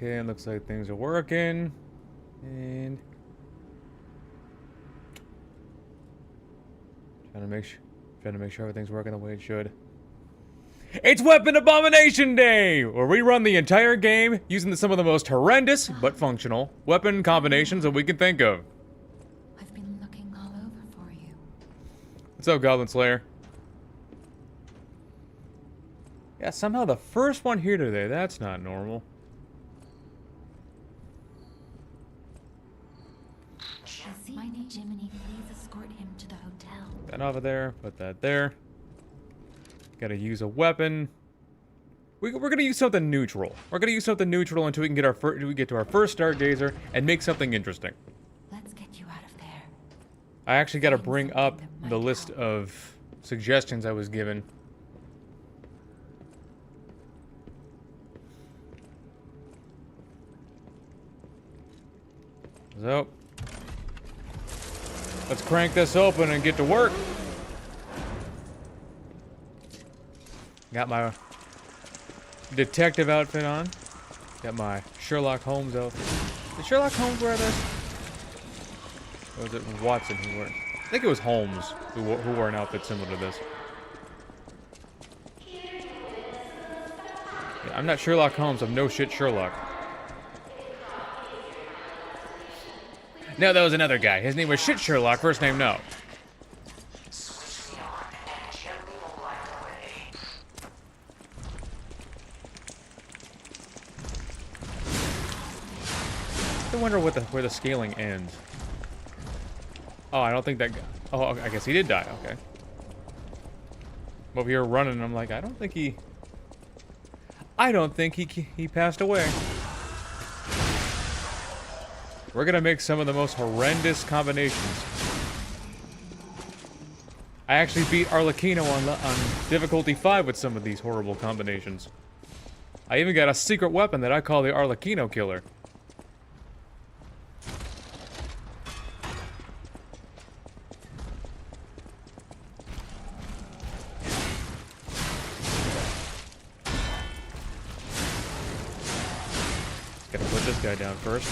Okay, it looks like things are working. And trying to make sure everything's working the way it should. It's Weapon Abomination Day, where we run the entire game using some of the most horrendous but functional weapon combinations that we can think of. I've been looking all over for you. What's up, Goblin Slayer? Yeah, somehow the first one here today, that's not normal. My name Jiminy, please escort him to the hotel. That over there, put that there. Gotta use a weapon. We're gonna use something neutral. We're gonna use something neutral until we can get to our first Stargazer and make something interesting. Let's get you out of there. I actually gotta bring up the list of suggestions I was given. So, let's crank this open and get to work. Got my detective outfit on. Got my Sherlock Holmes outfit. Did Sherlock Holmes wear this? Or was it Watson who wore it? I think it was Holmes who wore an outfit similar to this. Yeah, I'm not Sherlock Holmes. I'm no shit Sherlock. No, that was another guy. His name was Shit Sherlock, first name no. I wonder where the scaling ends. Oh, I don't think that guy... Oh, I guess he did die, okay. I'm over here running, and I'm like, I don't think he passed away. We're gonna make some of the most horrendous combinations. I actually beat Arlecchino on difficulty 5 with some of these horrible combinations. I even got a secret weapon that I call the Arlecchino Killer. Gotta put this guy down first.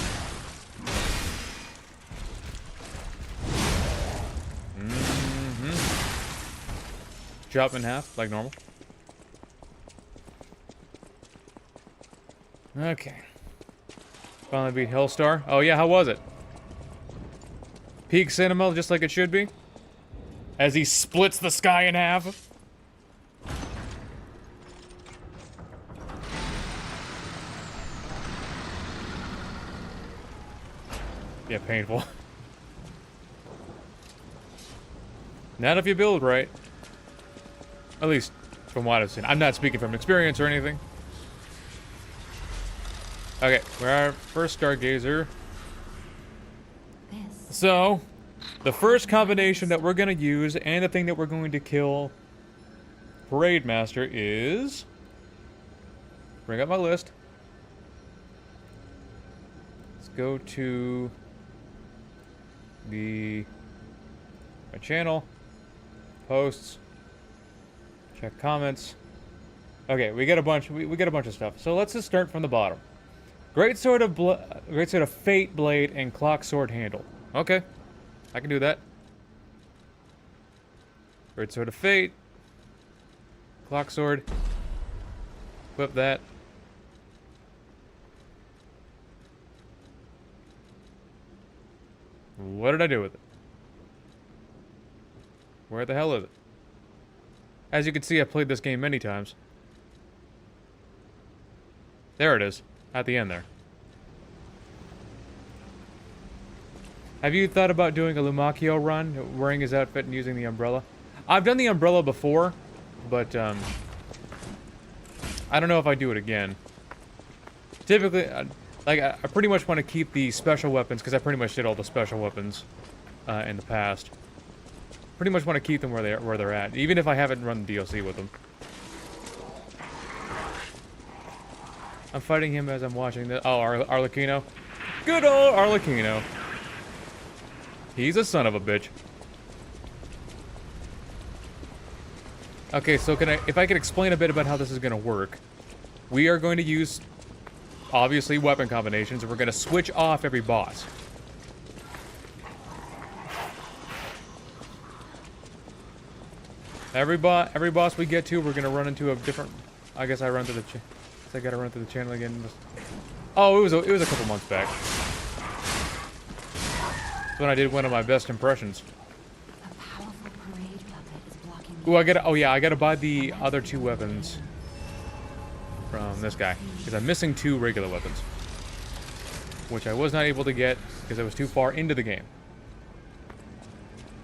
Chop in half, like normal. Okay. Finally beat Hellstar. Oh yeah, how was it? Peak cinema, just like it should be. As he splits the sky in half. Yeah, painful. Not if you build right. At least, from what I've seen. I'm not speaking from experience or anything. Okay, we're our first Stargazer. So, the first combination that we're going to use, and the thing that we're going to kill Parade Master is... Bring up my list. Let's go to my channel, posts. Check comments. Okay, we get a bunch. We get a bunch of stuff. So let's just start from the bottom. Great Sword of Fate blade and clock sword handle. Okay, I can do that. Great Sword of Fate. Clock sword. Equip that. What did I do with it? Where the hell is it? As you can see, I've played this game many times. There it is, at the end there. Have you thought about doing a Lumacchio run, wearing his outfit and using the umbrella? I've done the umbrella before, but I don't know if I do it again. Typically, I pretty much want to keep the special weapons, because I pretty much did all the special weapons in the past. Pretty much want to keep them where they're at, even if I haven't run the DLC with them. I'm fighting him as I'm watching this. Oh, Arlecchino. Good old Arlecchino. He's a son of a bitch. Okay, so if I could explain a bit about how this is going to work. We are going to use obviously weapon combinations, and we're gonna switch off every boss. Every boss we get to, we're gonna run into a different. I guess I gotta run through the channel again. Oh, it was a couple months back. That's when I did one of my best impressions. A powerful parade puppet is blocking. Ooh, I gotta buy the other 2 weapons from this guy because I'm missing 2 regular weapons, which I was not able to get because I was too far into the game.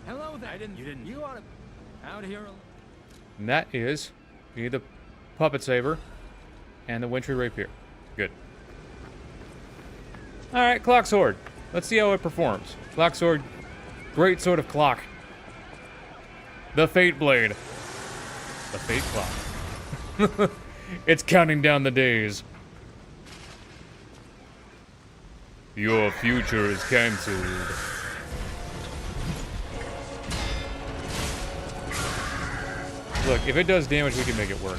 Hello there. You ought to out here. And that is, you need the puppet saber and the wintry rapier. Good. All right, clock sword. Let's see how it performs. Clock sword, great sword of clock. The fate blade. The fate clock. It's counting down the days. Your future is cancelled. Look, if it does damage, we can make it work.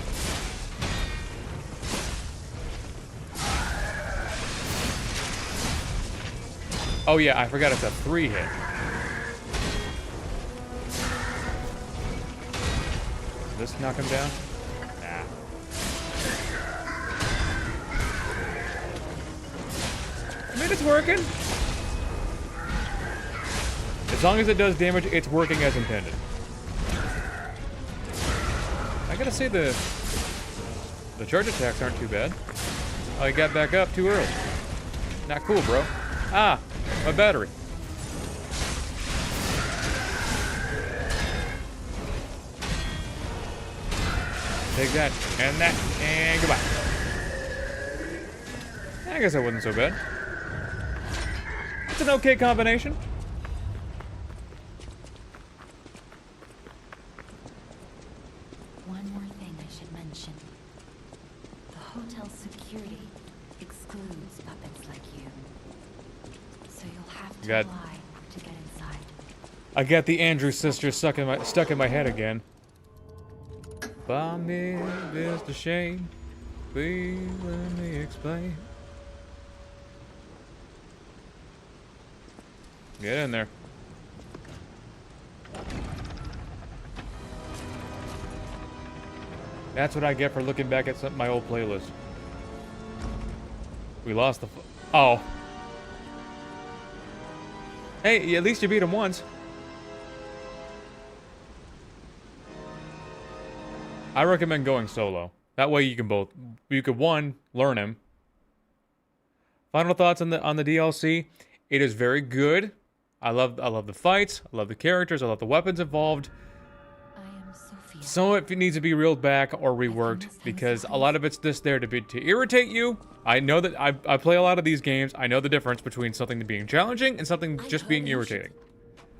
Oh yeah, I forgot it's a 3 hit. Does this knock him down? Nah. I mean, it's working. As long as it does damage, it's working as intended. I gotta say the charge attacks aren't too bad. Oh, he got back up too early. Not cool, bro. Ah, my battery. Take that, and goodbye. I guess that wasn't so bad. It's an okay combination. One more thing I should mention. The hotel security excludes puppets like you. So you'll have to lie to get inside. I got the Andrew sister stuck in my head again. Bomb is the shame. Please let me explain. Get in there. That's what I get for looking back at my old playlist. We lost the. Oh. Hey, at least you beat him once. I recommend going solo. That way you could one, learn him. Final thoughts on the DLC. It is very good. I love the fights. I love the characters. I love the weapons involved. I am Sophia. Some of it needs to be reeled back or reworked because a lot of it's just there to irritate you. I know that I play a lot of these games. I know the difference between something being challenging and something just being irritating.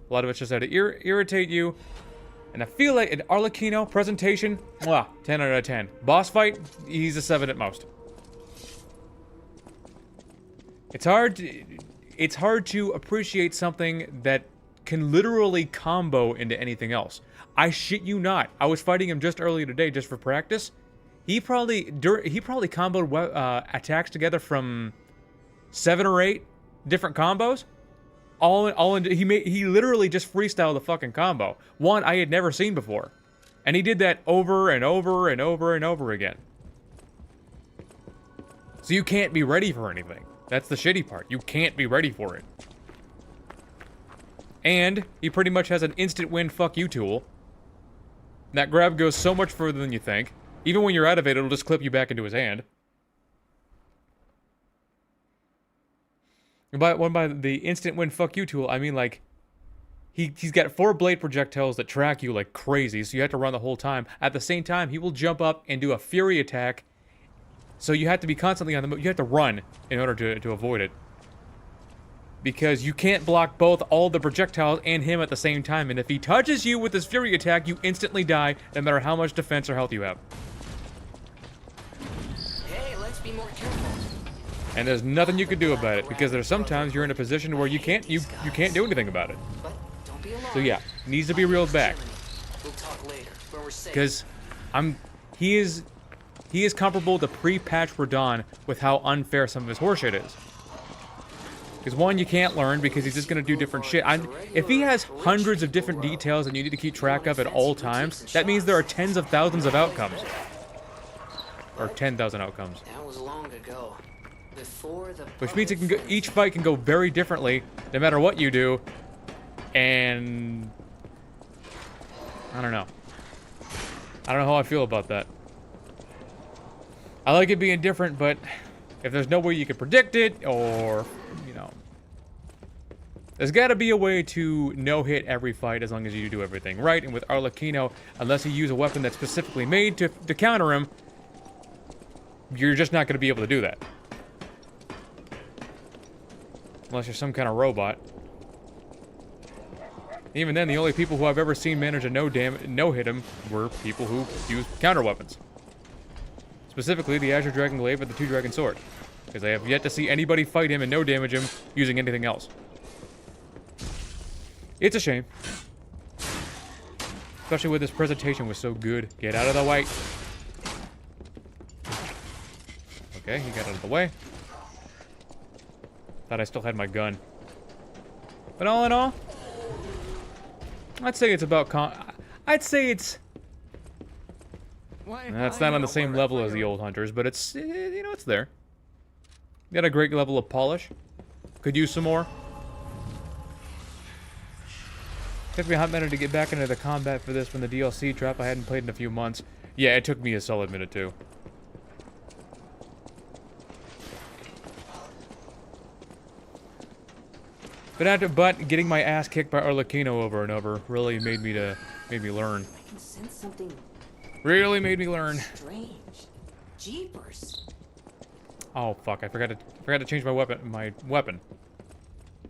A lot of it's just there to irritate you. And I feel like an Arlecchino presentation, 10 out of 10. Boss fight, he's a 7 at most. It's hard to appreciate something that can literally combo into anything else. I shit you not. I was fighting him just earlier today just for practice. He probably comboed attacks together from 7 or 8 different combos. He literally just freestyled the fucking combo. One I had never seen before. And he did that over and over and over and over again. So you can't be ready for anything. That's the shitty part. You can't be ready for it. And he pretty much has an instant win fuck you tool. That grab goes so much further than you think. Even when you're out of it, it'll just clip you back into his hand. And by the instant win fuck you tool, I mean like he's got 4 blade projectiles that track you like crazy, so you have to run the whole time. At the same time, he will jump up and do a fury attack. So you have to be constantly on the move. You have to run in order to avoid it. Because you can't block both all the projectiles and him at the same time. And if he touches you with his fury attack, you instantly die, no matter how much defense or health you have. Hey, let's be more careful. And there's nothing you can do about it, because there's sometimes you're in a position where you can't do anything about it. But don't be alarmed. So yeah, needs to be reeled back. We'll talk later when we're safe. Because he is comparable to pre-patch Radon with how unfair some of his horseshit is. Because one, you can't learn because he's just going to do different shit. If he has hundreds of different details and you need to keep track of at all times, that means there are tens of thousands of outcomes. Or 10,000 outcomes. That was long ago. Before the Which means it can go, each fight can go very differently, no matter what you do. And... I don't know. I don't know how I feel about that. I like it being different, but if there's no way you can predict it, or, you know... There's gotta be a way to no-hit every fight as long as you do everything right, and with Arlecchino, unless you use a weapon that's specifically made to counter him, you're just not gonna be able to do that. Unless you're some kind of robot. Even then, the only people who I've ever seen manage to no-hit him were people who use counter weapons. Specifically, the Azure Dragon Glaive or the Two Dragon Sword. Because I have yet to see anybody fight him and no-damage him using anything else. It's a shame. Especially with this presentation was so good. Get out of the way. Okay, he got out of the way. Thought I still had my gun. But all in all, I'd say it's about I'd say it's... That's not on the same level as the old hunters, but it's, you know, it's there. Got a great level of polish. Could use some more. Took me a hot minute to get back into the combat for this when the DLC dropped. I hadn't played in a few months. Yeah, it took me a solid minute too. But getting my ass kicked by Arlecchino over and over really made me learn. I can sense something Really made me learn. strange. Jeepers. Oh fuck! I forgot to change my weapon.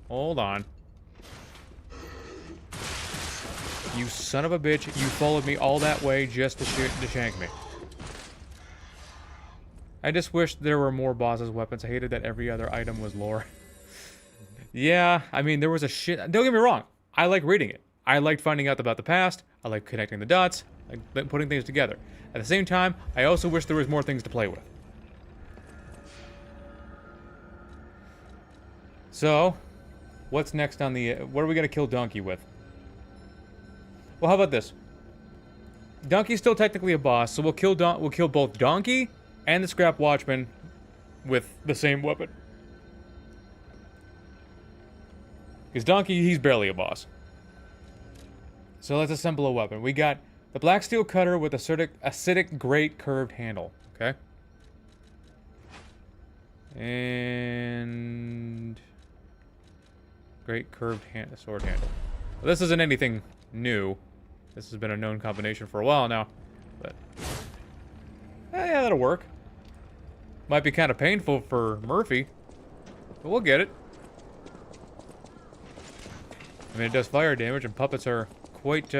Hold on. You son of a bitch! You followed me all that way just to shank me. I just wish there were more bosses' weapons. I hated that every other item was lore. Yeah, I mean, there was a shit... Don't get me wrong. I like reading it. I liked finding out about the past. I like connecting the dots. I like putting things together. At the same time, I also wish there was more things to play with. So, what's next on the... What are we going to kill Donkey with? Well, how about this? Donkey's still technically a boss, so we'll kill both Donkey and the Scrap Watchman with the same weapon. Because Donkey, he's barely a boss. So let's assemble a weapon. We got the Black Steel Cutter with acidic great curved handle. Okay. And... Great curved sword handle. Well, this isn't anything new. This has been a known combination for a while now. But... yeah, that'll work. Might be kind of painful for Murphy. But we'll get it. I mean, it does fire damage, and puppets are quite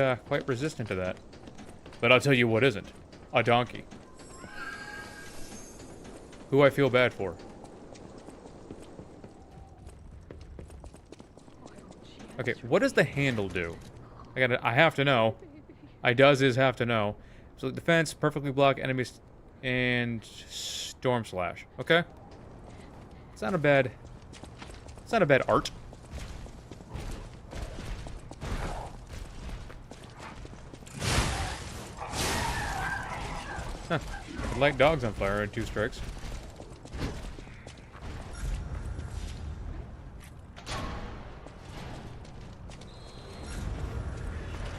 resistant to that. But I'll tell you what isn't. A donkey. Who I feel bad for. Okay, what does the handle do? I have to know. Have to know. So defense, perfectly block enemies, and storm slash. Okay? It's not a bad art. Huh. Light dogs on fire in 2 strikes.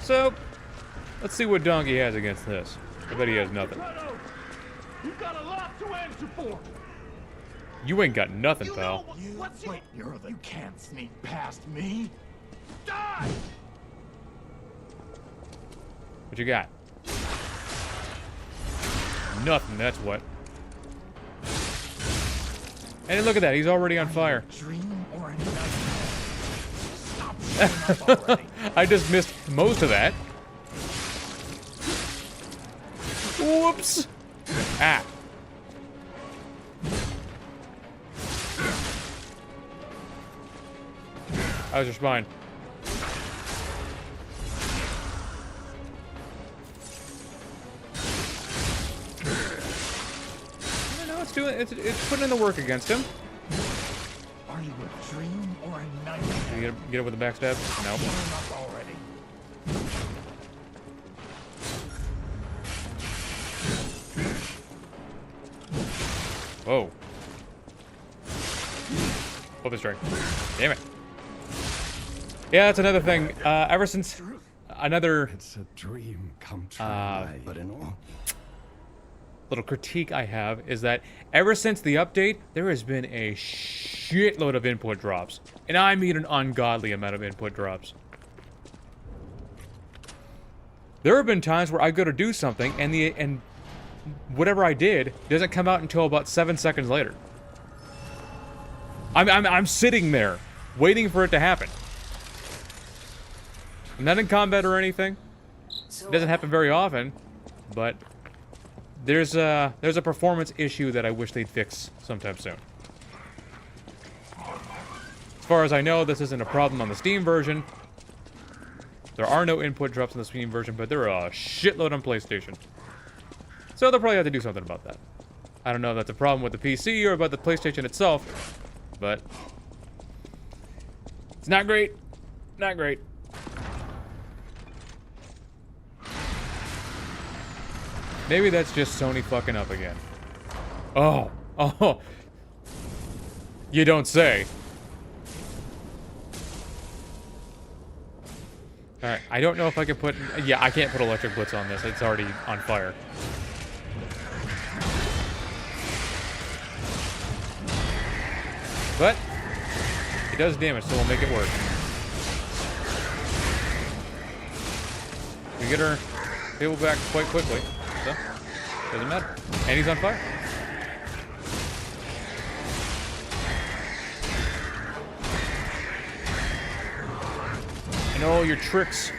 So, let's see what Donkey has against this. I bet he has nothing. You got a lot to answer for. You ain't got nothing, pal. You can't sneak past me. Die! What you got? Nothing, that's what. And look at that, he's already on fire. Dream or a nightmare? Stop showing up already. I just missed most of that. Whoops! Ah. How's your spine? It's putting in the work against him. Are you a dream or a nightmare? You get it with a backstab? Nope. Warm up already. Whoa. Focus strike. Damn it. Yeah, that's another thing. Ever since another It's a dream come true, but in all. little critique I have is that ever since the update, there has been a shitload of input drops. And I mean an ungodly amount of input drops. There have been times where I go to do something and whatever I did doesn't come out until about 7 seconds later. I'm sitting there waiting for it to happen. I'm not in combat or anything. It doesn't happen very often, but there's a performance issue that I wish they'd fix sometime soon. As far as I know, this isn't a problem on the Steam version. There are no input drops on the Steam version, but there are a shitload on PlayStation. So they'll probably have to do something about that. I don't know if that's a problem with the PC or about the PlayStation itself, but it's not great. Not great. Maybe that's just Sony fucking up again. Oh. Oh. You don't say. Alright, I don't know if I can put... Yeah, I can't put Electric Blitz on this. It's already on fire. But it does damage, so we'll make it work. We get our table back quite quickly, so doesn't matter. And he's on fire. And all your tricks.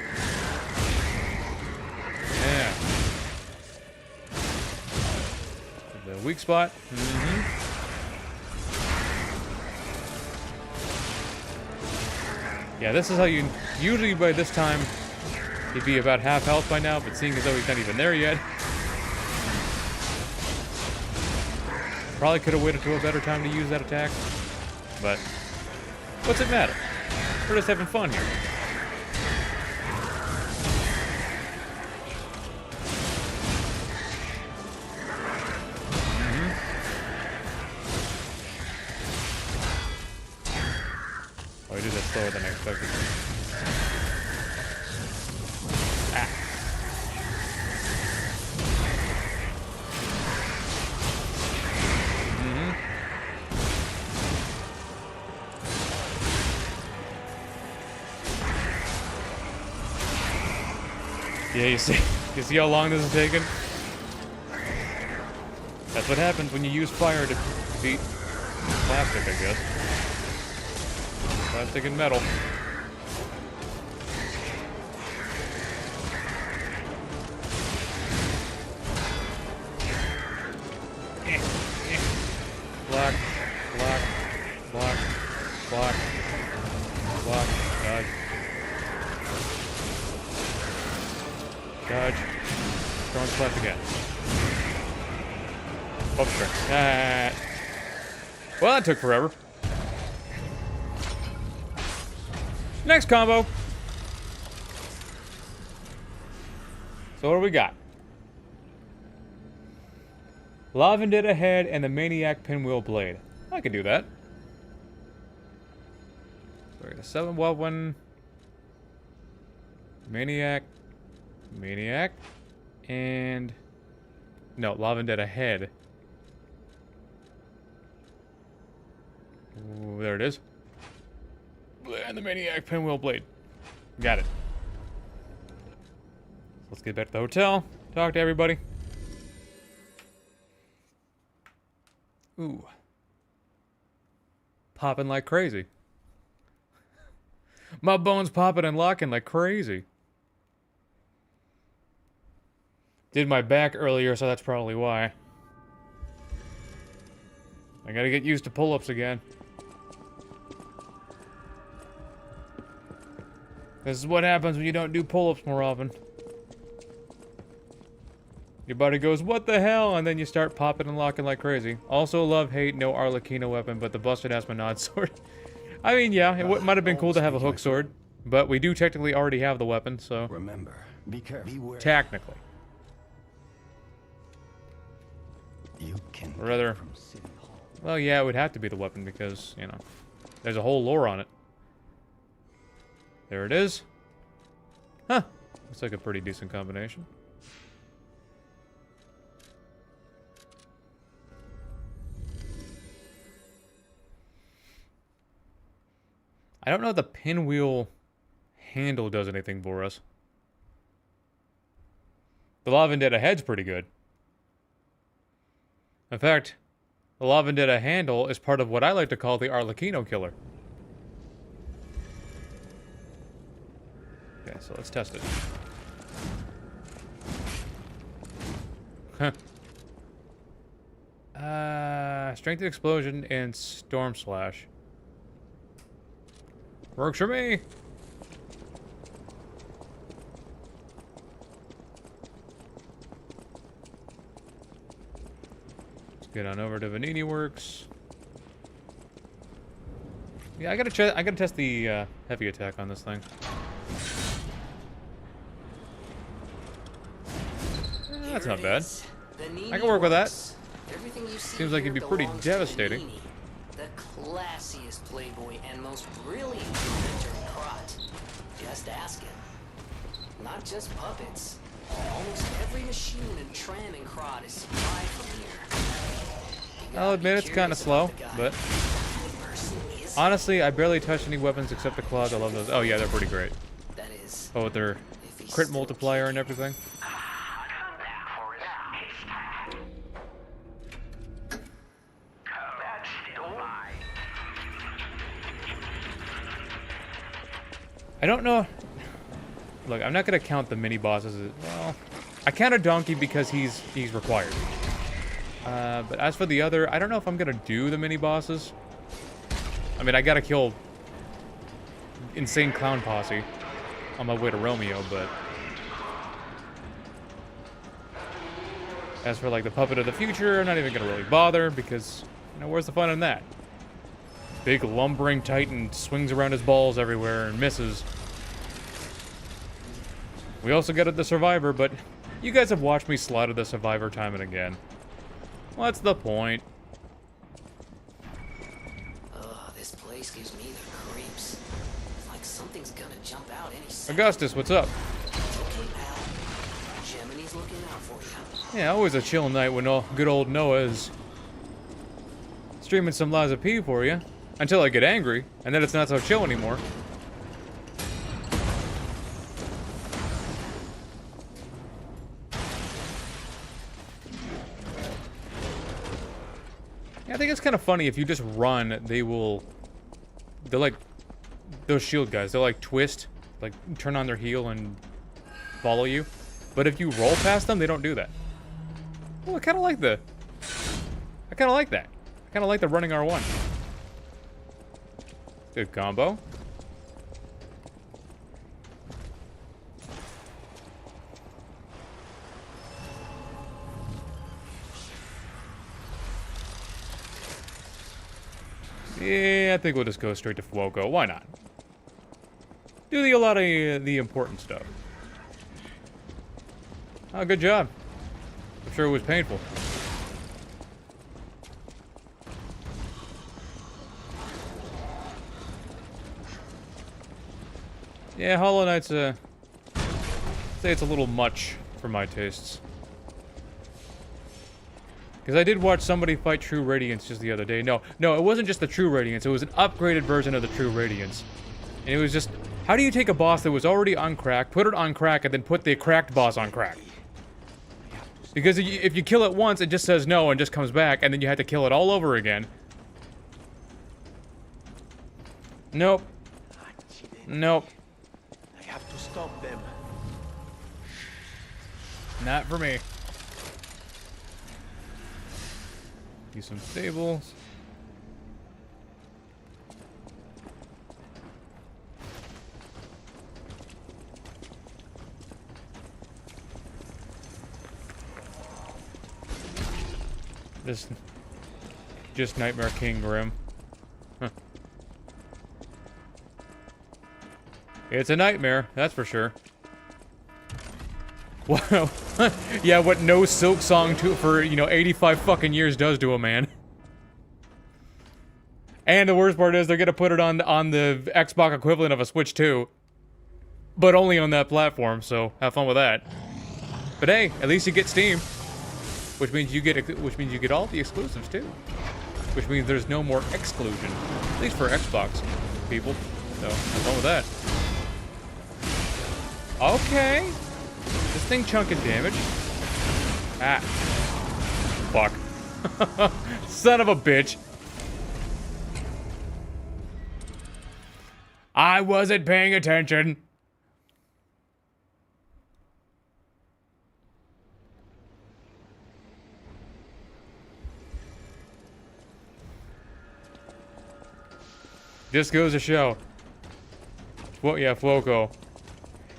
Yeah. The weak spot. Yeah, this is how you... Usually by this time, he'd be about half health by now, but seeing as though he's not even there yet... Probably could have waited to a better time to use that attack. But, what's it matter? We're just having fun here. Oh, he did that slower than I expected. Ah. Yeah, you see how long this is taking? That's what happens when you use fire to beat plastic, I guess. Plastic and metal. Block, block, block, block, block, dodge. Dodge. Throwing splash again. Bump strike. Well, that took forever. Next combo. So what do we got? La Vendetta head and the Maniac pinwheel blade. I could do that. So we got a 7 weapon. Maniac. Maniac. And... No, La Vendetta head. Ooh, there it is. And the Maniac pinwheel blade. Got it. Let's get back to the hotel. Talk to everybody. Ooh. Popping like crazy. My bones popping and locking like crazy. Did my back earlier, so that's probably why. I gotta get used to pull-ups again. This is what happens when you don't do pull-ups more often. Your body goes, what the hell? And then you start popping and locking like crazy. Also love, hate, no Arlecchino weapon, but the busted Asmonod sword. I mean, yeah, it might have been cool to have a hook sword, but we do technically already have the weapon, so... Remember, be careful. Beware. Technically. You can Or rather... from City Hall. Well, yeah, it would have to be the weapon because, you know, there's a whole lore on it. There it is. Huh. Looks like a pretty decent combination. I don't know if the pinwheel handle does anything for us. The La Vendetta head's pretty good. In fact, the La Vendetta handle is part of what I like to call the Arlecchino killer. Okay, so let's test it. Huh. Strength explosion and storm slash. Works for me. Let's get on over to Vanini Works. Yeah, I gotta test the heavy attack on this thing. That's not bad. I can work with that. Seems like it'd be pretty devastating. The classiest playboy and most brilliant inventor in Krot. Just ask him. Not just puppets. Almost every machine and tram in Krot is supplied from here. I'll admit it's kind of slow, but honestly, I barely touched any weapons except the claws. I love those. Oh yeah, they're pretty great. That is. Oh, with their crit multiplier and everything. I don't know. Look, I'm not gonna count the mini bosses. Well, I counted Donkey because he's required. But as for the other, I don't know if I'm gonna do the mini bosses. I mean, I gotta kill Insane Clown Posse on my way to Romeo, but as for like the Puppet of the Future, I'm not even gonna really bother because, you know, where's the fun in that? Big lumbering titan swings around his balls everywhere and misses. We also get the Survivor, but you guys have watched me slaughter the Survivor time and again. What's the point? This place gives me the creeps. It's like something's gonna jump out any second. Augustus, what's up? Okay, pal. Gemini's looking out for you. Yeah, always a chill night when good old Noah is streaming some Liza P for you. Until I get angry, and then it's not so chill anymore. Yeah, I think it's kind of funny if you just run, they're like those shield guys. They'll like twist, like turn on their heel and follow you. But if you roll past them, they don't do that. Well, I kind of like that. I kind of like the running R1. Good combo. Yeah, I think we'll just go straight to Fogo. Why not? Do a lot of the important stuff. Oh, good job. I'm sure it was painful. Yeah, Hollow Knight's say it's a little much for my tastes. Because I did watch somebody fight True Radiance just the other day. No, it wasn't just the True Radiance. It was an upgraded version of the True Radiance. And it was just, how do you take a boss that was already on crack, put it on crack, and then put the cracked boss on crack? Because if you kill it once, it just says no and just comes back, and then you have to kill it all over again. Nope. Nope. I have to stop them. Not for me. Use some stables. Just Nightmare King Grim. Huh. It's a nightmare, that's for sure. Wow. Yeah, what no Silk Song for, you know, 85 fucking years does to a man. And the worst part is they're gonna put it on the Xbox equivalent of a Switch 2. But only on that platform, so have fun with that. But hey, at least you get Steam. Which means you get all the exclusives too. Which means there's no more exclusion. At least for Xbox people. So have fun with that. Okay. This thing chunking damage. Ah. Fuck. Son of a bitch. I wasn't paying attention. Just goes to show. Well, yeah, Fogo.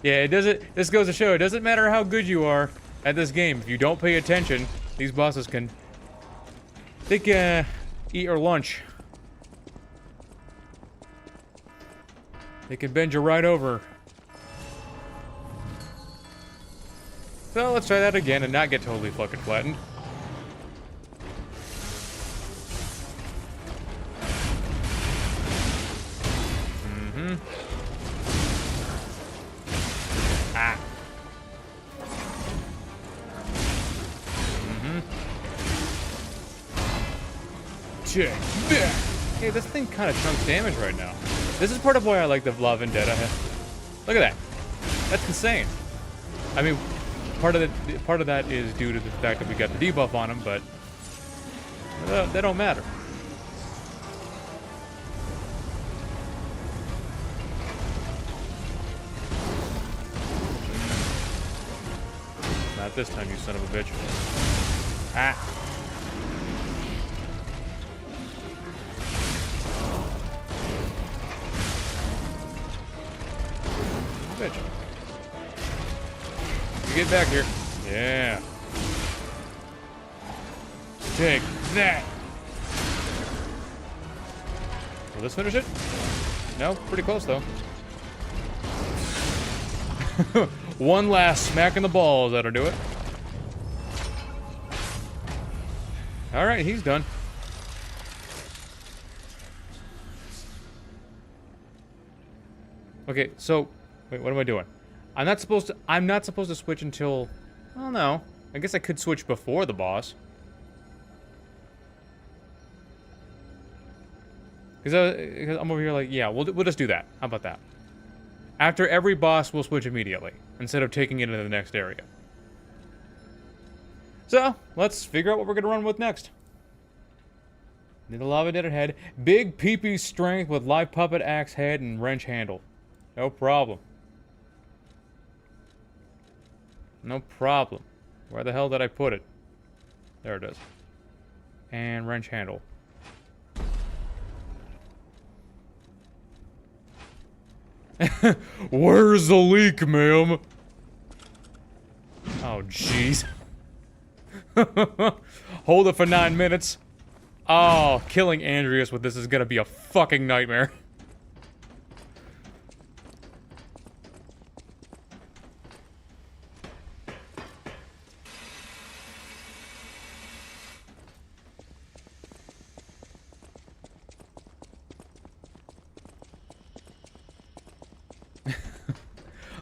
Yeah, it doesn't. This goes to show. It doesn't matter how good you are at this game. If you don't pay attention, these bosses can. They can eat your lunch. They can bend you right over. So let's try that again and not get totally fucking flattened. Ah. Check that. Hey, this thing kind of chunks damage right now. This is part of why I like the La Vendetta. Look at that. That's insane. I mean, part of that is due to the fact that we got the debuff on him, but that don't matter. Not this time, you son of a bitch. Ah. Bitch. You get back here. Yeah. Take that. Will this finish it? No, pretty close though. One last smack in the balls that'll do it. Alright, he's done. Okay, so wait, what am I doing? I'm not supposed to switch until, I don't know. I guess I could switch before the boss. Because I'm over here like, yeah, we'll just do that. How about that? After every boss, we'll switch immediately, instead of taking it into the next area. So, let's figure out what we're going to run with next. Need a lava dead head. Big peepee strength with live puppet axe head and wrench handle. No problem. No problem. Where the hell did I put it? There it is. And wrench handle. Where's the leak, ma'am? Oh, jeez. Hold it for 9 minutes. Oh, killing Andreas with this is gonna be a fucking nightmare.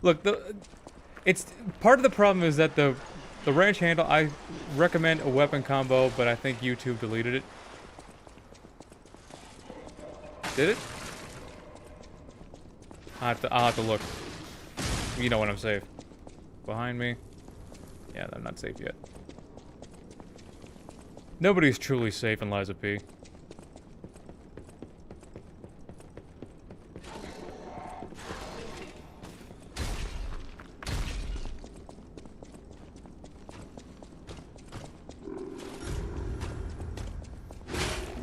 Look, it's part of the problem is that the wrench handle, I recommend a weapon combo, but I think YouTube deleted it. Did it? I'll have to look. You know when I'm safe. Behind me. Yeah, I'm not safe yet. Nobody's truly safe in Liza P.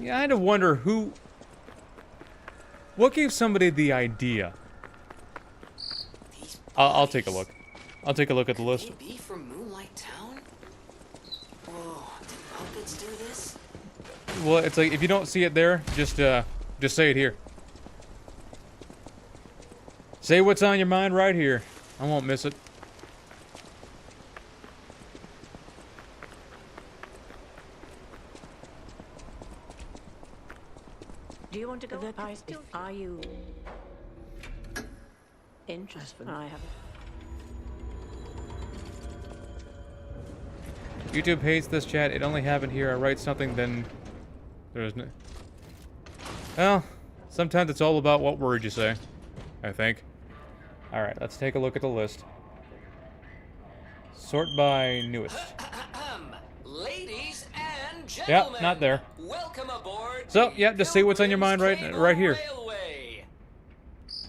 Yeah, I had to wonder who... What gave somebody the idea? I'll take a look. I'll take a look at the list. Could they be from Moonlight Town? Whoa, did puppets do this? well, it's like if you don't see it there, just say it here. Say what's on your mind right here. I won't miss it. Do you want to go? Are you interested? I haven't. YouTube hates this chat. It only happened here. I write something, then there's no. Well, sometimes it's all about what word you say, I think. Alright, let's take a look at the list. Sort by newest. Ladies and gentlemen, Yep, not there. welcome aboard. So, yeah, just say what's on your mind right here. Railway.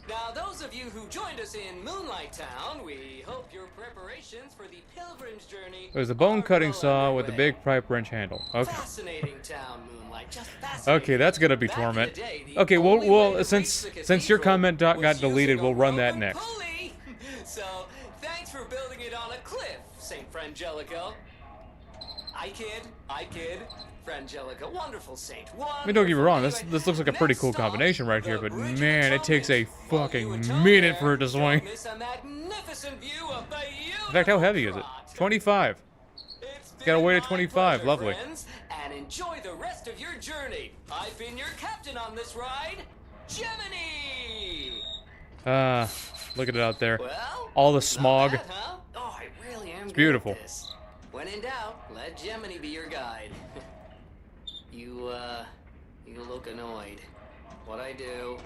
Now, those of you who joined us in Moonlight Town, we hope your preparations for the pilgrim's journey. There's a bone cutting are saw well with a underway. big pipe wrench handle. Okay. Fascinating town, Moonlight. Just fascinating. Okay, that's gonna be Back in torment. the day, the Okay, only way well, to since reach the your cathedral comment got was deleted, using we'll a run that rope and next. pulley. So, thanks for building it on a cliff, Saint Frangelico. I kid. Frangelico, wonderful saint. I mean, don't get me wrong, this looks like a pretty cool combination right here, but man, it takes a fucking minute for it to swing. In fact, how heavy is it? 25. Gotta wait at 25, lovely. And enjoy the rest of your journey. I've been your captain on this ride, Gemini. Look at it out there. Well, All the not smog. bad, huh? Oh, I really am. It's beautiful. When in doubt, let Gemini be your guide. You look annoyed. What I do?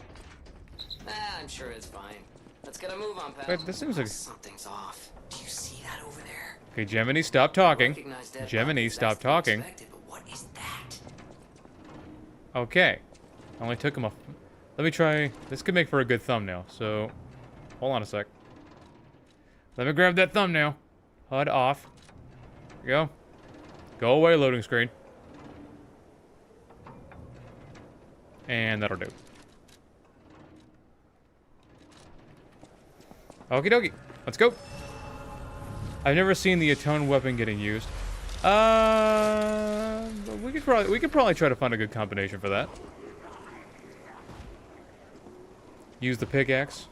I'm sure it's fine. Let's get a move on, pal. Wait, this seems like... Something's off. Do you see that over there? Okay, Gemini, stop talking. Recognize dead Gemini, bodies, stop that's to be talking. expected, but what is that? Okay. Only took him a... Let me try... This could make for a good thumbnail, so... Hold on a sec. Let me grab that thumbnail. HUD off. There you go. Go away, loading screen. And that'll do. Okie dokie. Let's go. I've never seen the atone weapon getting used. We could probably try to find a good combination for that. Use the pickaxe.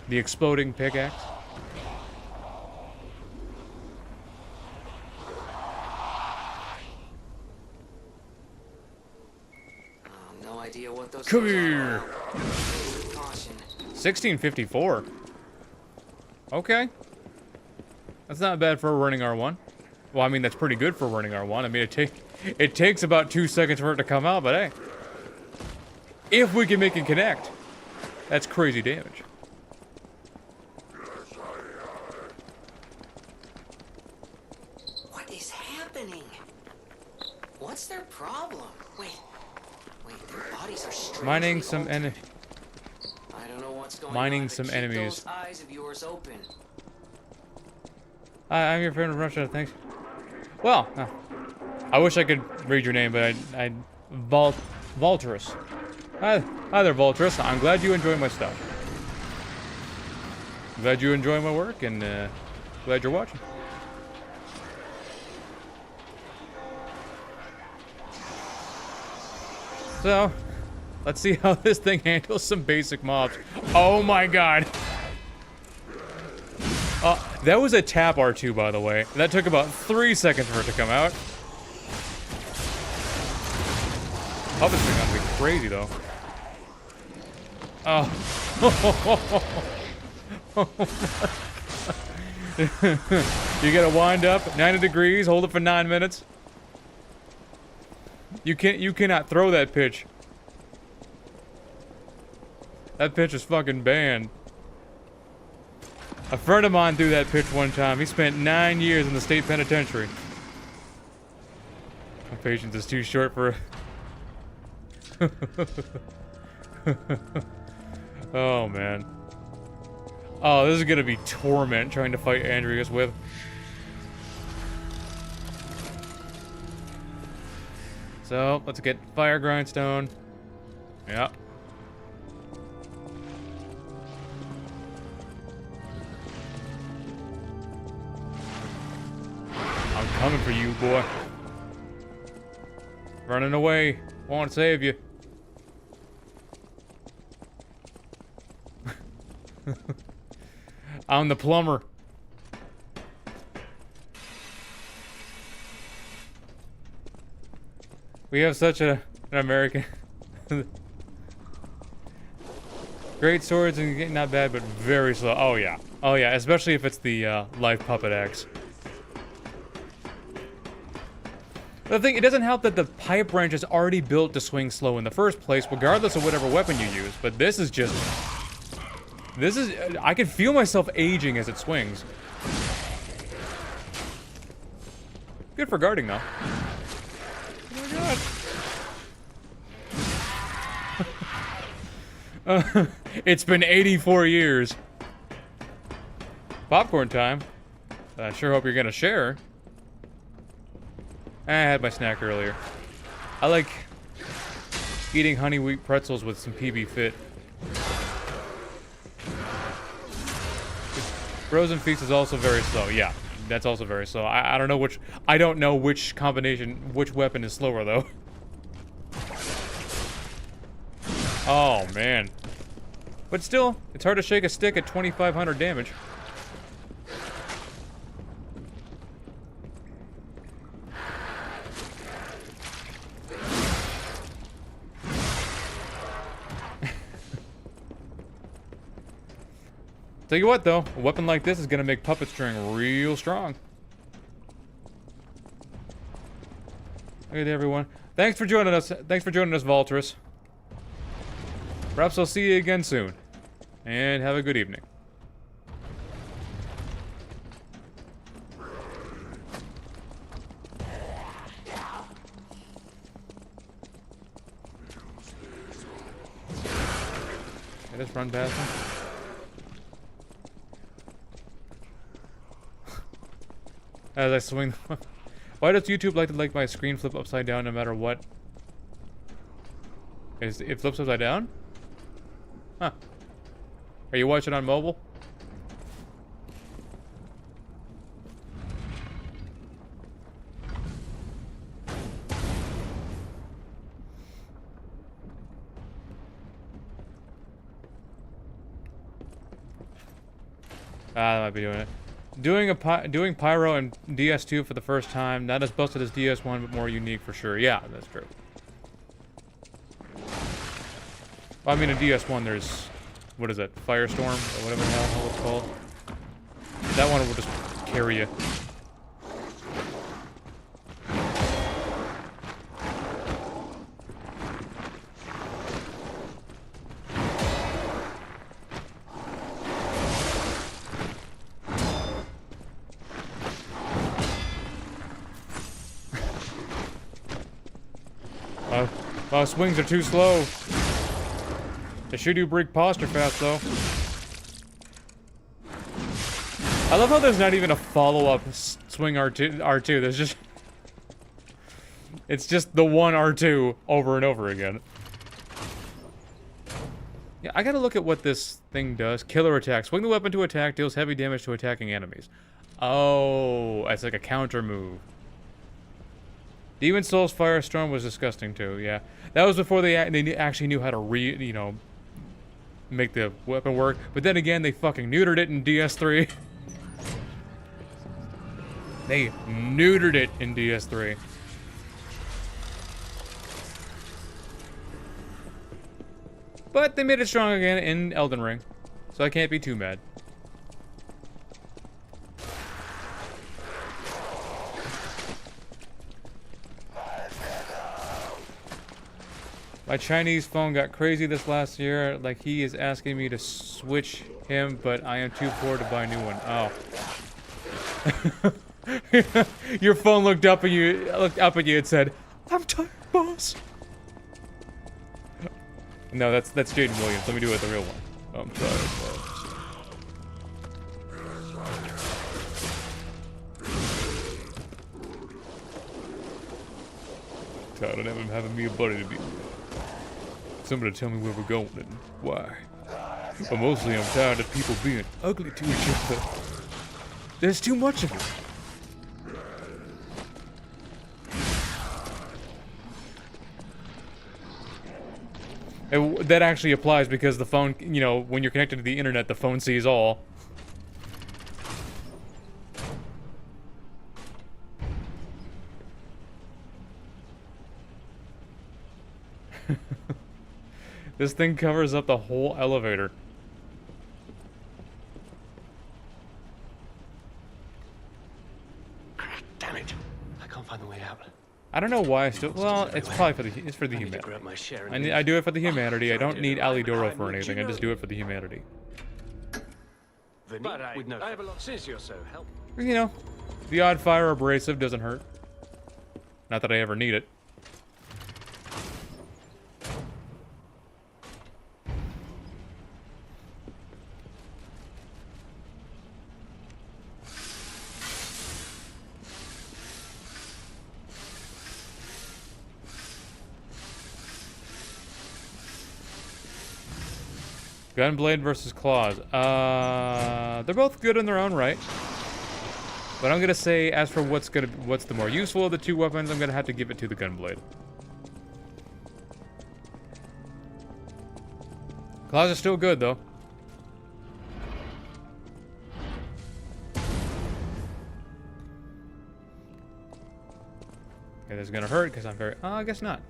The exploding pickaxe. No idea what those Come things are. here. Caution. 1654. Okay. That's not bad for a running R1. Well, I mean, that's pretty good for running R1. I mean, it takes about 2 seconds for it to come out, but hey. If we can make it connect, that's crazy damage. What is happening? What's their problem? Wait, their bodies are strangely Mining some altered. I don't know what's going Mining on, but some keep enemies. those eyes of yours open. I'm your friend from Russia, thanks. Well, I wish I could read your name, but Volturus. Hi there, Volturus. I'm glad you enjoy my stuff. Glad you enjoy my work, and glad you're watching. So, let's see how this thing handles some basic mobs. Oh my god. That was a tap R2, by the way. That took about 3 seconds for it to come out. Puppet's thing gonna be crazy, though. Oh. You gotta wind up 90 degrees, hold it for 9 minutes. You cannot throw that pitch. That pitch is fucking banned. A friend of mine threw that pitch one time. He spent 9 years in the state penitentiary. My patience is too short for... Oh, man. Oh, this is gonna be torment trying to fight Andreas with. So, let's get fire grindstone. Yeah. I'm coming for you, boy. Running away. Won't save you. I'm the plumber. We have such an American... Great swords and not bad, but very slow. Oh yeah. Oh yeah, especially if it's the live puppet axe. The thing, it doesn't help that the pipe wrench is already built to swing slow in the first place, regardless of whatever weapon you use. But this is just... This is... I can feel myself aging as it swings. Good for guarding, though. Oh my god. It's been 84 years. Popcorn time. I sure hope you're gonna share. I had my snack earlier. I like eating honey wheat pretzels with some PB Fit. Frozen Feast is also very slow. Yeah, that's also very slow. I don't know which... I don't know which combination... Which weapon is slower, though. Oh, man. But still, it's hard to shake a stick at 2,500 damage. Tell you what, though, a weapon like this is gonna make puppet string real strong. Okay, everyone. Thanks for joining us. Thanks for joining us, Valtris. Perhaps I'll see you again soon. And have a good evening. I just run past him. As I swing. Why does YouTube like to make my screen flip upside down no matter what? It flips upside down? Huh. Are you watching on mobile? I might be doing it. Doing Pyro and DS2 for the first time. Not as busted as DS1, but more unique for sure. Yeah, that's true. Well, I mean, in DS1, there's... What is it? Firestorm? Or whatever the hell it's called. That one will just carry you. My swings are too slow. They sure do break posture fast, though. I love how there's not even a follow-up swing R2. There's just... It's just the one R2 over and over again. Yeah, I gotta look at what this thing does. Killer attack. Swing the weapon to attack, deals heavy damage to attacking enemies. Oh, it's like a counter move. Demon Souls Firestorm was disgusting too, yeah. That was before they actually knew how to make the weapon work. But then again, they fucking neutered it in DS3. They neutered it in DS3. But they made it strong again in Elden Ring. So I can't be too mad. My Chinese phone got crazy this last year, like he is asking me to switch him, but I am too poor to buy a new one. Oh. Your phone looked up at you and said, "I'm tired, boss." No, that's Jaden Williams. Let me do it the real one. Oh, I'm tired, boss. Tired of him having me a buddy to be. Somebody tell me where we're going and why. But mostly I'm tired of people being ugly to each other. There's too much of it. That actually applies because the phone, you know, when you're connected to the internet, the phone sees all. This thing covers up the whole elevator. Damn it! I can't find the way out. I don't know why I still. Well, it's probably for the. It's for the I need to humanity. grab my share. I do it for the humanity. I don't need Alidoro for anything. I just do it for the humanity. But I have a lot since you're so help. You know, the odd fire abrasive doesn't hurt. Not that I ever need it. Gunblade versus claws. They're both good in their own right. But I'm gonna say, as for what's the more useful of the two weapons, I'm gonna have to give it to the gunblade. Claws are still good though. Okay, this is gonna hurt because I'm very. I guess not.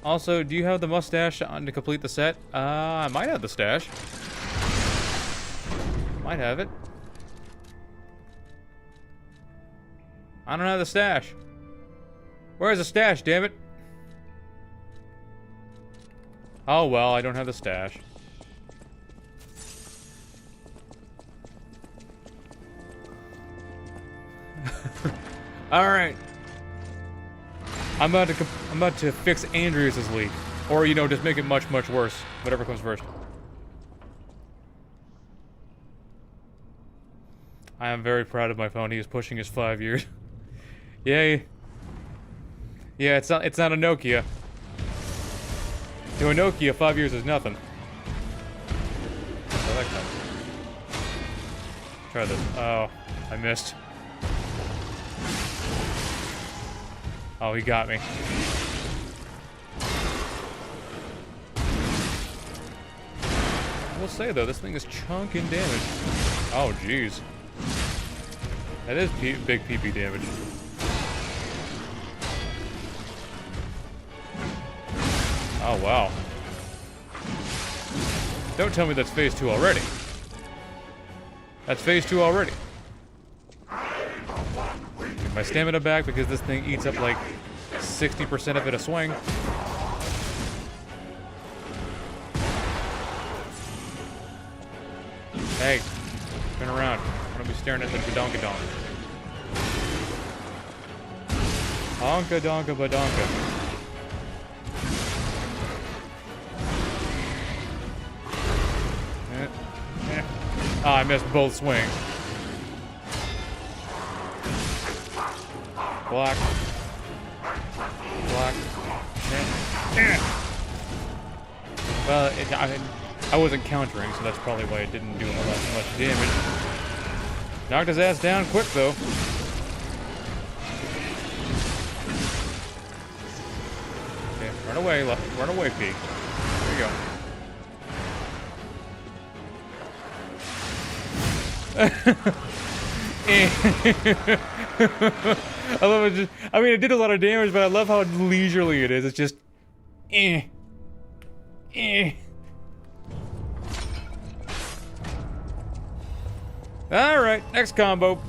Also, do you have the mustache on to complete the set? I might have the stash. Might have it. I don't have the stash. Where's the stash, damn it? Oh well, I don't have the stash. Alright. I'm about to fix Andreas' leak. Or, you know, just make it much, much worse. Whatever comes first. I am very proud of my phone. He is pushing his 5 years. Yay. Yeah, it's not a Nokia. To a Nokia, 5 years is nothing. I like that. Try this. Oh, I missed. Oh, he got me. I will say, though, this thing is chunking damage. Oh, jeez. That is big PP damage. Oh, wow. Don't tell me that's phase 2 already. That's phase 2 already. Get my stamina back because this thing eats up like 60% of it a swing. Hey, turn around. I don't be staring at the badonkadonk. Honka donka badonka. Oh, I missed both swings. Block. Block. Well, I wasn't countering, so that's probably why it didn't do much damage. Knocked his ass down quick, though. Okay, run away, run away, Pete. There you go. I love it. I mean, it did a lot of damage, but I love how leisurely it is. It's just, All right, next combo. I want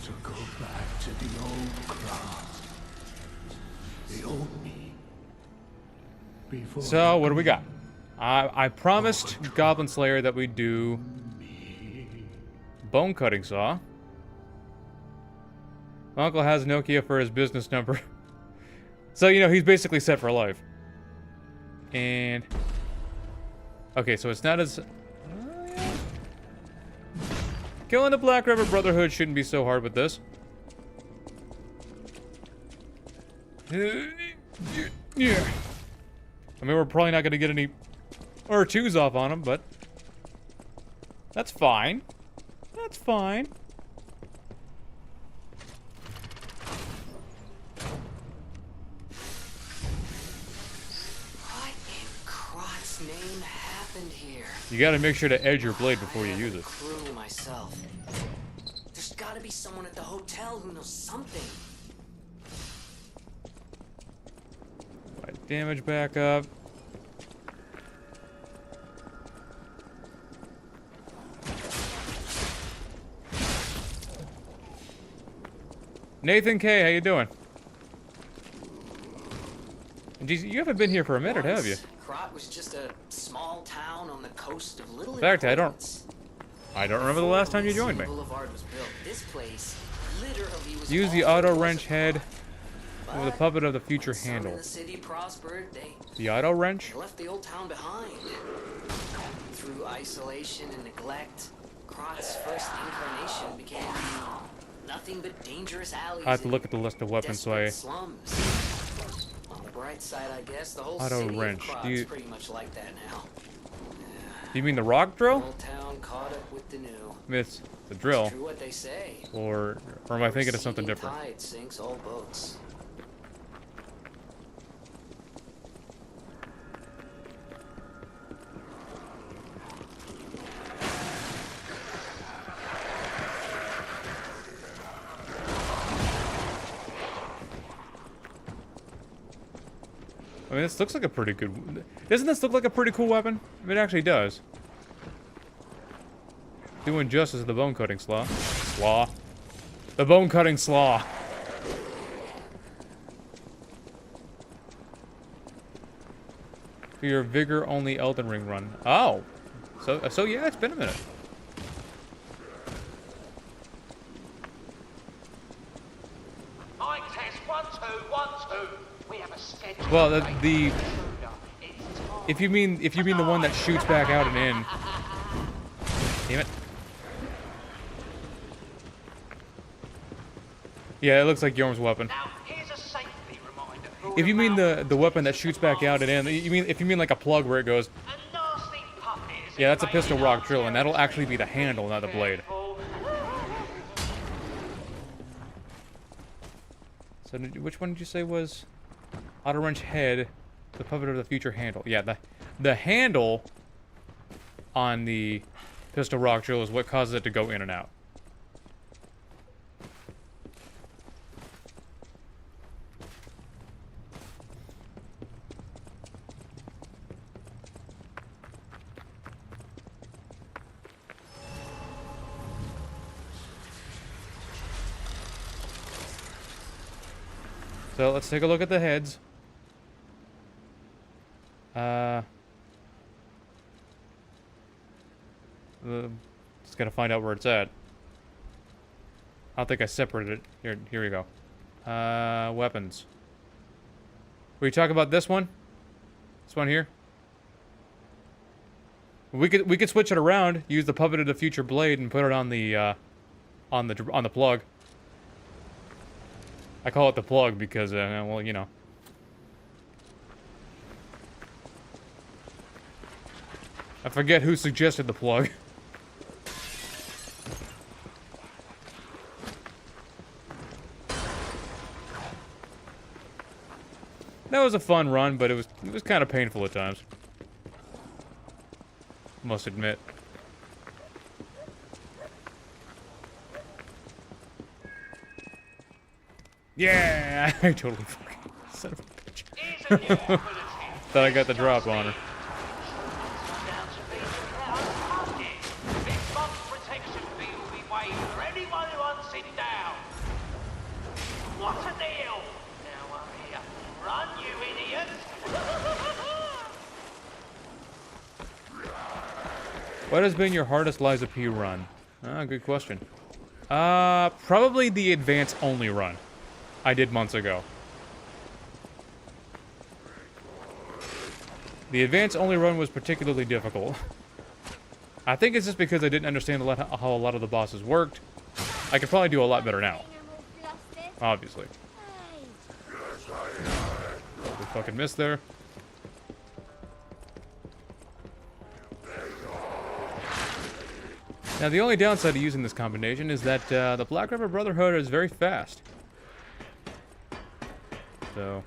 to go back to the old craft. The old me. Before So, what do we got? I promised Goblin Slayer that we'd do bone cutting saw. My uncle has Nokia for his business number. So, you know, he's basically set for life. And... okay, so it's not as... killing the Black River Brotherhood shouldn't be so hard with this. Yeah. I mean, we're probably not going to get any R2s off on him, but... that's fine. That's fine. I am name happened here? You gotta make sure to edge your blade before you use it. Crew myself. There's gotta be someone at the hotel who knows something. Right, damage back up. Nathan K, how you doing? Geez, you haven't been here for a minute, have you? Krot was just a small town on the coast of Little. In fact, I don't remember the last time you joined me. Boulevard was built. This place literally was Use the auto wrench head with the puppet of the future some handle. in the city prospered. The auto wrench? They left the old town behind. Through isolation and neglect, Krot's first incarnation became nothing but dangerous alleys. I have to and look at the list of weapons so I. desperate slums. On the bright side, I guess the whole Auto city wrench. of Do Krot's you- pretty much like that now. Do you mean the rock drill? Old town caught up with the new. It's the drill. True what they say. Or am I thinking of something Receding different? Tide sinks all boats. I mean, this looks like a pretty good. Doesn't this look like a pretty cool weapon? I mean, it actually does. Doing justice to the bone cutting slaw. The bone cutting slaw. For your vigor only Elden Ring run. Oh, so yeah, it's been a minute. Mic test 1 2 1 2. We have a schedule. Well, if you mean the one that shoots back out and in. Damn it. Yeah, it looks like Yorm's weapon. Now, here's a safety reminder. If you mean the weapon that shoots back out and in, if you mean like a plug where it goes. A nasty puppet is Yeah, that's a pistol invading rock drill, and that'll actually be the handle, not the blade. Careful. So which one did you say was auto wrench head, the puppet of the future handle? Yeah, the handle on the pistol rock drill is what causes it to go in and out. So let's take a look at the heads. Just gotta find out where it's at. I don't think I separated it. Here we go. Weapons. We talk about this one? This one here? We could switch it around, use the puppet of the future blade, and put it on the plug. I call it the plug because, well, you know. I forget who suggested the plug. That was a fun run, but it was kind of painful at times. Must admit. Yeah, I totally fucking son of a bitch. Thought I got the drop on her. This month's protection fee will be waived for anyone who wants it down. What a deal! Now I'm here. Run, you idiot! What has been your hardest Liza P run? Ah, good question. Probably the advance only run I did months ago. The advance only run was particularly difficult. I think it's just because I didn't understand how a lot of the bosses worked. I could probably do a lot better now. Obviously. We fucking missed there. Now, the only downside to using this combination is that the Black River Brotherhood is very fast. So,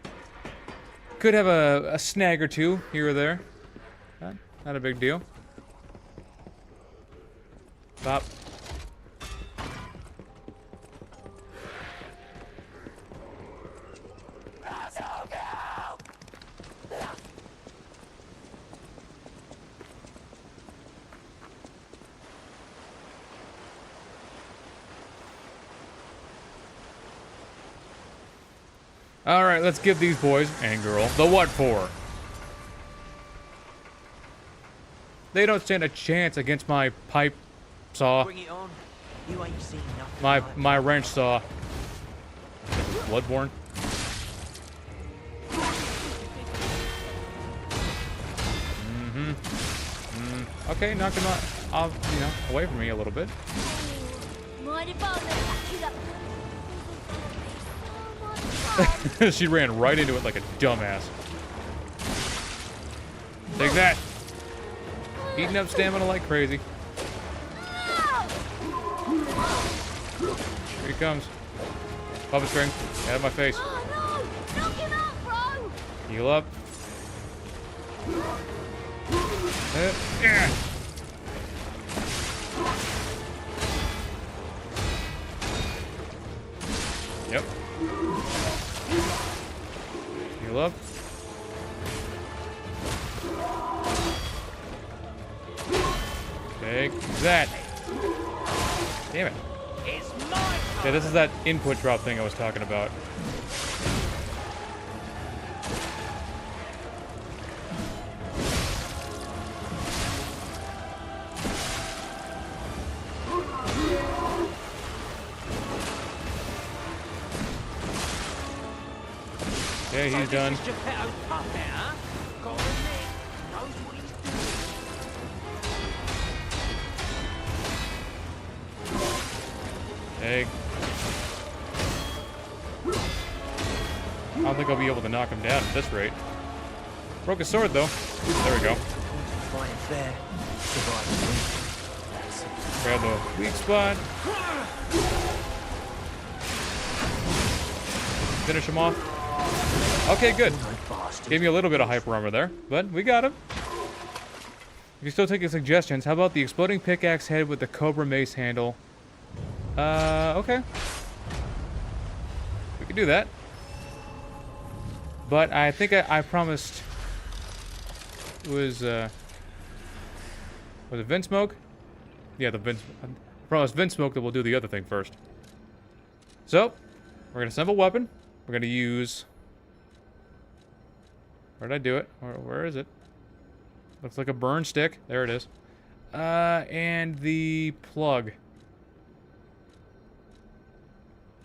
could have a snag or two here or there. Not a big deal. Stop. Alright, let's give these boys and girl the what for. They don't stand a chance against my pipe saw. Bring it on. You ain't seen nothing. My wrench saw. Bloodborne. Okay, knock him off, you know, away from me a little bit. She ran right into it like a dumbass. Take that. Eating up stamina like crazy. Here he comes. Puppet string. Out of my face. Heal up. Yeah. Yep. Heal up. Take that. Damn it. Yeah, this is that input drop thing I was talking about. Okay, he's done. Egg. I don't think I'll be able to knock him down at this rate. Broke his sword though. There we go. Grab the weak spot. Finish him off. Okay, good. Gave me a little bit of hyper armor there, but we got him. You can still take your suggestions. How about the exploding pickaxe head with the cobra mace handle? Okay. We can do that. But I think I promised... It was it Vinsmoke? Yeah, the Vin... I promised Vinsmoke that we'll do the other thing first. So, we're gonna assemble a weapon. We're gonna use... Where did I do it? Where is it? Looks like a burn stick. There it is. And the plug.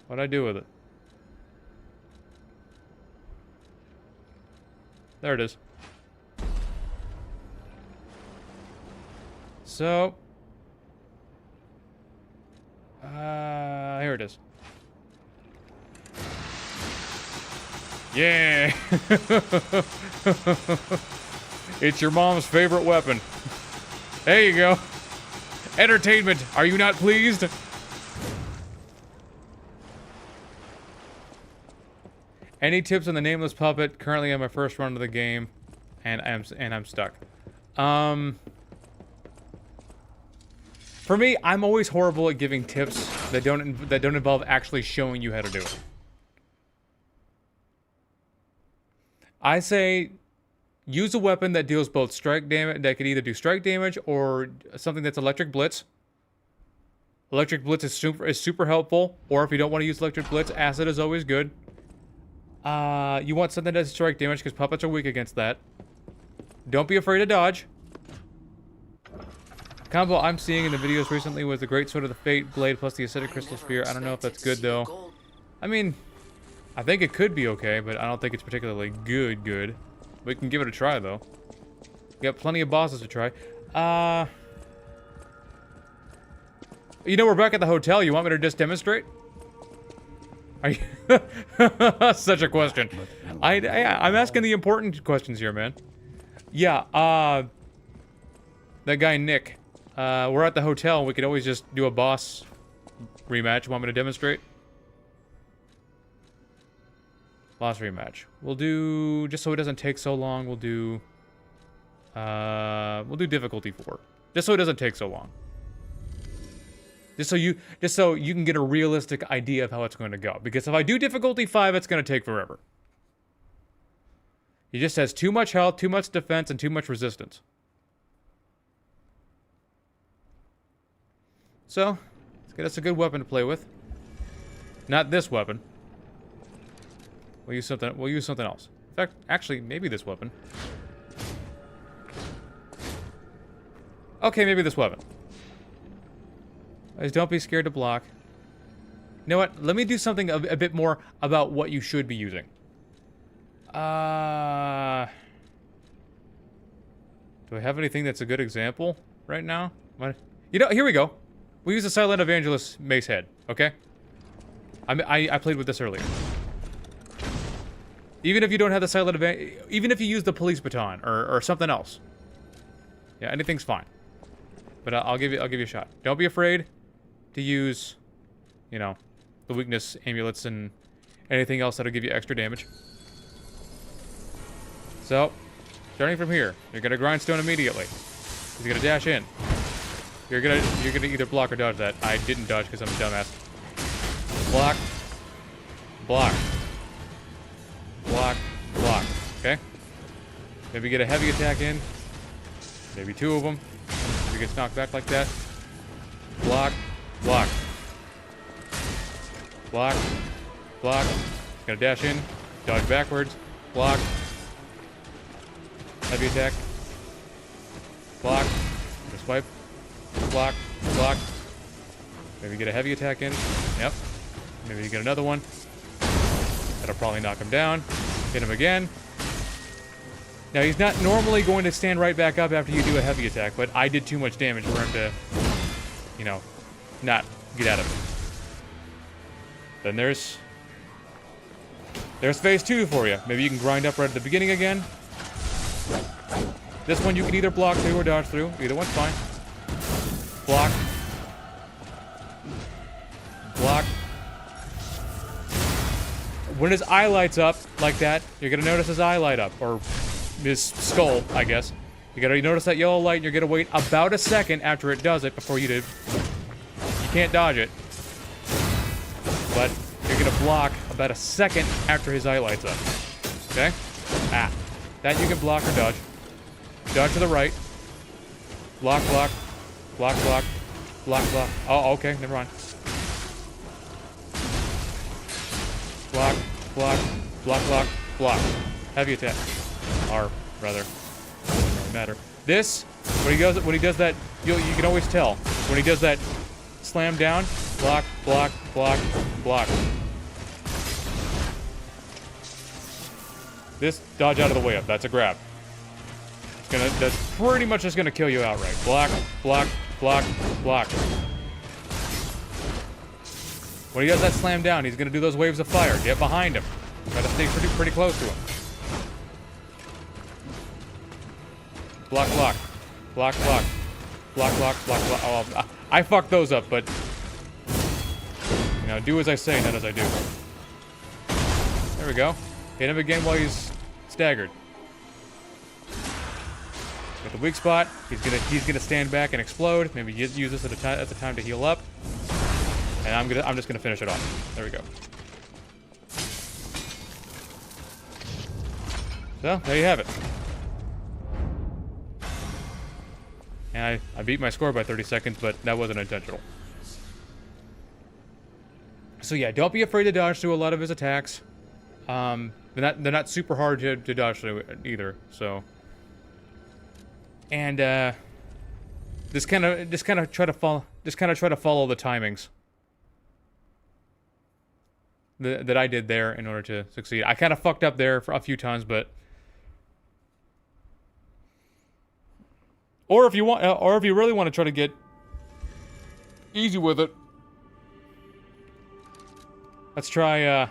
What'd I do with it? There it is. So... here it is. Yeah! It's your mom's favorite weapon. There you go. Entertainment. Are you not pleased? Any tips on the Nameless Puppet? Currently on my first run of the game, and I'm stuck. For me, I'm always horrible at giving tips that don't involve actually showing you how to do it. I say, use a weapon that deals both strike damage, that can either do strike damage or something that's electric blitz. Electric blitz is super helpful, or if you don't want to use electric blitz, acid is always good. You want something that does strike damage because puppets are weak against that. Don't be afraid to dodge. Combo I'm seeing in the videos recently was the Great Sword of the Fate blade plus the acidic crystal spear. I don't know if that's good though. I mean, I think it could be okay, but I don't think it's particularly good. We can give it a try though. We got plenty of bosses to try. You know, we're back at the hotel. You want me to just demonstrate? Are you such a question. I'm asking the important questions here, man. Yeah, that guy Nick. We're at the hotel. We could always just do a boss rematch. Want me to demonstrate? Boss rematch. We'll do, just so it doesn't take so long, we'll do We'll do difficulty 4. Just so it doesn't take so long. Just so you can get a realistic idea of how it's going to go. Because if I do difficulty 5, it's going to take forever. He just has too much health, too much defense, and too much resistance. So, let's get us a good weapon to play with. Not this weapon. We'll use something else. In fact, actually, maybe this weapon. Okay, maybe this weapon. Guys, don't be scared to block. You know what? Let me do something a bit more about what you should be using. Do I have anything that's a good example right now? What? You know, here we go. We use the Silent Evangelist mace head, okay? I played with this earlier. Even if you don't have the Silent even if you use the police baton or something else. Yeah, anything's fine. But I'll give you a shot. Don't be afraid to use, you know, the weakness amulets and anything else that'll give you extra damage. So, starting from here, you're gonna grindstone immediately. He's gonna dash in. You're gonna either block or dodge that. I didn't dodge because I'm a dumbass. Block. Block. Block. Block. Okay? Maybe get a heavy attack in. Maybe 2 of them. Maybe gets knocked back like that. Block. Block. Block. Block. Gonna dash in. Dodge backwards. Block. Heavy attack. Block. Just swipe. Block. Block. Maybe get a heavy attack in. Yep. Maybe you get another one. That'll probably knock him down. Hit him again. Now, he's not normally going to stand right back up after you do a heavy attack, but I did too much damage for him to, you know, not get out of it. Then there's phase 2 for you. Maybe you can grind up right at the beginning again. This one you can either block through or dodge through. Either one's fine. Block. Block. When his eye lights up like that, you're gonna notice his eye light up, or his skull, I guess. You gotta notice that yellow light, and you're gonna wait about a second after it does it before you do. You can't dodge it, but you're gonna block about a second after his eye lights up. Okay? Ah. That you can block or dodge. Dodge to the right. Block, block. Block, block. Block, block. Oh, okay. Never mind. Block, block, block, block, block. Heavy attack. Or, rather, doesn't really matter. This, when he does that, you can always tell. When he does that slam down, block, block, block, block. This, dodge out of the way up. That's a grab. That's pretty much just gonna kill you outright. Block, block, block, block. When he does that slam down, he's gonna do those waves of fire. Get behind him. Try to stay pretty close to him. Block, block. Block, block. Block, block, block, block. Oh, I fucked those up, but... You know, do as I say, not as I do. There we go. Hit him again while he's staggered. Got the weak spot. He's gonna stand back and explode. Maybe use this at the time to heal up. And I'm just gonna finish it off. There we go. So there you have it. And I beat my score by 30 seconds, but that wasn't intentional. So yeah, don't be afraid to dodge through a lot of his attacks. They're not super hard to dodge through either. So, and just kind of try to follow the timings that I did there in order to succeed. I kind of fucked up there for a few times, but or if you really want to try to get easy with it, let's try.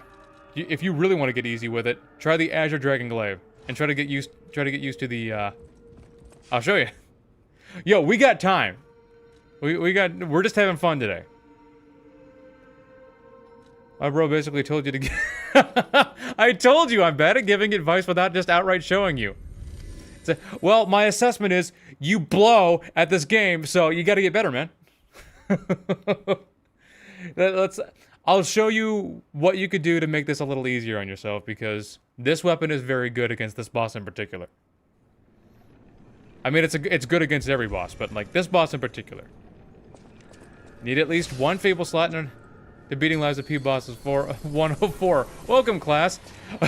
If you really want to get easy with it, try the Azure Dragon Glaive and try to get used to the. I'll show you. Yo, we got time. We're just having fun today. My bro basically told you to get... I told you I'm bad at giving advice without just outright showing you. Well, my assessment is you blow at this game, so you got to get better, man. I'll show you what you could do to make this a little easier on yourself, because this weapon is very good against this boss in particular. I mean, it's good against every boss, but like this boss in particular. Need at least one Fable slot in the beating lives of P bosses for 104. Welcome, class.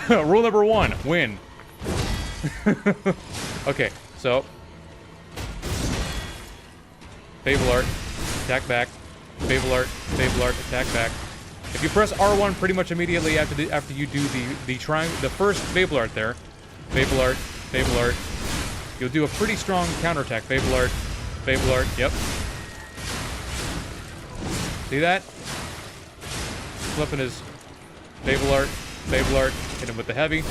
Rule number 1, win. Okay, so Fable Art, attack back. Fable Art, attack back. If you press R1 pretty much immediately after you do the first Fable Art there, Fable Art, you'll do a pretty strong counterattack. Fable Art, yep. See that? This weapon is Fable Art, hit him with the heavy.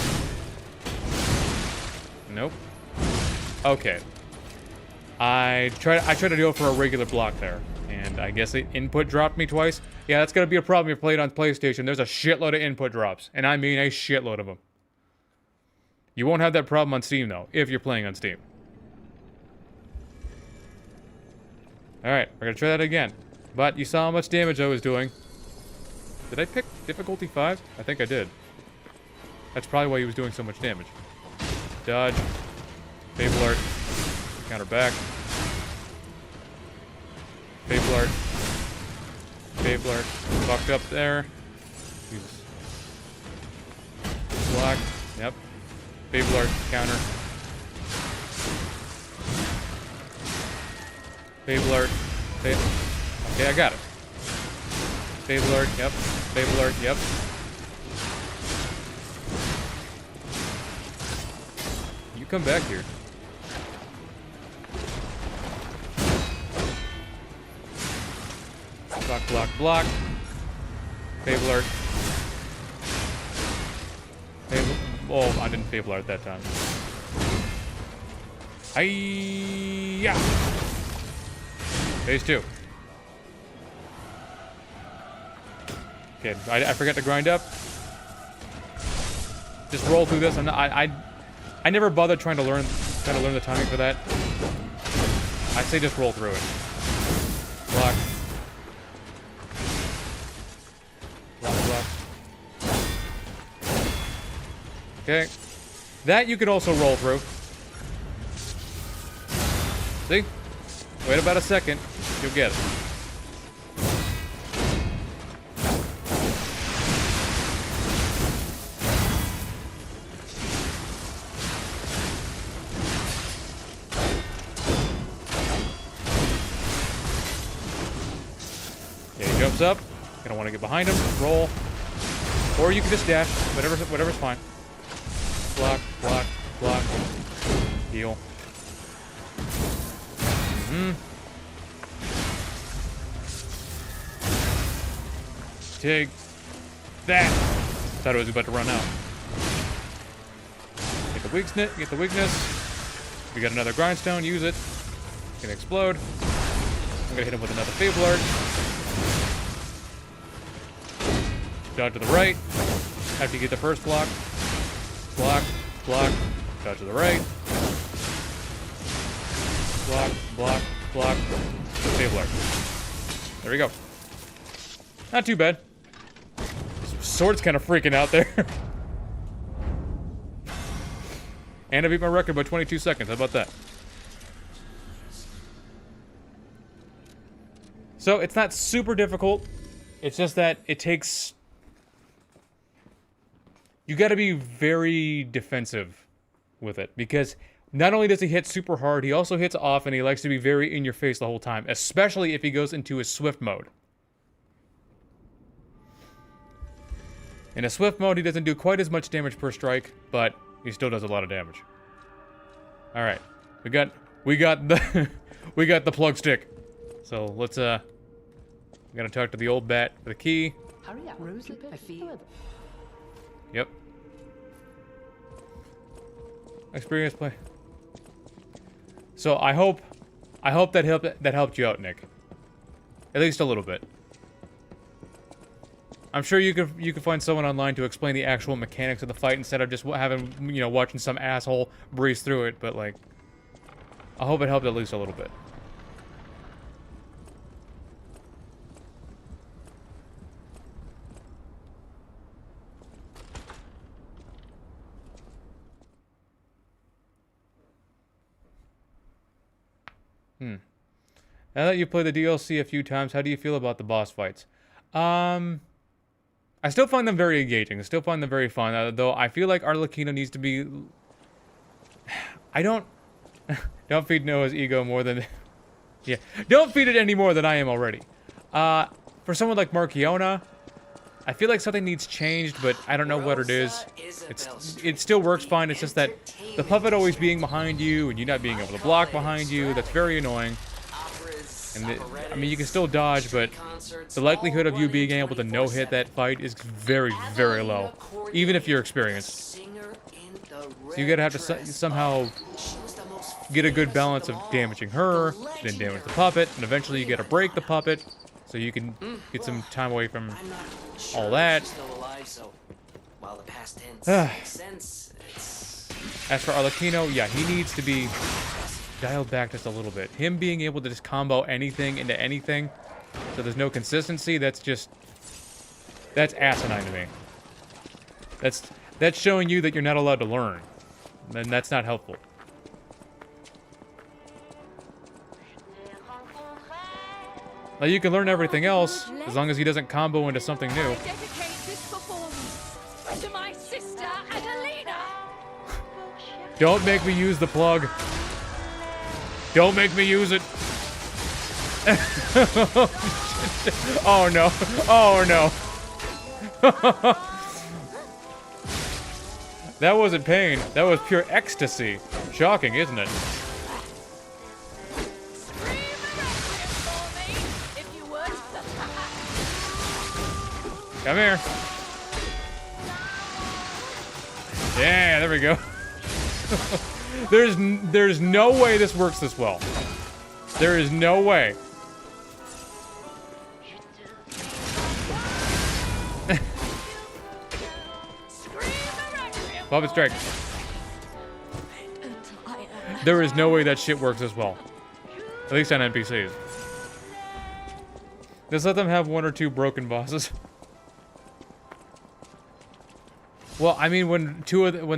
Nope. Okay. I try to go for a regular block there, and I guess the input dropped me twice. Yeah, that's gonna be a problem if you're playing on PlayStation. There's a shitload of input drops, and I mean a shitload of them. You won't have that problem on Steam though, if you're playing on Steam. Alright, we're gonna try that again. But you saw how much damage I was doing. Did I pick difficulty 5? I think I did. That's probably why he was doing so much damage. Dodge. Fable Art. Counter back. Fable Art. Fucked up there. Jesus. Block. Yep. Fable Art. Counter. Fable Art. Okay, I got it. Fable Art. Yep. Fable Art. Yep. You come back here. Block. Fable Art. Oh, I didn't Fable Art that time. Hi-ya! Phase 2. Okay, I forgot to grind up. Just roll through this. I never bothered trying to learn the timing for that. I say just roll through it. Block. Okay. That you could also roll through. See? Wait about a second. You'll get it. Okay, he jumps up. Gonna want to get behind him. Roll. Or you can just dash. Whatever's fine. Block. Heal. Take that. Thought it was about to run out. Get the weakness. We got another grindstone. Use it. It's gonna explode. I'm gonna hit him with another Fable Art. Dodge to the right. After you get the first block. Block. Dodge to the right. Block. Fable Art. There we go. Not too bad. Sword's kind of freaking out there. And I beat my record by 22 seconds. How about that? So it's not super difficult. It's just that it takes... You gotta be very defensive with it, because not only does he hit super hard, he also hits off, and he likes to be very in your face the whole time, especially if he goes into his swift mode. In a swift mode, he doesn't do quite as much damage per strike, but he still does a lot of damage. All right, we got the we got the plug stick. So let's I'm gonna talk to the old bat for the key. Hurry up, Rosie. I feel. Yep. Experience play. So I hope that helped you out, Nick. At least a little bit. I'm sure you could find someone online to explain the actual mechanics of the fight instead of just having, you know, watching some asshole breeze through it, but like, I hope it helped at least a little bit. Now that you've played the DLC a few times, how do you feel about the boss fights? I still find them very engaging. I still find them very fun, though I feel like Arlecchino needs to be... I don't feed Noah's ego more than... yeah, don't feed it any more than I am already. For someone like Marchiona, I feel like something needs changed, but I don't know what it is. It still works fine, it's just that the puppet always being behind you, and you not being able to block behind you, that's very annoying. And I mean, you can still dodge, but the likelihood of you being able to no-hit that fight is very, very low, even if you're experienced. So you gotta have to somehow get a good balance of damaging her, then damage the puppet, and eventually you gotta break the puppet, so you can get some time away from all that. As for Arlecchino, yeah, he needs to be dialed back just a little bit. Him being able to just combo anything into anything, so there's no consistency, that's asinine to me. That's showing you that you're not allowed to learn, and that's not helpful. Now you can learn everything else, as long as he doesn't combo into something new. I dedicate this performance to my sister, Adelina. Don't make me use the plug. Don't make me use it. Oh no. Oh no. That wasn't pain. That was pure ecstasy. Shocking, isn't it? Come here. Yeah, there we go. There's no way this works this well. There is no way. Puppet strike. There is no way that shit works as well. At least on NPCs. Just let them have one or two broken bosses. Well, I mean, when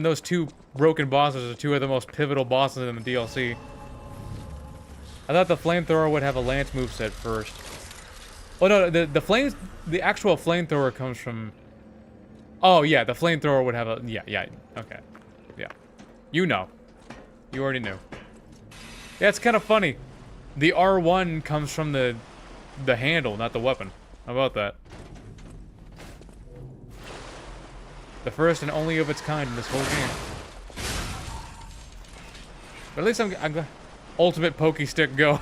those two broken bosses are two of the most pivotal bosses in the DLC. I thought the flamethrower would have a lance moveset first. Oh no, the actual flamethrower comes from... Oh yeah, the flamethrower would have a... Yeah, okay. Yeah. You know. You already knew. Yeah, it's kind of funny. The R1 comes from the handle, not the weapon. How about that? The first and only of its kind in this whole game. But at least I'm glad. Ultimate pokey stick go.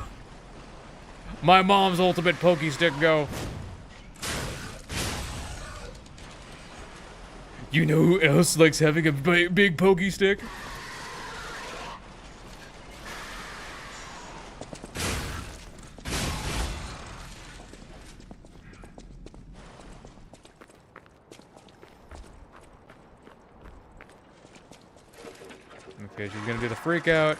My mom's ultimate pokey stick go. You know who else likes having a big pokey stick? Okay, she's gonna do the freak out.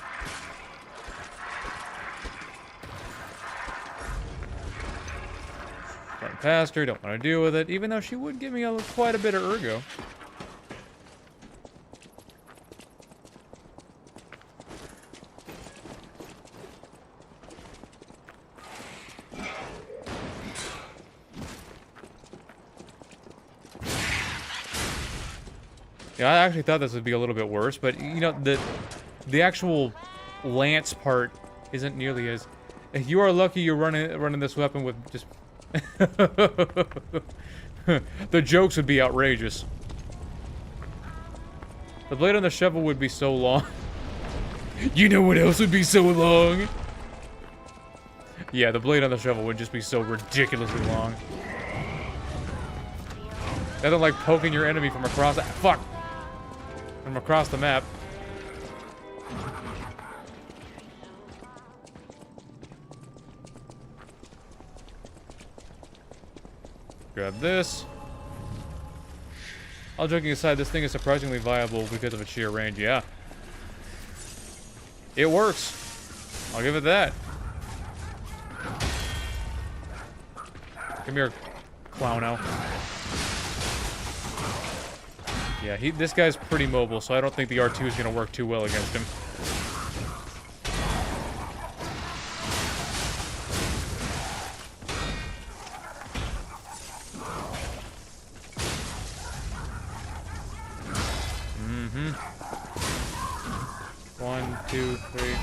Run past her, don't want to deal with it, even though she would give me quite a bit of ergo. Yeah, I actually thought this would be a little bit worse, but you know, the actual lance part isn't nearly as... If you are lucky you're running this weapon with just... The jokes would be outrageous. The blade on the shovel would be so long. You know what else would be so long? Yeah, the blade on the shovel would just be so ridiculously long. Nothing like poking your enemy from across the... Fuck! From across the map. Grab this. All joking aside, this thing is surprisingly viable because of its sheer range. Yeah. It works. I'll give it that. Come here, clowno. Yeah, this guy's pretty mobile, so I don't think the R2 is going to work too well against him. Mm-hmm. 1, 2, 3,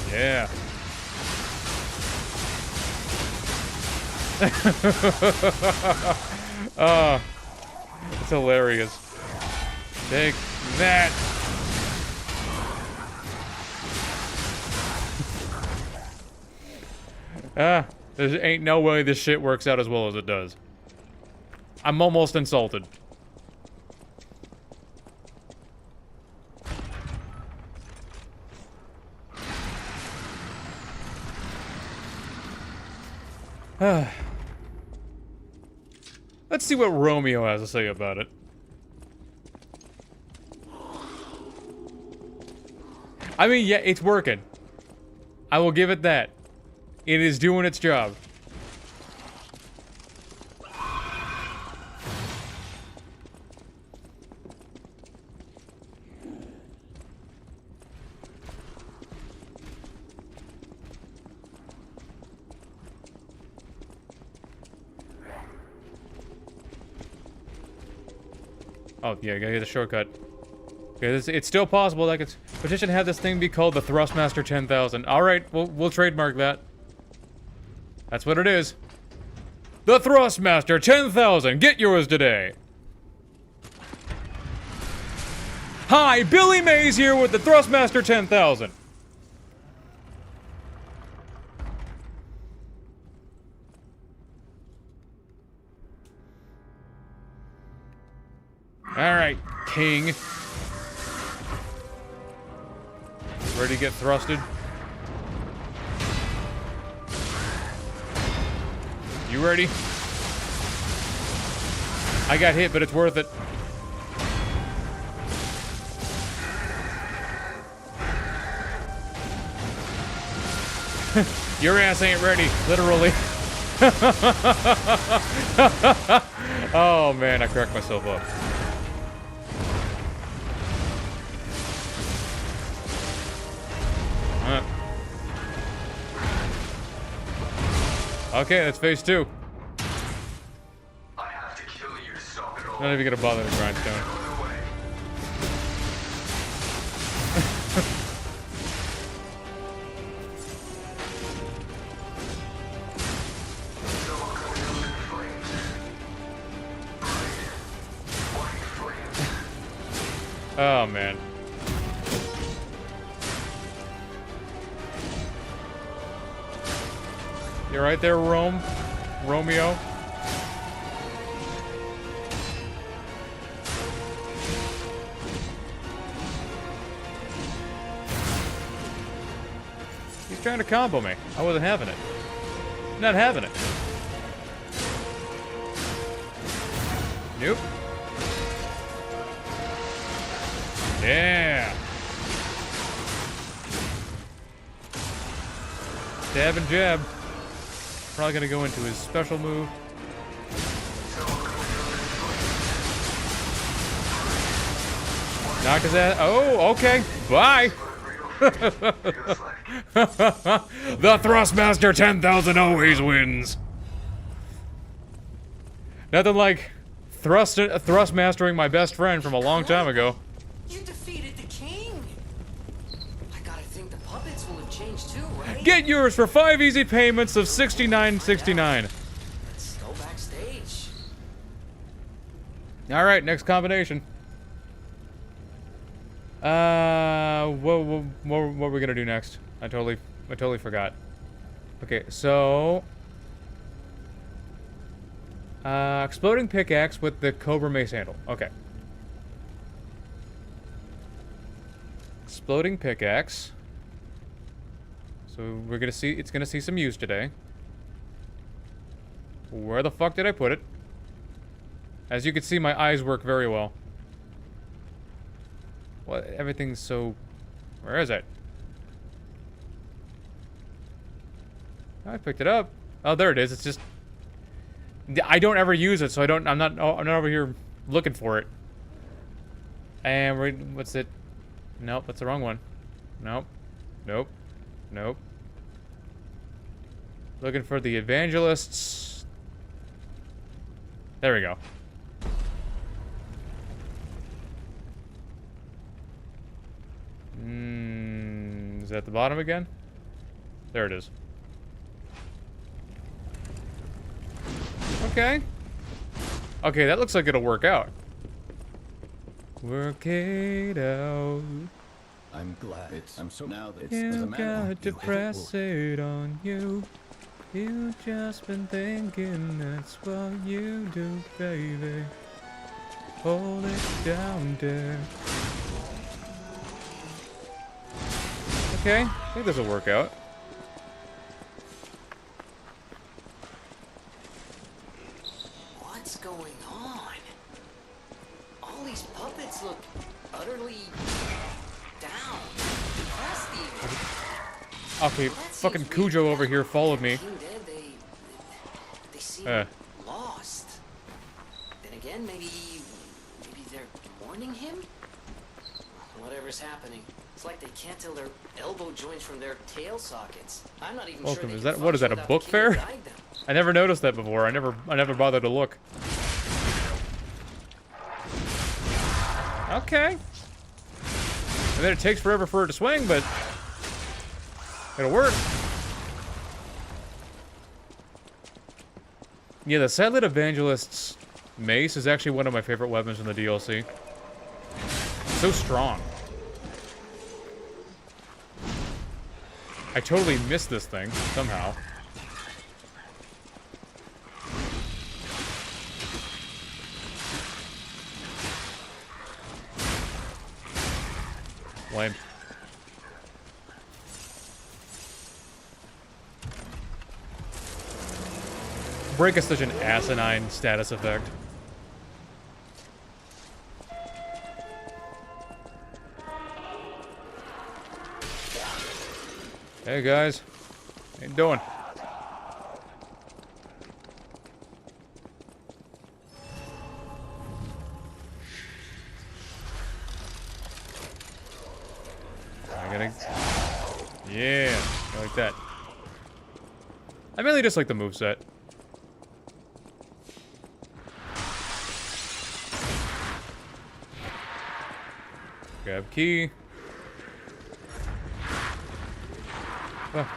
4. Yeah. Oh, it's hilarious. Take that. There ain't no way this shit works out as well as it does. I'm almost insulted. Let's see what Romeo has to say about it. I mean, yeah, it's working. I will give it that. It is doing its job. Oh, yeah, you gotta get the shortcut. Okay, it's still possible that I could petition have this thing be called the Thrustmaster 10,000. Alright, we'll trademark that. That's what it is. The Thrustmaster 10,000! Get yours today! Hi, Billy Mays here with the Thrustmaster 10,000! Alright, King. Ready to get thrusted? You ready? I got hit, but it's worth it. Your ass ain't ready, literally. Oh man, I cracked myself up. Okay, that's phase 2. I have to kill you to stop it all. Not even gonna bother the grindstone. Oh man. You right there, Romeo? He's trying to combo me. I wasn't having it. Not having it. Nope. Yeah. Stab and jab. Probably gonna go into his special move. Knock his ass. Oh, okay. Bye. The Thrustmaster 10,000 always wins. Nothing like thrust mastering my best friend from a long time ago. You defeated the king. I gotta think the puppets will have changed too, right? Get yours for 5 easy payments of $69.69. Let's go backstage. All right, next combination. What are we gonna do next? I totally forgot. Okay, so exploding pickaxe with the Cobra Mace handle. Okay. Exploding pickaxe. So we're gonna see, it's gonna see some use today. Where the fuck did I put it? As you can see, my eyes work very well. What? Everything's so... Where is it? I picked it up. Oh, there it is. It's just... I don't ever use it, so I'm not over here looking for it. And what's it? Nope, that's the wrong one. Nope. Nope. Nope. Looking for the evangelists. There we go. Is that the bottom again? There it is. Okay. Okay, that looks like it'll work out. Work it out. I'm glad. I'm so now that You got to press it on you. You just been thinking that's what you do, baby. Hold it down there. Okay, I think this will work out. What's going on? All these puppets look utterly down. Depressed even. Okay, fucking Cujo over here followed me. They seem lost. Then again, maybe they're warning him? Whatever's happening. It's like they can't tell their elbow joints from their tail sockets. I'm not even Welcome. sure Is that what is that, a book fair? I never noticed that before. I never bothered to look. Okay. And then it takes forever for it to swing, but it'll work. Yeah, the Silent Evangelist's mace is actually one of my favorite weapons in the DLC. So strong. I totally missed this thing, somehow. Lame. Break is such an asinine status effect. Hey guys, how you doing? Yeah, I like that. I mainly just like the moveset. Grab key. Oh.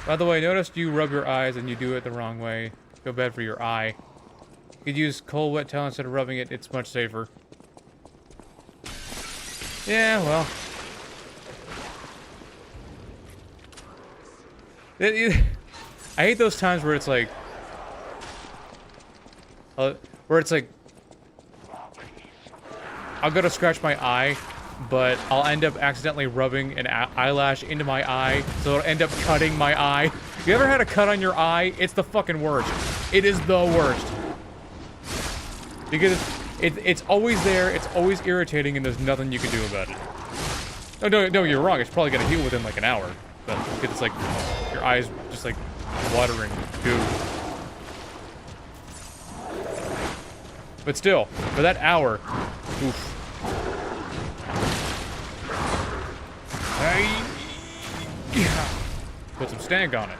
By the way, noticed you rub your eyes and you do it the wrong way. Feel bad for your eye. You could use cold wet towel instead of rubbing it, it's much safer. Yeah, well. I hate those times where it's like... I'll go to scratch my eye, but I'll end up accidentally rubbing an eyelash into my eye, so it'll end up cutting my eye. You ever had a cut on your eye? It's the fucking worst. It is the worst. Because it's always there, it's always irritating, and there's nothing you can do about it. No, you're wrong. It's probably gonna heal within like an hour. But it's like, your eyes just like watering goo. But still, for that hour, oof. Put some stank on it.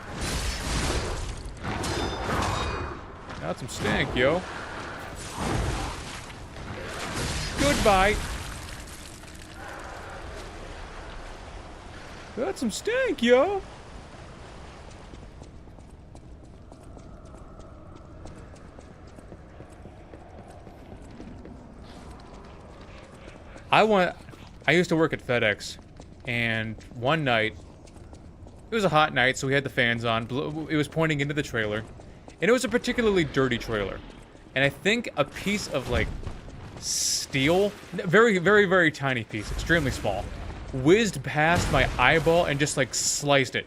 Got some stank, yo. Goodbye. Got some stank, yo. I used to work at FedEx, and one night, it was a hot night, so we had the fans on. It was pointing into the trailer, and it was a particularly dirty trailer. And I think a piece of, like, steel, very, very, very tiny piece, extremely small, whizzed past my eyeball and just, like, sliced it.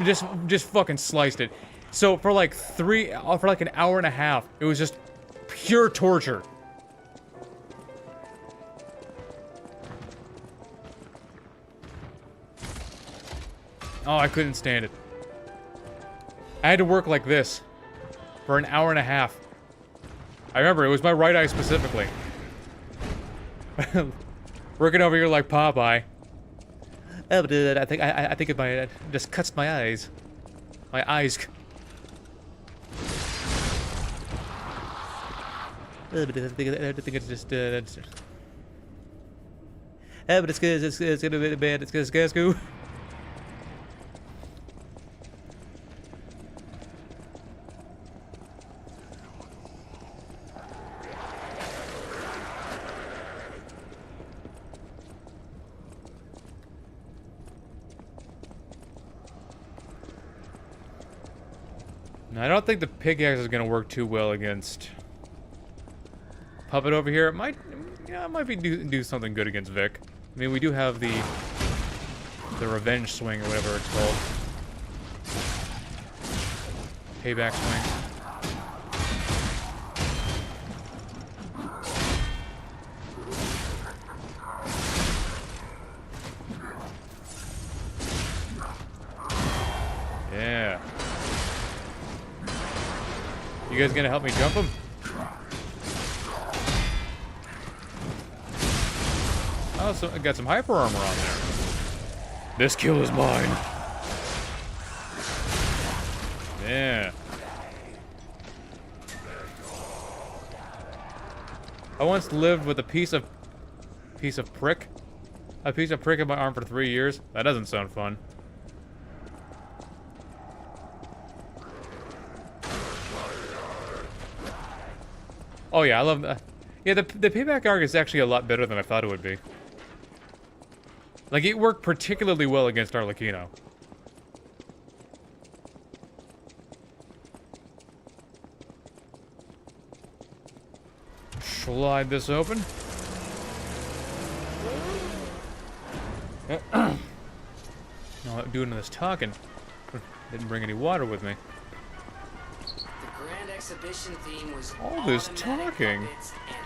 Just fucking sliced it. So for like an hour and a half, it was just pure torture. Oh, I couldn't stand it. I had to work like this for an hour and a half. I remember, it was my right eye specifically. Working over here like Popeye. Oh, but I think it just cuts my eyes. My eyes. I think it's just but it's good. It's gonna be bad. It's good. I don't think the pickaxe is gonna work too well against Puppet over here. It might be do something good against Vic. I mean, we do have the revenge swing or whatever it's called. Payback swing. Yeah. You guys gonna help me jump him? Oh, so I got some hyper armor on there. This kill is mine. Yeah. I once lived with a piece of prick in my arm for 3 years. That doesn't sound fun. Oh yeah, I love that. Yeah, the payback arc is actually a lot better than I thought it would be. Like, it worked particularly well against Arlecchino. Slide this open. No, I'm doing this talking. Didn't bring any water with me. Exhibition theme was all this talking. And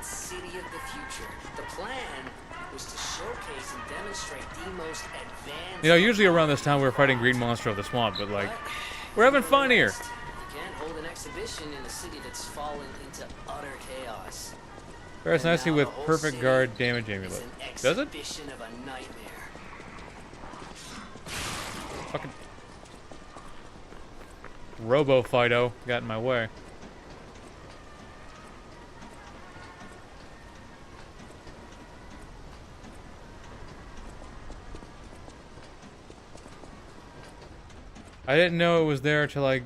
City of the Future. The plan was to showcase and demonstrate the most advanced. You know, usually around this time we're fighting Green Monster of the Swamp, but like, we're having fun here. You can't hold an exhibition in a city that's fallen into utter chaos. Pairs nicely with perfect guard damage amulet. Does it? Of a nightmare. Fucking Robo Fido got in my way. I didn't know it was there till I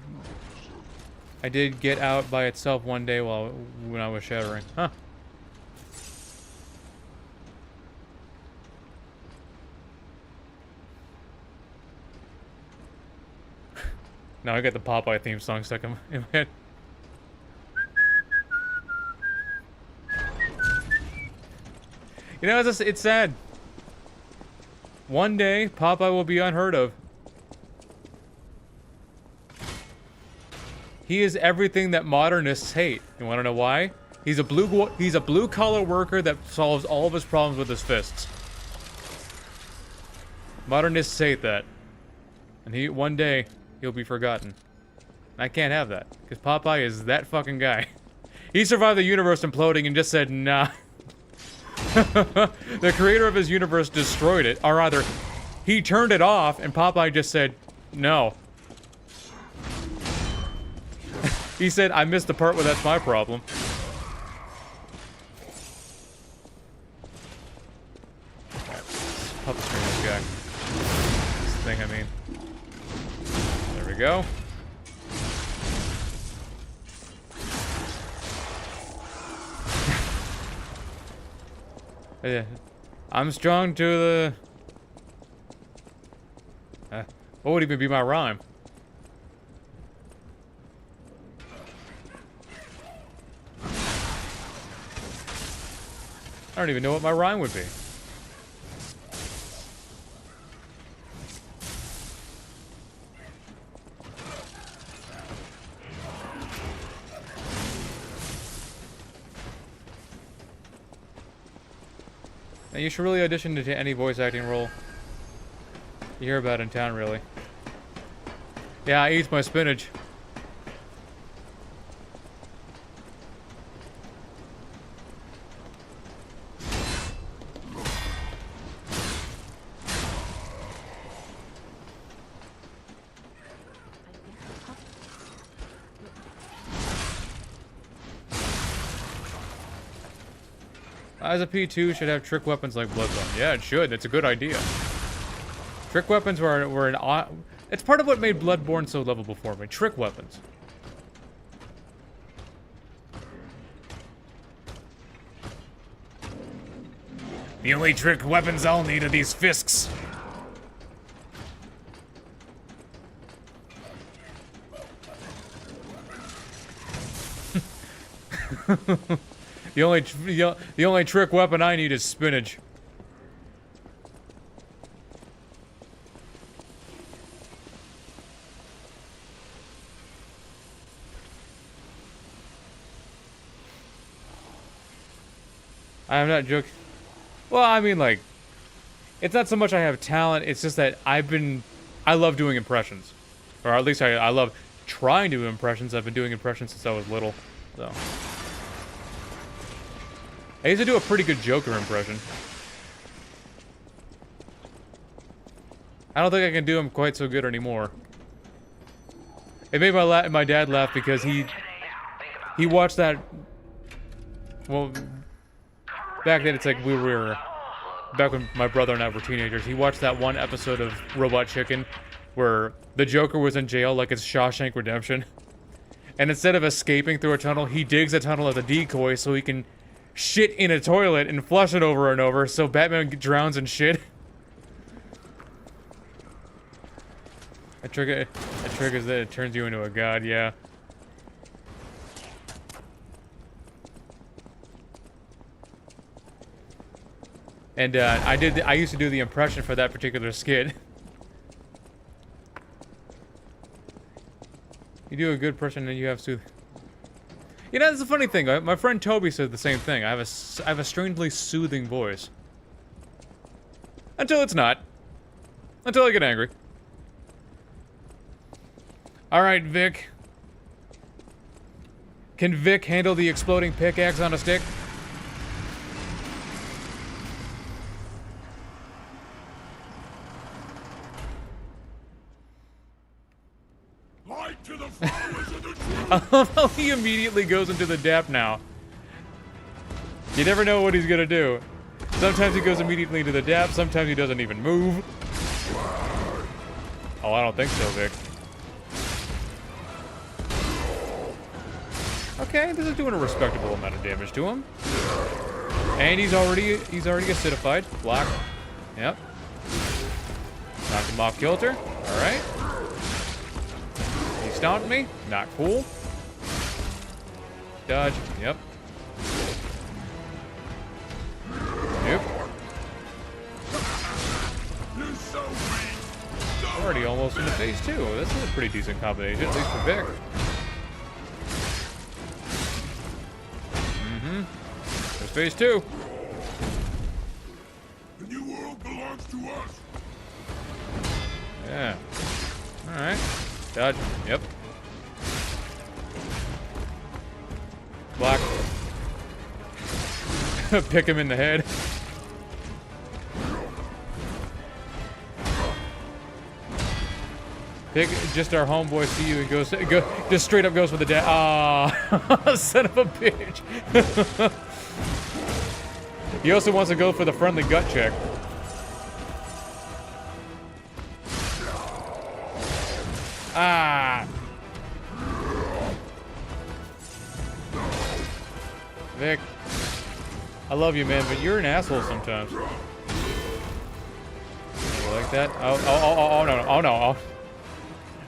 did get out by itself one day when I was shattering. Huh. Now I got the Popeye theme song stuck in my head. You know, it's sad. One day, Popeye will be unheard of. He is everything that modernists hate. You want to know why? He's a blue-collar worker that solves all of his problems with his fists. Modernists hate that. And one day, he'll be forgotten. I can't have that, because Popeye is that fucking guy. He survived the universe imploding and just said, nah. The creator of his universe destroyed it, or rather, he turned it off, and Popeye just said, no. He said, I missed the part where that's my problem. Puppet screen this guy. This thing, I mean. There we go. I'm strong to the... what would even be my rhyme? I don't even know what my rhyme would be. Now, you should really audition to any voice acting role you hear about in town, really. Yeah, I eat my spinach. As a P2 should have trick weapons like Bloodborne. Yeah, it should. It's a good idea. Trick weapons were an... It's part of what made Bloodborne so lovable for me. Trick weapons. The only trick weapons I'll need are these fisks. The only trick weapon I need is spinach. I'm not joking. Well, I mean, like, it's not so much I have talent, it's just that I love doing impressions. Or at least I love trying to do impressions. I've been doing impressions since I was little, so. I used to do a pretty good Joker impression. I don't think I can do him quite so good anymore. It made my dad laugh because he watched that. Well, back then it's like back when my brother and I were teenagers. He watched that one episode of Robot Chicken where the Joker was in jail, like it's Shawshank Redemption, and instead of escaping through a tunnel, he digs a tunnel as a decoy so he can shit in a toilet and flush it over and over, so Batman drowns in shit. A trick is that it turns you into a god, yeah. And I used to do the impression for that particular skit. You do a good person and you have to. You know, that's a funny thing. My friend Toby said the same thing. I have a strangely soothing voice. Until it's not. Until I get angry. Alright, Vic. Can Vic handle the exploding pickaxe on a stick? Light to the followers of the I love how he immediately goes into the depth now. You never know what he's gonna do. Sometimes he goes immediately into the depth, sometimes he doesn't even move. Oh, I don't think so, Vic. Okay, this is doing a respectable amount of damage to him. And he's already acidified. Block. Yep. Knocked him off kilter. Alright. He stomped me. Not cool. Dodge. Yep. Nope. Already almost into phase 2. This is a pretty decent combination, at least for Vic. There's phase 2. The new world belongs to us. Yeah. Alright. Dodge. Yep. Block. Pick him in the head. Pick just our homeboy see you and just straight up goes for the dash. Ah, son of a bitch. He also wants to go for the friendly gut check. Ah. Vic, I love you, man, but you're an asshole sometimes. You like that? Oh no, oh no. Oh.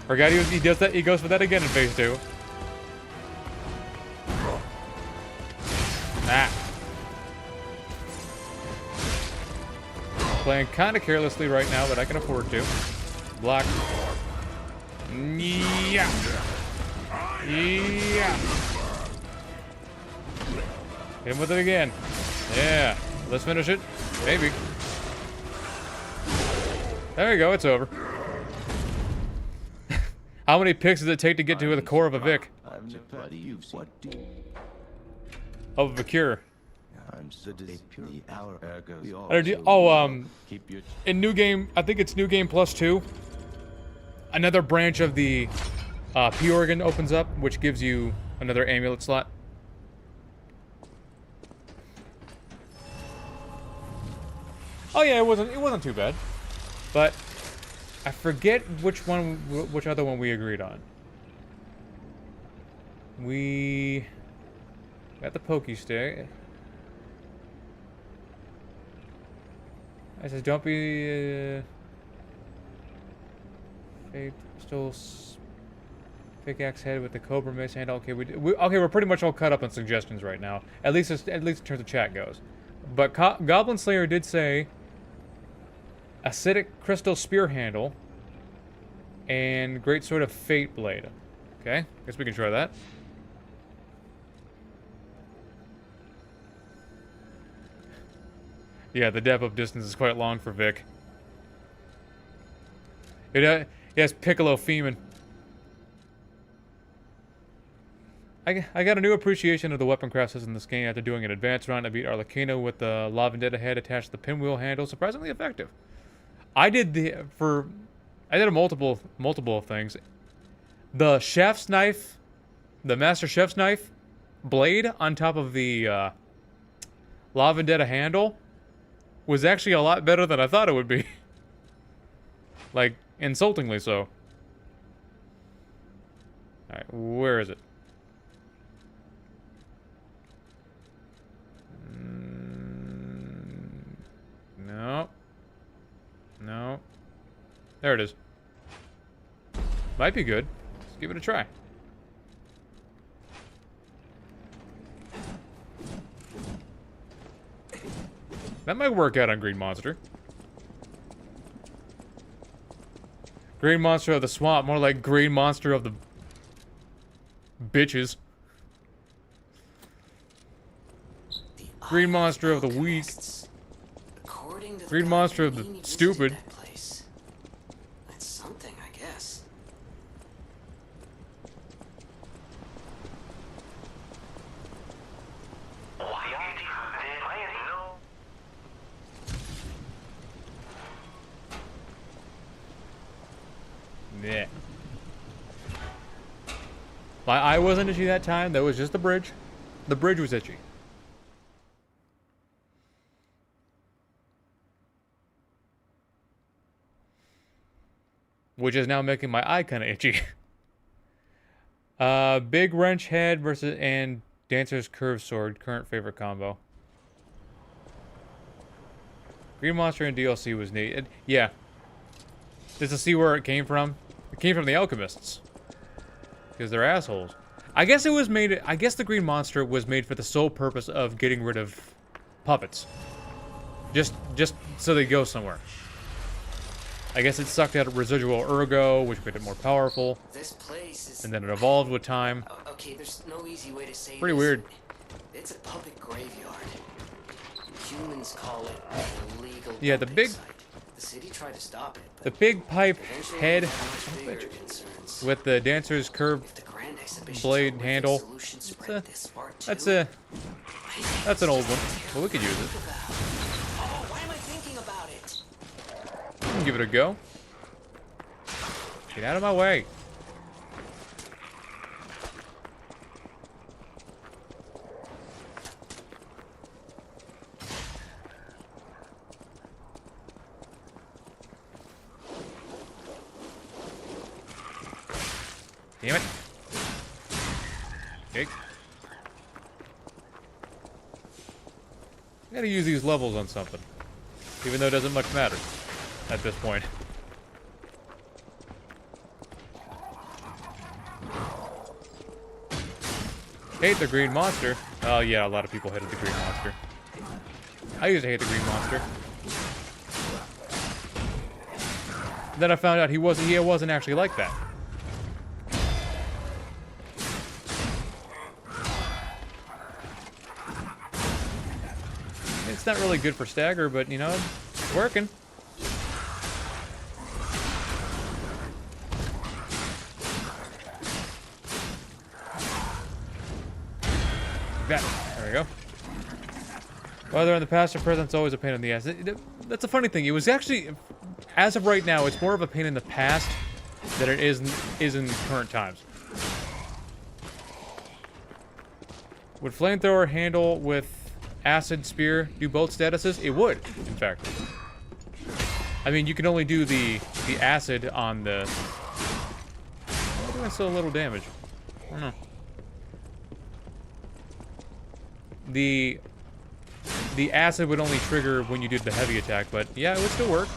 Forgot he does that. He goes for that again in phase 2. Ah. Playing kind of carelessly right now, but I can afford to. Block. Yeah. Yeah. Hit him with it again. Yeah. Let's finish it. Maybe. There you go, it's over. How many picks does it take to get to the core of a Vic? Of a cure. In New Game, I think it's New Game +2. Another branch of the P organ opens up, which gives you another amulet slot. Oh yeah, it wasn't too bad, but I forget which other one we agreed on. We got the pokey stick. I says, don't be fate still pickaxe head with the cobra mace handle. Okay, okay, we're pretty much all caught up on suggestions right now. At least in terms of chat goes. But Goblin Slayer did say acidic crystal spear handle and great sword of fate blade. Okay, guess we can try that. Yeah, the depth of distance is quite long for Vic. Yes, Piccolo Feeman. I got a new appreciation of the weapon craft system in this game after doing an advanced run. I beat Arlecchino with the La Vendetta head attached to the pinwheel handle. Surprisingly effective. I did a multiple things. The chef's knife, the master chef's knife blade on top of the La Vendetta handle was actually a lot better than I thought it would be. Like, insultingly so. Alright, where is it? No. No. There it is. Might be good. Let's give it a try. That might work out on Green Monster. Green Monster of the Swamp, more like Green Monster of the bitches. Green Monster of the weak. Green Monster of the stupid. That's something, I guess. Yeah. My eye wasn't itchy that time. That was just the bridge. The bridge was itchy. Which is now making my eye kind of itchy. Big wrench head versus and Dancer's curved sword. Current favorite combo. Green Monster in DLC was neat. Yeah. Just to see where it came from. It came from the alchemists. Because they're assholes. I guess it was made. I guess the Green Monster was made for the sole purpose of getting rid of puppets. Just so they go somewhere. I guess it sucked out residual ergo, which made it more powerful. This place is... And then it evolved with time. Okay, there's no easy way to say Pretty this. weird. It's a puppet graveyard. Humans call it an illegal Yeah, the big... site. The city tried to stop it, the big pipe head with the Dancer's curved blade handle. That's an old one. Well, we could use it. Why am I thinking about it? We can give it a go. Get out of my way. Damn it. Okay. I gotta use these levels on something. Even though it doesn't much matter at this point. Hate the Green Monster. Oh yeah, a lot of people hated the Green Monster. I used to hate the Green Monster. Then I found out he wasn't actually like that. It's not really good for stagger, but, you know, it's working. There we go. Whether in the past or present, it's always a pain in the ass. That's a funny thing. It was actually, as of right now, it's more of a pain in the past than it is in current times. Would flamethrower handle with acid spear do both statuses? It would, in fact. I mean, you can only do the acid on the... I'm doing still a little damage. I don't know. The acid would only trigger when you did the heavy attack, but yeah, it would still work.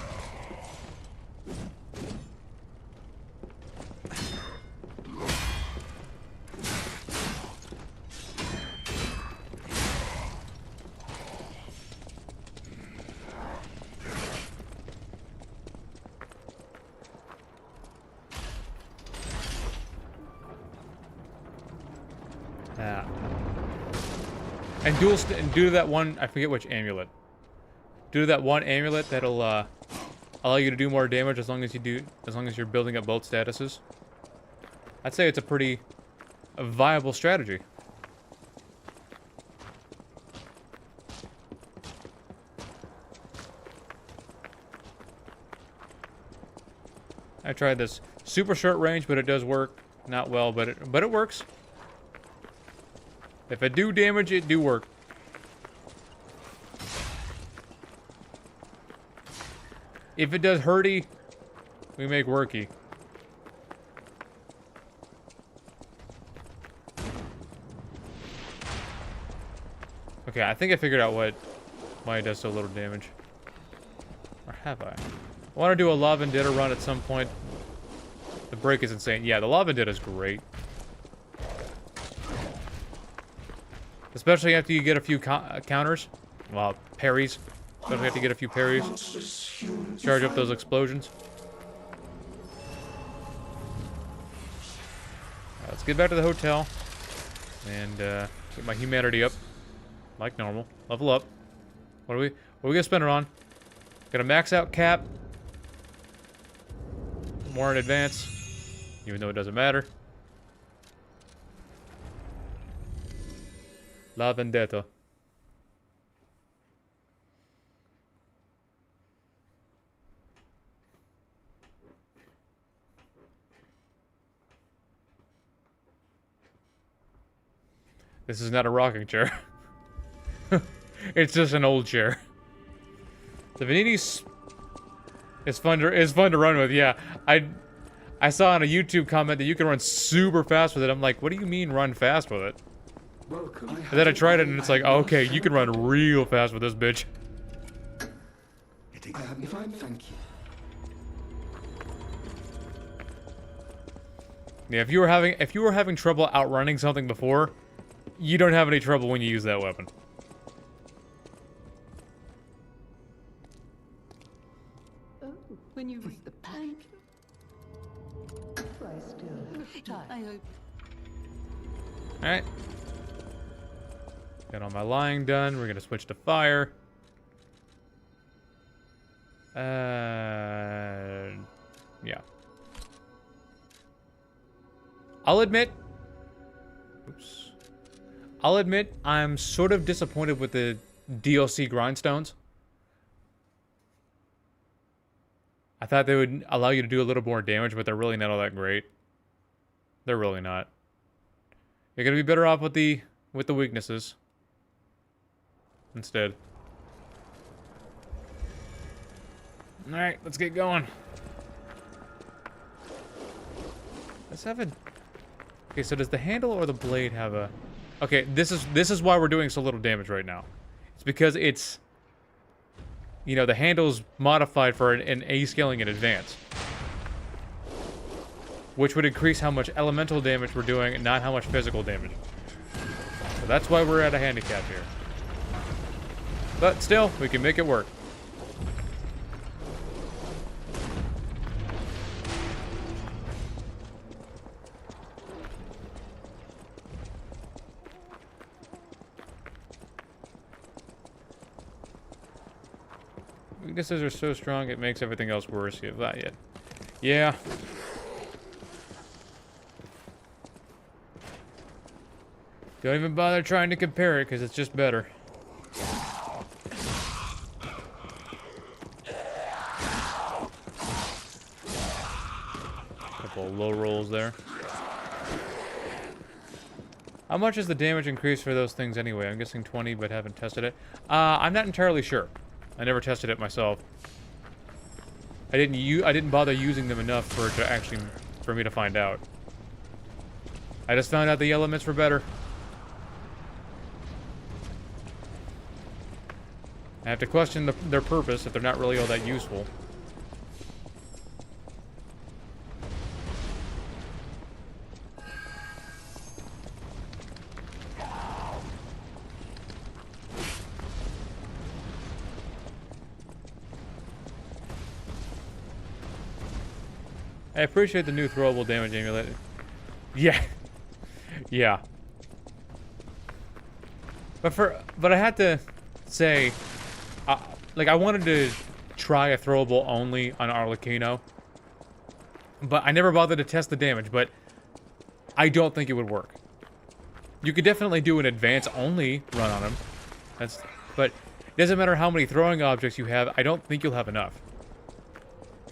And due to that one, I forget which amulet. Due to that one amulet, that'll allow you to do more damage as long as you're building up both statuses. I'd say it's a pretty viable strategy. I tried this super short range, but it does work. Not well, but it works. If it do damage, it do work. If it does hurty, we make worky. Okay, I think I figured out why it does so little damage. Or have I? I want to do a La Vendetta run at some point. The break is insane. Yeah, the La Vendetta is great. Especially after you get a few counters. Well, parries. Especially after you get a few parries. Charge up those explosions. Right, let's get back to the hotel. And get my humanity up. Like normal. Level up. What are we gonna spend it on? Got a max out cap. More in advance. Even though it doesn't matter. La Vendetta. This is not a rocking chair. It's just an old chair. The Vanity's is fun to run with. Yeah, I saw on a YouTube comment that you can run super fast with it. I'm like, what do you mean run fast with it? And then I tried it and it's like, oh, okay, you can run real fast with this bitch. Thank you. Yeah, if you were having trouble outrunning something before, you don't have any trouble when you use that weapon. Oh, when you read the thank you. I hope. Alright. Got all my lying done. We're gonna switch to fire. Yeah. I'll admit I'm sort of disappointed with the DLC grindstones. I thought they would allow you to do a little more damage, but they're really not all that great. They're really not. You're gonna be better off with the weaknesses instead. Alright, let's get going. Let's have a... Okay, so does the handle or the blade have a... Okay, this is why we're doing so little damage right now. It's because it's... You know, the handle's modified for an A scaling in advance. Which would increase how much elemental damage we're doing and not how much physical damage. So that's why we're at a handicap here. But still, we can make it work. weaknesses are so strong it makes everything else worse. Yeah. Don't even bother trying to compare it, because it's just better. Couple of low rolls there. How much is the damage increase for those things anyway? I'm guessing 20, but haven't tested it. I'm not entirely sure. I never tested it myself. I didn't bother using them enough for me to find out. I just found out the elements were better. I have to question their purpose if they're not really all that useful. I appreciate the new throwable damage amulet. Yeah. Yeah. But I had to say, like, I wanted to try a throwable only on Arlecchino, but I never bothered to test the damage, but I don't think it would work. You could definitely do an advance only run on him. But it doesn't matter how many throwing objects you have, I don't think you'll have enough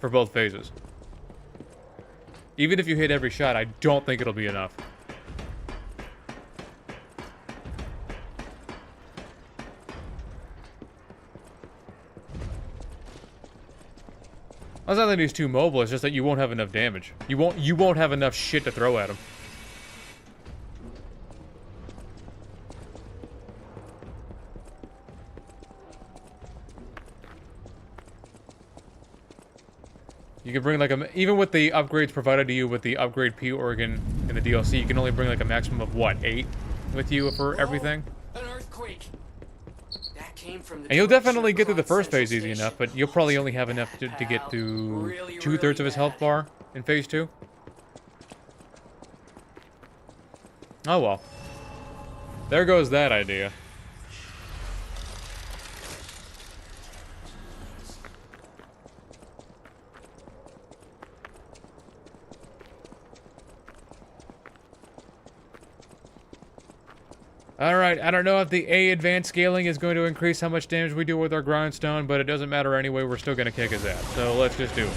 for both phases. Even if you hit every shot, I don't think it'll be enough. It's not that he's too mobile, it's just that you won't have enough damage. You won't have enough shit to throw at him. You can bring like even with the upgrades provided to you with the upgrade P organ in the DLC, you can only bring like a maximum of what, 8 with you for everything? An earthquake. That came from the And you'll definitely get through the first phase easy enough, but you'll probably only have enough to get to 2/3 of his health bar in phase 2. Oh well. There goes that idea. Alright, I don't know if the A advanced scaling is going to increase how much damage we do with our grindstone, but it doesn't matter anyway, we're still going to kick his ass. So let's just do it.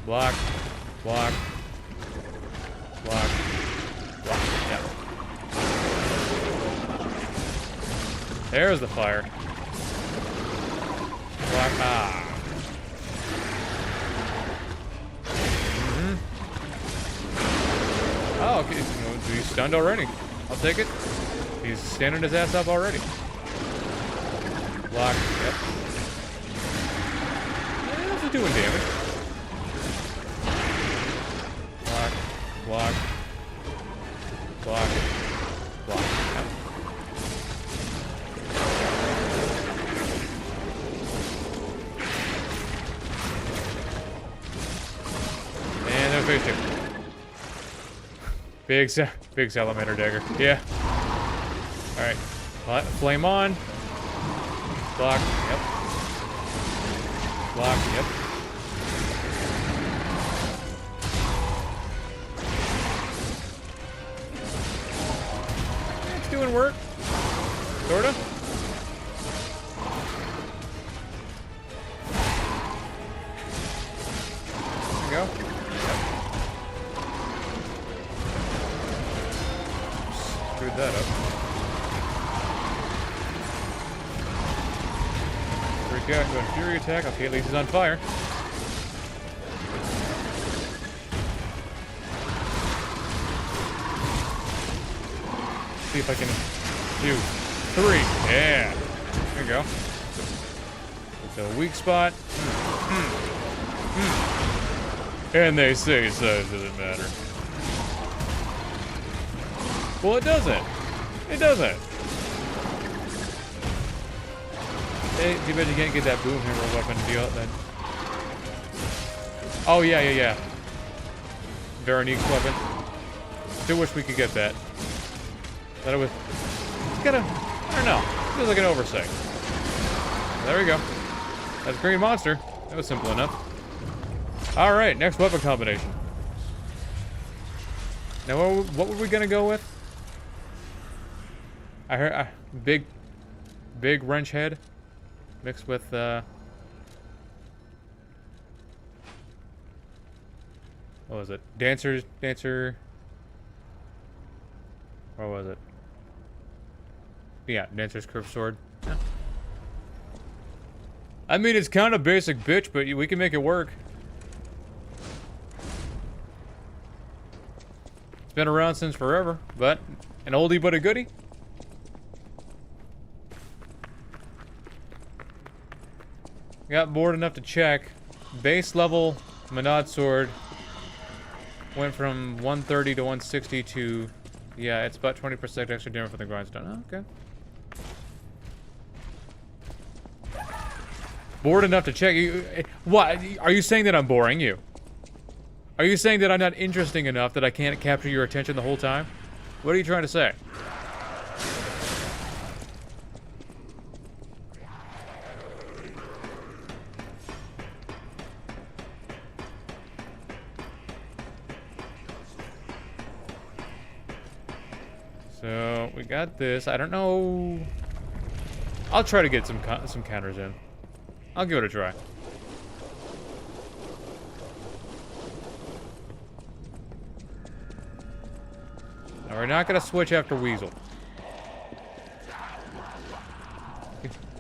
Block. Block. Block. Block. Yeah. There's the fire. Block. Ah. Oh, okay. He's stunned already. I'll take it. He's standing his ass up already. Block. Yep. Yeah, this is doing damage. Block. Block. Block. Block. Yep. And there's phase 2. Big salamander dagger. Yeah. Alright. Flame on. Block. Yep. Block. Yep. It's doing work. Sorta. There we go. Yep. Screwed that up. Freak out, go Fury attack. Okay, at least he's on fire. See if I can 2, 3. Yeah. There you go. It's a weak spot. And they say size doesn't matter. Well, it doesn't. It doesn't. Hey, too bad you can't get that boom hammer weapon deal then. Oh, yeah. Veronique's weapon. Still wish we could get that. But it was... It's got a... I don't know. Feels like an oversight. There we go. That's Green Monster. That was simple enough. Alright, next weapon combination. Now, what were we gonna go with? I heard... big wrench head. Mixed with, what was it? Dancer... What was it? Yeah, Dancer's curved sword. Yeah. I mean, it's kind of basic bitch, but we can make it work. It's been around since forever, but an oldie but a goodie. Got bored enough to check. Base level Menad sword went from 130 to 160 to... Yeah, it's about 20% extra damage for the grindstone. Oh, okay. Bored enough to check. What? Are you saying that I'm boring you? Are you saying that I'm not interesting enough that I can't capture your attention the whole time? What are you trying to say? So, we got this. I don't know... I'll try to get some counters in. I'll give it a try. Now, we're not going to switch after Weasel.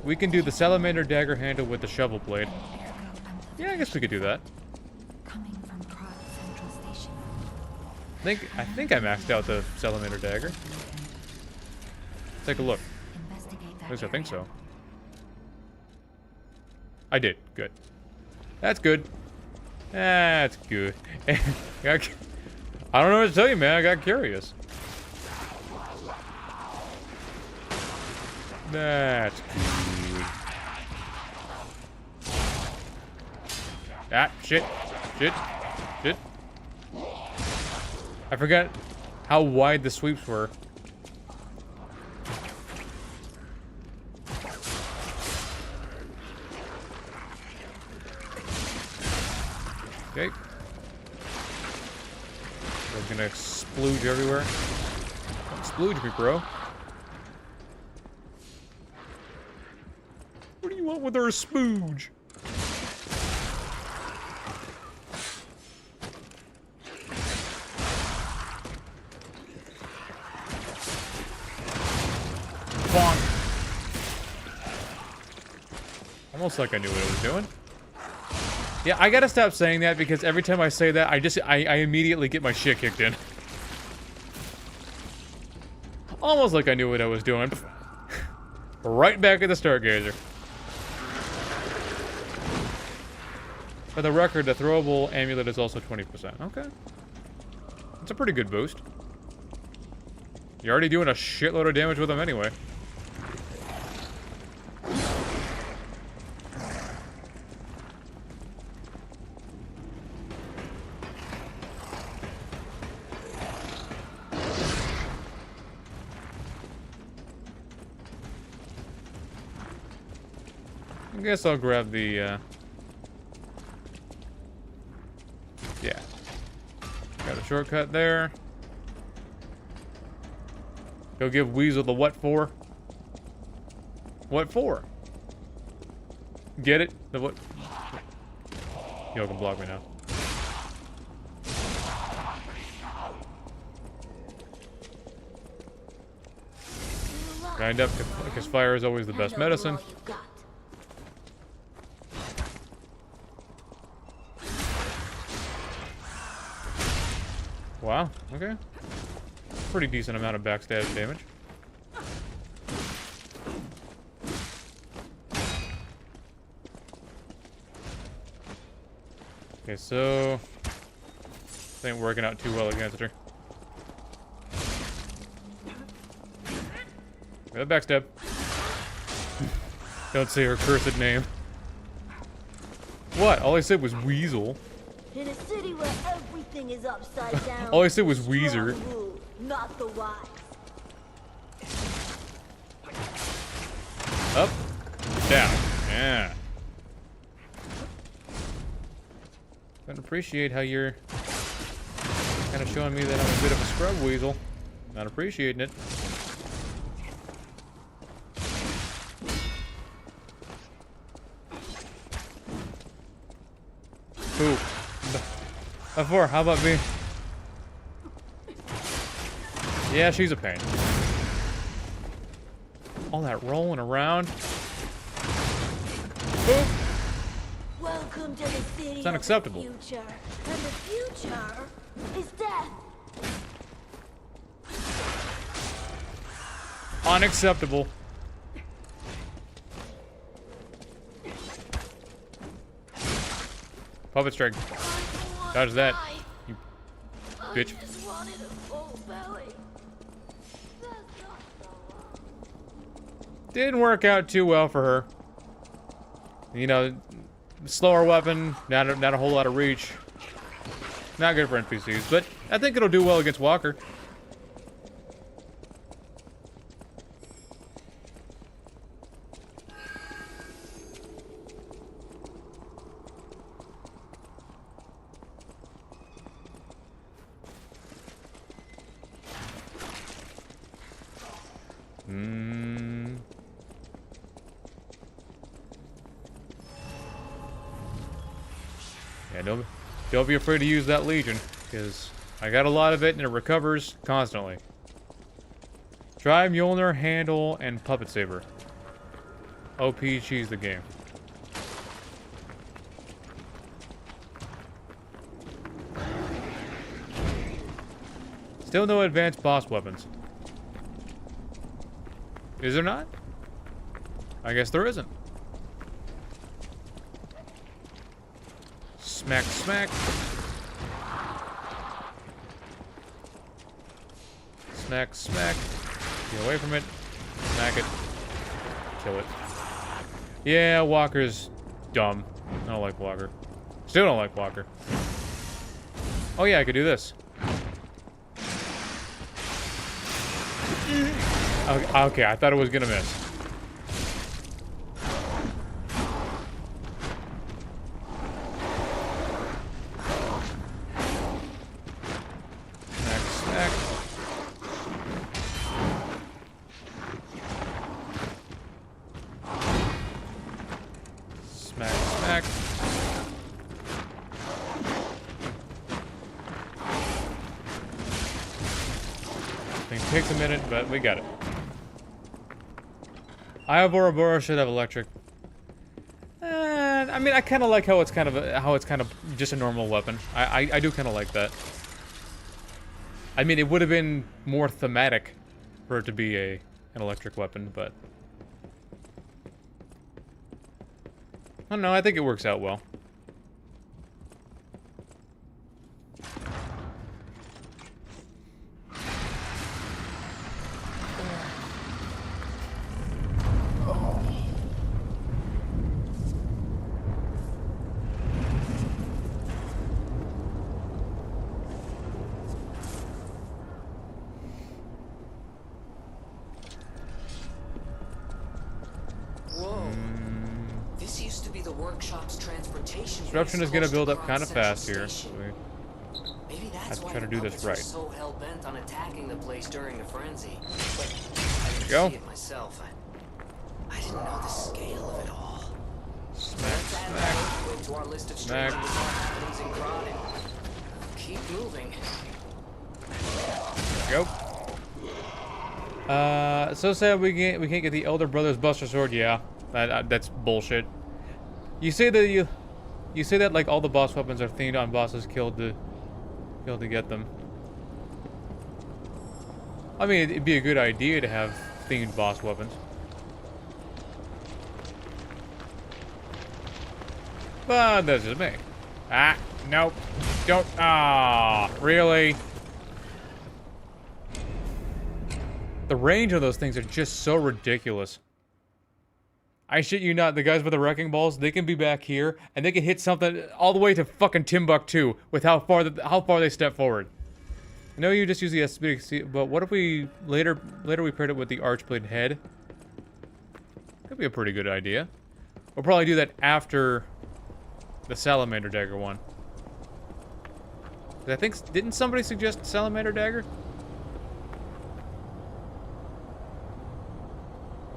We can do the Salamander dagger handle with the shovel blade. Yeah, I guess we could do that. Coming from Prague Central Station. I think I maxed out the Salamander dagger. Take a look. Investigate that At least I think area. so. I did. Good. That's good. That's good. I don't know what to tell you, man. I got curious. That's good. Ah, shit. Shit. I forgot how wide the sweeps were. Okay. We're gonna splooge everywhere. Don't splooge me, bro. What do you want with our spooge? Bonk. Almost like I knew what I was doing. Yeah, I gotta stop saying that because every time I say that, I immediately get my shit kicked in. Almost like I knew what I was doing. Right back at the Stargazer. For the record, the throwable amulet is also 20%. Okay. That's a pretty good boost. You're already doing a shitload of damage with them anyway. I guess I'll grab the, yeah. Got a shortcut there. Go give Weasel the what for? What for? Get it? The what? Y'all can block me now. Grind up, because fire is always the best medicine. Wow, okay. Pretty decent amount of backstab damage. Okay, so... this ain't working out too well against her. Got a backstab. Don't say her cursed name. What? All I said was Weasel. In a city where everything is upside down. All I said was the strong Weezer. rule, not the wise. Up, down, yeah. I can appreciate how you're kind of showing me that I'm a bit of a scrub weasel. Not appreciating it. Ooh. Before, how about me? Yeah, she's a pain. All that rolling around. Boop. Welcome to the city It's unacceptable. of the future. And the future is death. Unacceptable. Puppet strike. Dodge that. You bitch. I just wanted a full belly. That's not so long. Didn't work out too well for her. You know, slower weapon, not a whole lot of reach. Not good for NPCs, but I think it'll do well against Walker. Yeah, don't be afraid to use that Legion, because I got a lot of it and it recovers constantly. Try Mjolnir, Handle, and Puppet Saber. OP cheese the game. Still no advanced boss weapons. Is there not? I guess there isn't. Smack, smack. Smack, smack. Get away from it. Smack it. Kill it. Yeah, Walker's dumb. I don't like Walker. Still don't like Walker. Oh yeah, I could do this. Okay, I thought it was gonna miss. Takes a minute, but we got it. Bora should have electric. I mean, I kind of like how it's kind of just a normal weapon. I do kind of like that. I mean, it would have been more thematic for it to be an electric weapon, but I don't know. I think it works out well. Disruption is gonna build up kind of fast here. So maybe that's have to try to do this right. So hell bent on attacking the place during the frenzy. But I didn't see it myself. I didn't know the scale of it all. Smack, smack, to our list of smack. Keep moving. Go. So sad we can't get the Elder Brothers Buster Sword. Yeah, that's bullshit. You say that like all the boss weapons are themed on bosses killed to get them. I mean, it'd be a good idea to have themed boss weapons. But that's just me. Ah, nope. Don't. Ah, really? The range of those things are just so ridiculous. I shit you not, the guys with the wrecking balls, they can be back here, and they can hit something all the way to fucking Timbuktu with how far they step forward. I know you just use the SBC, but what if we later we paired it with the Archblade head? Could be a pretty good idea. We'll probably do that after the Salamander Dagger one. I think, didn't somebody suggest Salamander Dagger?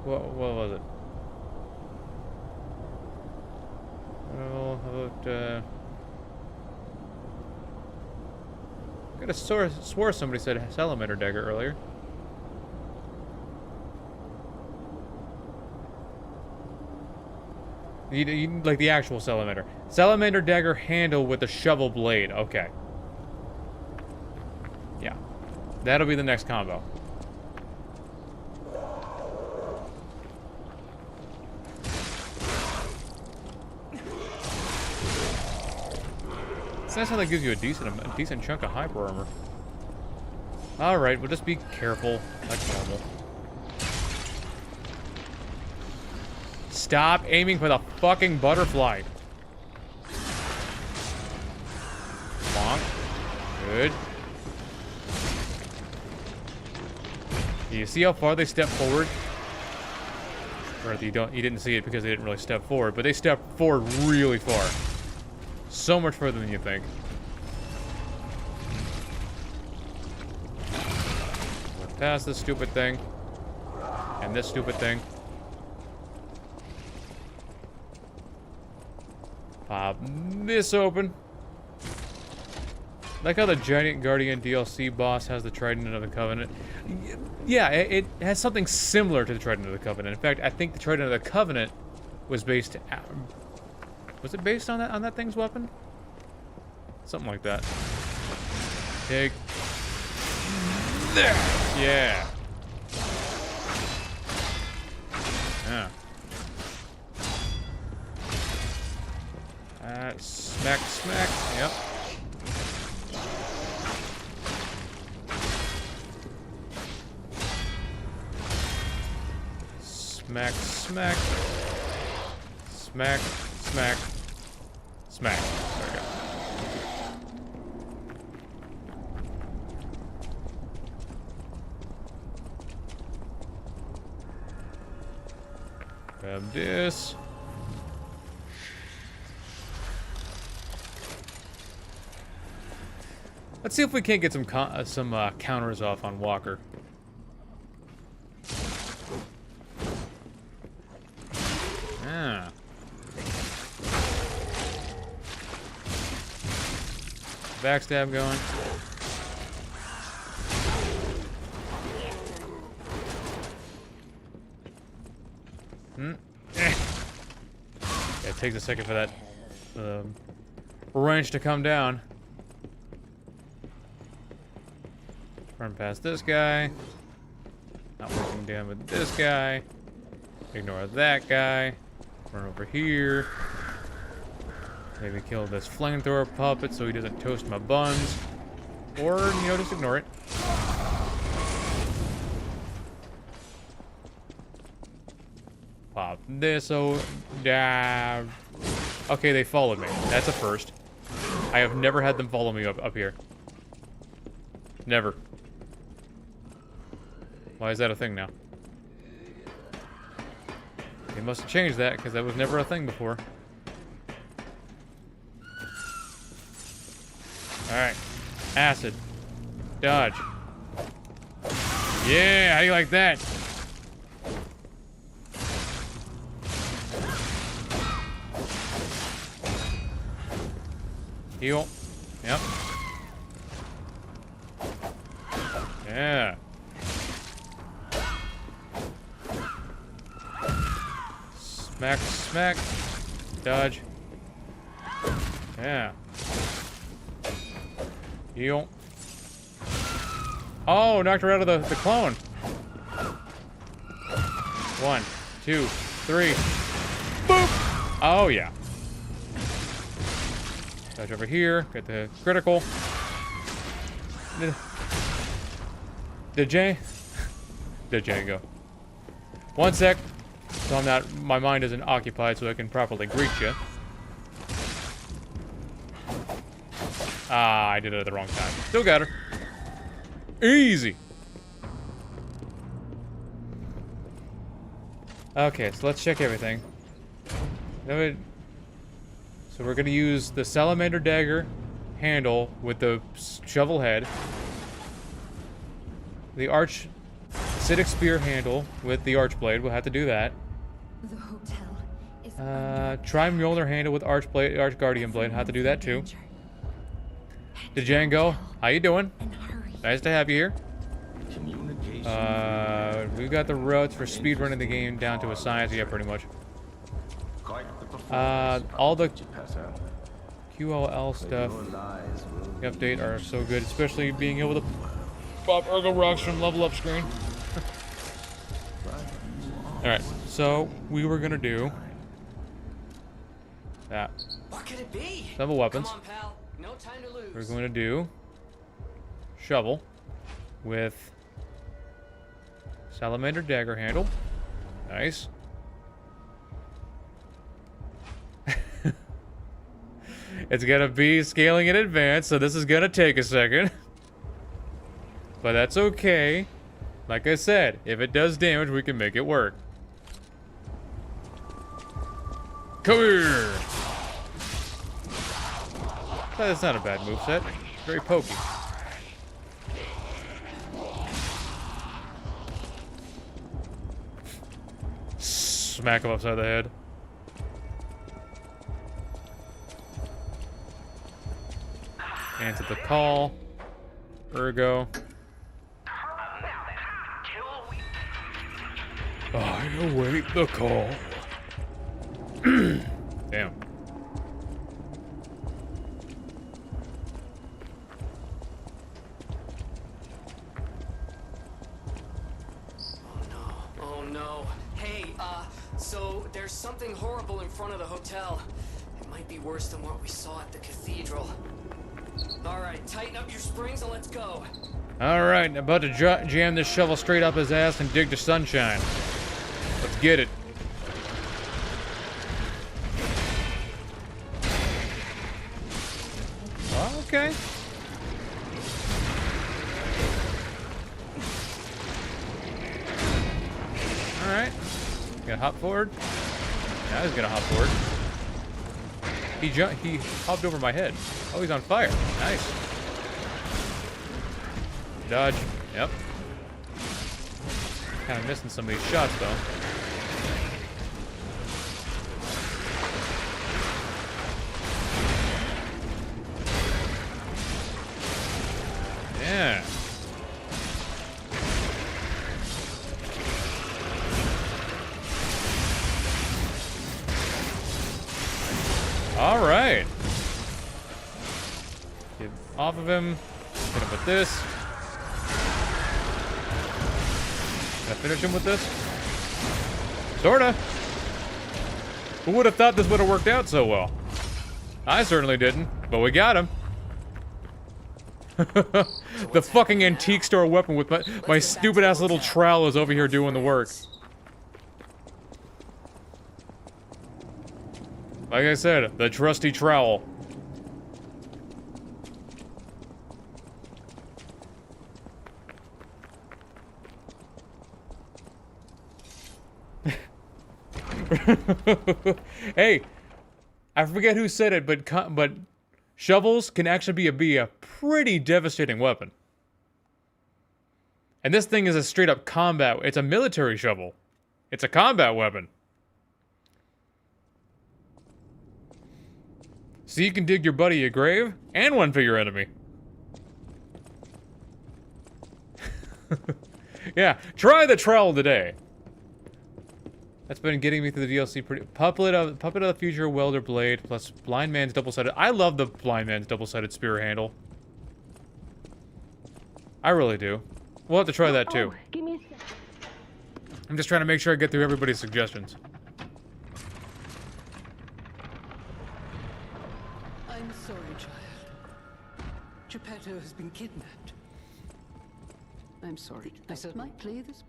What was it? Well, how about, I could have swore somebody said Salamander Dagger earlier. You like the actual Salamander. Salamander Dagger handle with the shovel blade. Okay. Yeah. That'll be the next combo. It's nice how that gives you a decent chunk of hyper armor. Alright, we'll just be careful, like normal. Stop aiming for the fucking butterfly. Bonk. Good. Do you see how far they step forward? Or you didn't see it because they didn't really step forward, but they step forward really far. So much further than you think. Look past this stupid thing. And this stupid thing. Pop this open. Like how the Giant Guardian DLC boss has the Trident of the Covenant. Yeah, it has something similar to the Trident of the Covenant. In fact, I think the Trident of the Covenant was based... Was it based on that thing's weapon? Something like that. Take... There! Yeah. Yeah. Smack, smack. Yep. Smack, smack. Smack, smack. Smack. There we go. Grab this. Let's see if we can't get some counters off on Walker. Ah. Backstab going. Yeah, it takes a second for that wrench to come down. Run past this guy. Not working down with this guy. Ignore that guy. Run over here. Maybe kill this flamethrower puppet so he doesn't toast my buns. Or, you know, just ignore it. Pop this. Oh, okay, they followed me. That's a first. I have never had them follow me up here. Never. Why is that a thing now? They must have changed that, because that was never a thing before. Alright. Acid. Dodge. Yeah, how do you like that? Heal. Yep. Yeah. Smack, smack. Dodge. Yeah. Heal. Oh, knocked her out of the clone. 1, 2, 3. Boop! Oh, yeah. Dodge over here. Get the critical. The Django. 1 sec. So I'm not, my mind isn't occupied so I can properly greet you. Ah, I did it at the wrong time. Still got her. Easy. Okay, so let's check everything. So we're gonna use the salamander dagger handle with the shovel head. The acidic spear handle with the archblade. We'll have to do that. The hotel is Tri-Mjolnir handle with arch guardian blade. Have to do that too. Django, how you doing? Nice to have you here. We've got the roads for speedrunning the game down to a science. Yeah, pretty much. All the QLL stuff, the update are so good, especially being able to pop Ergo rocks from level up screen. Alright, so we were gonna do that. What could it be? Several weapons. Come on, pal. No time to lose. We're going to do shovel with salamander dagger handle. Nice. It's gonna be scaling in advance, so this is gonna take a second. But that's okay. Like I said, if it does damage, we can make it work. Come here! That's not a bad moveset. Very pokey. Smack him upside the head. Answer the call. Ergo. I await the call. Damn. Oh no. Hey, so there's something horrible in front of the hotel. It might be worse than what we saw at the cathedral. Alright, tighten up your springs and let's go. Alright, about to jam this shovel straight up his ass and dig to sunshine. Let's get it. Okay. Alright. Gonna hop forward. Now he's gonna hop forward. He hopped over my head. Oh, he's on fire. Nice. Dodge. Yep. Kind of missing some of these shots, though. Yeah. All right. Get off of him. Hit him with this. Can I finish him with this? Sorta. Who would have thought this would have worked out so well? I certainly didn't, but we got him. The fucking antique store weapon with my stupid ass little trowel is over here doing the work. Like I said, the trusty trowel. Hey, I forget who said it, but shovels can actually be a pretty devastating weapon. And this thing is a straight up combat. It's a military shovel. It's a combat weapon. So you can dig your buddy a grave and one for your enemy. Yeah, try the trowel today. That's been getting me through the DLC. Puppet of the Future Welder Blade plus Blind Man's double-sided. I love the Blind Man's double-sided spear handle. I really do. We'll have to try that too. Give me a second. I'm just trying to make sure I get through everybody's suggestions. I'm sorry, child. Geppetto has been kidnapped. I'm sorry. I said might play this.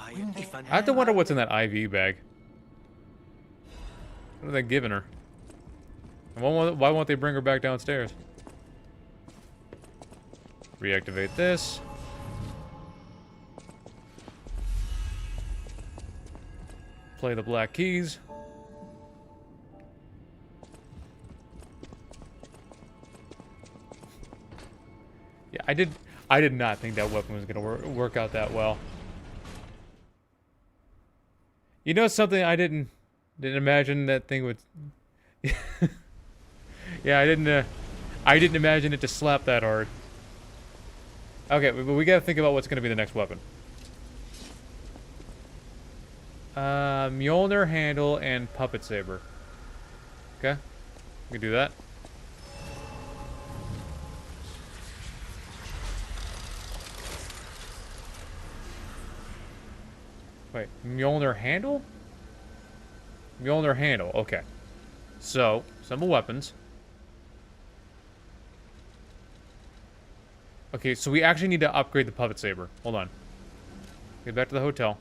I have to wonder what's in that IV bag. What are they giving her? And why won't they bring her back downstairs? Reactivate this. Play the black keys. Yeah, I did not think that weapon was gonna work out that well. You know something I didn't imagine that thing would. Yeah, I didn't imagine it to slap that hard. Okay, but we gotta think about what's gonna be the next weapon. Mjolnir handle and puppet saber. Okay, we can do that. Wait, Mjolnir handle? Mjolnir handle, okay. So, some weapons. Okay, so we actually need to upgrade the puppet saber. Hold on. Get back to the hotel.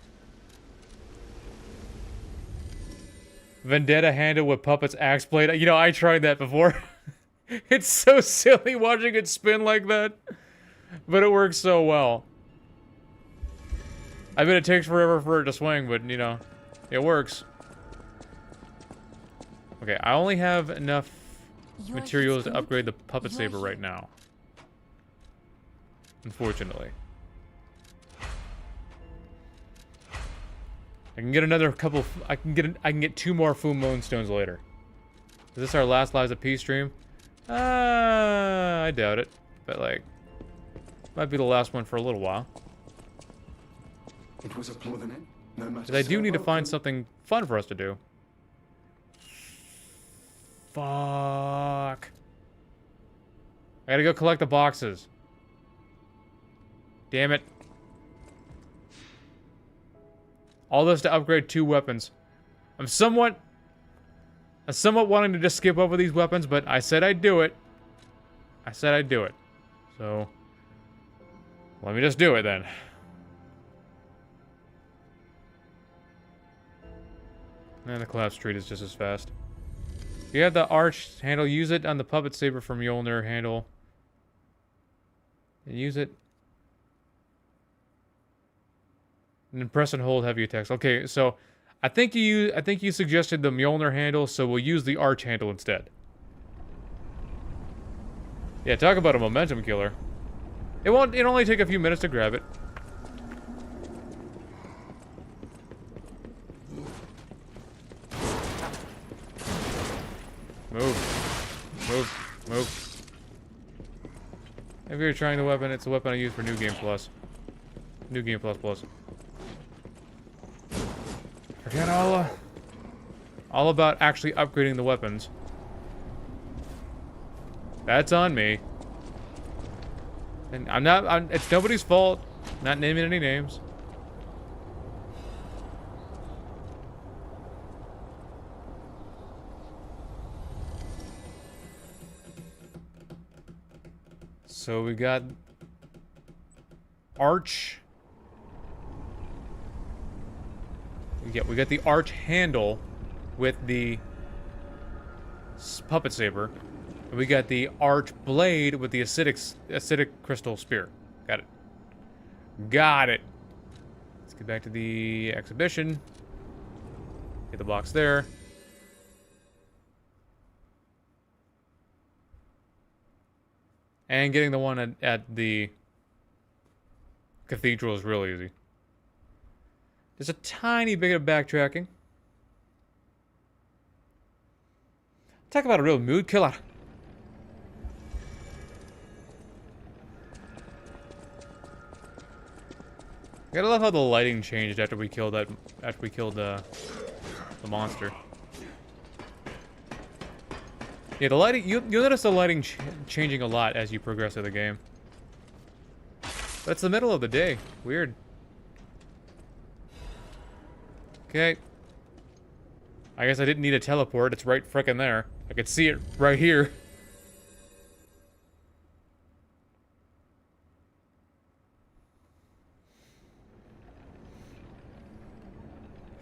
Vendetta handle with puppet's axe blade. You know, I tried that before. It's so silly watching it spin like that. But it works so well. I bet it takes forever for it to swing, but, you know, it works. Okay, I only have enough materials to upgrade the puppet saber right now. Unfortunately. I can get another couple. I can get 2 more Fu Moonstones later. Is this our last Lives of Peace stream? I doubt it. But like, might be the last one for a little while. It was a plotting. No matter. Because I do need to find something fun for us to do. Fuck. I gotta go collect the boxes. Damn it. All this to upgrade 2 weapons. I'm somewhat wanting to just skip over these weapons, but I said I'd do it. I said I'd do it. So, let me just do it then. And the collapse street is just as fast. You have the arch handle. Use it on the puppet saber from Mjolnir handle. And use it. And then press and hold heavy attacks. Okay, so I think you suggested the Mjolnir handle, so we'll use the arch handle instead. Yeah, talk about a momentum killer. It'll only take a few minutes to grab it. Move. If you're trying the weapon, it's a weapon I use for New Game Plus. New Game Plus. Forget all about actually upgrading the weapons. That's on me. And it's nobody's fault. Not naming any names. So we got arch. Yeah, we got the arch handle with the puppet saber. And we got the arch blade with the acidic crystal spear. Got it. Let's get back to the exhibition. Get the box there. And getting the one at the cathedral is real easy. There's a tiny bit of backtracking. Talk about a real mood killer. I gotta love how the lighting changed after we killed the monster. Yeah, the lighting, you'll notice the lighting changing a lot as you progress through the game. But it's the middle of the day. Weird. Okay. I guess I didn't need a teleport. It's right frickin' there. I could see it right here.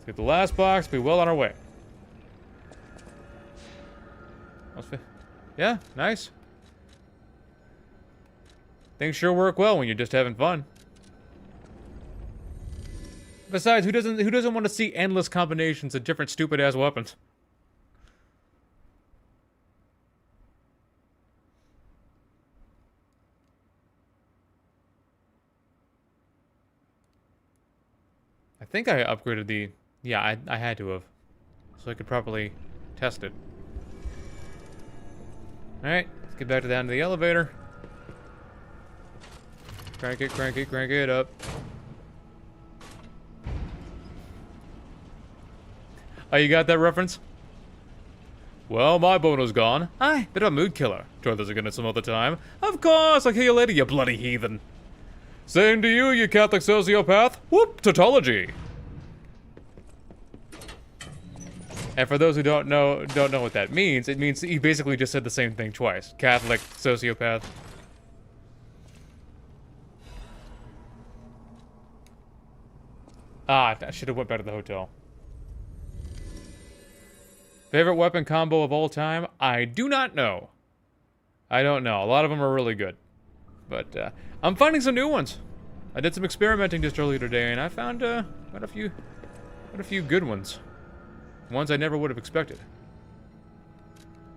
Get the last box, be well on our way. Yeah, nice. Things sure work well when you're just having fun. Besides, who doesn't want to see endless combinations of different stupid ass weapons? I think I upgraded the... Yeah, I had to have. So I could properly test it. Alright, let's get back to the end of the elevator. Crank it up. Oh, you got that reference? Well, my boner's gone. Aye, bit of a mood killer. Try this again at some other time. Of course, I'll kill you later, you bloody heathen. Same to you, you Catholic sociopath. Whoop, tautology. And for those who don't know what that means, it means he basically just said the same thing twice. Catholic sociopath. Ah, I should have went back to the hotel. Favorite weapon combo of all time? I do not know. I don't know. A lot of them are really good. But I'm finding some new ones. I did some experimenting just earlier today, and I found quite a few good ones. Ones I never would have expected.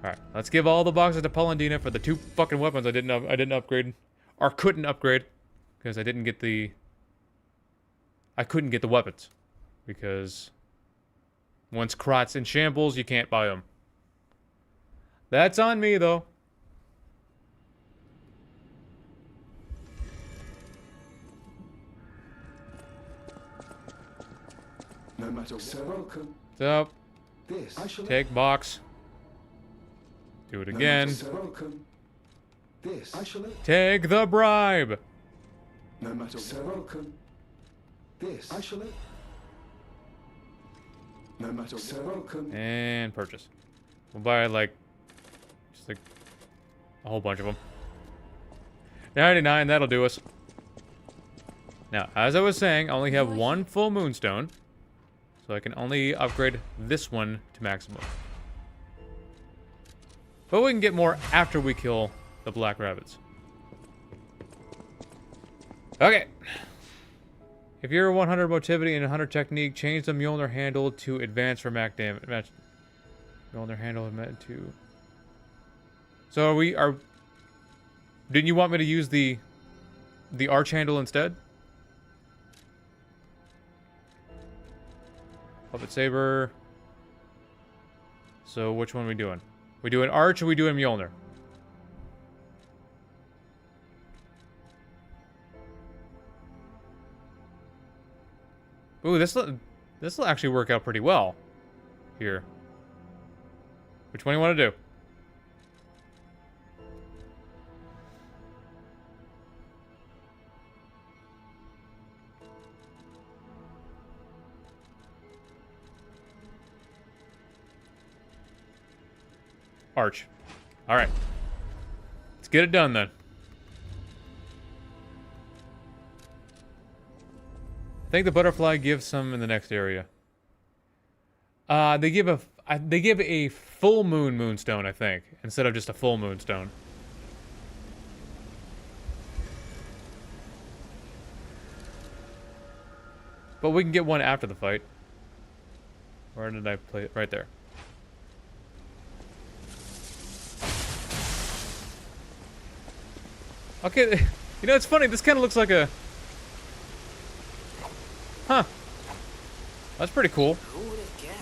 Alright, let's give all the boxes to Polendina for the 2 fucking weapons I didn't upgrade. Or couldn't upgrade. Because I couldn't get the weapons. Because once Krot's in shambles, you can't buy them. That's on me, though. No matter welcome. So, This take box. Do it again. welcome. This Take the bribe. no matter welcome. This no matter welcome. And purchase. We'll buy just like a whole bunch of them. 99, that'll do us. Now, as I was saying, I only have 1 full moonstone. So I can only upgrade this one to maximum. But we can get more after we kill the black rabbits. Okay. If you're 100 motivity and 100 technique, change the Mjolnir handle to advance for max damage. Mjolnir handle to... So didn't you want me to use the arch handle instead? Puppet saber. So which one are we doing? We doing arch or we doing Mjolnir? Ooh, this will actually work out pretty well here. Which one do you want to do? Arch. Alright. Let's get it done then. I think the butterfly gives some in the next area. They give a full moonstone, I think, instead of just a full moonstone. But we can get one after the fight. Where did I play it? Right there. Okay, you know, it's funny. This kind of looks like a... Huh. That's pretty cool.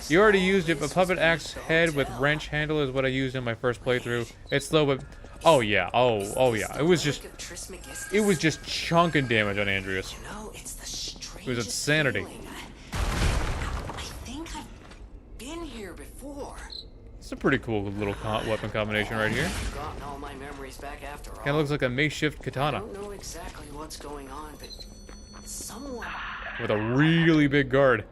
You already used it, but puppet axe head with wrench handle is what I used in my first playthrough. It's slow, but... Oh, yeah. Oh, yeah. It was just chunking damage on Andreas. It was insanity. I think I've been here before. It's a pretty cool little weapon combination right here. Gotten all my memories back after all. Kind of looks like a makeshift katana. I don't know exactly what's going on, but someone with a really big guard.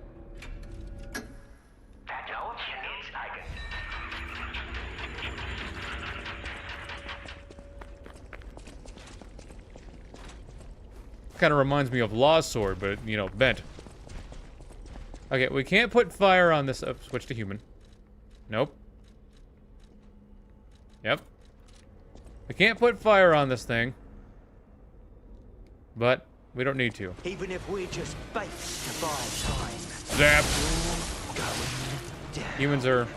Kind of reminds me of Law's sword, but, you know, bent. Okay, we can't put fire on this. Oh, switch to human. Nope. Yep. We can't put fire on this thing. But we don't need to. Even if we're just bait to buy time. Zap! Humans are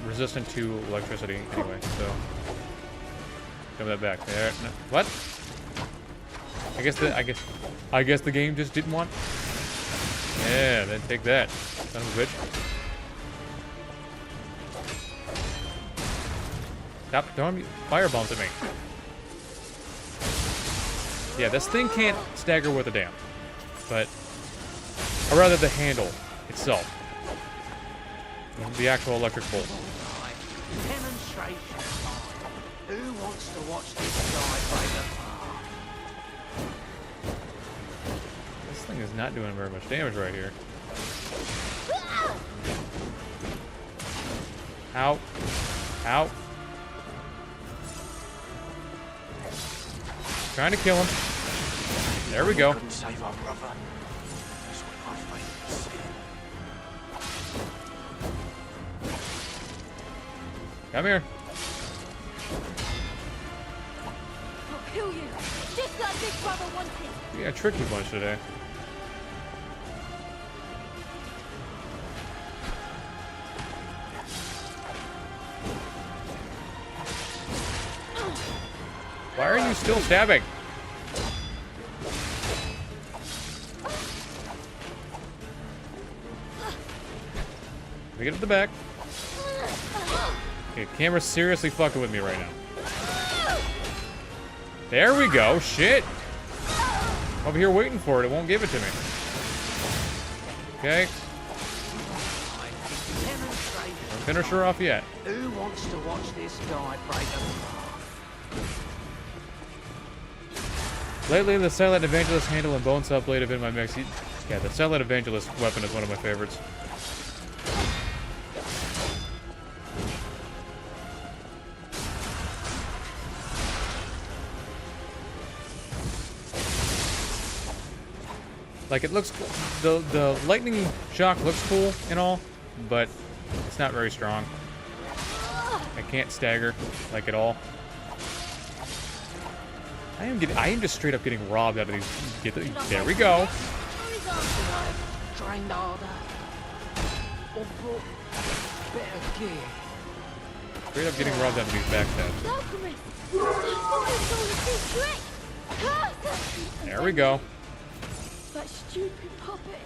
resistant to electricity anyway, so... Give that back. There. No. What? I guess the game just didn't want... Yeah, then take that. Son of a bitch. Stop throwing firebombs at me. Yeah, this thing can't stagger with a damn. But... Or rather the handle itself. The actual electric bolt. Demonstration time. Who wants to watch this guy break apart? This thing is not doing very much damage right here. Ow. Ow. Trying to kill him. There we go. Couldn't save our brother. That's what I find. Come here. I'll kill you, just like Big Brother wanted. We got a tricky bunch today. Why are you still stabbing? We get to the back. Okay, camera's seriously fucking with me right now. There we go. Shit. Over here waiting for it. It won't give it to me. Okay. Don't finish her off yet. Who wants to watch this guy break apart? Lately, the Silent Evangelist handle and bone saw blade have been my mix. Yeah, the Silent Evangelist weapon is one of my favorites. Like, it looks... The lightning shock looks cool and all, but it's not very strong. I can't stagger, like, at all. I am just straight up getting robbed out of these... there we go. Trained harder. Or brought better gear. Straight up getting robbed out of these backstabs. Alchemist! What is all the trick? There we go. That stupid puppet.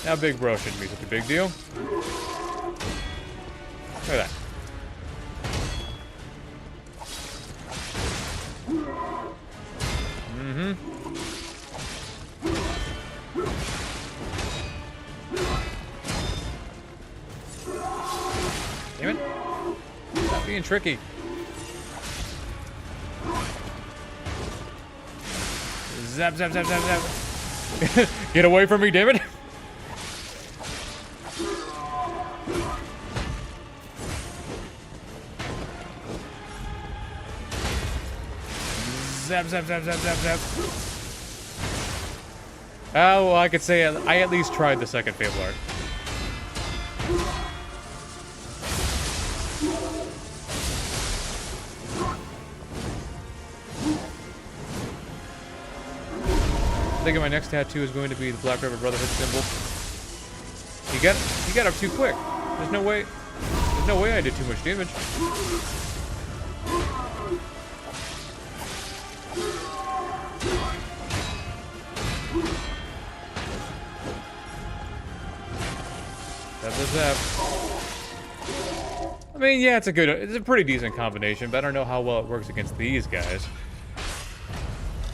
Now Big Bro shouldn't be such a big deal. Look at that. Mm-hmm. Damn it. Stop being tricky. Zap, zap, zap, zap, zap. Get away from me, damn it. Zap, zap, zap, zap, zap, zap. Oh, well, I could say I at least tried the second Fable Art. I think my next tattoo is going to be the Black River Brotherhood symbol. You got up too quick. There's no way I did too much damage. Zap. I mean, yeah, it's a pretty decent combination, but I don't know how well it works against these guys.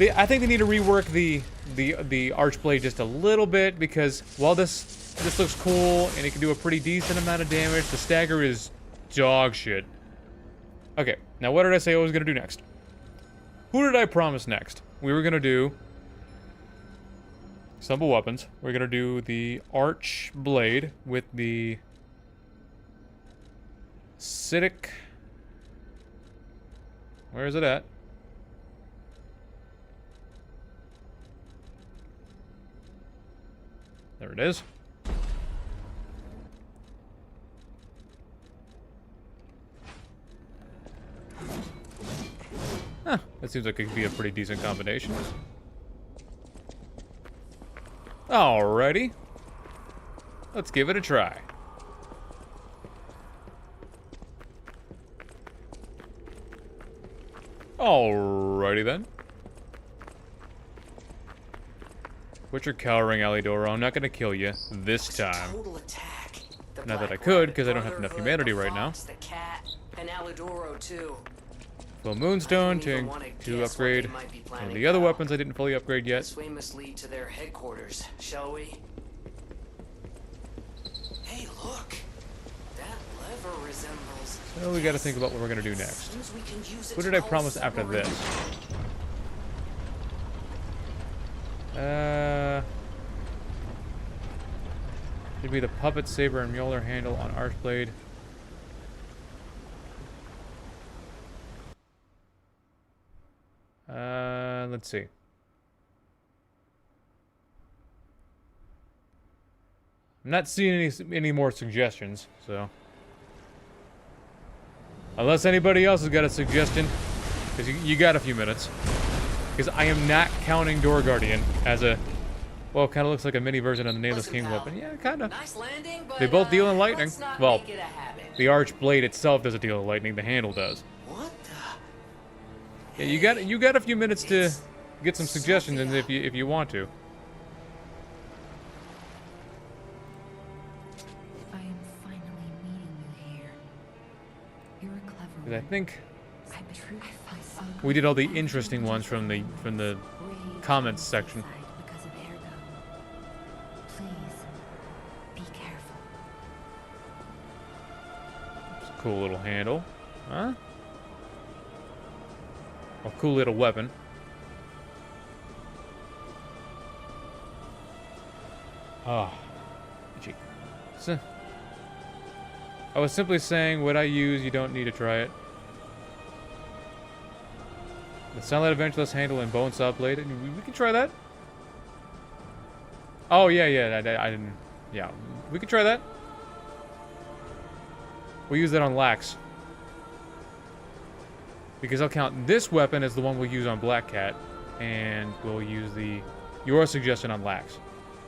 I think they need to rework the Archblade just a little bit, because while this looks cool and it can do a pretty decent amount of damage, the stagger is dog shit. Okay, now what did I say I was gonna do next? Who did I promise next? We were gonna do Stumble Weapons. We're gonna do the Archblade with the Acidic. Where is it at? There it is. Huh, that seems like it could be a pretty decent combination. Alrighty. Let's give it a try. Alrighty then. Quit your cowering, Alidoro. I'm not gonna kill you this time. Not that I could, because I don't have enough humanity right now. The cat, and Alidoro too. Full Moonstone to upgrade one of the other weapons I didn't fully upgrade yet. This way must lead to their headquarters, shall we? Hey, look! That lever resembles... So we gotta think about what we're gonna do next. What did I promise after this? Should be the puppet saber and Mjolnir handle on Archblade. Let's see. I'm not seeing any more suggestions, so. Unless anybody else has got a suggestion, because you got a few minutes. Because I am not counting Door Guardian as a, well, kind of looks like a mini version of the Nameless King weapon. Yeah, kind of. Nice landing, but, they both deal in lightning. Well, make it a habit. the Archblade itself doesn't deal in lightning. The handle does. What the? Yeah, you got a few minutes to get some suggestions in if you want to. I am finally meeting you here. You're a clever Because I one. think I we did all the interesting ones from the comments section. Because of Ergo. Please, be careful. It's a cool little handle. Huh? A cool little weapon. Ah. Gee. So, I was simply saying what I use, you don't need to try it. The Sunlight Evangelist handle and Bone Saw blade. We can try that. Oh, yeah, I didn't. Yeah, we can try that. We'll use that on Lax. Because I'll count this weapon as the one we'll use on Black Cat. And we'll use your suggestion on Lax.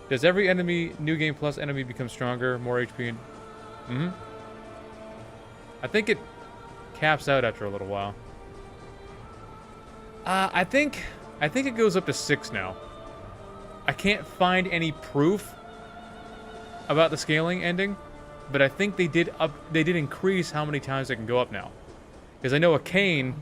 Does every enemy, New Game Plus enemy become stronger, more HP? And, I think it caps out after a little while. I think it goes up to 6 now. I can't find any proof about the scaling ending, but I think they did increase how many times it can go up now. Because I know a Kane,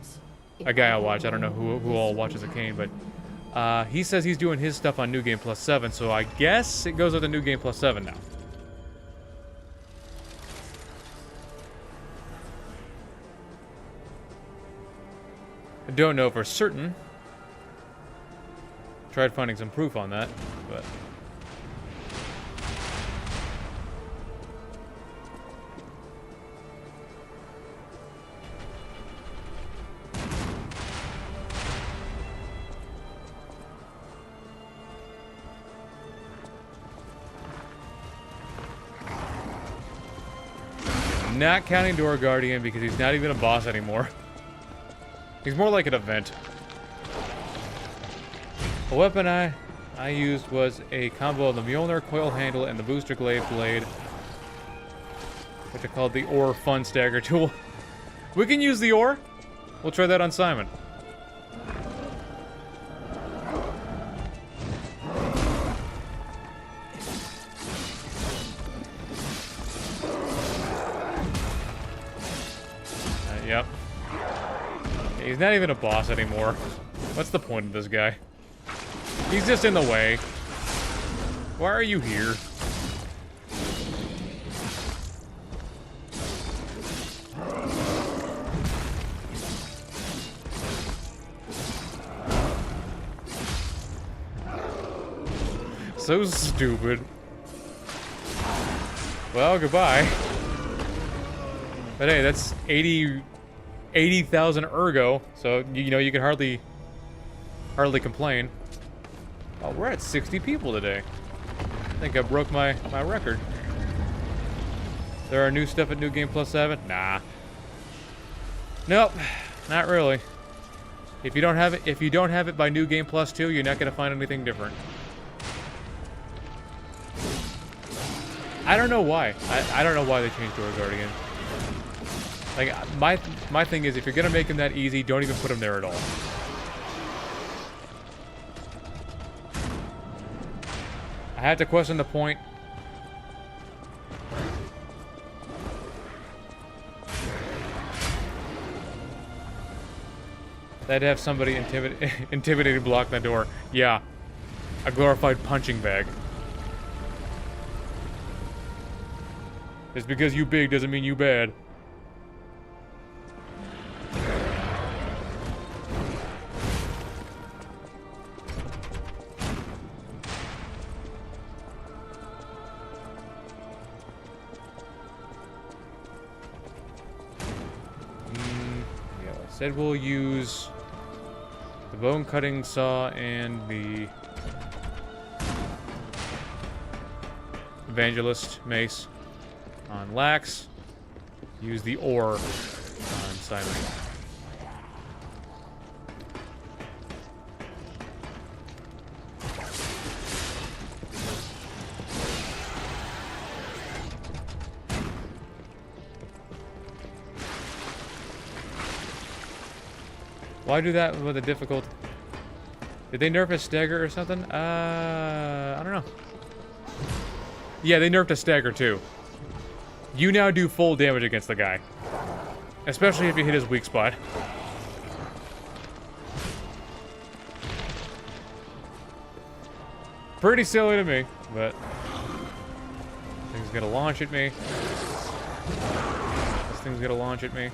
a guy I watch, I don't know who all watches a Kane, but he says he's doing his stuff on New Game Plus 7, so I guess it goes up to New Game Plus 7 now. I don't know for certain. Tried finding some proof on that, but... Not counting Door Guardian because he's not even a boss anymore. He's more like an event. The weapon I used was a combo of the Mjolnir coil handle and the booster glaive blade, which I called the Ore Fun Stagger tool. We can use the ore. We'll try that on Simon. Yep. He's not even a boss anymore. What's the point of this guy? He's just in the way. Why are you here? So stupid. Well, goodbye. But hey, that's 80,000 ergo, so you know you can hardly complain. Oh, we're at 60 people today. think I broke my record. There are new stuff at New Game Plus 7? Nah. Nope, not really. If you don't have it by New Game Plus 2, you're not gonna find anything different. I don't know why. I don't know why they changed Door Guardian. Like, my thing is, if you're gonna make him that easy, don't even put him there at all. I had to question the point. They'd have somebody intimidated block the door. Yeah. A glorified punching bag. Just because you big doesn't mean you bad. Yeah, I said we'll use the bone cutting saw and the evangelist mace on Lax. Use the ore on Simon. Why do that with a difficult? Did they nerf a stagger or something? I don't know. Yeah, they nerfed a stagger too. You now do full damage against the guy. Especially if you hit his weak spot. Pretty silly to me, but... This thing's gonna launch at me. This thing's gonna launch at me.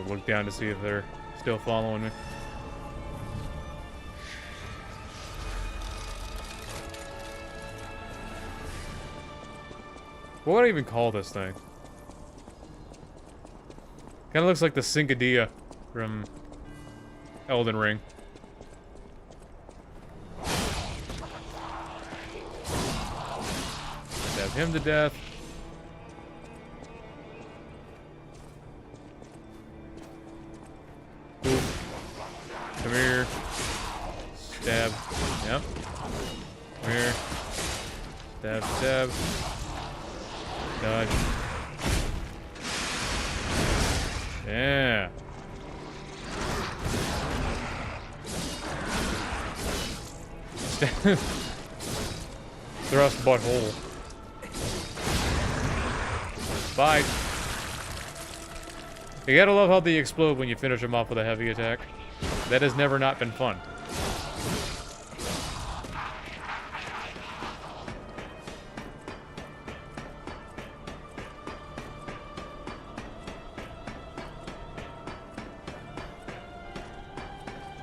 Look down to see if they're still following me. What would I even call this thing? Kind of looks like the Cincadilla from Elden Ring. Stab him to death. Come here. Stab. Yep. Come here. Stab, stab. Dodge. Yeah. Thrust butthole. Bye. You gotta love how they explode when you finish them off with a heavy attack. That has never not been fun.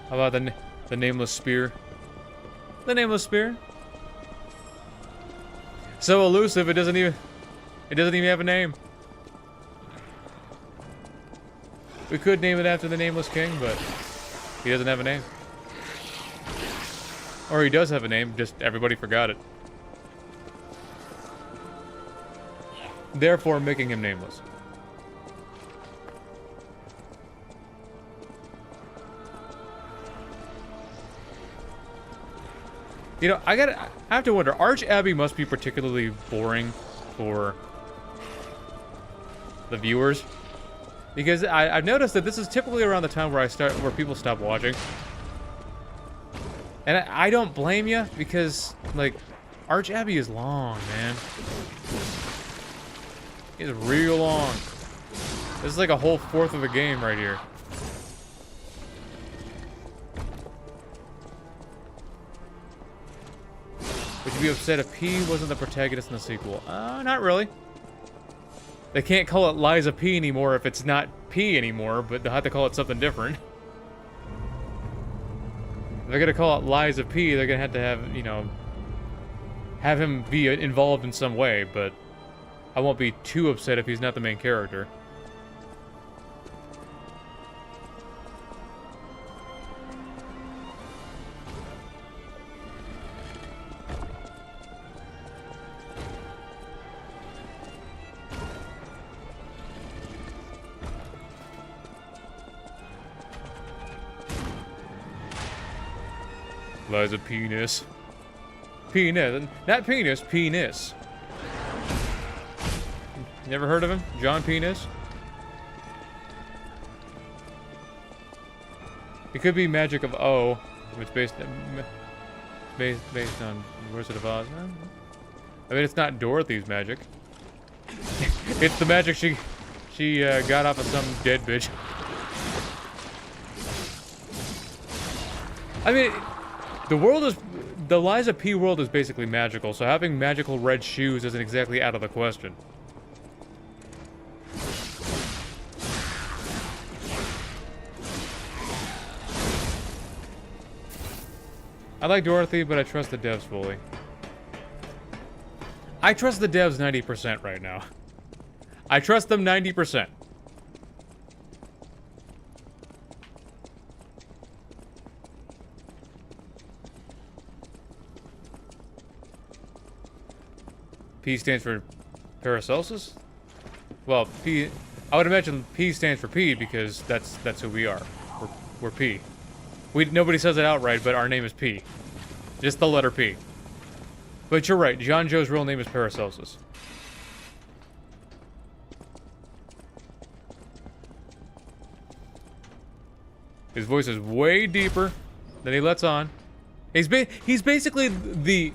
How about the Nameless Spear? The Nameless Spear? So elusive, it doesn't even have a name. We could name it after the Nameless King, but he doesn't have a name. Or he does have a name, just everybody forgot it. Therefore, making him nameless. You know, I have to wonder, Arch Abbey must be particularly boring for the viewers. Because I've noticed that this is typically around the time where people stop watching. And I don't blame you, because, like, Arch Abbey is long, man. It's real long. This is like a whole fourth of a game right here. Would you be upset if P wasn't the protagonist in the sequel? Not really. They can't call it Liza P anymore if it's not P anymore, but they'll have to call it something different. they're gonna call it Liza P, they're gonna have, you know, have him be involved in some way, but I won't be too upset if he's not the main character. Liza Penis. Penis. Not penis, penis. Never heard of him? John Penis? It could be Magic of O, which based on Wizard of Oz. I mean, it's not Dorothy's magic. It's the magic she got off of some dead bitch. I mean, the Liza P world is basically magical, so having magical red shoes isn't exactly out of the question. I like Dorothy, but I trust the devs fully. I trust the devs 90% right now. I trust them 90%. P stands for Paracelsus? Well, P... I would imagine P stands for P because that's who we are. We're P. Nobody says it outright, but our name is P. Just the letter P. But you're right, John Joe's real name is Paracelsus. His voice is way deeper than he lets on. He's basically the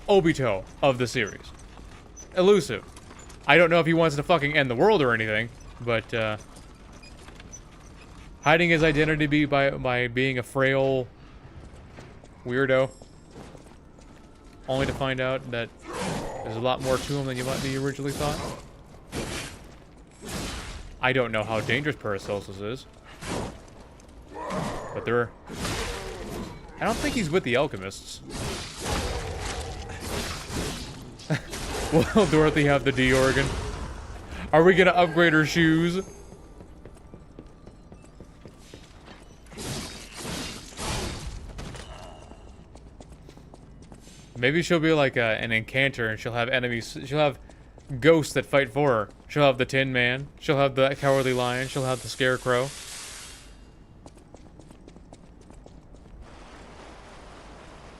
Obito of the series. Elusive. I don't know if he wants to fucking end the world or anything, but hiding his identity by being a frail weirdo, only to find out that there's a lot more to him than you originally thought. I don't know how dangerous Paracelsus is, but I don't think he's with the alchemists. Will Dorothy have the D organ? Are we gonna upgrade her shoes? Maybe she'll be like an incanter and she'll have enemies. She'll have ghosts that fight for her. She'll have the Tin Man. She'll have the Cowardly Lion. She'll have the Scarecrow.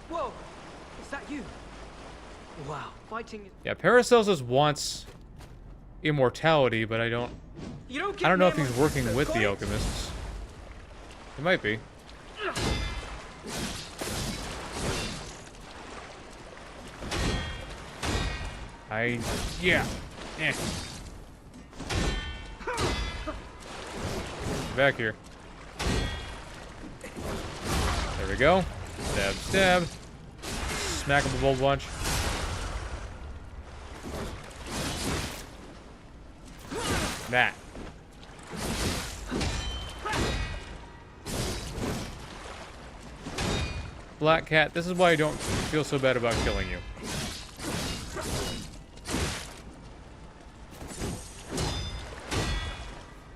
Whoa! Is that you? Wow, fighting. Yeah, Paracelsus wants immortality, but I don't know if he's working with the alchemists. He might be. Yeah. Eh. Back here. There we go. Stab, stab. Smack him a bold bunch. That. Black Cat, this is why I don't feel so bad about killing you.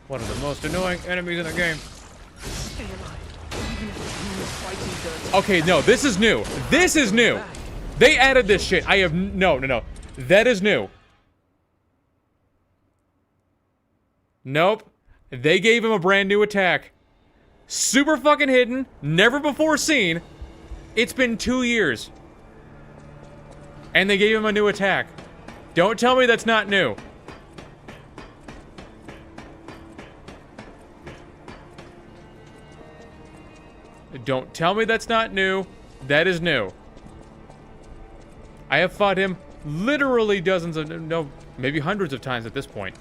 One of the most annoying enemies in the game. Okay, no, this is new. This is new. They added this shit. I have no. That is new. Nope. They gave him a brand new attack. Super fucking hidden, never before seen. It's been 2 years. And they gave him a new attack. Don't tell me that's not new. Don't tell me that's not new. That is new. I have fought him literally dozens of, no, maybe hundreds of times at this point.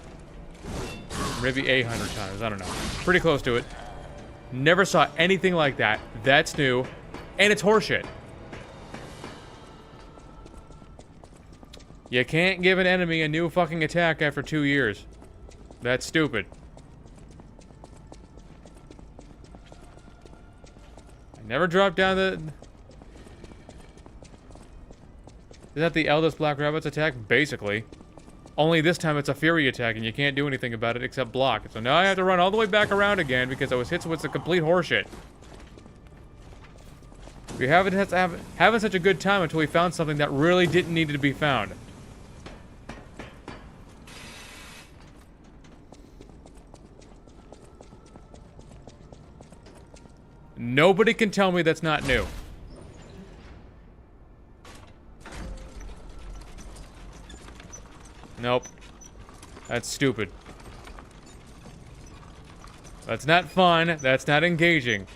Maybe 100 times, I don't know. Pretty close to it. Never saw anything like that. That's new. And it's horseshit. You can't give an enemy a new fucking attack after 2 years. That's stupid. Never drop down the... Is that the eldest Black Rabbit's attack? Basically. Only this time it's a fury attack and you can't do anything about it except block. So now I have to run all the way back around again because I was hit with a complete horseshit. We haven't having such a good time until we found something that really didn't need to be found. Nobody can tell me that's not new. Nope. That's stupid. That's not fun. That's not engaging.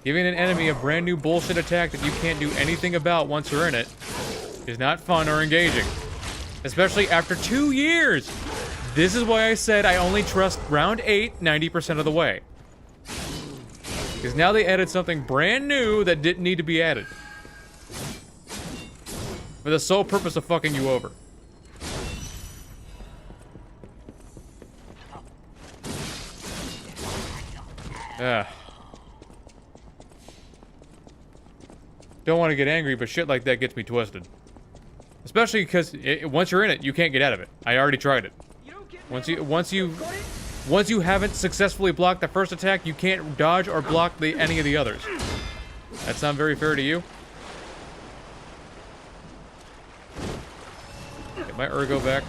Giving an enemy a brand new bullshit attack that you can't do anything about once you're in it is not fun or engaging. Especially after 2 years! This is why I said I only trust round 8 90% of the way. Because now they added something brand new that didn't need to be added. For the sole purpose of fucking you over. Don't want to get angry, but shit like that gets me twisted. Especially because once you're in it, you can't get out of it. I already tried it. Once you haven't successfully blocked the first attack, you can't dodge or block any of the others. That sound very fair to you? Get my ergo back.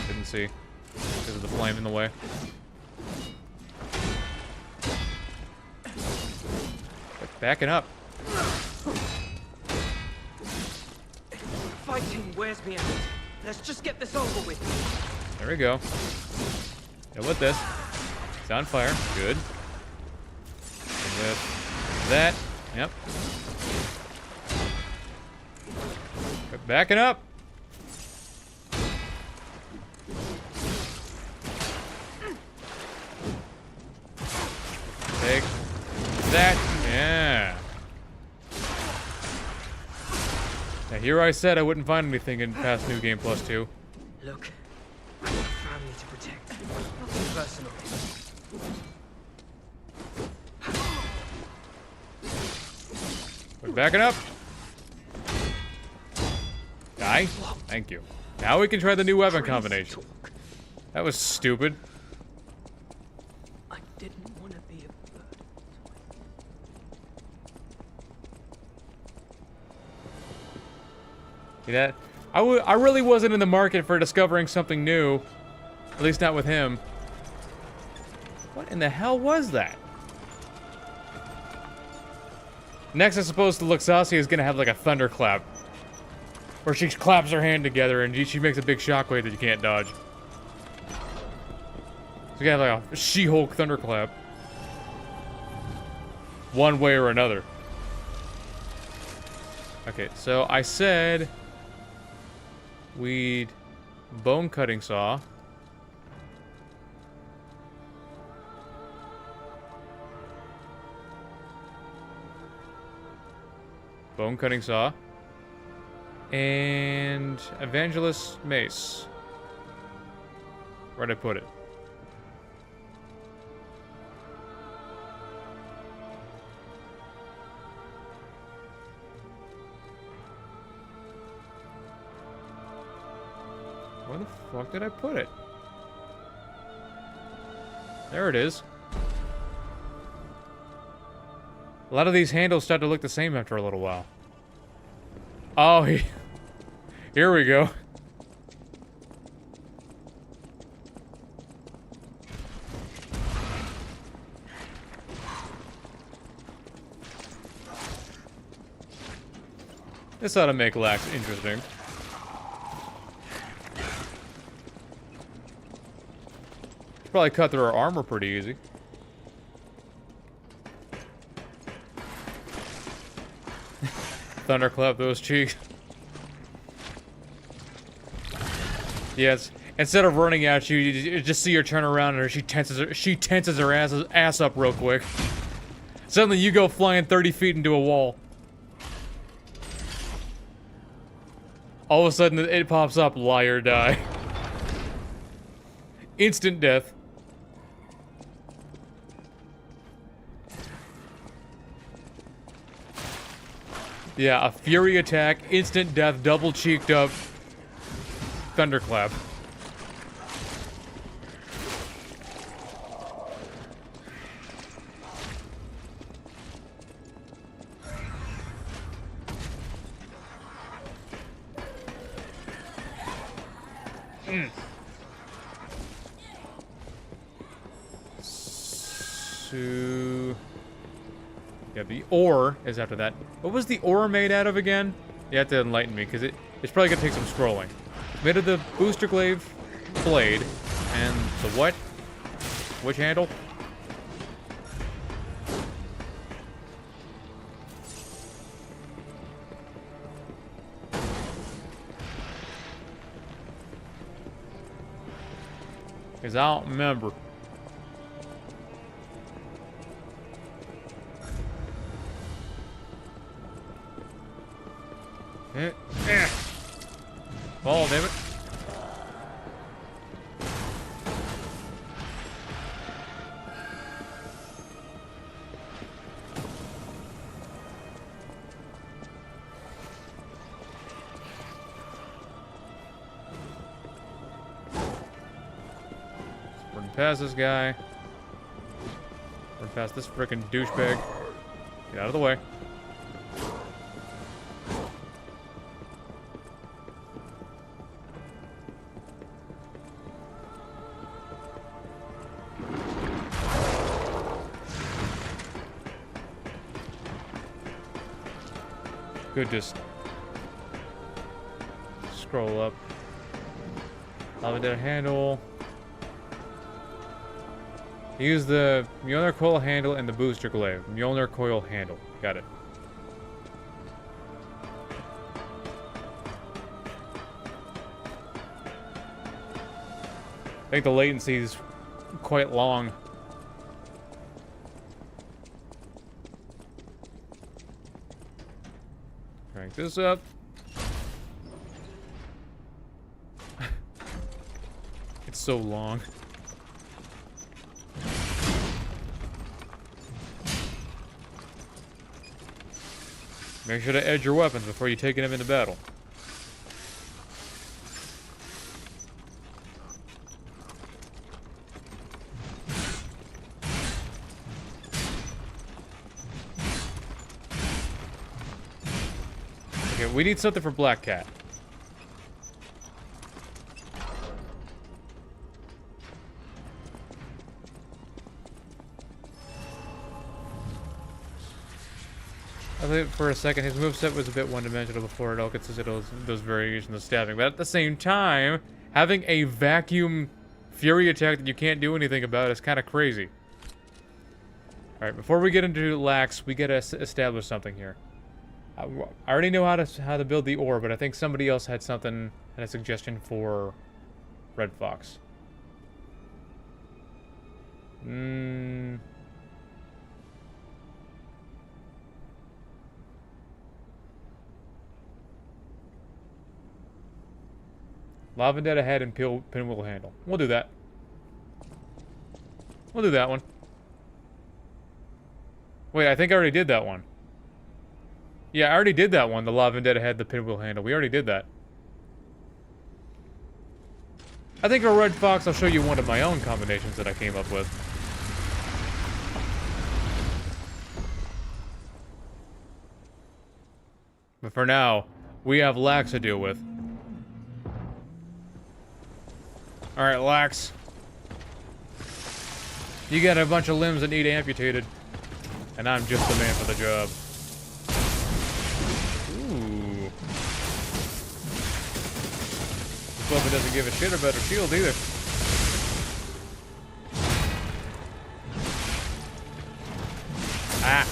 Didn't see. Because of the flame in the way. Backing up. Fighting wears me out. Let's just get this over with. There we go. Deal with this. It's on fire. Good. And with that. Yep. Backing up. Take that. Yeah. Now here I said I wouldn't find anything in past New Game Plus 2. Look, I have a family to protect. Nothing personal. We're backing up. Die. Thank you. Now we can try the new weapon combination. That was stupid. I didn't want to be a bird. Yeah, I really wasn't in the market for discovering something new. At least not with him. What in the hell was that? Next, I suppose the Luxasia is gonna have like a thunderclap. Where she claps her hand together and she makes a big shockwave that you can't dodge. So you got like a She-Hulk thunderclap. One way or another. Okay, so I said we'd bone cutting saw. Bone cutting saw. And Evangelist mace. Where'd I put it? Where the fuck did I put it? There it is. A lot of these handles start to look the same after a little while. Oh, here we go. This ought to make Lax interesting. Probably cut through her armor pretty easy. Thunderclap those cheeks. Yes. Instead of running at you, you just see her turn around and she tenses her ass up real quick. Suddenly you go flying 30 feet into a wall. All of a sudden, it pops up, liar, die. Instant death. Yeah, a fury attack, instant death, double cheeked up, thunderclap. So, yeah, the ore is after that. What was the ore made out of again? You have to enlighten me, because it's probably going to take some scrolling. Made of the booster glaive blade, and the what? Which handle? Because I don't remember. Oh, damn it. Run past this guy. Run past this frickin' douchebag. Get out of the way. Could just scroll up. Lava dead handle. Use the Mjolnir coil handle and the booster glaive. Mjolnir coil handle. Got it. I think the latency is quite long. Crank this up. It's so long. Make sure to edge your weapons before you take them into battle. Okay, we need something for Black Cat. I think for a second his moveset was a bit one-dimensional before it all considered those variations of stabbing. But at the same time, having a vacuum fury attack that you can't do anything about is kind of crazy. Alright, before we get into Lax, we gotta establish something here. I already know how to build the ore, but I think somebody else had a suggestion for Red Fox. Lava Dead ahead and pinwheel handle. We'll do that. We'll do that one. Wait, I think I already did that one. Yeah, I already did that one. The Lava Dead ahead, the pinwheel handle. We already did that. I think for Red Fox, I'll show you one of my own combinations that I came up with. But for now, we have Lax to deal with. Alright, Lax. You got a bunch of limbs that need amputated. And I'm just the man for the job. Ooh. This weapon doesn't give a shit about her shield either. Ah.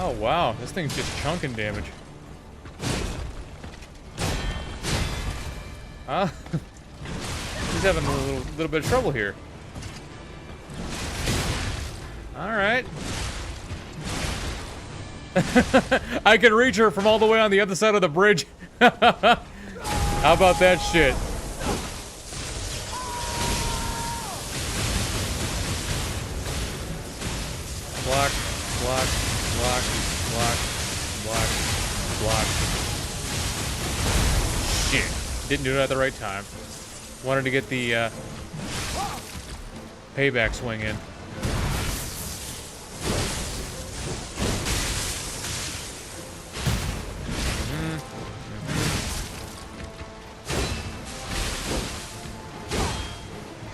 Oh, wow. This thing's just chunking damage. He's having a little bit of trouble here. Alright. I can reach her from all the way on the other side of the bridge. How about that shit? Block, block, block, block, block, block. Shit. Didn't do it at the right time. Wanted to get the payback swing in.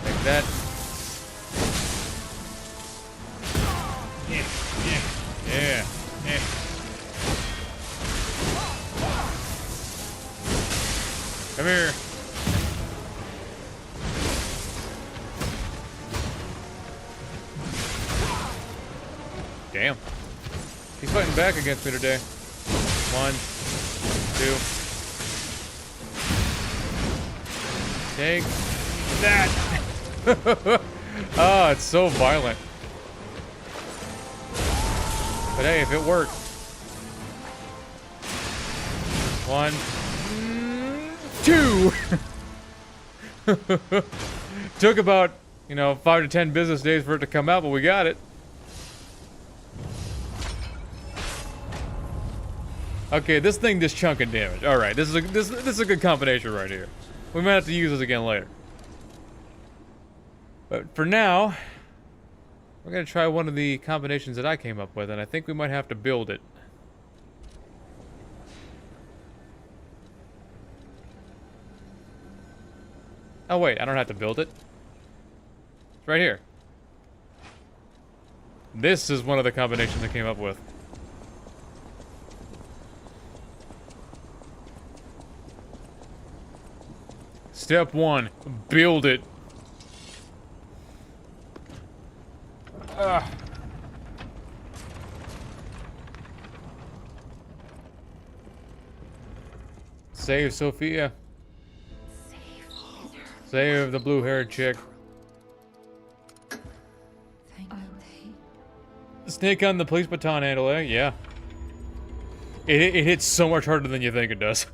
Like that. Yeah. Come here. Damn. He's fighting back against me today. 1, 2. Take that. Oh, it's so violent. But hey, if it worked. 1, 2. Took about, 5 to 10 business days for it to come out, but we got it. Okay, this thing just chunking damage. All right, this is a good combination right here. We might have to use this again later. But for now, we're gonna try one of the combinations that I came up with, and I think we might have to build it. Oh wait, I don't have to build it. It's right here. This is one of the combinations I came up with. Step 1, build it. Save Sophia. Save the blue-haired chick. Snake on the police baton handle, eh? Yeah. It hits so much harder than you think it does.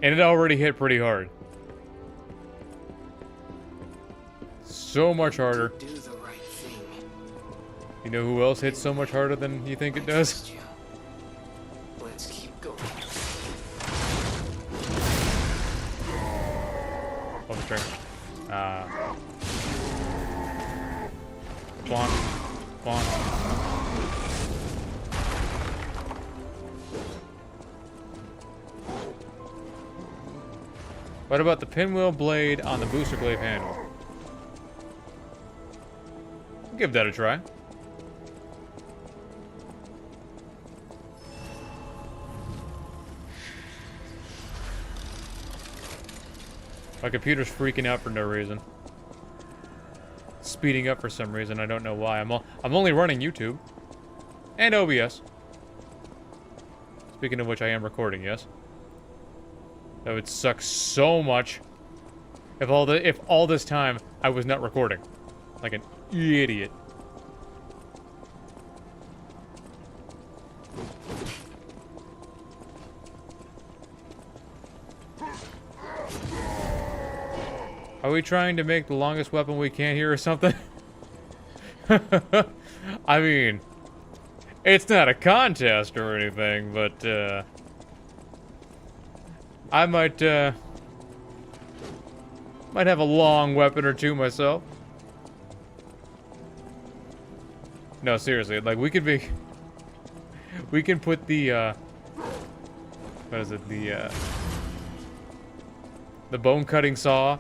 And it already hit pretty hard. So much harder. Do the right thing. You know who else hits so much harder than you think it does? Let's keep going. Oh, the string. Bonk. Bonk. What about the pinwheel blade on the booster glaive handle? Give that a try. My computer's freaking out for no reason. Speeding up for some reason, I don't know why. I'm only running YouTube. And OBS. Speaking of which, I am recording, yes. That would suck so much if all this time I was not recording. Like an idiot. Are we trying to make the longest weapon we can here or something? I mean, it's not a contest or anything, but I might have a long weapon or two myself. No, seriously, like we can put the what is it, the bone cutting saw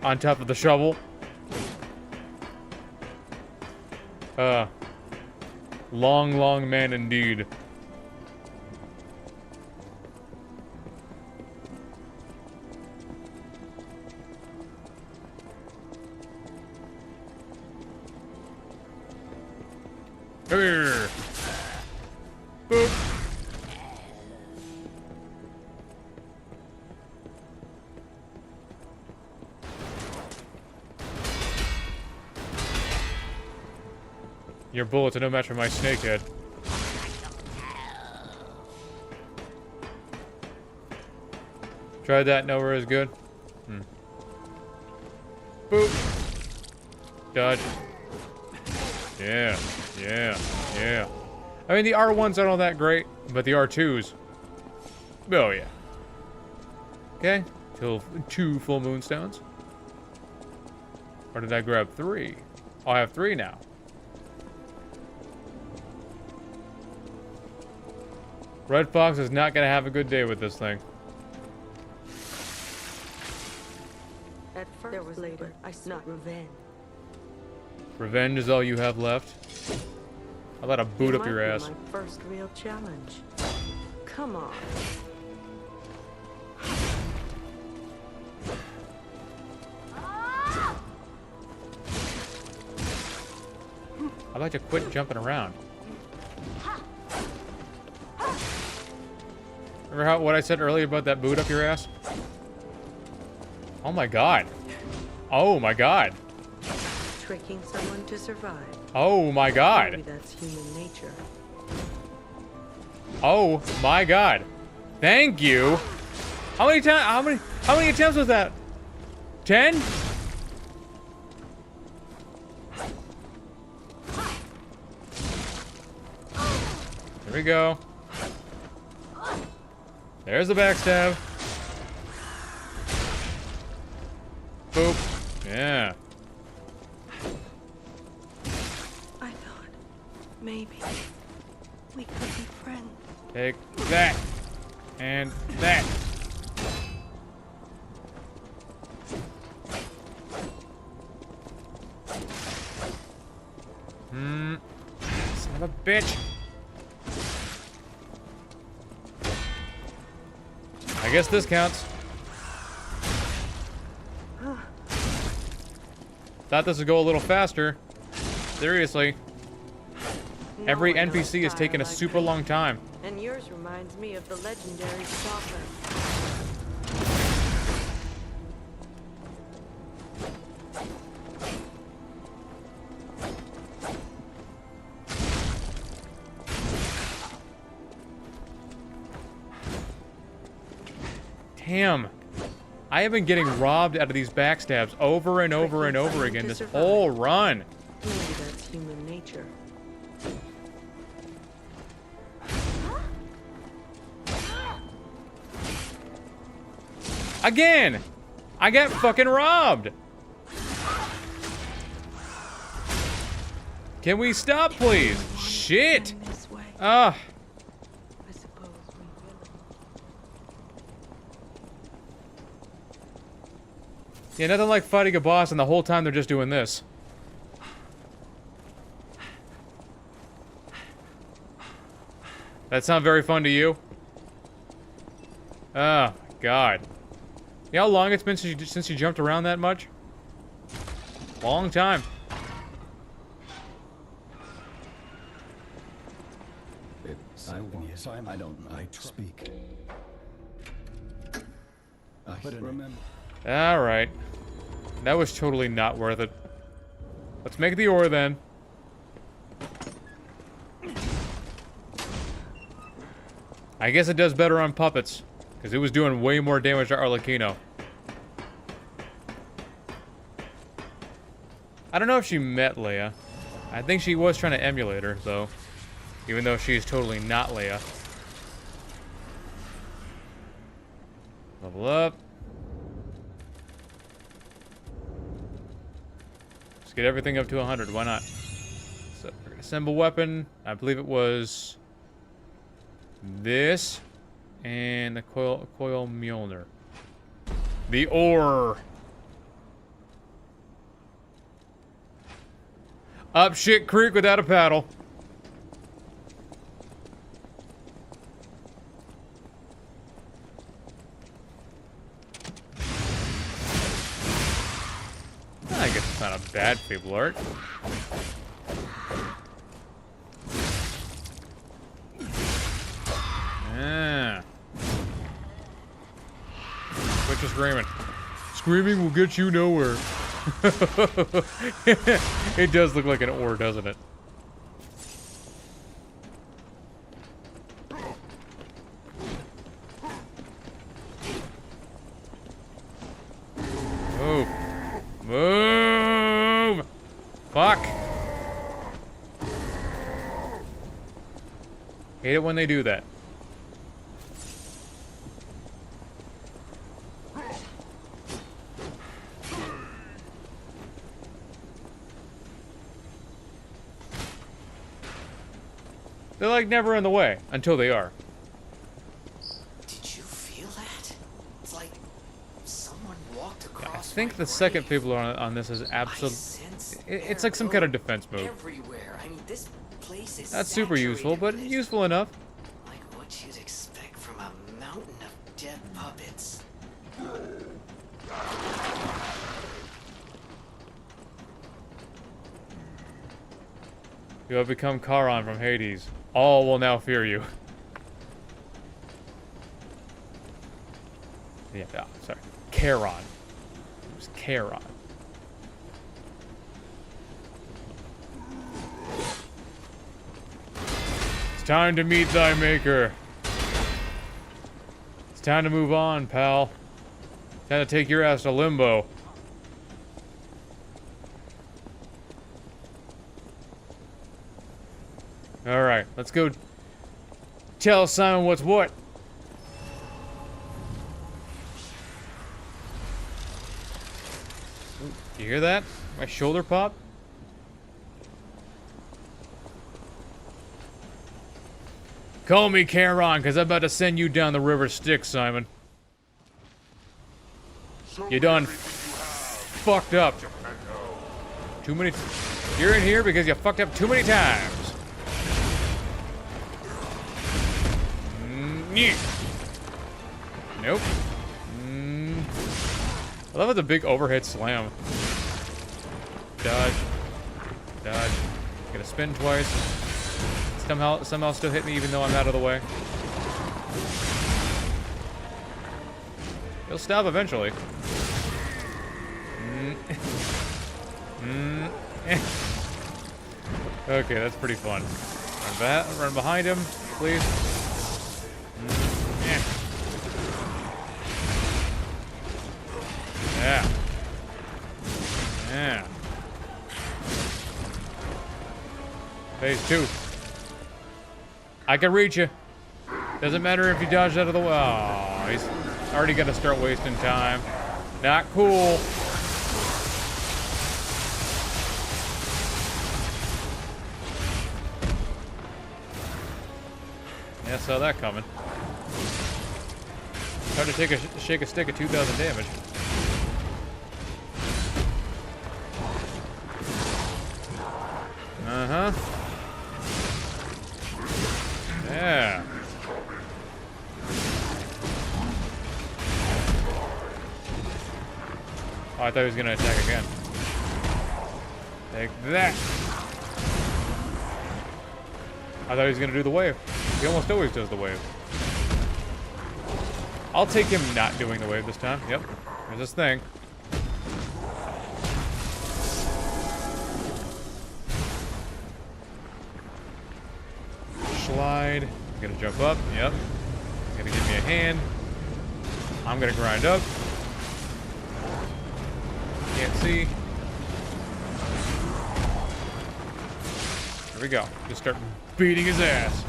on top of the shovel. Long man indeed. Come here. Boop. Your bullets are no match for my snakehead. Tried that, nowhere is good. Boop. Dodge. Yeah, yeah, yeah. I mean, the R1s aren't all that great, but the R2s. Oh, yeah. Okay, till 2 full moonstones. Or did I grab 3? Oh, I have 3 now. Red Fox is not gonna have a good day with this thing. At first, there was labor. I not revenge. Revenge is all you have left. How about a boot up your ass? My first real challenge. Come on. I'd like to quit jumping around. Remember what I said earlier about that boot up your ass? Oh my god. Oh my god. Tricking someone to survive. Oh my god. Maybe that's human nature. Oh my god. Thank you. How many times? How many attempts was that? 10? Here we go. There's the backstab. Boop. Yeah. I thought maybe we could be friends. Take that. And that. Son of a bitch. I guess this counts. Thought this would go a little faster. Seriously. Every NPC is taking a super long time. And yours reminds me of the legendary Stalker. Damn. I have been getting robbed out of these backstabs over and over and over again this whole run. Maybe that's human nature. Again! I got fucking robbed! Can we stop, please? Shit! Ah. Yeah, nothing like fighting a boss and the whole time they're just doing this. That sound very fun to you? Oh, God. You know how long it's been since you jumped around that much? Long time. I don't know. I speak. But remember. Alright. That was totally not worth it. Let's make the ore then. I guess it does better on puppets, because it was doing way more damage to Arlecchino. I don't know if she met Leia. I think she was trying to emulate her, though. Even though she's totally not Leia. Level up. Let's get everything up to 100, why not? So, we're gonna assemble weapon. I believe it was this and the coil Mjolnir. The ore. Up shit creek without a paddle. I guess it's not a bad fable art. Yeah. Quit your screaming. Screaming will get you nowhere. It does look like an ore, doesn't it? Fuck! Hate it when they do that. They're like never in the way until they are. Did you feel that? It's like someone walked across. I think the second people on this is absolute. It's like some kind of defense move. Everywhere. I mean, this place is Not super useful, but useful enough. Like what you'd expect from a mountain of dead puppets. You have become Charon from Hades. All will now fear you. Yeah, sorry. Charon. It was Charon. It's time to meet thy maker. It's time to move on, pal. Time to take your ass to limbo. Alright, let's go tell Simon what's what. Ooh, you hear that? My shoulder pop? Call me Charon, because I'm about to send you down the river Styx, Simon. You done fucked up. Too many. You're in here because you fucked up too many times. Nope. I love the big overhead slam. Dodge. Dodge. Gonna spin twice. Somehow still hit me even though I'm out of the way. He'll stop eventually. Okay, that's pretty fun. Run behind him, please. Yeah. Yeah. Phase 2. I can reach you. Doesn't matter if you dodged out of the way. Oh, he's already got to start wasting time. Not cool. Yeah, saw that coming. Hard to shake a stick at 2,000 damage. Uh-huh. Yeah. Oh, I thought he was gonna attack again. Take that. I thought he was gonna do the wave. He almost always does the wave. I'll take him not doing the wave this time. Yep. There's this thing. Slide. Gonna jump up. Yep. Gonna give me a hand. I'm gonna grind up. Can't see. Here we go. Just start beating his ass.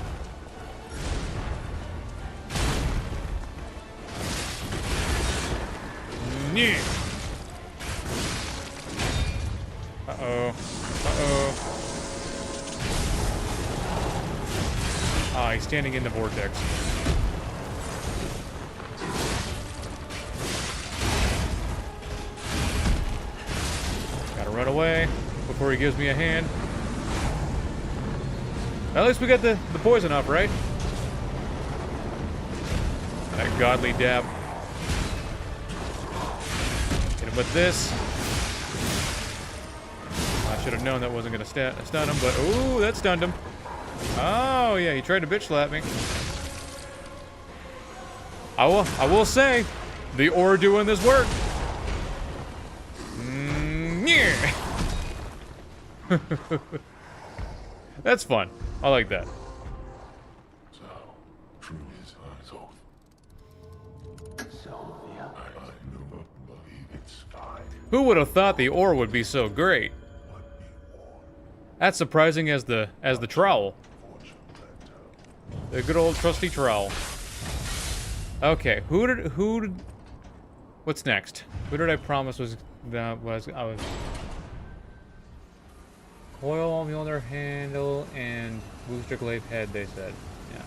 Yeah. Uh-oh. Uh-oh. Ah, he's standing in the vortex. Gotta run away before he gives me a hand. At least we got the poison up, right? That godly dab. Hit him with this. I should have known that wasn't going to stun him, but ooh, that stunned him. Oh yeah, he tried to bitch slap me. I will say, the ore doing this work. Yeah. That's fun. I like that. So, true his eyes off. Sylvia. I do not believe it's fine. Who would have thought the ore would be so great? That's surprising as the trowel. The good old trusty trowel. Okay, who did what's next? Who did I promise was coil on the other handle and booster glaive head, they said. Yeah.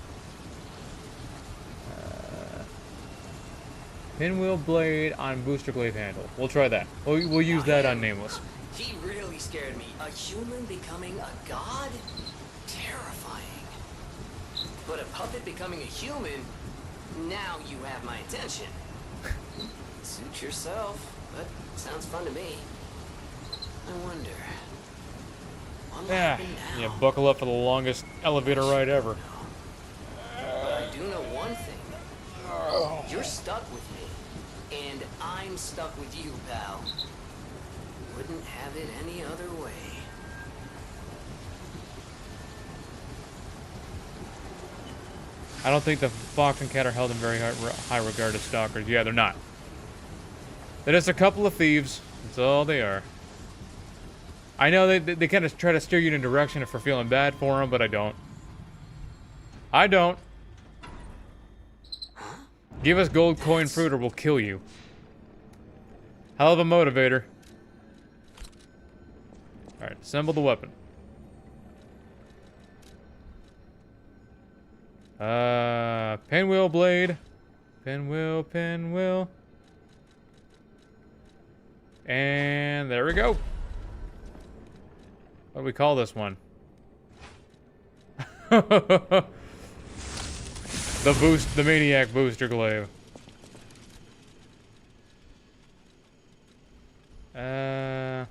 Pinwheel blade on booster glaive handle. We'll try that. We'll use that on Nameless. He really scared me. A human becoming a god? Terrifying. But a puppet becoming a human? Now you have my attention. Suit yourself, but sounds fun to me. I wonder. Yeah, buckle up for the longest elevator ride ever. But I do know one thing. You're stuck with me. And I'm stuck with you, pal. Wouldn't have it any other way. I don't think the Fox and Cat are held in very high regard as stalkers. Yeah, they're not. They're just a couple of thieves. That's all they are. I know they kind of try to steer you in a direction if we're feeling bad for them, but I don't. I don't. Give us gold coin fruit or we'll kill you. Hell of a motivator. Alright, assemble the weapon. Pinwheel blade. Pinwheel. And there we go. What do we call this one? The Maniac Booster Glaive. Yeah.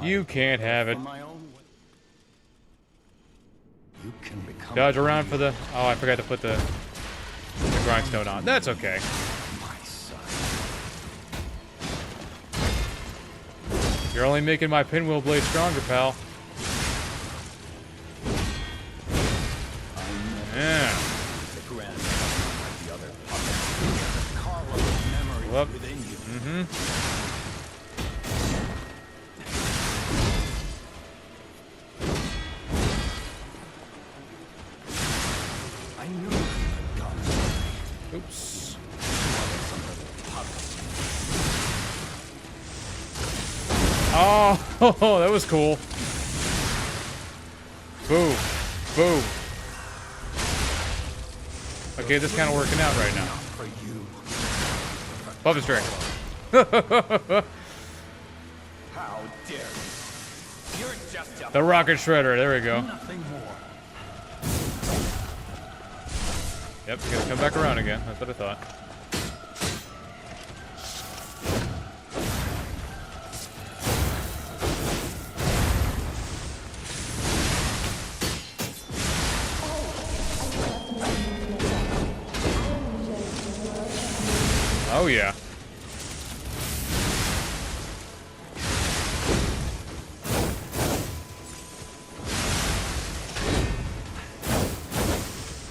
You can't have it. Dodge around for the... Oh, I forgot to put the grindstone on. That's okay. You're only making my pinwheel blade stronger, pal. Yeah. Whoop. Oops. Oh, that was cool. Boom. Boom. Okay, this kind of working out right now. Puppet string. How dare you? You're just a The rocket shredder. There we go. Yep, gonna come back around again. That's what I thought. Oh yeah.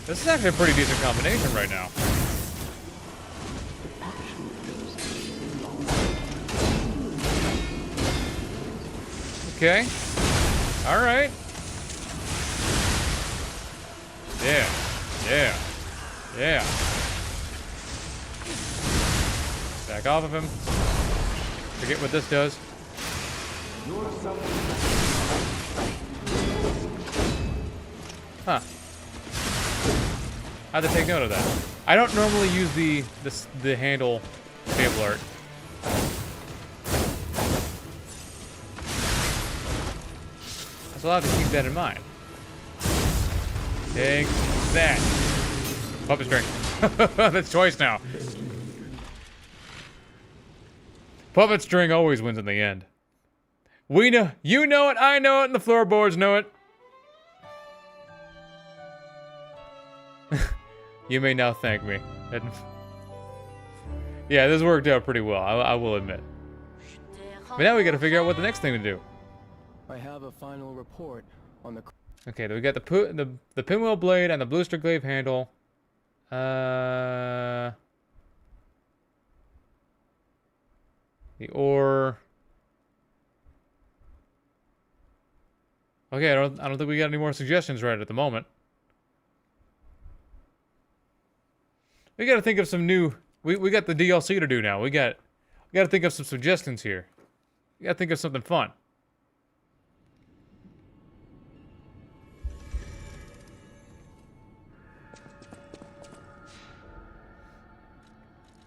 This is actually a pretty decent combination right now. Okay. Alright. Yeah. Yeah. Yeah. Back off of him. Forget what this does. Huh. I have to take note of that. I don't normally use the handle table art. So I'll have to keep that in mind. Take that. Puppet string. That's twice now. Puppet string always wins in the end. We know, you know it, I know it, and the floorboards know it. You may now thank me. Yeah, this worked out pretty well, I will admit. But now we gotta figure out what the next thing to do. I have a final report on the... Okay, we got the pinwheel blade and the booster glaive handle. The ore. Okay, I don't think we got any more suggestions right at the moment. We got to think of some new. We got the DLC to do now. We got to think of some suggestions here. We got to think of something fun.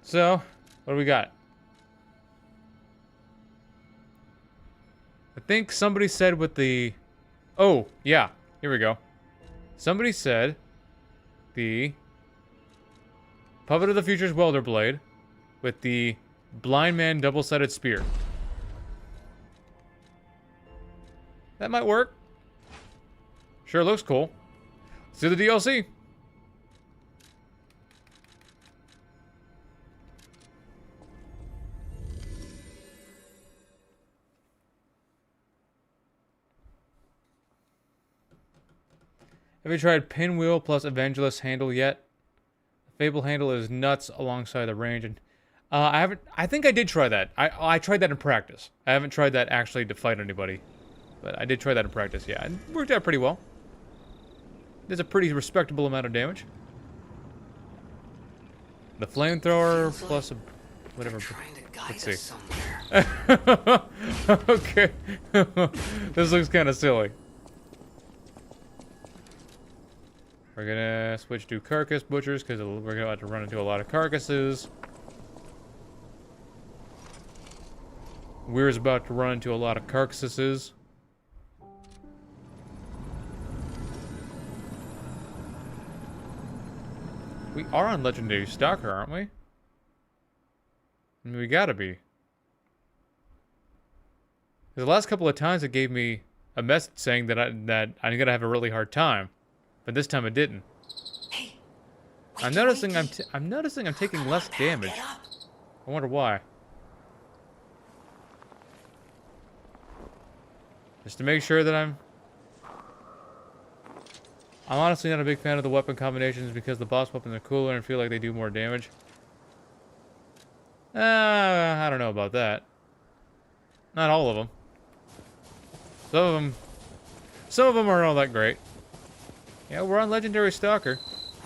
So, what do we got? I think somebody said with the... Oh, yeah. Here we go. Somebody said the Puppet of the Future's Welder Blade with the Blind Man double-sided spear. That might work. Sure looks cool. Let's do the DLC. Have you tried Pinwheel plus Evangelist handle yet? Fable handle is nuts alongside the range, and I haven't. I think I did try that. I tried that in practice. I haven't tried that actually to fight anybody, but I did try that in practice. Yeah, it worked out pretty well. There's a pretty respectable amount of damage. The flamethrower plus a whatever. Let's see. Okay, this looks kind of silly. We're gonna switch to Carcass Butchers because we're gonna have to run into a lot of carcasses. We're about to run into a lot of carcasses. We are on Legendary Stalker, aren't we? I mean, we gotta be. The last couple of times it gave me a message saying that I'm gonna have a really hard time. But this time it didn't. Hey, I'm noticing I'm taking less damage. I wonder why. Just to make sure that I'm honestly not a big fan of the weapon combinations because the boss weapons are cooler and feel like they do more damage. I don't know about that. Not all of them. Some of them aren't all that great. Yeah, we're on Legendary Stalker.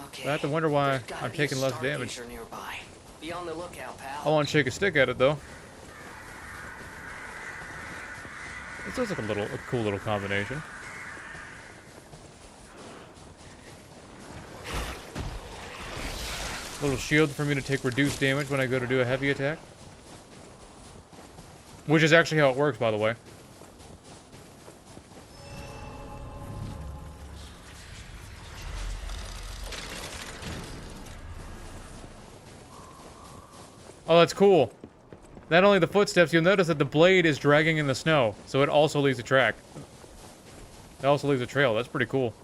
Okay. I have to wonder why I'm taking less damage. Be on the lookout, pal. I want to shake a stick at it though. This looks like a cool little combination. Little shield for me to take reduced damage when I go to do a heavy attack. Which is actually how it works, by the way. Oh, that's cool. Not only the footsteps, you'll notice that the blade is dragging in the snow, so it also leaves a track. It also leaves a trail. That's pretty cool.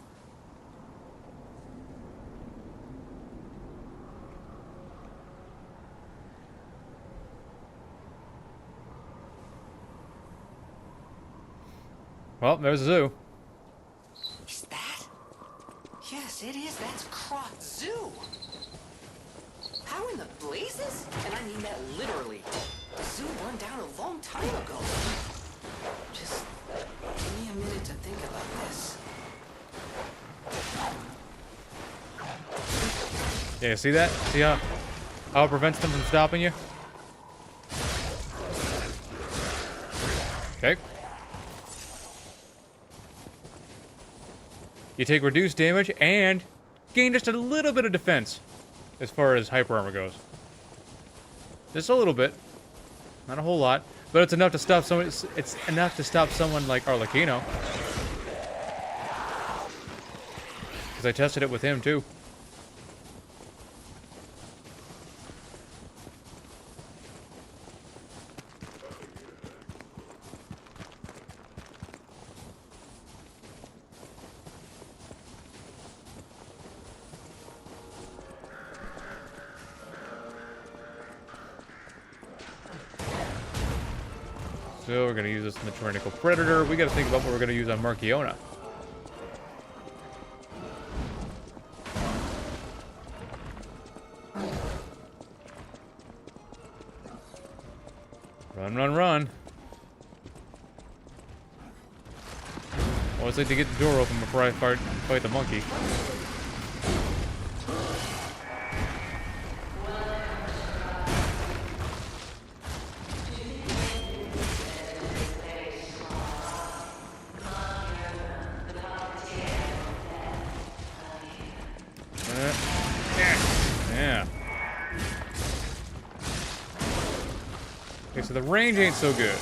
Well, there's a zoo. Is that? Yes, it is. That's Croc Zoo. How in the blazes? And I mean that literally. The zoo burned down a long time ago. Just give me a minute to think about this. Yeah, see that? See how it prevents them from stopping you? Okay. You take reduced damage and gain just a little bit of defense as far as hyper armor goes. Just a little bit. Not a whole lot. But it's enough to stop someone. It's enough to stop someone like Arlecchino. Because I tested it with him too. So we're going to use this in the Tyrannical Predator. We got to think about what we're going to use on Marchiona. Run, run, run. Always like to get the door open before I fight the monkey. Yeah. Okay, so the range ain't so good.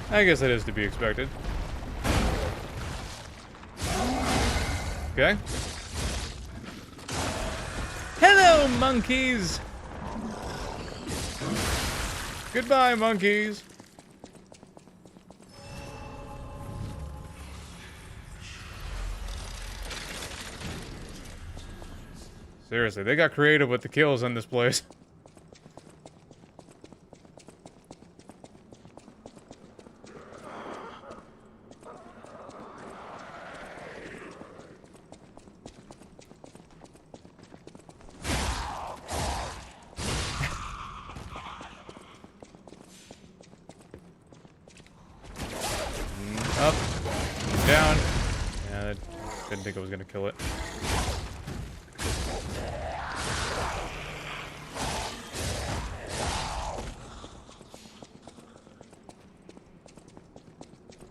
I guess that is to be expected. Okay. Hello, monkeys! Goodbye, monkeys! Seriously, they got creative with the kills in this place. Up. Down. Yeah, I didn't think I was gonna kill it.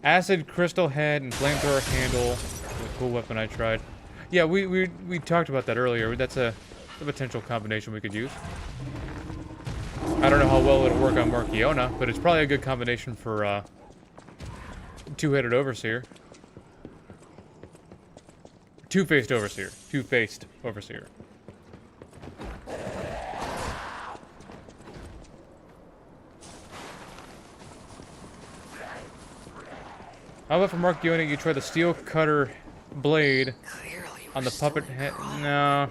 Acid crystal head and flamethrower handle. A cool weapon I tried. Yeah, we talked about that earlier. That's a potential combination we could use. I don't know how well it'll work on Markiona, but it's probably a good combination for two-headed overseer. Two-faced overseer. Two-faced overseer. How about for Markiona, you try the steel cutter blade on the puppet head? No.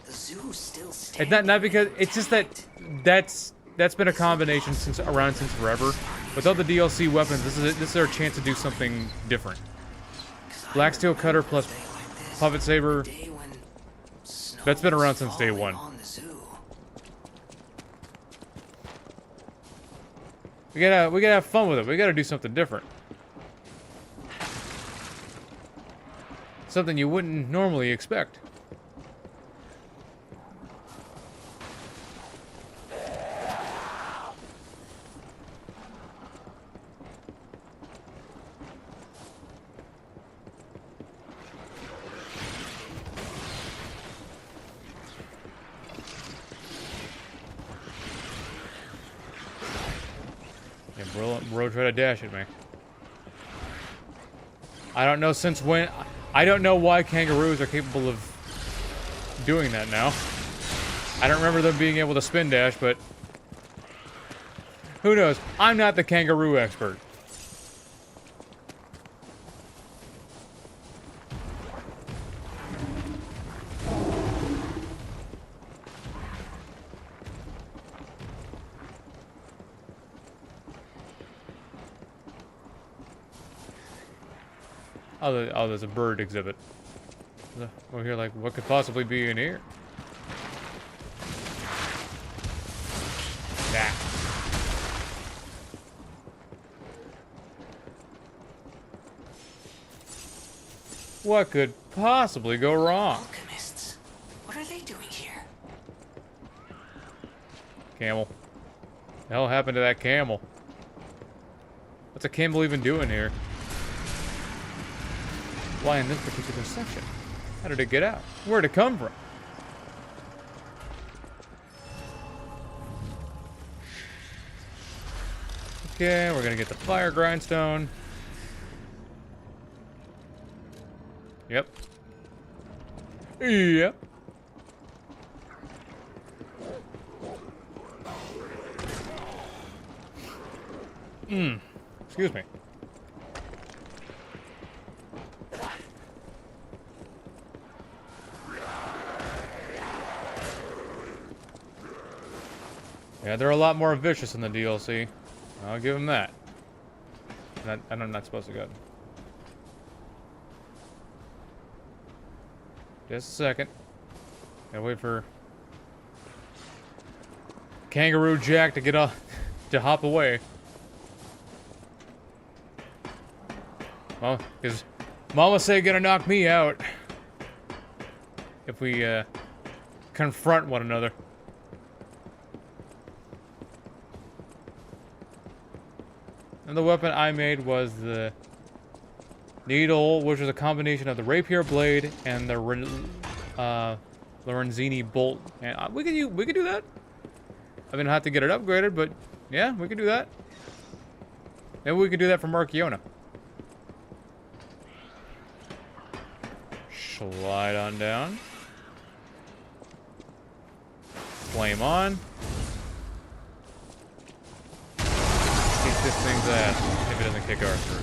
It's not because it's just that's been a combination since forever. Without the DLC weapons, this is our chance to do something different. Black steel cutter plus puppet saber. That's been around since day one. We gotta have fun with it. We gotta do something different. Something you wouldn't normally expect. Yeah, bro tried to dash at me. I don't know since when. I don't know why kangaroos are capable of doing that now. I don't remember them being able to spin dash, but who knows? I'm not the kangaroo expert. Oh, there's a bird exhibit. We're here like, what could possibly be in here? Nah. What could possibly go wrong? Alchemists. What are they doing here? Camel. The hell happened to that camel? What's a camel even doing here? Why in this particular section? How did it get out? Where'd it come from? Okay, we're gonna get the fire grindstone. Yep. Yep. Excuse me. Yeah, they're a lot more vicious in the DLC. I'll give him that. I'm not supposed to go. Just a second. Gotta wait for Kangaroo Jack to get off, to hop away. Well, because Mama said gonna knock me out if we confront one another. And the weapon I made was the needle, which was a combination of the rapier blade and the Lorenzini bolt. And we could do that. I mean, I have to get it upgraded, but yeah, we could do that. Maybe we could do that for Marchiona. Slide on down. Flame on. Kick this thing's ass if it doesn't kick ours first.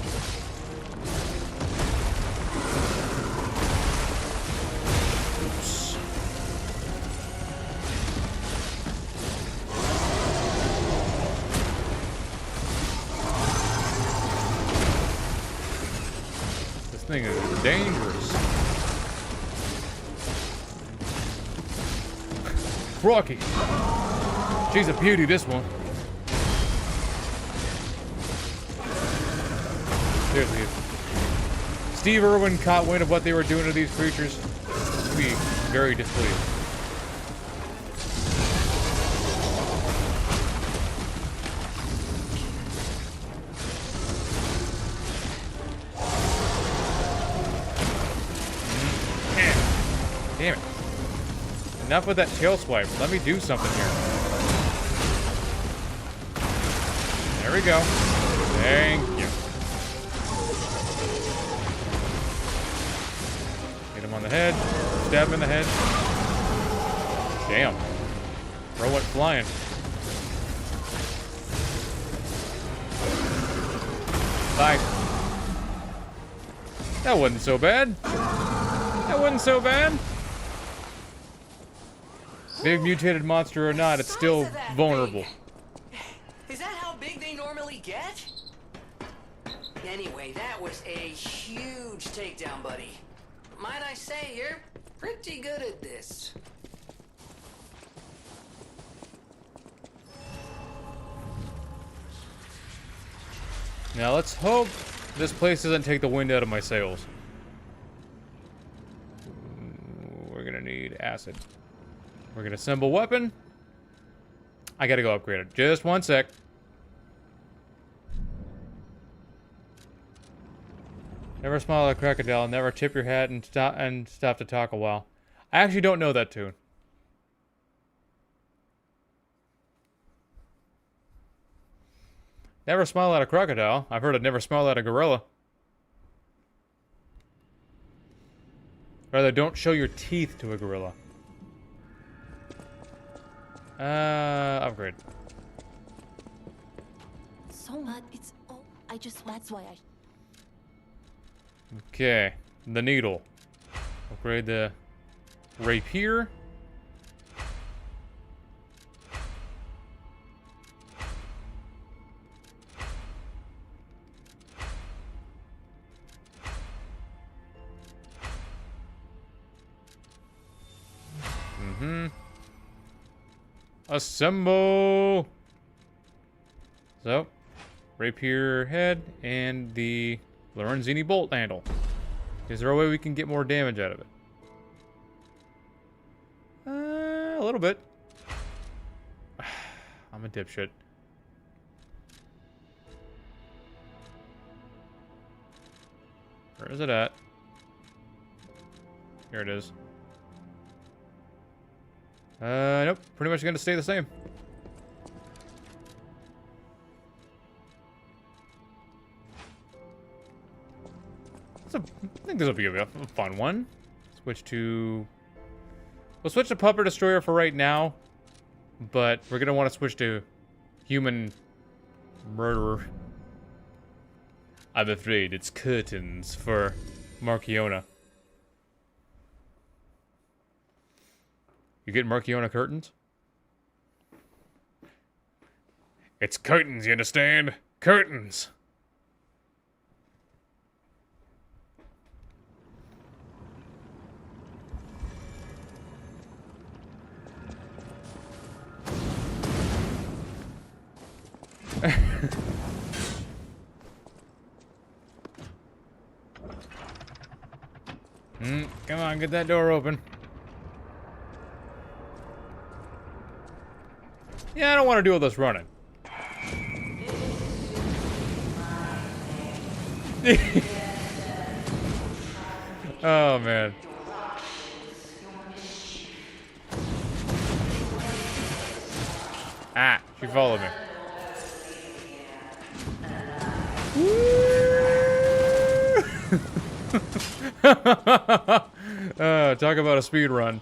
Oops. This thing is dangerous. Rocky. She's a beauty, this one. Seriously, if Steve Irwin caught wind of what they were doing to these creatures, he'd be very displeased. Damn it. Enough with that tail swipe. Let me do something here. There we go. Thank you. Hit him on the head. Stab him in the head. Damn. Bro went flying. Bye. That wasn't so bad. That wasn't so bad. Big mutated monster or not, it's still vulnerable. Is that how big they normally get? Anyway, that was a huge takedown, buddy. Might I say, you're pretty good at this. Now let's hope this place doesn't take the wind out of my sails. We're gonna need acid. We're gonna assemble weapon. I gotta go upgrade it. Just one sec. Never smile at a crocodile. Never tip your hat and stop to talk a while. I actually don't know that tune. Never smile at a crocodile. I've heard of never smile at a gorilla. Rather, don't show your teeth to a gorilla. Upgrade. So much. It's. Oh, I just. That's why I. Okay, the needle. Upgrade the rapier. Assemble! So, rapier head and the Lorenzini bolt handle. Is there a way we can get more damage out of it? A little bit. I'm a dipshit. Where is it at? Here it is. Nope. Pretty much gonna stay the same. I think this will be a fun one. Switch to... We'll switch to Puppet Destroyer for right now. But we're gonna want to switch to Human Murderer. I'm afraid it's curtains for Marchiona. You get Marchiona curtains? It's curtains, you understand? Curtains. Come on, get that door open. Yeah, I don't want to do all this running. Oh, man. Ah, she followed me. Talk about a speed run.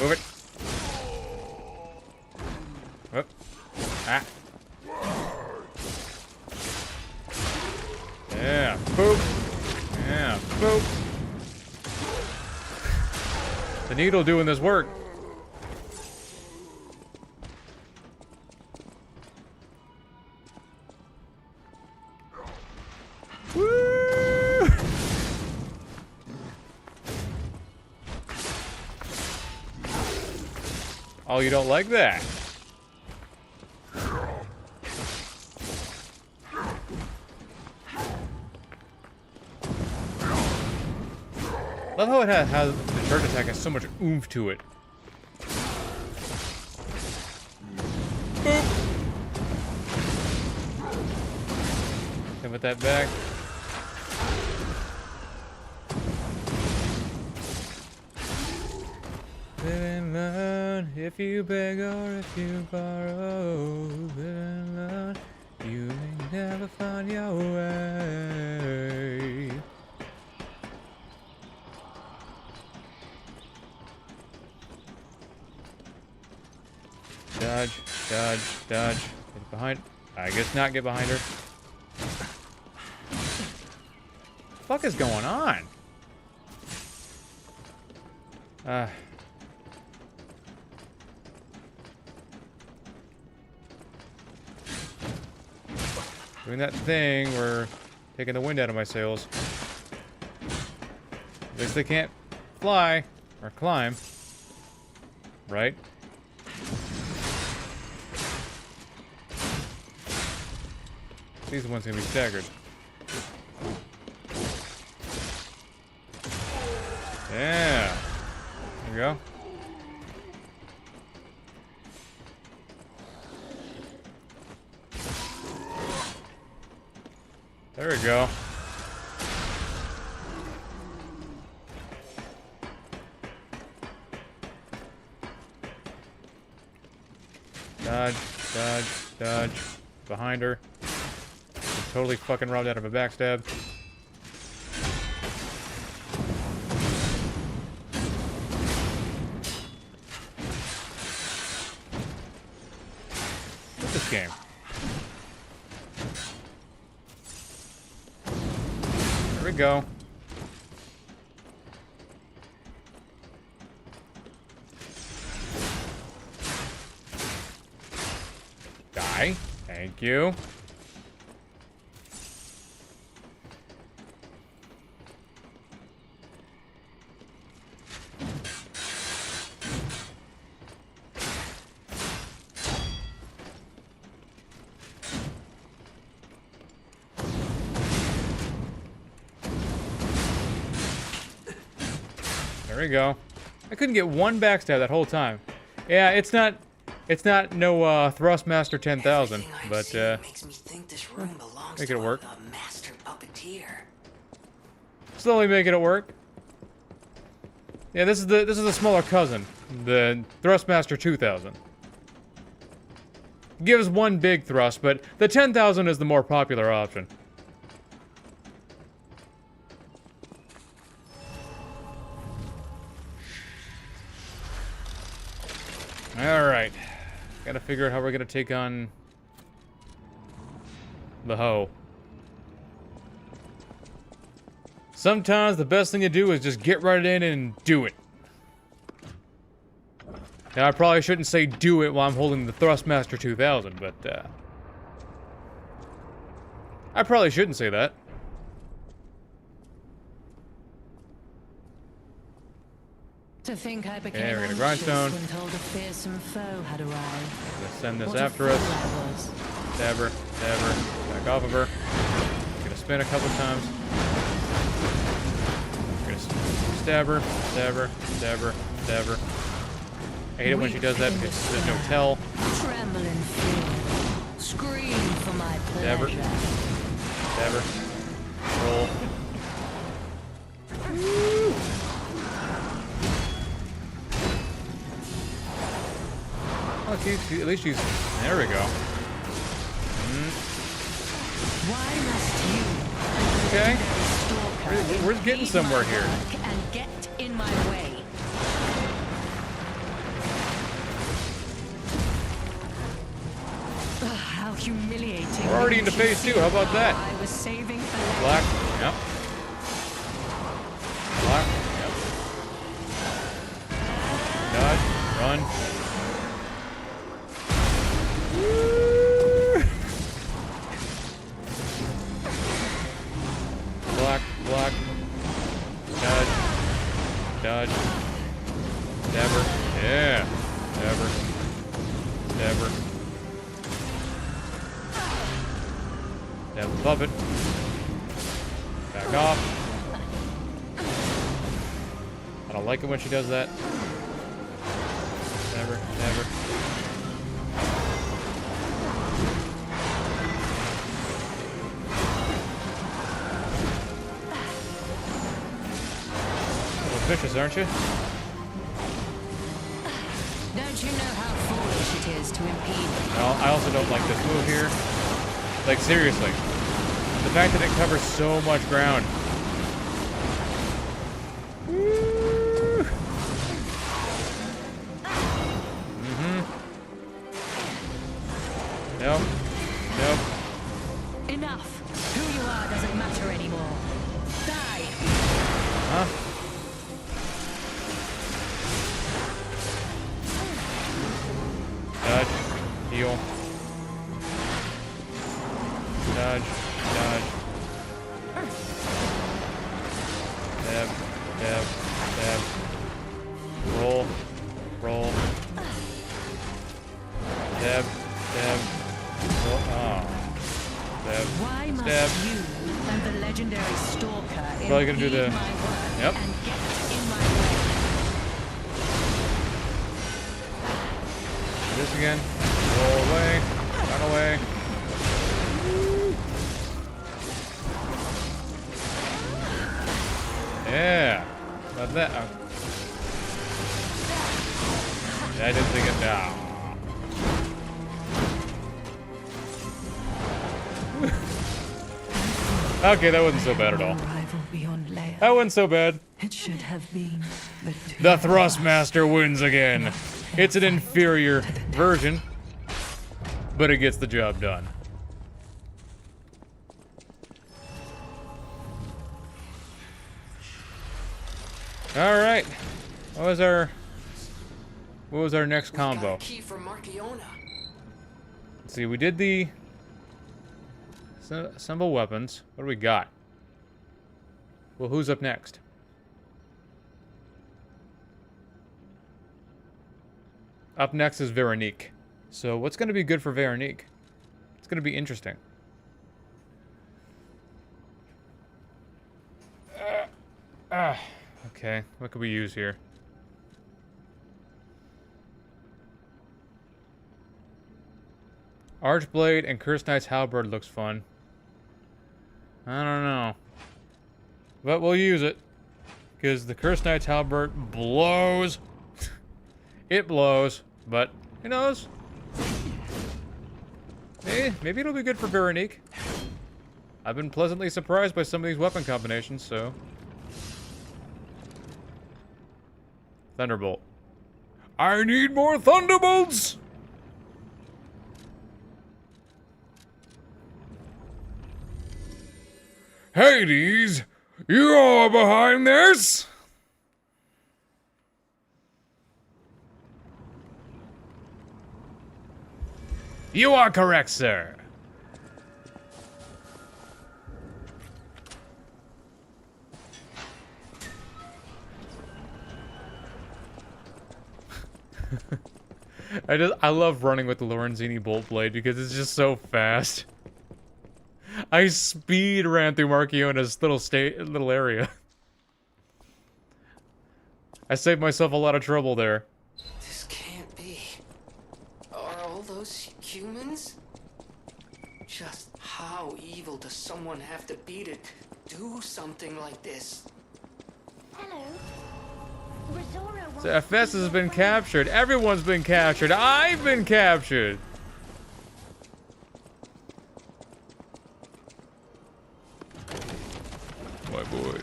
Move it. Whoop. Ah. Yeah. Boop. Yeah. Boop. The needle doing this work. Woo! Oh, you don't like that? Love how it has the charge attack has so much oomph to it. Boop. Can I put that back? Live and learn if you beg or if you borrow. Live and learn, you may never find your way. Dodge, dodge, dodge. Get behind. I guess not get behind her. What the fuck is going on? Doing that thing where taking the wind out of my sails. At least they can't fly or climb. Right? These ones gonna be staggered. Yeah. There we go. There we go. Dodge, dodge, dodge. Behind her. Totally fucking robbed out of a backstab. What's this game? There we go. Die. Thank you. There we go. I couldn't get one backstab that whole time. Yeah, it's not no Thrustmaster 10,000, but makes me think this room belongs make it work. to a master puppeteer. Slowly making it work. Yeah, this is the smaller cousin, the Thrustmaster 2000. Gives one big thrust, but the 10,000 is the more popular option. Alright. Gotta figure out how we're gonna take on the hoe. Sometimes the best thing to do is just get right in and do it. Now, I probably shouldn't say do it while I'm holding the Thrustmaster 2000, but, I probably shouldn't say that. To think I became Okay, we're gonna anxious grindstone. when told a fearsome foe had arrived. Let's send this What a after us. fool I was. Stab her, back off of her. Gonna spin a couple times. Gonna stab her, stab her, stab her, stab her. I hate it when she does that because there's no tell. Tremble in fear. Scream for my Stab her. pleasure. Stab her. Roll. Oh, at least she's... There we go. Why must you, Okay. Stalker, We're getting impede somewhere my here. work and get in my way? Ugh, how humiliating. We're already into phase 2. How about that? I was saving a Black. Yep. Black. Yep. Dodge. Run. Block, block. Dodge. Dodge. Stab her. Yeah. Stab her. Stab her. Stab the puppet. Back off. I don't like it when she does that. Stab her. Stab her. Vicious, aren't you? Don't you know how foolish it is to impede? No, I also don't like this move here. Like, seriously. The fact that it covers so much ground. Nope. Nope. Enough. Who you are doesn't matter anymore. Die. Huh? Dodge. Heal. Dodge. Dodge. Dab. Dab. Dab. Roll. Roll. Dab. Dab. Roll. Oh. Dab. Why must Stab. you and the legendary Stalker Probably gonna do the... impede my work Yep. and get in my way? This again. Roll away. Run away. Yeah. About that. I didn't think it down. Okay, that wasn't so bad at all. That wasn't so bad. It should have been The Thrustmaster wins again. It's an inferior version, but it gets the job done. All right. What was our next combo? Key for Marchiona. Let's see. We did the assemble weapons. What do we got? Well, who's up next? Up next is Veronique. So what's going to be good for Veronique? It's going to be interesting. Okay, what could we use here? Archblade and Curse Knight's Halberd looks fun. I don't know. But we'll use it. Because the Curse Knight's Halberd blows. It blows. But, who knows? Maybe it'll be good for Veronique. I've been pleasantly surprised by some of these weapon combinations, so... Thunderbolt. I need more Thunderbolts! Hades, you all behind this? You are correct, sir. I love running with the Lorenzini bolt blade because it's just so fast. I speed ran through Marchiona's little area. I saved myself a lot of trouble there. This can't be. Are all those humans? Just how evil does someone have to be to do something like this? Hello. So FS has been captured. Everyone's been captured. I've been captured. My boy.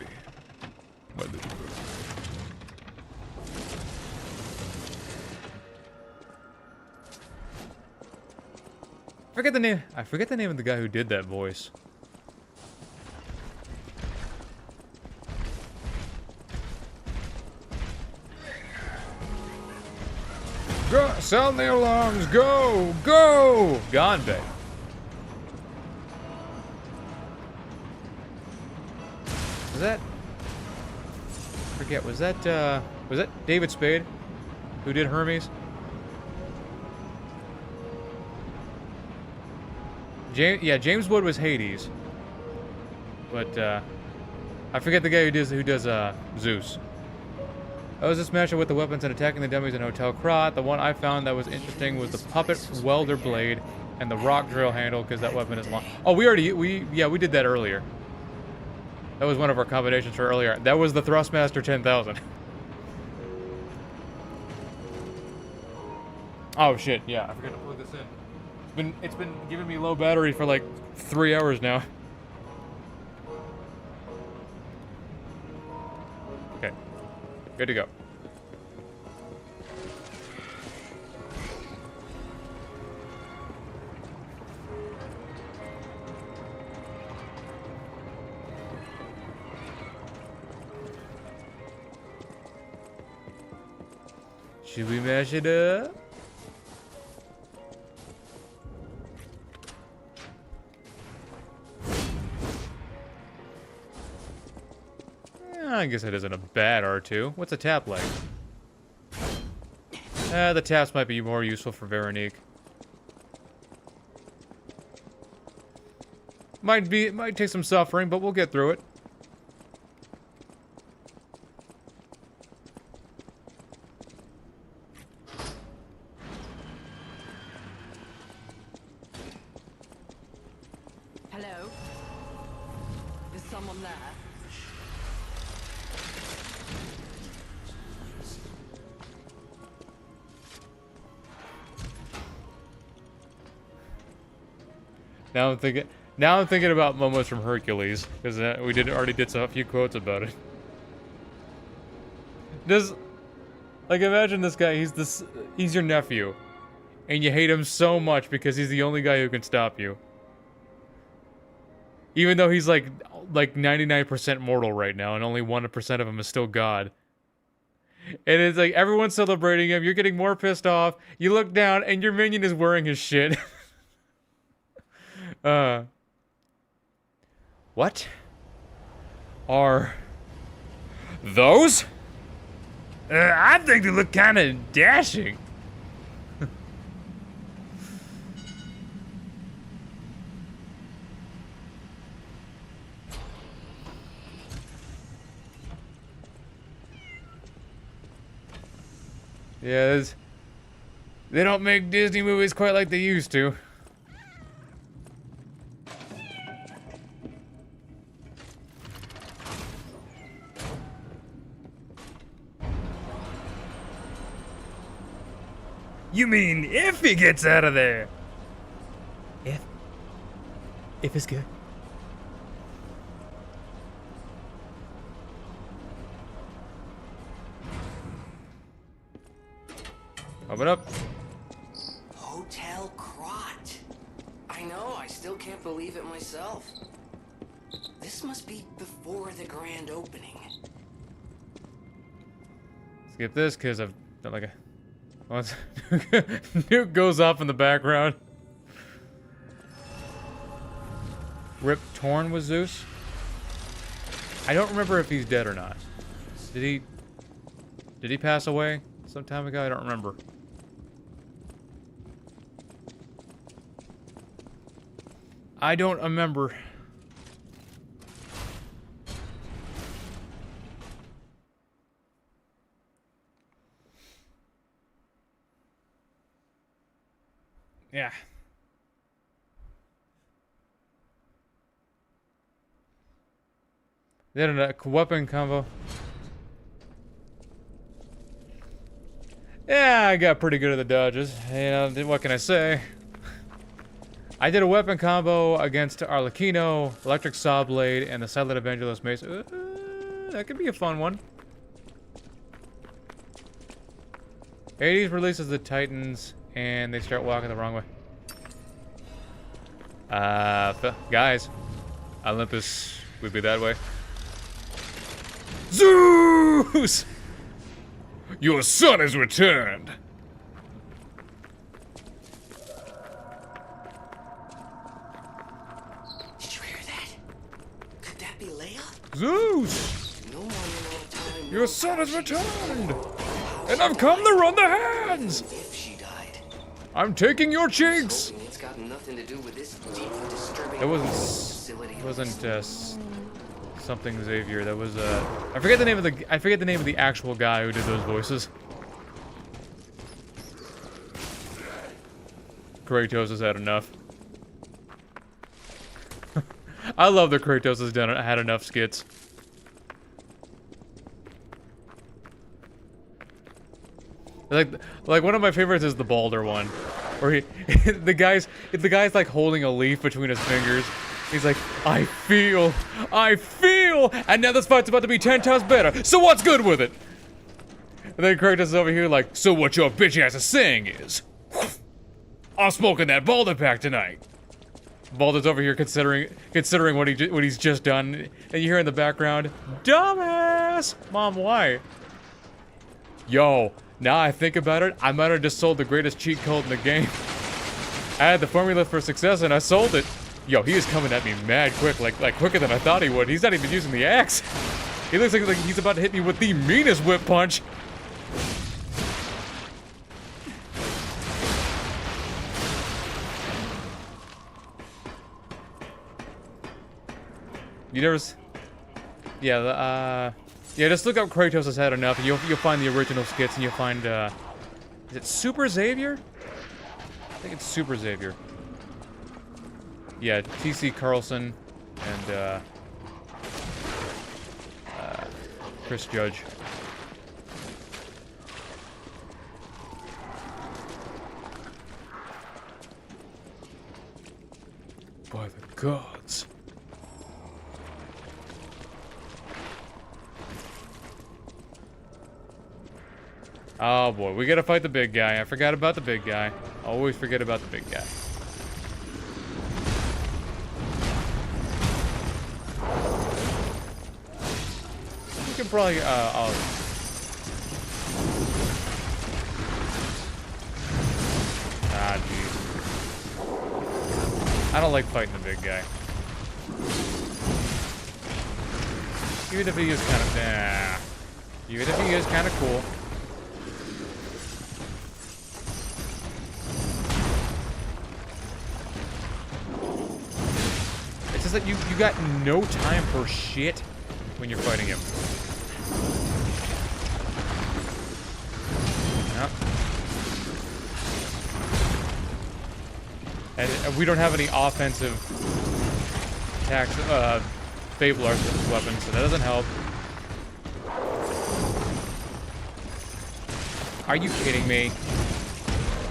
My little girl. Forget the name. I forget the name of the guy who did that voice. Go! Sound the alarms! Go! Go! Ganbei. Was that? I forget. Was that David Spade who did Hermes? James Wood was Hades. But I forget the guy who does Zeus. I was just matching with the weapons and attacking the dummies in Hotel Krat. The one I found that was interesting was the puppet welder blade and the rock drill handle because that weapon is long. Oh, we did that earlier. That was one of our combinations for earlier. That was the Thrustmaster 10,000. Oh shit! Yeah, I forgot to plug this in. It's been giving me low battery for like 3 hours now. Okay. Good to go. Should we mash it up? I guess that isn't a bad R2. What's a tap like? The taps might be more useful for Veronique. Might take some suffering, but we'll get through it. Hello? Is someone there? Now I'm thinking about moments from Hercules because we already did a few quotes about it. Imagine this guy. He's your nephew, and you hate him so much because he's the only guy who can stop you. Even though he's like 99% mortal right now, and only 1% of him is still God. And it's like everyone's celebrating him. You're getting more pissed off. You look down, and your minion is wearing his shit. What are those? I think they look kind of dashing. Yeah, they don't make Disney movies quite like they used to. You mean if he gets out of there? If it's good. Open up. Hotel Krat. I know, I still can't believe it myself. This This must be before the grand opening. Skip this because I've done like a. Once Nuke goes off in the background. Rip Torn with Zeus. I don't remember if he's dead or not. Did he pass away some time ago? I don't remember. I don't remember. Yeah. Then a weapon combo. Yeah, I got pretty good at the dodges. You know, what can I say? I did a weapon combo against Arlecchino, Electric Saw Blade, and the Silent Evangelist Mace. That could be a fun one. Hades releases the Titans, and they start walking the wrong way. Guys, Olympus would be that way. Zeus! Your son has returned! Did you hear that? Could that be Leia? Zeus! No one in all time. Your son has returned! And I've come to run the hands! If she died. I'm taking your cheeks! It's got nothing to do with this deeply disturbing. It wasn't something Xavier. That was I forget the name of the actual guy who did those voices. Kratos has had enough. I love that Kratos has had enough skits. Like one of my favorites is the Balder one, where the guy's like holding a leaf between his fingers. He's like, I feel, and now this fight's about to be 10 times better. So what's good with it? And then Kratos is over here like, so what your bitch ass is saying is, I'm smoking that Balder pack tonight. Balder's over here considering what he's just done, and you hear in the background, dumbass. Mom, why? Yo. Now I think about it, I might have just sold the greatest cheat code in the game. I had the formula for success and I sold it. Yo, he is coming at me mad quick, like quicker than I thought he would. He's not even using the axe. He looks like he's about to hit me with the meanest whip punch. You never... Yeah, yeah, just look up Kratos has had enough, and you'll find the original skits, and you'll find, is it Super Xavier? I think it's Super Xavier. Yeah, T.C. Carlson and, Chris Judge. By the gods. Oh boy, we gotta fight the big guy. I forgot about the big guy. Always forget about the big guy. You can probably, ah, jeez. I don't like fighting the big guy. Even if he is kind of, even if he is kind of cool. That you got no time for shit when you're fighting him. Yep. And we don't have any offensive attacks, Fable Arsenal weapons, so that doesn't help. Are you kidding me?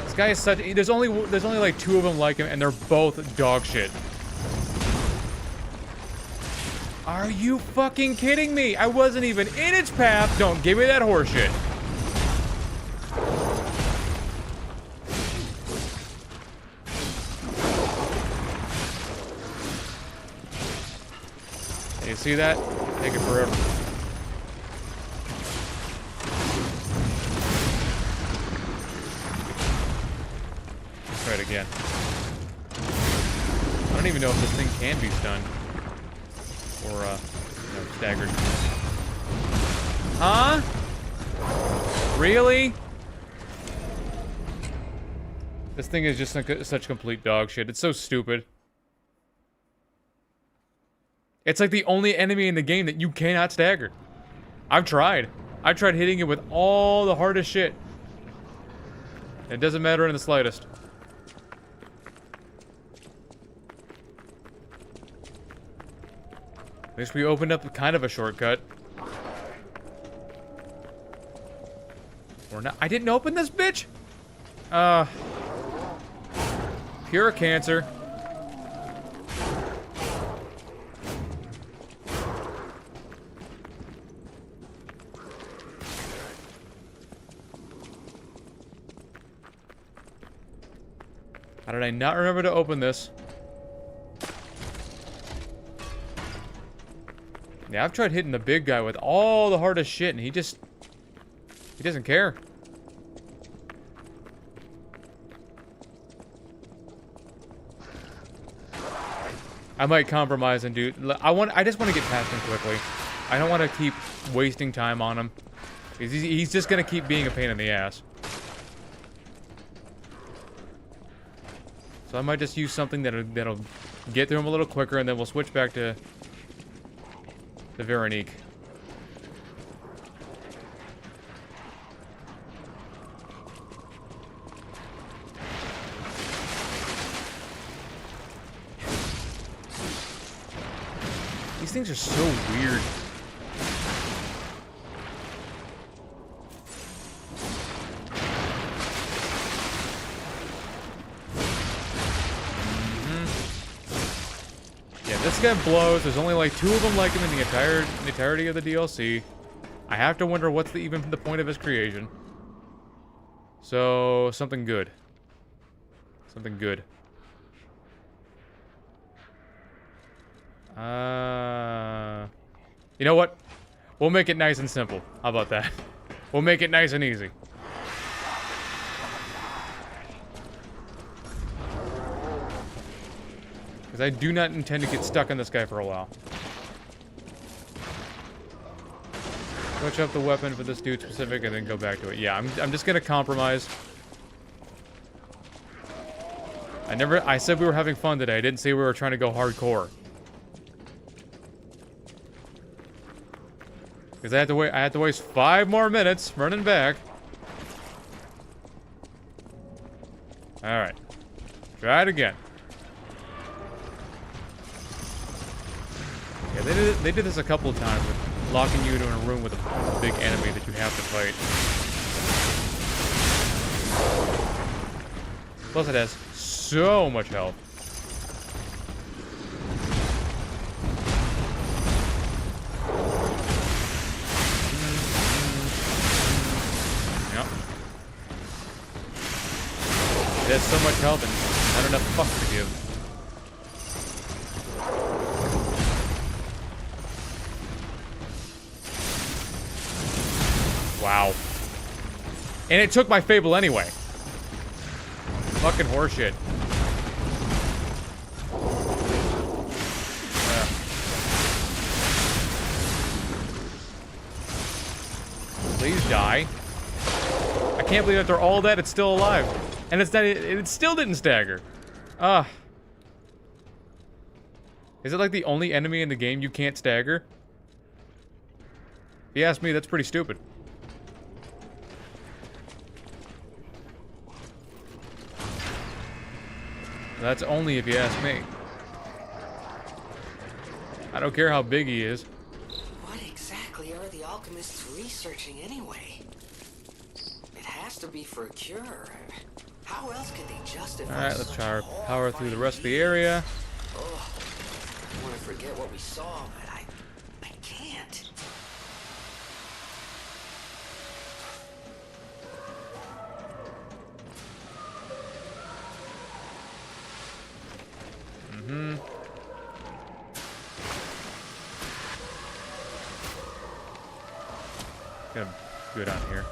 This guy is such. There's only like 2 of them like him, and they're both dog shit. Are you fucking kidding me? I wasn't even in its path. Don't give me that horseshit. You see that? Take it forever. Let's try it again. I don't even know if this thing can be stunned. Or, you know, staggered. Huh? Really? This thing is just such complete dog shit. It's so stupid. It's like the only enemy in the game that you cannot stagger. I've tried. I've tried hitting it with all the hardest shit. It doesn't matter in the slightest. At least we opened up kind of a shortcut. Or not. I didn't open this bitch? Pure cancer. How did I not remember to open this? Yeah, I've tried hitting the big guy with all the hardest shit, and he doesn't care. I might compromise and do. I just want to get past him quickly. I don't want to keep wasting time on him. He's just gonna keep being a pain in the ass. So I might just use something that'll get through him a little quicker, and then we'll switch back to the Veronique. These things are so weird. This guy blows. There's only like 2 of them like him in the entirety of the DLC. I have to wonder what's even the point of his creation. So, something good. Something good. You know what? We'll make it nice and simple. How about that? We'll make it nice and easy. Because I do not intend to get stuck on this guy for a while. Switch up the weapon for this dude specific and then go back to it. Yeah, I'm just gonna compromise. I said we were having fun today. I didn't say we were trying to go hardcore. Because I had to waste 5 more minutes running back. Alright. Try it again. Yeah, they did this a couple of times with locking you into a room with a big enemy that you have to fight. Plus it has so much health. Yep. It has so much health and not enough fuck to give. Wow. And it took my Fable anyway. Fucking horseshit. Please die. I can't believe after all that it's still alive. And it still didn't stagger. Is it like the only enemy in the game you can't stagger? If you ask me, that's pretty stupid. That's only if you ask me. I don't care how big he is. What exactly are the alchemists researching anyway? It has to be for a cure. How else could they justify? Alright, let's try our power through the rest of the area. Oh, I want to forget what we saw, but I can't. Gonna go down here.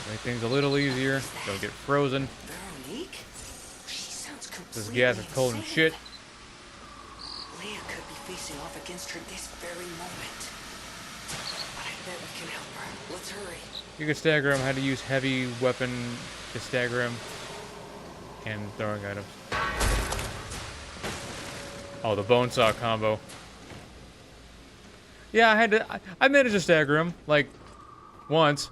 Make things a little easier. Don't get frozen. Veronique? She sounds This completely gas is cold and insane. shit. Leia could be facing off against her this very moment. But I bet we can help her. Let's hurry. You can stagger him. How to use heavy weapon to stagger him. And throwing items. Oh, the bone saw combo. Yeah, I managed to stagger him, like, once.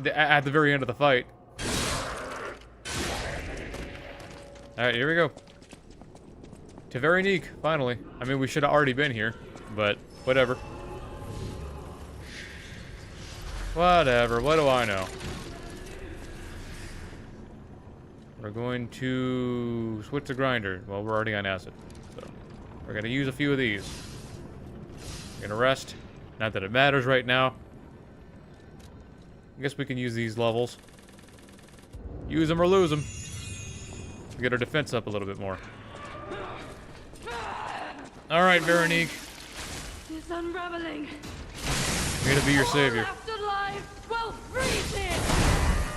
At the very end of the fight. Alright, here we go. To Veronique, finally. I mean, we should have already been here, but whatever. Whatever, what do I know? We're going to switch the grinder. Well, we're already on acid, so we're gonna use a few of these. We're gonna rest. Not that it matters right now. I guess we can use these levels. Use them or lose them. Get our defense up a little bit more. Alright, Veronique. It's unraveling. I'm here to be your savior. Afterlife will freeze it.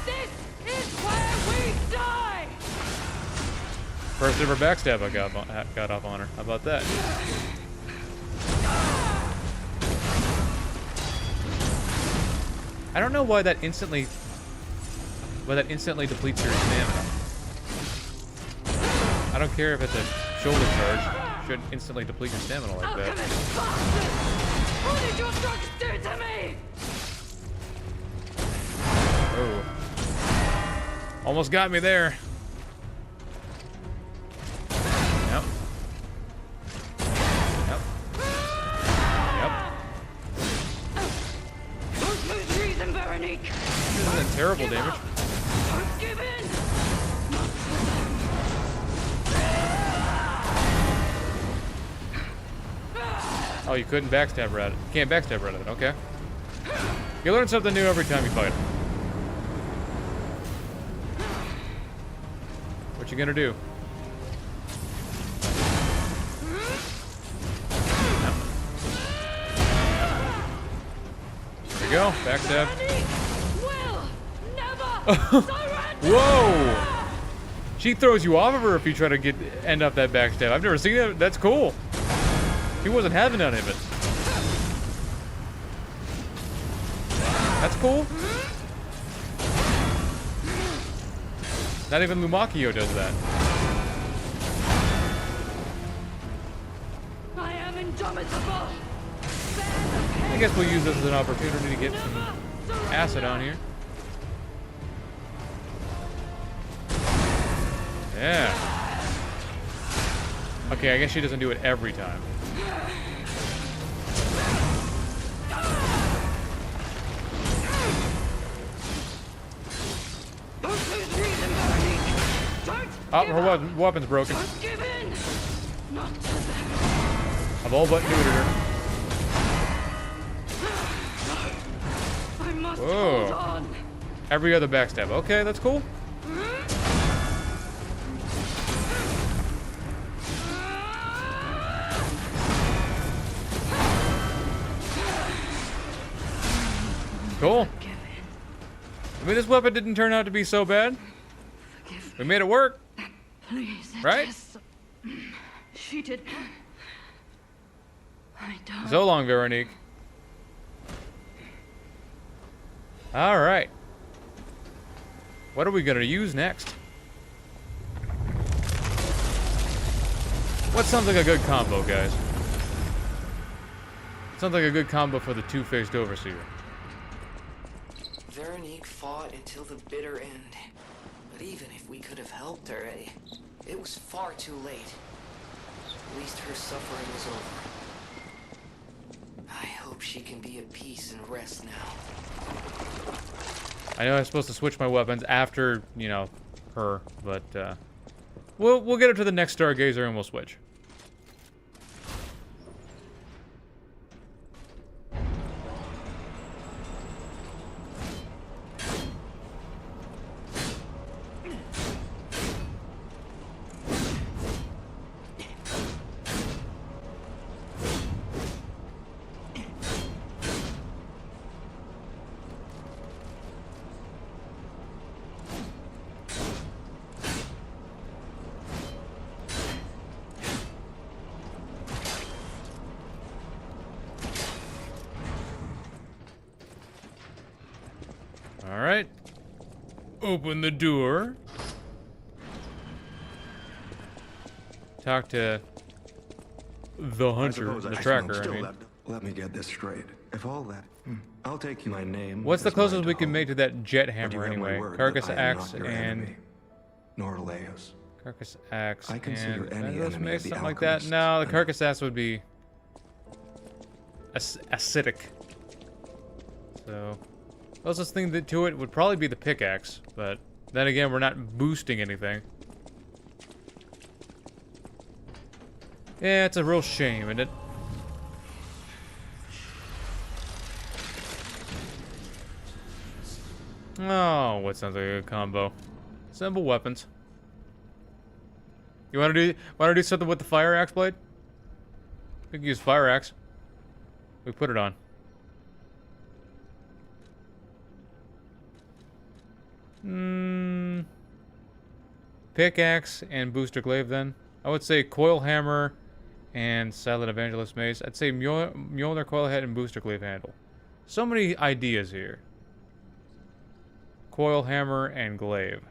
This is where we die. First ever backstab I got off on her. How about that? I don't know why that instantly depletes your stamina. I don't care if it's a shoulder charge. It shouldn't instantly deplete your stamina like that. What did your drugs do to me? Oh. Almost got me there. Yep. Yep. Yep. Don't lose reason, Veronique. This isn't terrible damage. Don't give in. Oh, you couldn't backstab her at it. You can't backstab her at it. Okay. You learn something new every time you fight. What you gonna do? Yep. There you go. Backstab. Whoa! She throws you off of her if you try to end up that backstab. I've never seen it. That's cool. He wasn't having none of it. That's cool. Not even Lumakio does that. I am indomitable. I guess we'll use this as an opportunity to get some acid on here. Yeah. Okay, I guess she doesn't do it every time. Oh, her weapon's broken. I've all but neutered her. Whoa. Every other backstab. Okay, that's cool. Cool. I mean, this weapon didn't turn out to be so bad. We made it work. Please, right? She did. I don't. So long, Veronique. All right. What are we gonna use next? What sounds like a good combo, guys? Sounds like a good combo for the two-faced overseer. Veronique fought until the bitter end. But even if we could have helped her, it was far too late. At least her suffering was over. I hope she can be at peace and rest now. I know I'm supposed to switch my weapons after, you know, her, but we'll get up to the next Stargazer and we'll switch. Open the door. Talk to the hunter, the tracker, I mean. Let me get this straight. If all that... I'll take you my name. What's the as closest my we can home. make to that jet Or do you hammer have my anyway? word Carcass that I am axe not your and... enemy, nor Leo's. Carcass axe I consider and... any let's enemy make of the something like that. alchemists No, the an- Carcass axe would be... acidic. So... closest thing to it would probably be the pickaxe, but... then again, we're not boosting anything. Yeah, it's a real shame, isn't it? Oh, what sounds like a good combo? Simple weapons. You wanna do something with the fire axe blade? We can use fire axe. We put it on. Pickaxe and booster glaive then. I would say coil hammer and silent evangelist mace. I'd say Mjolnir coil head and booster glaive handle. So many ideas here. Coil hammer and glaive.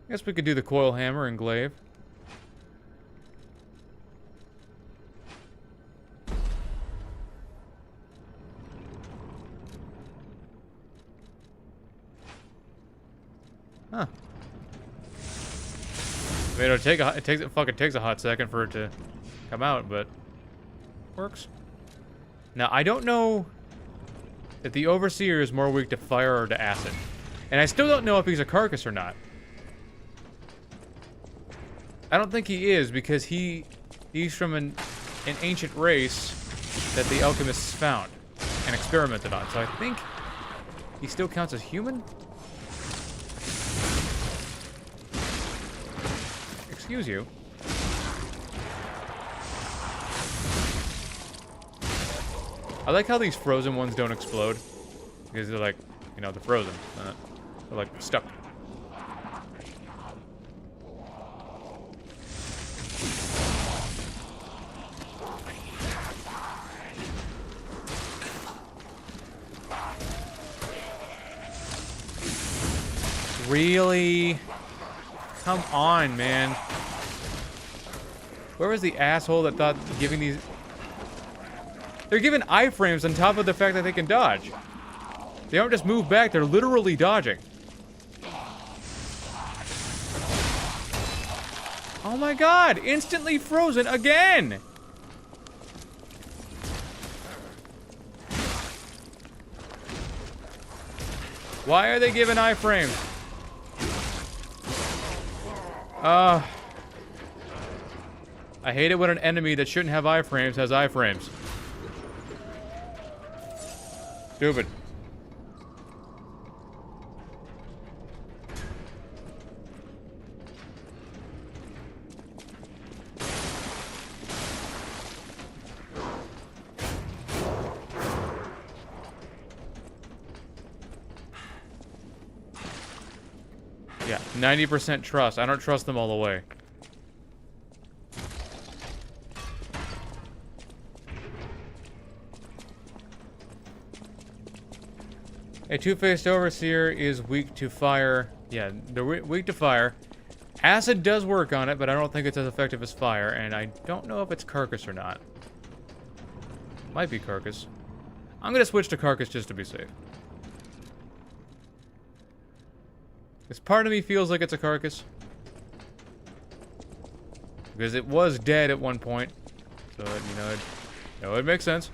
Guess we could do the coil hammer and glaive. Huh. I mean, it fucking takes a hot second for it to come out, but works. Now, I don't know if the Overseer is more weak to fire or to acid. And I still don't know if he's a Carcass or not. I don't think he is, because he's from an ancient race that the alchemists found and experimented on. So I think he still counts as human? Excuse you. I like how these frozen ones don't explode. Because they're like, you know, they're frozen. They're like stuck. Really? Come on, man. Where was the asshole that thought giving these... They're giving iframes on top of the fact that they can dodge. They don't just move back, they're literally dodging. Oh my god, instantly frozen again! Why are they giving iframes? I hate it when an enemy that shouldn't have iframes has iframes. Stupid. Yeah, 90% trust. I don't trust them all the way. A two-faced overseer is weak to fire. Yeah, they're weak to fire. Acid does work on it, but I don't think it's as effective as fire, and I don't know if it's Carcass or not. Might be Carcass. I'm gonna switch to Carcass just to be safe. Because part of me feels like it's a Carcass. Because it was dead at one point. So, you know, it makes sense.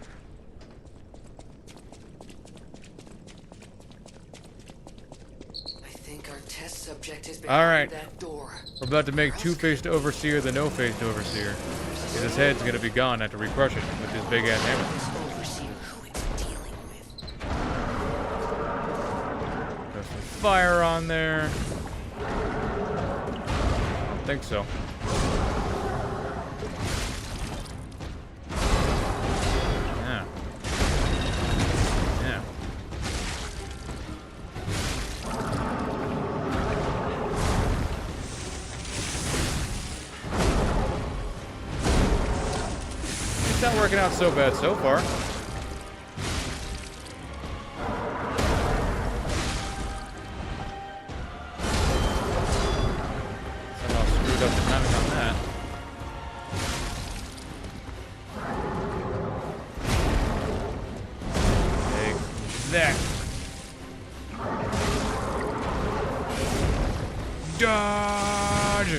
Alright. We're about to make two-faced overseer the no-faced overseer. Because his head's gonna be gone after we crush it with this big-ass hammer. There's some fire on there. I don't think so. Yeah. Yeah. It's not working out so bad so far. picked up the timing on that. Take that. Dodge!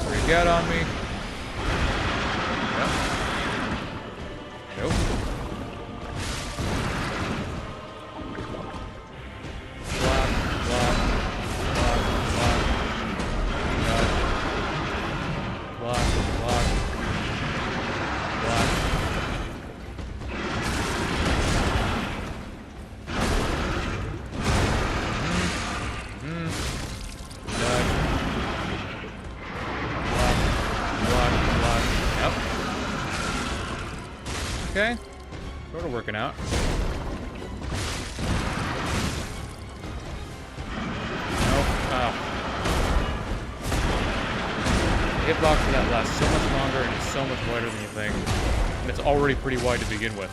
Freak out on me. Yep. Nope. Block, block, block, block. Dodge. Block, block, block. Dodge. Block, block. Yep. Okay. Sort of working out. Nope. Oh. The hitbox for that lasts so much longer and it's so much wider than you think. And it's already pretty wide to begin with.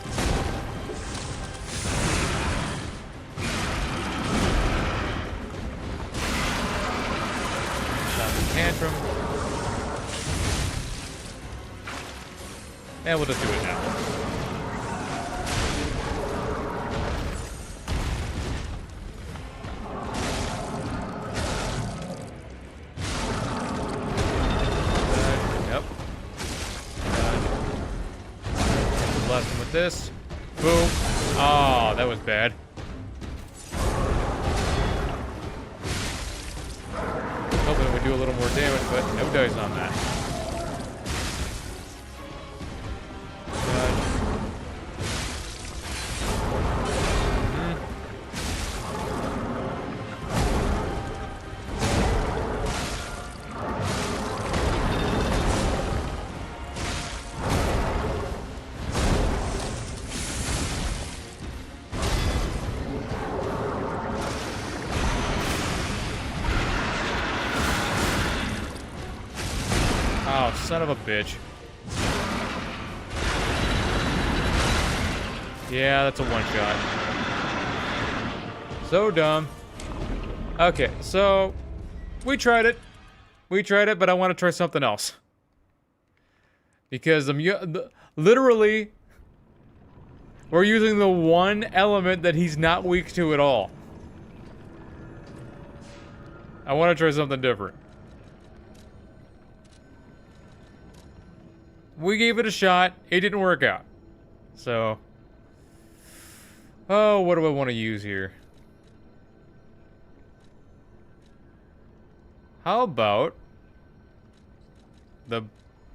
Stop the tantrum. And we'll just do it now. Yep. Blast him with this. Boom. Oh, that was bad. Hoping it would do a little more damage, but no dice on that. Oh, son of a bitch. Yeah, that's a one-shot. So dumb. Okay, so we tried it, but I want to try something else. Because literally, we're using the one element that he's not weak to at all. I want to try something different. We gave it a shot. It didn't work out. So, oh, what do I want to use here? How about the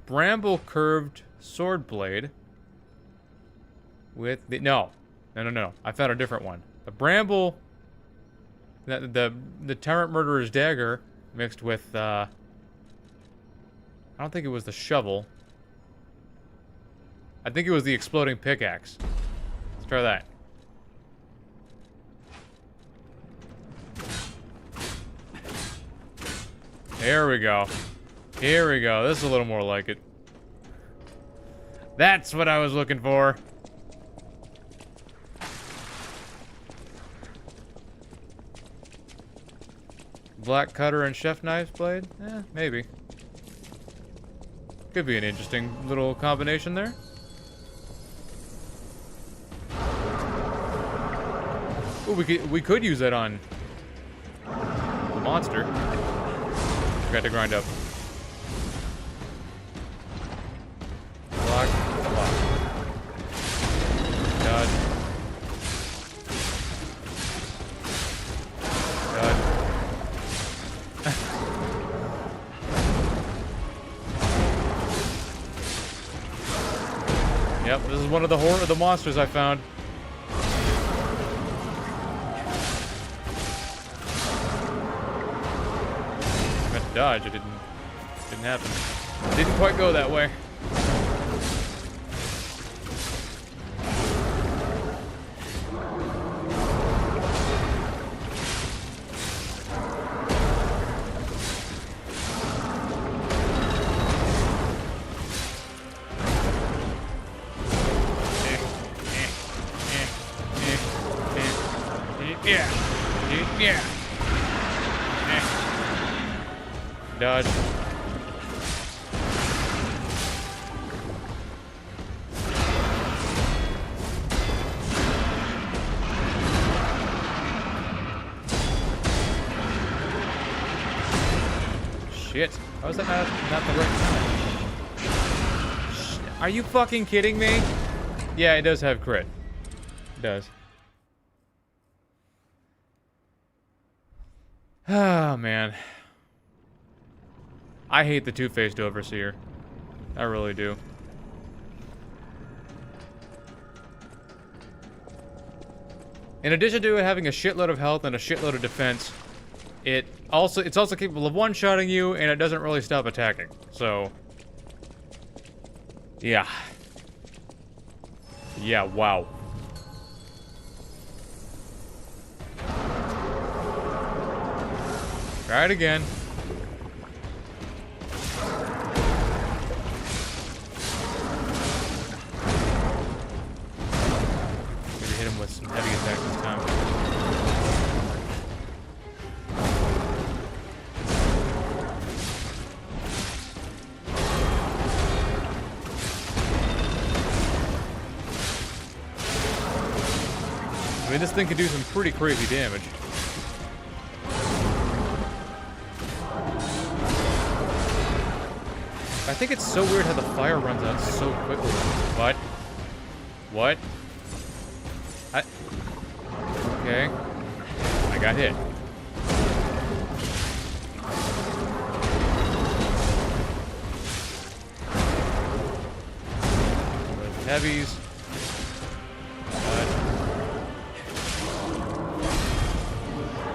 bramble curved sword blade with the no. I found a different one. The bramble, the tyrant murderer's dagger mixed with I don't think it was the shovel. I think it was the exploding pickaxe. Let's try that. There we go. Here we go. This is a little more like it. That's what I was looking for. Black cutter and chef knife blade? Eh, maybe. Could be an interesting little combination there. Ooh, we could use that on the monster. Forgot to grind up. Block, block. Dodge. Dodge. Yep, this is one of the monsters I found. Dodge, it didn't happen. It didn't quite go that way. Yeah. Dodge. Shit. How is that not the right time? Are you fucking kidding me? Yeah, it does have crit. It does. Oh, man. I hate the two-faced overseer. I really do. In addition to it having a shitload of health and a shitload of defense, it's also capable of one-shotting you, and it doesn't really stop attacking. So, yeah. Yeah, wow. Try it again. Maybe hit him with some heavy attacks this time. I mean, this thing can do some pretty crazy damage. I think it's so weird how the fire runs out so quickly. What? What? Okay. I got hit. Those heavies.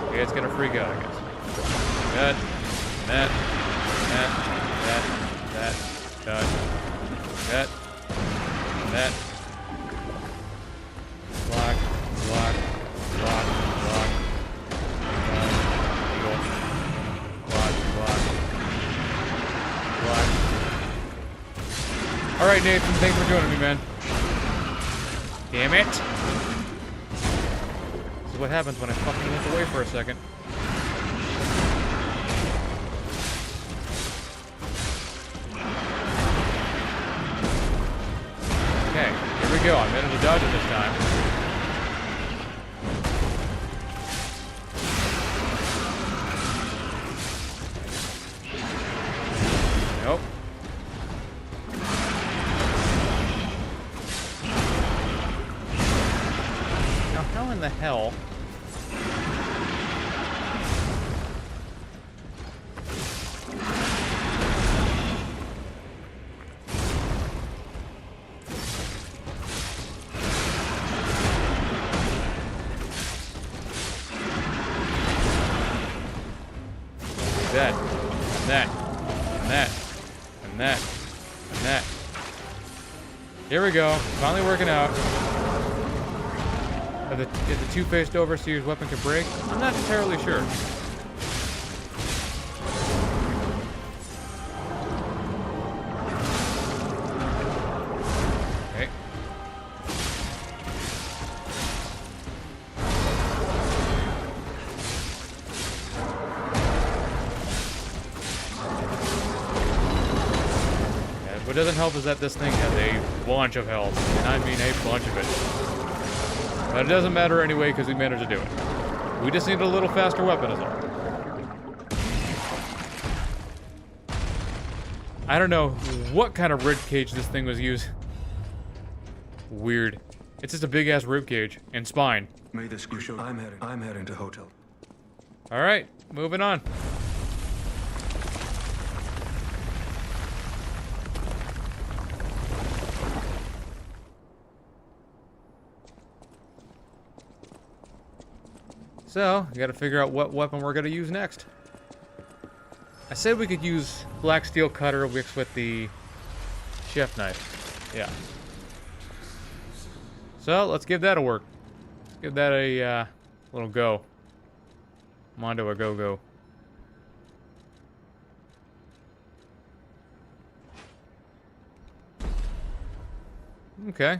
Okay, it's gonna freak out, I guess. That. Dodge. That. Block. Eagle. Block. Alright, Nathan, thanks for joining me, man. Damn it! This is what happens when I fucking look away for a second. Okay, here we go. I managed to dodge it this time. Nope. Now, how in the hell? That. Here we go. Finally working out. If the two-faced overseer's weapon can break, I'm not entirely sure. Okay. What doesn't help is that this thing has a bunch of health, and I mean a bunch of it. But it doesn't matter anyway, because we managed to do it. We just need a little faster weapon is all. I don't know what kind of rib cage this thing was used. Weird. It's just a big-ass rib cage and spine. May this show. I'm heading to hotel. Alright, moving on. So, we gotta figure out what weapon we're gonna use next. I said we could use black steel cutter mixed with the chef knife. Yeah. So, let's give that a work. Give that a little go. Mondo a go-go. Okay.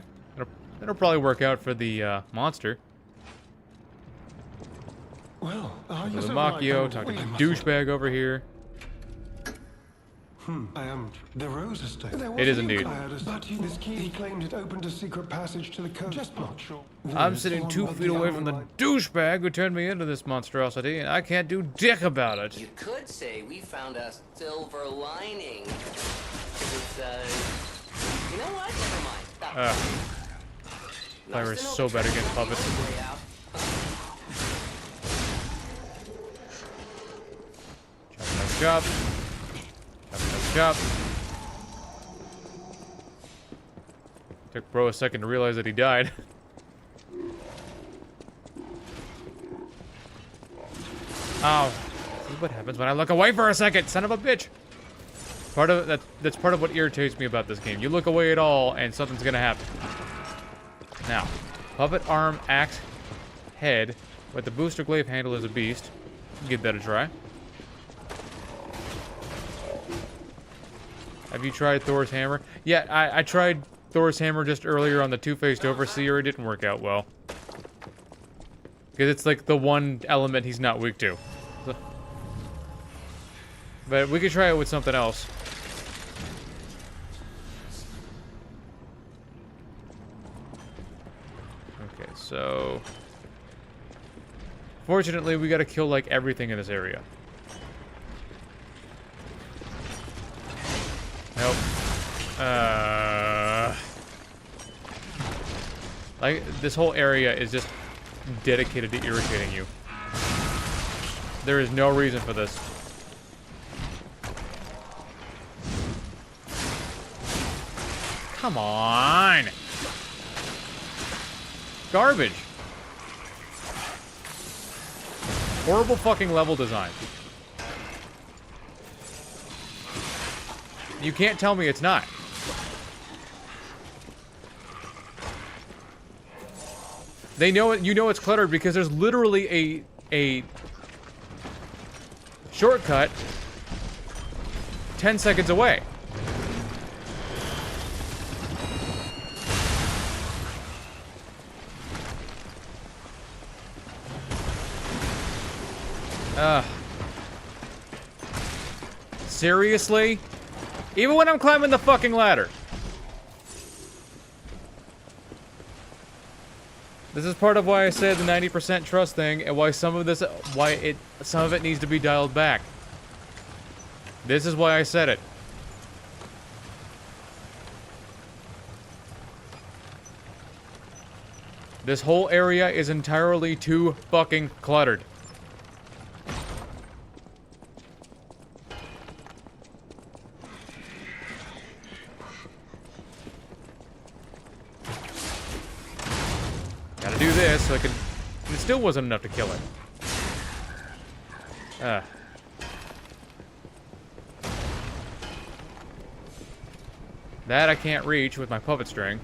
That'll probably work out for the monster. Well, the Machio, talking to the douchebag over here. I am the Rose Estate. It is indeed. But this key, he claimed it opened a secret passage to the coast. Just not sure. I'm sitting 2 feet away from the douchebag who turned me into this monstrosity, and I can't do dick about it. You could say we found a silver lining. It's, you know what? Never mind. Fire is so bad against puppets. Chop, chop, chop. Chop, chop, chop. Took bro a second to realize that he died. Oh, this is what happens when I look away for a second, son of a bitch. Part of that's part of what irritates me about this game. You look away at all, and something's gonna happen. Now, puppet arm, axe, head, but the booster glaive handle is a beast. Give that a try. Have you tried Thor's hammer? Yeah, I tried Thor's hammer just earlier on the two-faced overseer. It didn't work out well. Because it's like the one element he's not weak to. So, but we could try it with something else. Okay, so... Fortunately, we gotta kill, like, everything in this area. Nope. Like, this whole area is just dedicated to irritating you. There is no reason for this. Come on! Garbage! Horrible fucking level design. You can't tell me it's not. They know it. You know it's cluttered because there's literally a shortcut 10 seconds away. Seriously? Even when I'm climbing the fucking ladder. This is part of why I said the 90% trust thing, and why some of it needs to be dialed back. This is why I said it. This whole area is entirely too fucking cluttered. Gotta do this so I can... It still wasn't enough to kill it. That I can't reach with my puppet string.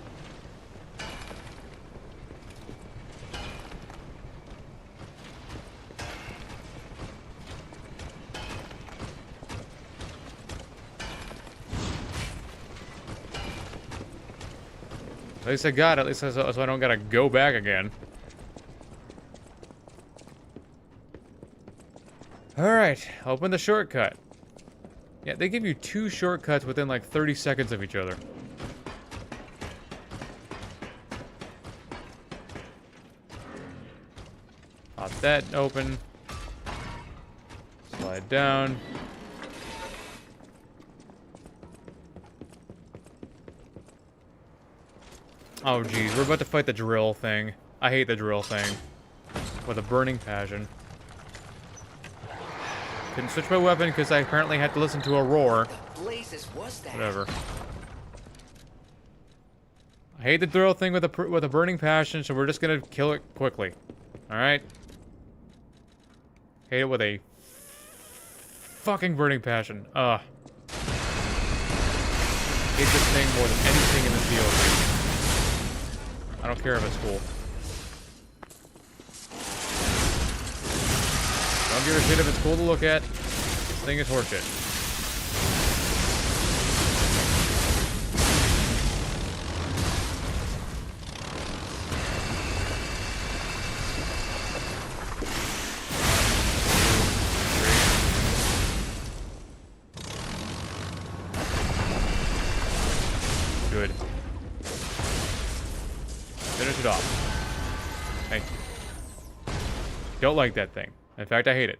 At least I got it, at least so I don't gotta go back again. Alright, open the shortcut. Yeah, they give you 2 shortcuts within like 30 seconds of each other. Pop that open. Slide down. Oh geez, we're about to fight the drill thing. I hate the drill thing. With a burning passion. Couldn't switch my weapon because I apparently had to listen to a roar. Whatever. I hate the drill thing with a burning passion, so we're just gonna kill it quickly. Alright? Hate it with a fucking burning passion. Ugh. Hate this thing more than anything in the field. I don't care if it's cool. Don't give a shit if it's cool to look at. This thing is horseshit. it off. Thank you. Don't like that thing. In fact, I hate it.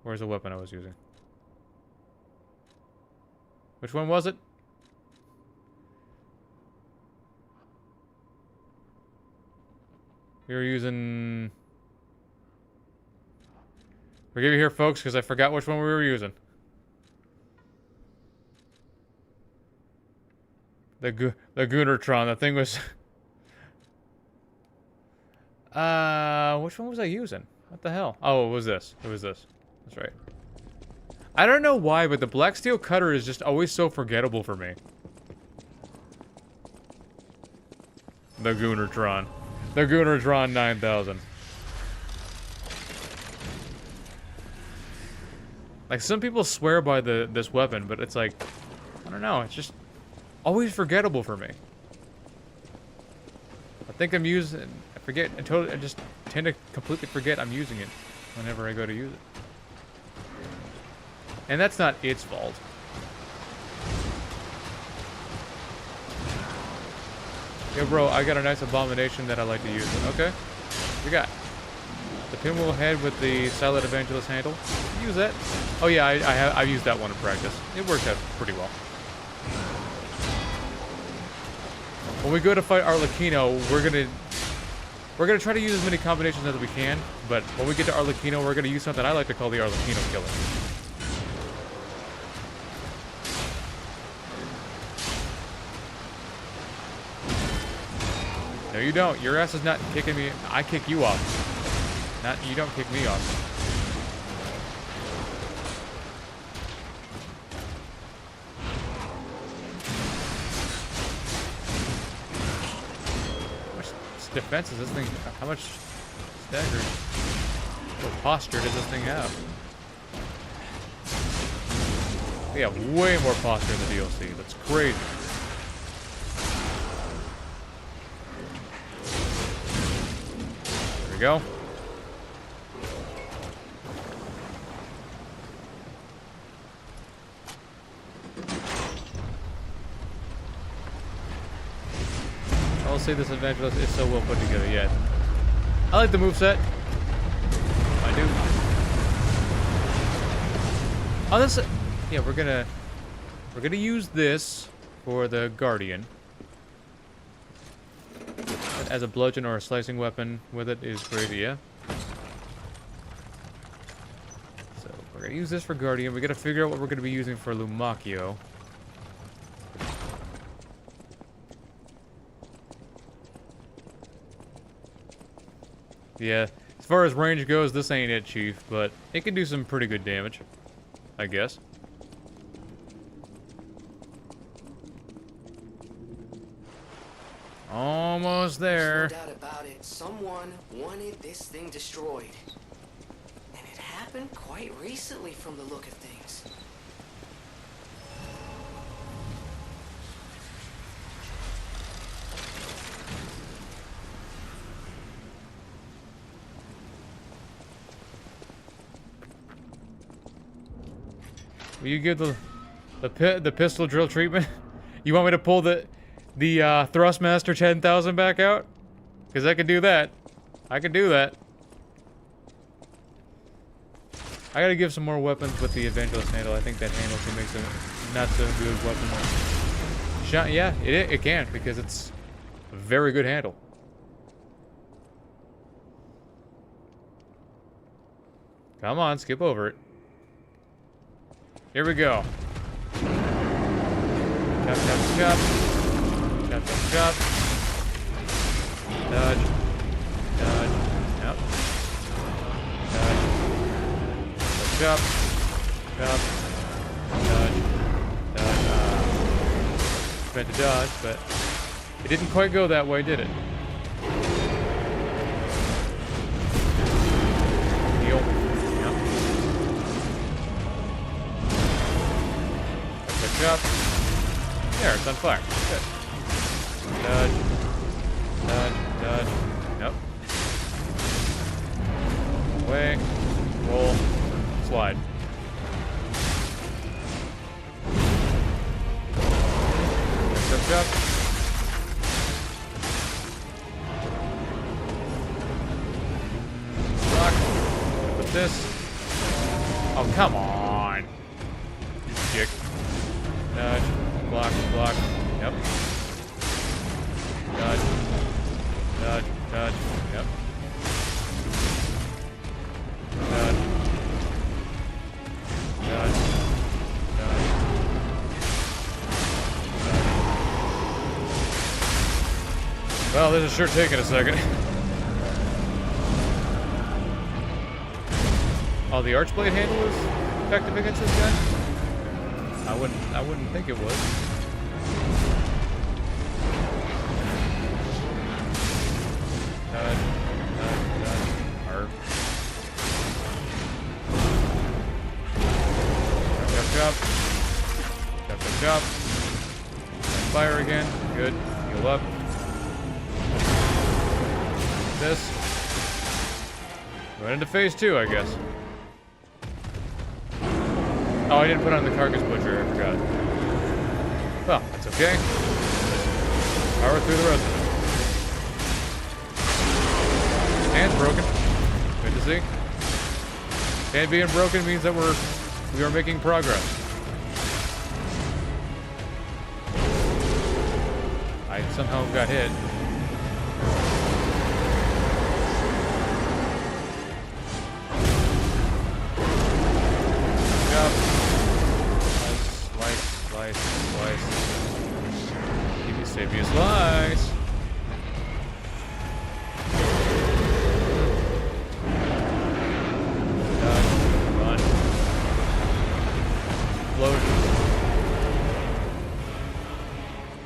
Where's the weapon I was using? Which one was it? We were using... Forgive me here, folks, because I forgot which one we were using. The Gunnertron. The thing was... which one was I using? What the hell? Oh, it was this. It was this. That's right. I don't know why, but the black steel cutter is just always so forgettable for me. The Gunnertron. The Gunnertron 9000. Like, some people swear by this weapon, but it's like, I don't know, it's just always forgettable for me. I think I'm using, I forget, I just tend to completely forget I'm using it whenever I go to use it. And that's not its fault. Yo, bro, I got a nice abomination that I like to use. Okay. We got the pinwheel head with the silent evangelist handle. Use that. Oh yeah, I've used that one in practice. It worked out pretty well. When we go to fight Arlecchino, we're gonna try to use as many combinations as we can. But when we get to Arlecchino, we're gonna use something I like to call the Arlecchino killer. No, you don't. Your ass is not kicking me. I kick you off. Not you don't kick me off. How much defense is this thing? How much staggered? What posture does this thing have? We have way more posture in the DLC. That's crazy. There we go. I'll say this evangelist is so well put together yet. I like the moveset. I do. Oh, this. Yeah, we're gonna use this for the Guardian. As a bludgeon or a slicing weapon with it is great, yeah. So we're gonna use this for Guardian. We gotta figure out what we're gonna be using for Lumacchio. Yeah, as far as range goes, this ain't it, Chief, but it can do some pretty good damage, I guess. Almost there. There's no doubt about it. Someone wanted this thing destroyed. And it happened quite recently from the look of things. Will you give the pistol drill treatment? You want me to pull the Thrustmaster 10,000 back out? Because I can do that. I can do that. I gotta give some more weapons with the Evangelist handle. I think that handle can make some not so good weapon. Yeah, it can, because it's a very good handle. Come on, skip over it. Here we go. Chop, chop, chop. Chop, chop, chop. Dodge. Dodge. Yep. Dodge. Chop. Chop. Dodge. Dodge. Meant to dodge, but it didn't quite go that way, did it? Heal. Yep. Chop, chop. There, it's on fire. Good. Dodge. Dodge. Dodge. Yep. Away. Roll. Slide. this. Oh, come on. You dick. Dodge. Block. Block. Yep. Dodge. Dodge. Dodge. Yep. Dodge. Dodge. Dodge. Well, this is sure taking a second. Oh, the Archblade handle is effective against this guy? I wouldn't think it was. Dodge. Arf. Chop. Chop, chop, chop. Fire again. Good. Heal up. This. Going into phase 2, I guess. Oh, I didn't put on the Carcass Butcher, I forgot. Well, that's okay. Power through the rest of it. Hand's broken. Good to see. Hand being broken means that we are making progress. I somehow got hit. Save you a slice. Dodge. Run. Explosion.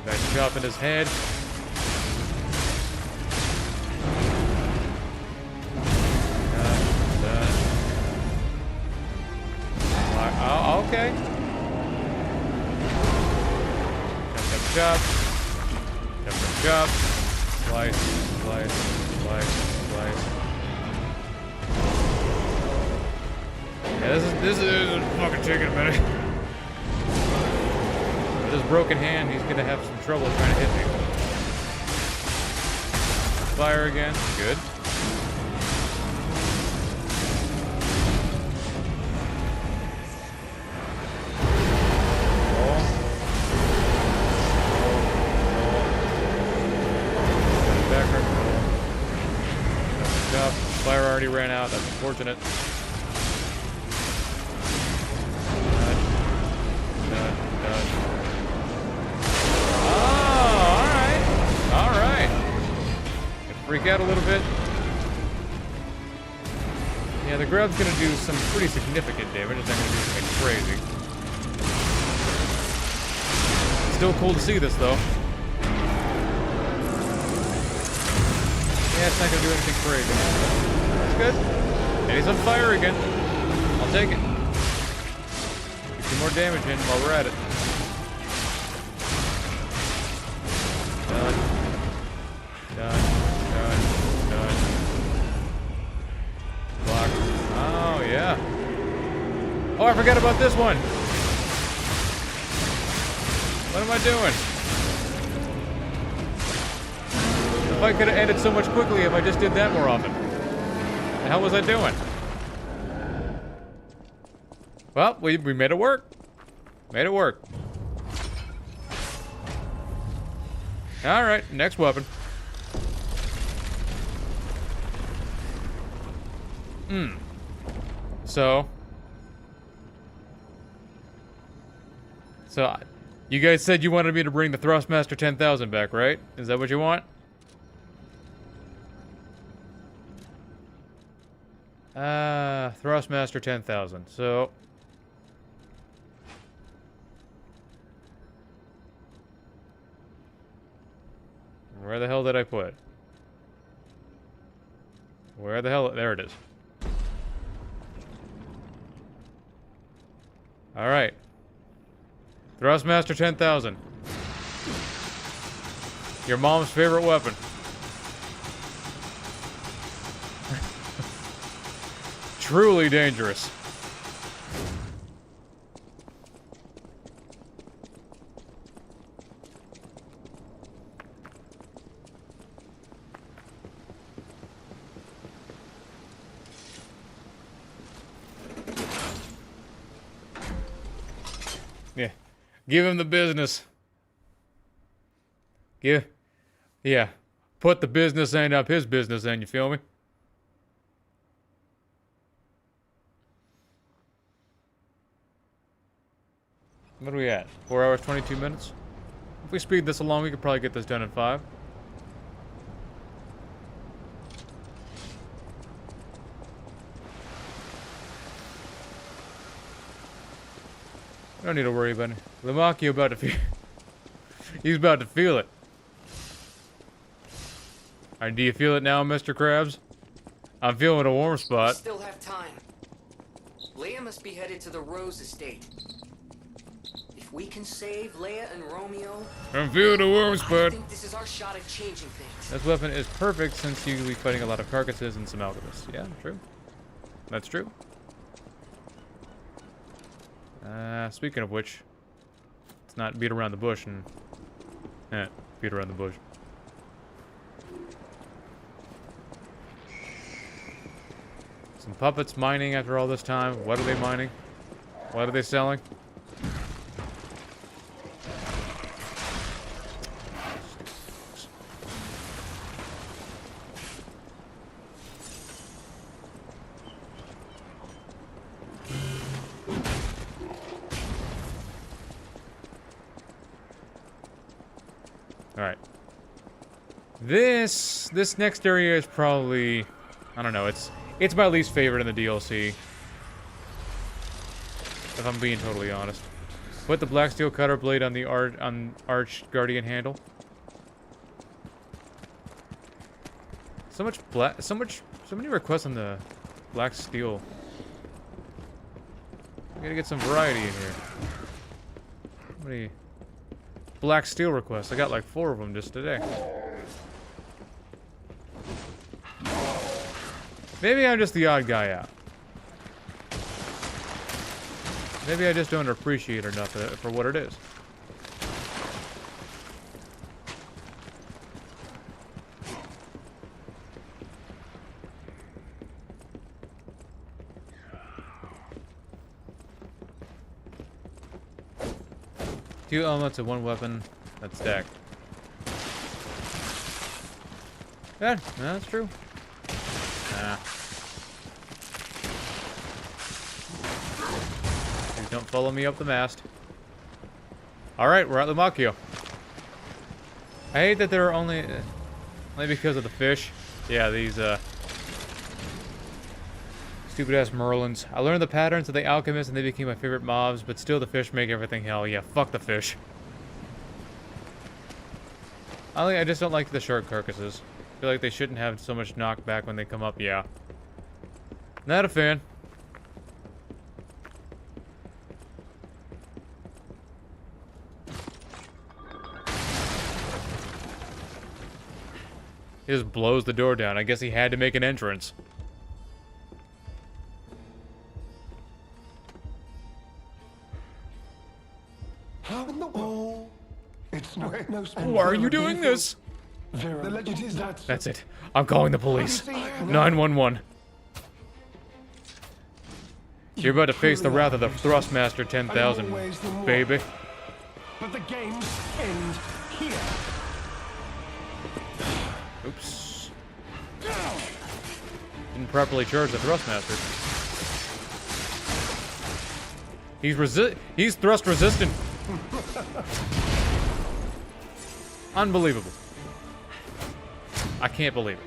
Back chop in his head. Dodge. Oh, okay. Chop, chop, chop. Chop, slice, slice, slice, slice. Yeah, this is fucking taking a minute. With his broken hand, he's gonna have some trouble trying to hit me. Fire again, good. Fire already ran out, that's unfortunate. Dodge. Oh, alright. Alright. Freak out a little bit. Yeah, the grab's gonna do some pretty significant damage. It's not gonna do something crazy. Still cool to see this, though. Yeah, it's not gonna do anything crazy. That's good. And he's on fire again. I'll take it. Get some more damage in while we're at it. Dodge. Dodge. Dodge. Dodge. Block. Oh, yeah. Oh, I forgot about this one. What am I doing? The fight could have ended so much quickly if I just did that more often. The hell was I doing? Well, we made it work. Made it work. Alright, next weapon. So, you guys said you wanted me to bring the Thrustmaster 10,000 back, right? Is that what you want? Thrustmaster 10,000. So, where the hell did I put it? Where the hell? There it is. All right. Thrustmaster 10,000. Your mom's favorite weapon. Truly dangerous. Give him the business. Yeah. Put the business end up his business end, you feel me? What are we at? 4 hours, 22 minutes? If we speed this along, we could probably get this done in 5. I don't need to worry about it. Lamacchio about to feel... He's about to feel it. Alright, do you feel it now, Mr. Krabs? I'm feeling a warm spot. Still have time. Leia must be headed to the Rose estate. If we can save Leia and Romeo, I'm feeling a warm I spot. think this is our shot at changing things. This weapon is perfect since you'll be fighting a lot of carcasses and some alchemists. Yeah, true. That's true. Speaking of which, let's not beat around the bush and... beat around the bush. Some puppets mining after all this time. What are they mining? What are they selling? Alright. This next area is probably... I don't know, it's my least favorite in the DLC. If I'm being totally honest. Put the black steel cutter blade on the arch guardian handle. So many requests on the black steel. I gotta get some variety in here. How many black steel requests? I got like 4 of them just today. Maybe I'm just the odd guy out. Maybe I just don't appreciate it enough for what it is. Two elements of one weapon. That's stacked. Yeah, that's true. Nah. Please don't follow me up the mast. Alright, we're at Lamacchio. I hate that there are only because of the fish. Yeah, these stupid ass Merlins. I learned the patterns of the alchemists and they became my favorite mobs, but still the fish make everything hell. Yeah, fuck the fish. I just don't like the shark carcasses. I feel like they shouldn't have so much knockback when they come up, yeah. Not a fan. He just blows the door down. I guess he had to make an entrance. How in the world? It's no. Why are you doing this? That's it. I'm calling the police. 911. You're about to face the wrath of the Thrustmaster 10,000, baby. But the games end here. Oops. Didn't properly charge the Thrustmaster. He's thrust resistant. Unbelievable. I can't believe it.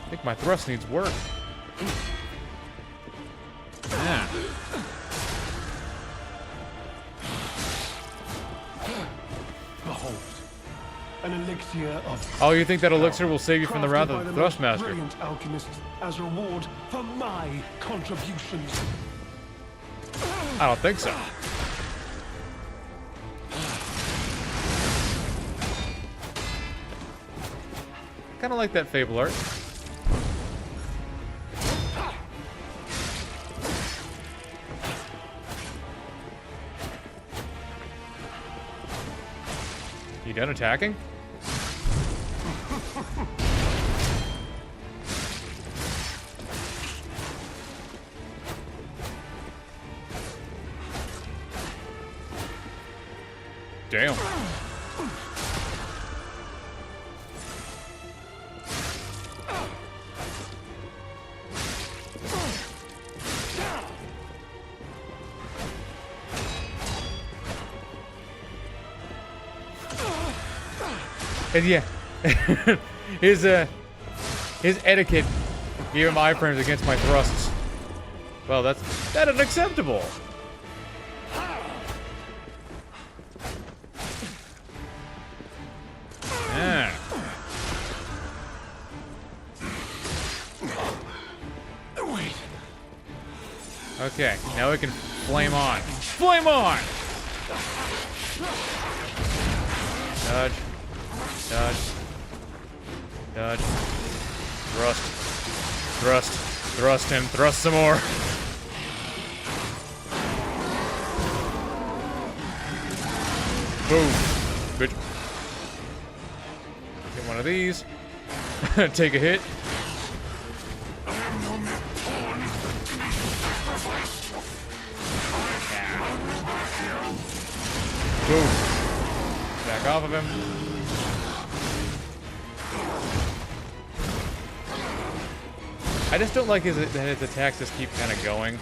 I think my thrust needs work. Yeah. Behold, an elixir of... Oh, you think that elixir will save you from the wrath of the Thrustmaster? Brilliant alchemists as reward for my contributions. I don't think so. Kind of like that Fable art. You done attacking? Damn. And yeah, his etiquette gave him iframes against my thrusts. Well, that is unacceptable. Yeah. Wait. Okay, now we can flame on. Flame on! Dodge. Dodge. Dodge. Thrust. Thrust. Thrust him. Thrust some more. Boom. Bitch. Get one of these. Take a hit. Boom. Back off of him. I just don't like that his attacks just keep kind of going.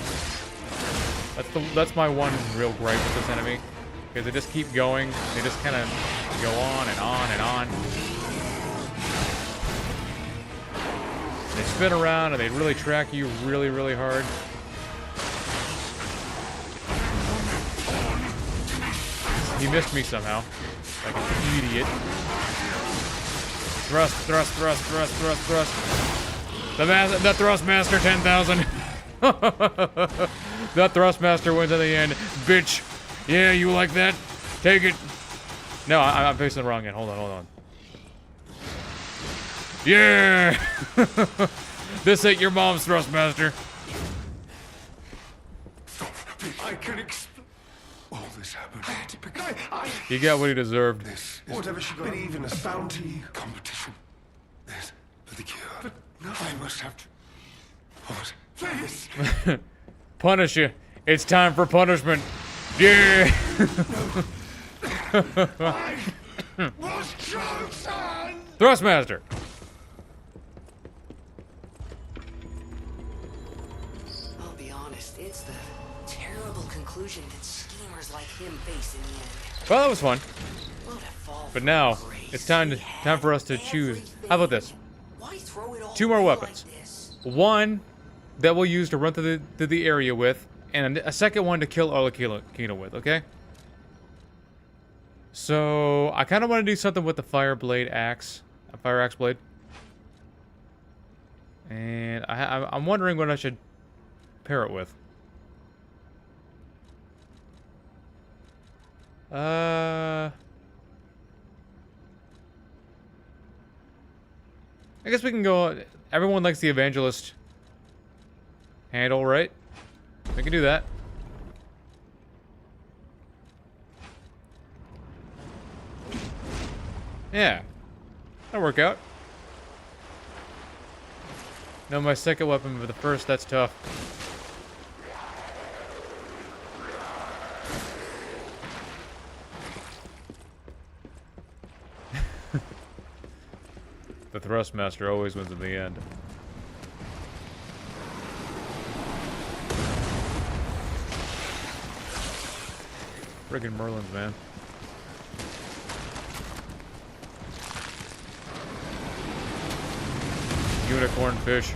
That's my one real gripe with this enemy, because they just keep going. They just kind of go on and on and on. They spin around and they really track you really, really hard. He missed me somehow, like an idiot. Thrust, thrust, thrust, thrust, thrust, thrust. The Thrustmaster 10,000. That Thrustmaster wins in the end. Bitch. Yeah, you like that? Take it. No, I'm facing the wrong end. Hold on, hold on. Yeah! This ain't your mom's Thrustmaster. I can explain. All this happened because He got what he deserved. This is whatever she got, even a bounty competition. This for the cure. But no, I must have to. What? Please. Punish you. It's time for punishment. Yeah. Was chosen. Thrustmaster. I'll be honest, it's the terrible conclusion that schemers like him face in the end. Well, that was fun. What a fall But from now grace. it's time for us to choose. How about this? Why throw it all 2 more away weapons. like this? One that we'll use to run through the area with, and a second one to kill Arlecchino with, okay? So, I kind of want to do something with the fire axe blade. And I'm wondering what I should pair it with. I guess we can go. Everyone likes the evangelist handle, right? We can do that. Yeah, that'll work out. No, my second weapon, but the first, that's tough. The Thrustmaster always wins in the end. Friggin' Merlins, man. Unicorn fish.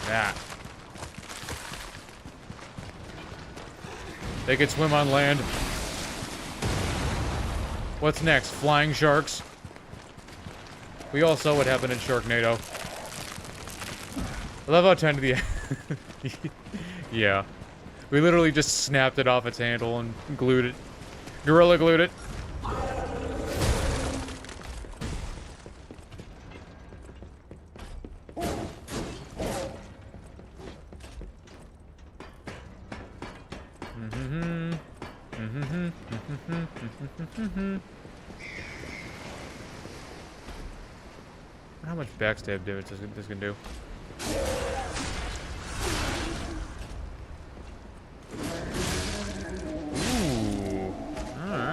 Yeah. They could swim on land. What's next? Flying sharks? We all saw what happened in Sharknado. I love how 10 to the yeah. We literally just snapped it off its handle and glued it. Gorilla glued it. How much backstab damage this can do? Ooh. Alright.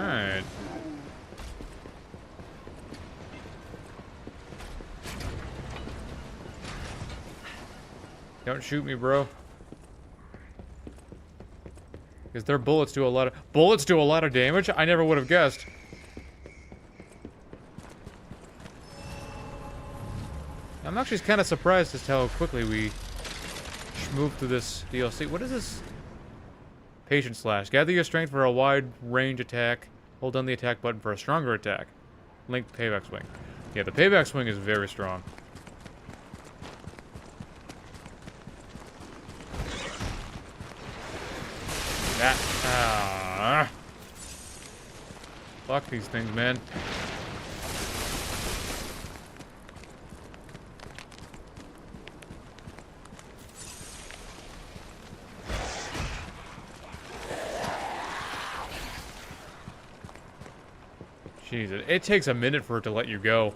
Don't shoot me, bro. Because their bullets do a lot of damage? I never would have guessed. I'm actually kind of surprised as to how quickly we move through this DLC. What is this? Patient slash. Gather your strength for a wide range attack. Hold down the attack button for a stronger attack. Link payback swing. Yeah, the payback swing is very strong. Fuck these things, man. Jeez, it takes a minute for it to let you go.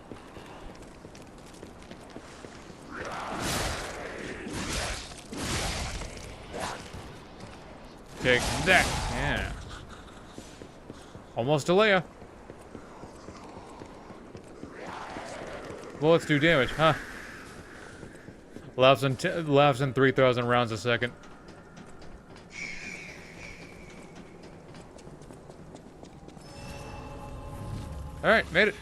Take that. Yeah. Almost a Leia. Bullets do damage, huh? Laughs in 3,000 rounds a second. Alright, made it.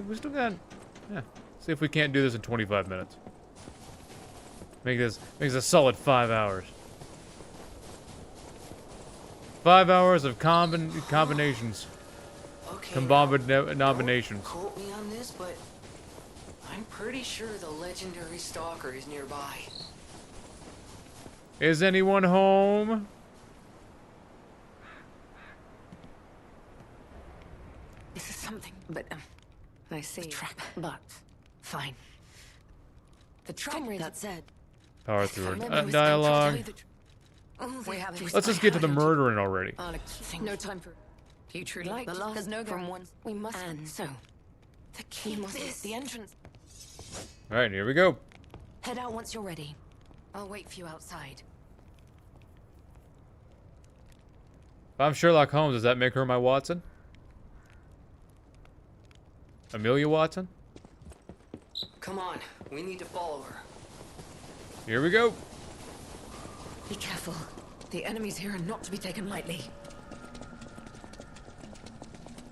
We still got... Yeah. See if we can't do this in 25 minutes. Makes a solid 5 hours. 5 hours of combinations. Okay. Combinations. Quote me on this, but I'm pretty sure the legendary Stalker is nearby. Is anyone home? This is something, but I see. The trap, but fine. The trap. That said, Power through dialogue. Let's just get to the murdering already. No time for. You truly like the last no from one. We must. And so, the key must be the entrance. All right, here we go. Head out once you're ready. I'll wait for you outside. If I'm Sherlock Holmes, does that make her my Watson? Amelia Watson? Come on, we need to follow her. Here we go. Be careful. The enemies here are not to be taken lightly.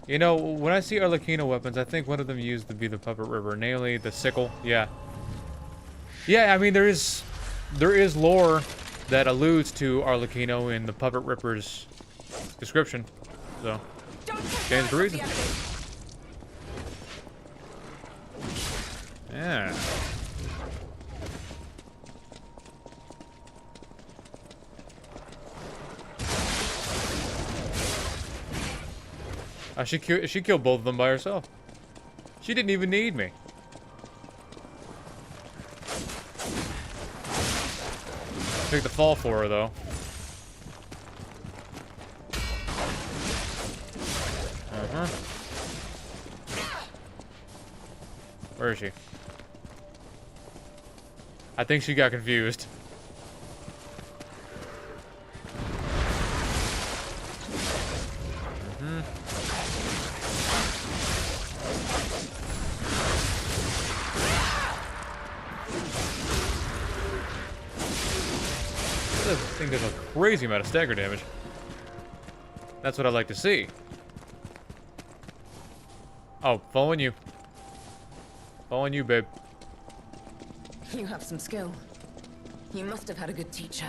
You know, when I see Arlecchino weapons, I think one of them used to be the Puppet River, namely the sickle. Yeah. Yeah, I mean, there is lore that alludes to Arlecchino in the Puppet Ripper's description. So, stands to reason. Yeah. She killed both of them by herself. She didn't even need me. Took the fall for her, though. Where is she? I think she got confused. This thing does a crazy amount of stagger damage. That's what I like to see. Oh, following you. Following you, babe. You have some skill. You must have had a good teacher.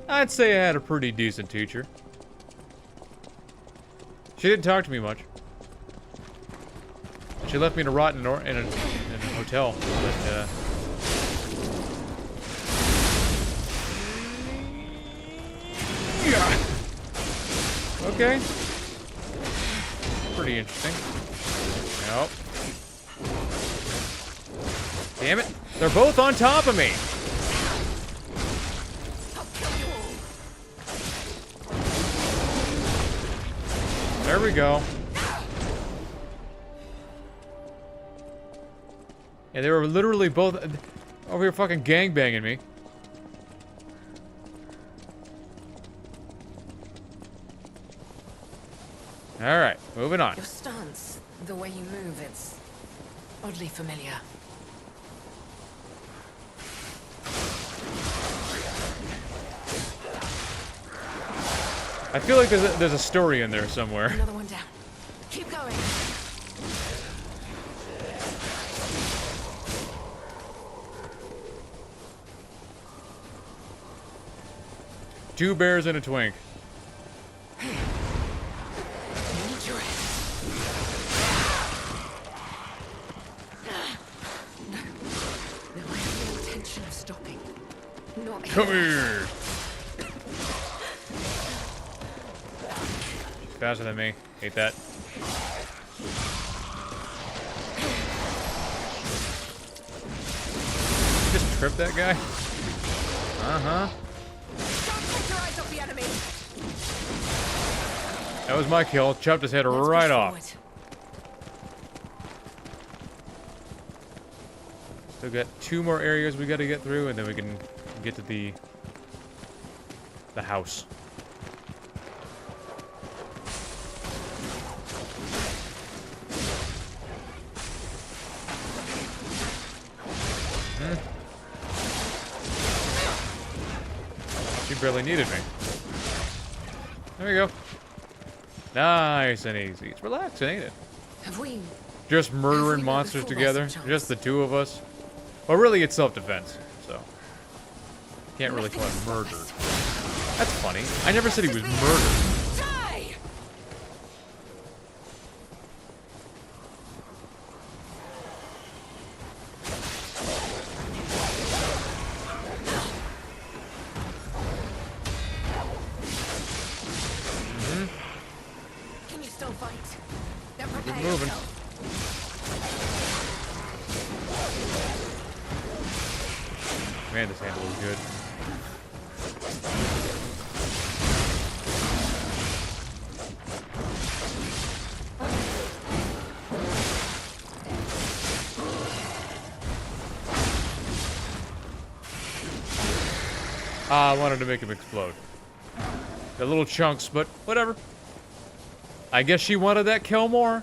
I'd say I had a pretty decent teacher. She didn't talk to me much. She left me to rot in a hotel. But, yeah. Okay. Pretty interesting. Nope. Damn it. They're both on top of me. There we go. Yeah, they were literally both over here fucking gangbanging me. Alright, moving on. Your stance, the way you move, it's oddly familiar. I feel like there's a story in there somewhere. Another one down. Keep going. Two bears and a twink. Come here! Faster than me. Hate that. Just trip that guy? Uh-huh. Don't take your eyes off the enemy. That was my kill. Chopped his head right off. Still got 2 more areas we gotta get through, and then we can get to the house. She barely needed me. There we go. Nice and easy. It's relaxing, ain't it? Have we Just murdering monsters together. Just the 2 of us. Well, really, it's self-defense, so can't really call it murder. That's funny. I never said he was murdered. Can you still fight? Then Keep prepare moving. yourself. Man, this handle is good. I wanted to make him explode. The little chunks, but whatever. I guess she wanted that kill more.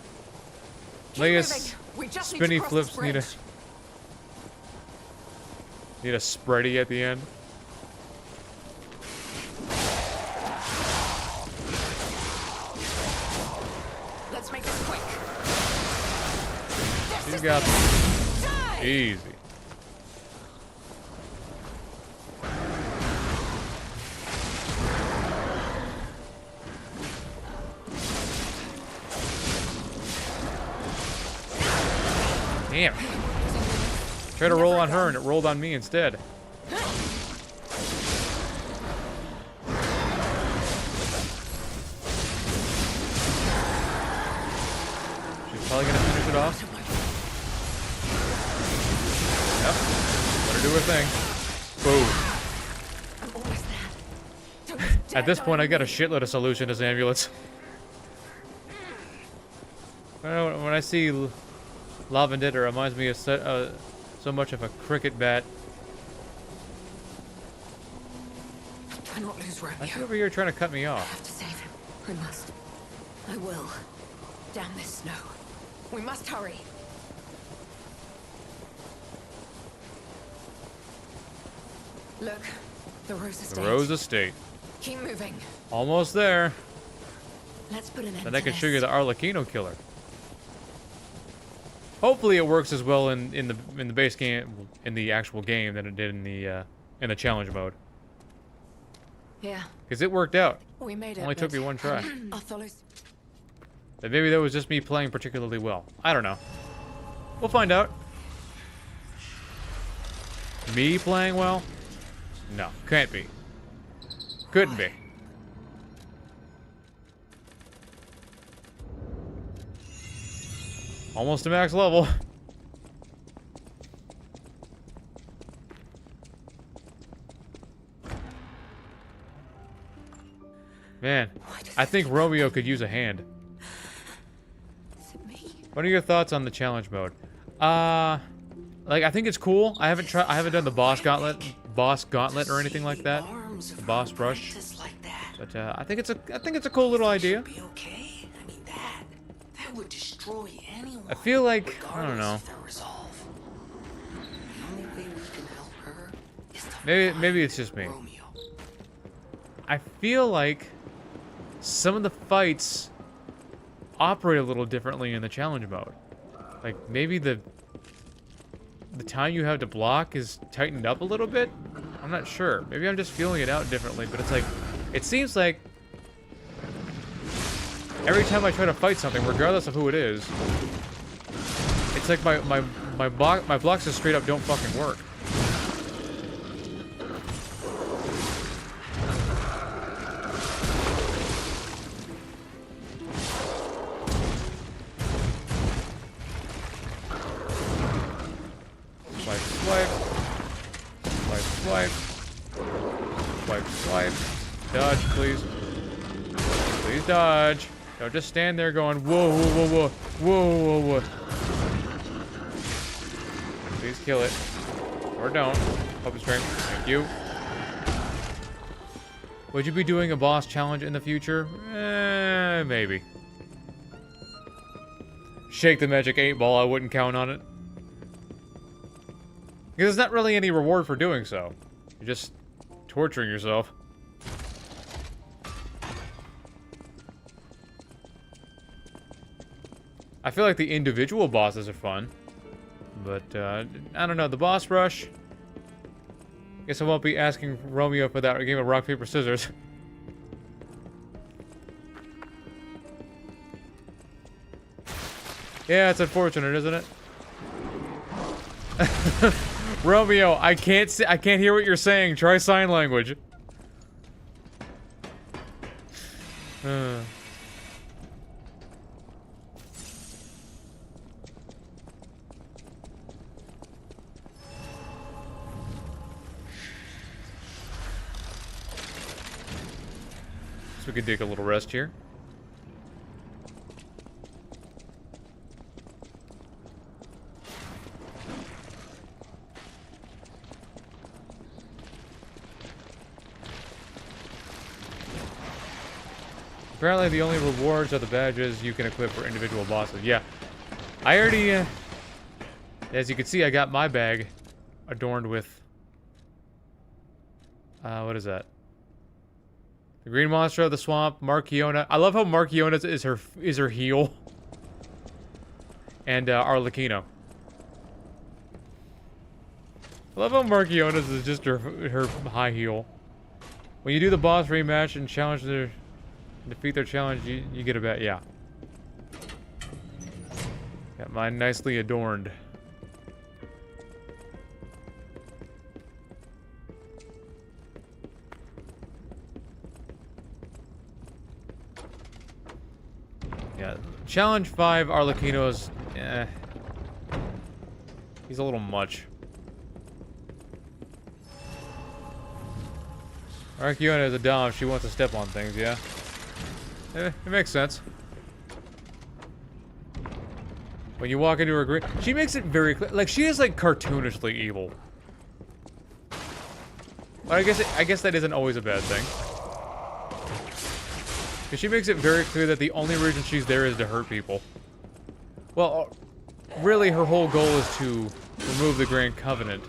Leia's spinny flips need a spready at the end. Let's make this quick. She's got this. Easy. Damn. Tried to roll on her and it rolled on me instead. She's probably gonna finish it off. Yep. Let her do her thing. Boom. At this point, I got a shitload of solution to ambulance. When I see La Vendetta, it reminds me of so much of a cricket bat. Cannot lose Romeo. I see over here trying to cut me I off. have to save him. I must. I will. Down this snow. We must hurry. Look, the Rose Estate. The Rose Estate. Keep moving. Almost there. Let's put an end Then I to can this. show you the Arlecchino killer. Hopefully it works as well in the base game, in the actual game, than it did in the challenge mode. Yeah. Because it worked out. We made it. Only took me one try. Othello's. But maybe that was just me playing particularly well. I don't know. We'll find out. Me playing well? No, can't be. Couldn't be. Almost to max level. Man, I think Romeo could use a hand. What are your thoughts on the challenge mode? Like, I think it's cool. I haven't done the boss gauntlet or anything like that. The boss rush. But I think it's a cool little idea. would destroy anyone. I feel like, I don't know. Of their resolve. The only way we can help her is to Maybe it's just me. Romeo. I feel like some of the fights operate a little differently in the challenge mode. Like maybe the time you have to block is tightened up a little bit. I'm not sure. Maybe I'm just feeling it out differently, but it's like it seems like every time I try to fight something, regardless of who it is, it's like my blocks just straight up don't fucking work. Swipe. Swipe, swipe. Swipe, swipe. Dodge, please. Please dodge. Don't just stand there going, whoa, whoa, whoa, whoa, whoa, whoa. Please kill it. Or don't. Puppet strength. Thank you. Would you be doing a boss challenge in the future? Maybe. Shake the magic 8-ball, I wouldn't count on it. Because there's not really any reward for doing so. You're just torturing yourself. I feel like the individual bosses are fun. But, I don't know. The boss rush... Guess I won't be asking Romeo for that game of rock, paper, scissors. Yeah, it's unfortunate, isn't it? Romeo, I can't hear what you're saying. Try sign language. So we could take a little rest here. Apparently the only rewards are the badges you can equip for individual bosses. Yeah. I already, as you can see, I got my bag adorned with, what is that? The green monster of the swamp, Marchiona. I love how Marchiona is her heel. And, Arlecchino. I love how Marchiona's is just her high heel. When you do the boss rematch and challenge their... defeat their challenge, you get a bet, yeah. Got mine nicely adorned. Yeah, challenge 5, Arlecchino's, he's a little much. Marchiona is a dom, she wants to step on things, yeah. It makes sense. When you walk into her green, she makes it very clear. Like, she is like cartoonishly evil. But I guess that isn't always a bad thing. Because she makes it very clear that the only reason she's there is to hurt people. Well, really, her whole goal is to remove the Grand Covenant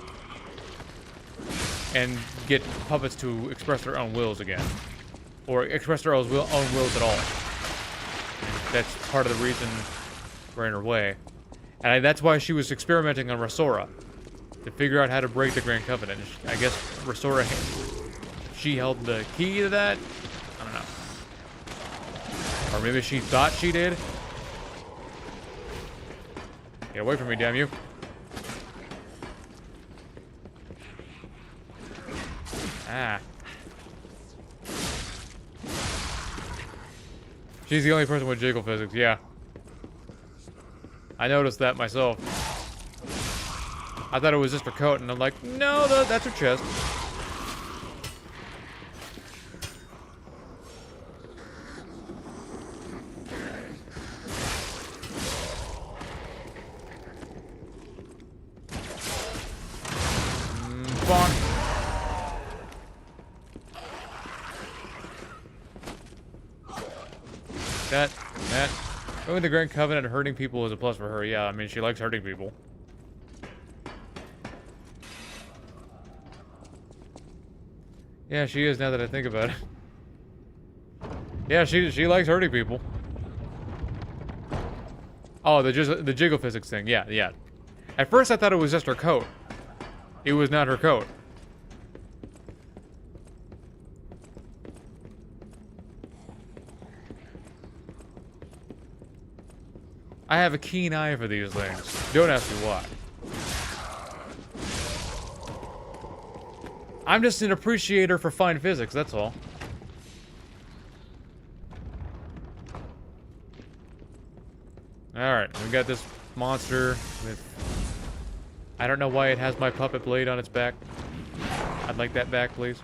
and get puppets to express their own wills again. Or express their own wills at all. That's part of the reason we're in her way. And that's why she was experimenting on Rosora. To figure out how to break the Grand Covenant. I guess Rosora, she held the key to that? I don't know. Or maybe she thought she did? Get away from me, damn you. Ah. She's the only person with jiggle physics, yeah. I noticed that myself. I thought it was just her coat, and I'm like, no, that's her chest. Bonk. That. Going the Grand Covenant, hurting people is a plus for her. Yeah, I mean, she likes hurting people. Yeah, she is now that I think about it. Yeah, she likes hurting people. Oh, the jiggle physics thing. Yeah, yeah. At first I thought it was just her coat. It was not her coat. I have a keen eye for these things. Don't ask me why. I'm just an appreciator for fine physics, that's all. Alright, we got this monster with... I don't know why it has my puppet blade on its back. I'd like that back, please.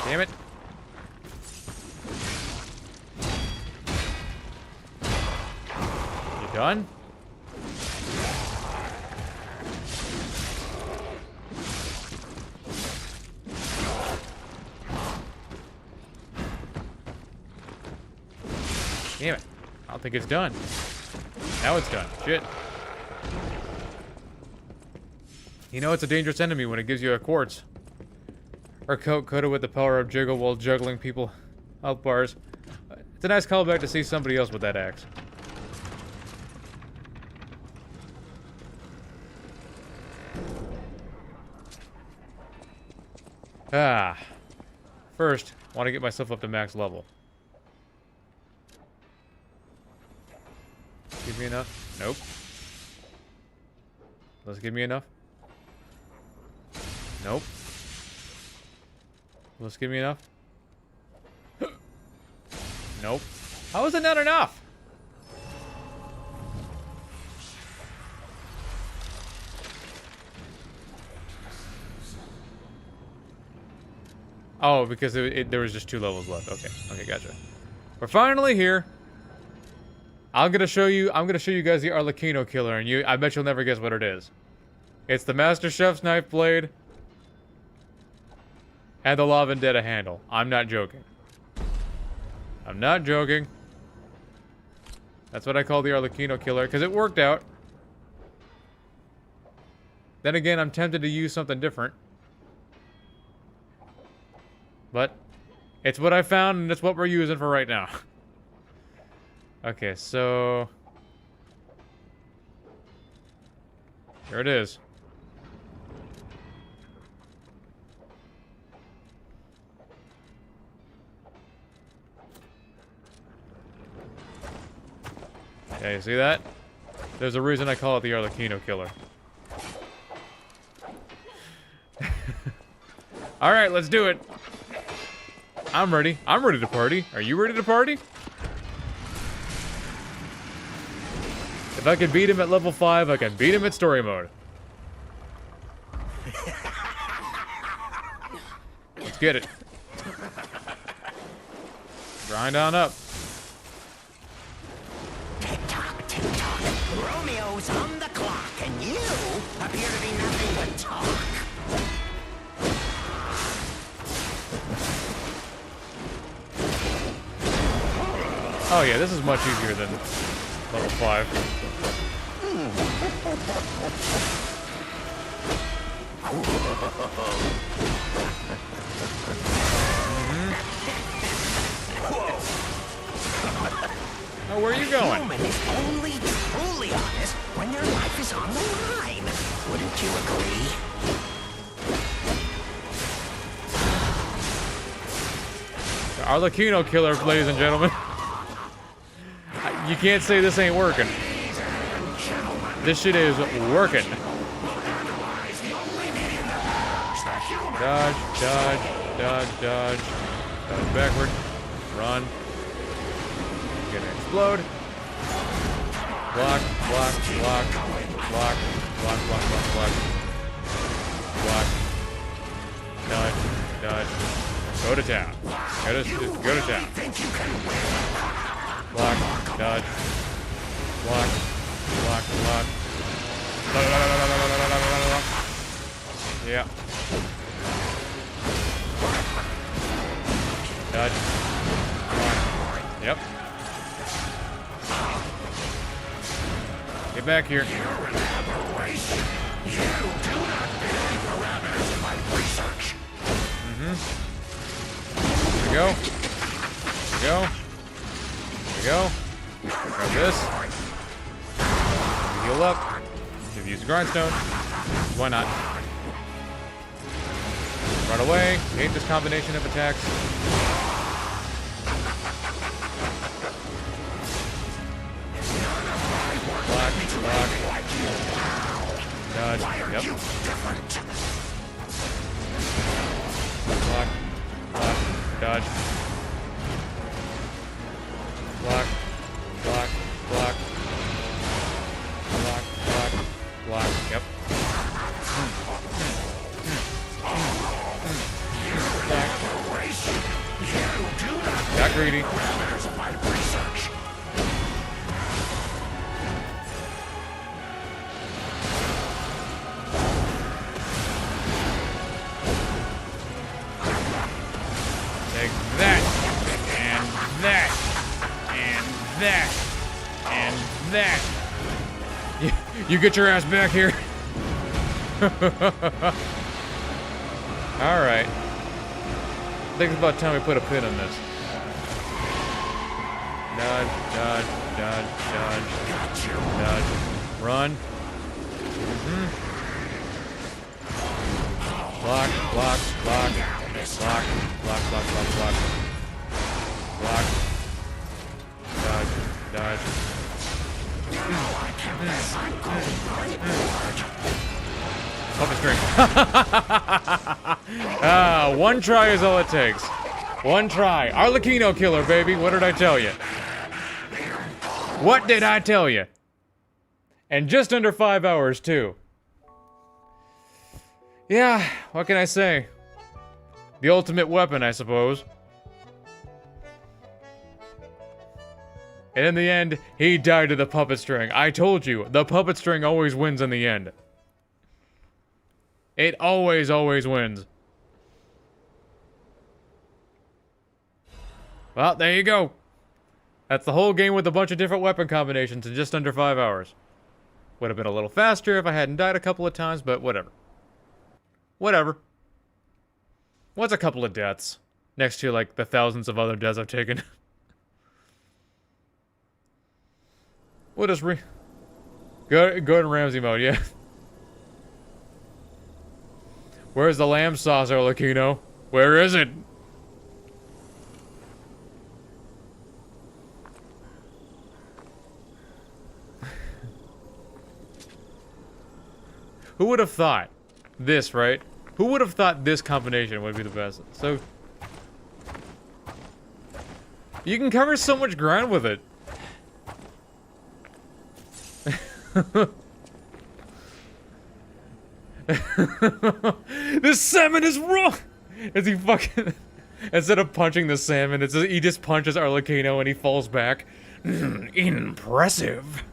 Damn it. You done? Damn it. I don't think it's done. Now it's done. Shit. You know it's a dangerous enemy when it gives you a quartz. Her coat coated with the power of jiggle while juggling people health bars. It's a nice callback to see somebody else with that axe. Ah. First, I want to get myself up to max level. Give me enough? Nope. Let's give me enough. Nope. Let's give me enough. Nope. How is it not enough? Oh, because there was just 2 levels left. Okay. Okay, gotcha. We're finally here. I'm gonna show you guys the Arlecchino killer, and I bet you'll never guess what it is. It's the Master Chef's knife blade and the La Vendetta handle. I'm not joking. I'm not joking. That's what I call the Arlecchino killer, because it worked out. Then again, I'm tempted to use something different. But it's what I found, and it's what we're using for right now. Okay, so... here it is. Yeah, you see that? There's a reason I call it the Arlecchino killer. Alright, let's do it. I'm ready. I'm ready to party. Are you ready to party? If I can beat him at level 5, I can beat him at story mode. Let's get it. Grind on up. Tick-tock, tick-tock. Romeo's on the clock, and you appear to be nothing but talk. Oh yeah, this is much easier than level 5. Oh, where are you going? Human is only truly honest when their life is on the line. Wouldn't you agree? The Arlecchino killer, ladies and gentlemen. You can't say this ain't working. This shit is working. Dodge, dodge, dodge, dodge. Dodge backward. Run. Gonna explode. Block, block, block, block, block, block, block, block. Block. dodge. Go to town. Go to town. Block, dodge. Block, block, block. Yeah. Dodge. Block. Yep. Get back here. Mm-hmm. There we go. There we go. There we go. Grab this. Heal up. Use a grindstone. Why not? Run away. Hate this combination of attacks. Block. Block. Dodge. Yep. Block. Block. Dodge. Block. Block. Block. Block. Block. Block. Yep. Block. Got greedy. That, and that, and that, and that. You get your ass back here. Alright. I think it's about time we put a pin on this. Dodge, dodge, dodge, dodge, dodge. Run. Mm-hmm. Block, block, block. Block, block, block, block, block. Block. Dodge, dodge. Puppet string. One try is all it takes. One try. Arlecchino killer, baby. What did I tell you? What did I tell you? And just under 5 hours, too. Yeah, what can I say? The ultimate weapon, I suppose. And in the end, he died to the puppet string. I told you, the puppet string always wins in the end. It always, always wins. Well, there you go. That's the whole game with a bunch of different weapon combinations in just under 5 hours. Would have been a little faster if I hadn't died a couple of times, but whatever. Whatever. What's a couple of deaths? Next to, like, the thousands of other deaths I've taken. We'll just go in Ramsey mode, yeah. Where's the lamb sauce, Arlecchino? Where is it? Who would have thought this, right? Who would have thought this combination would be the best? So, you can cover so much ground with it. This salmon is wrong! As he fucking... Instead of punching the salmon, it's just, he just punches Arlecchino and he falls back. Impressive!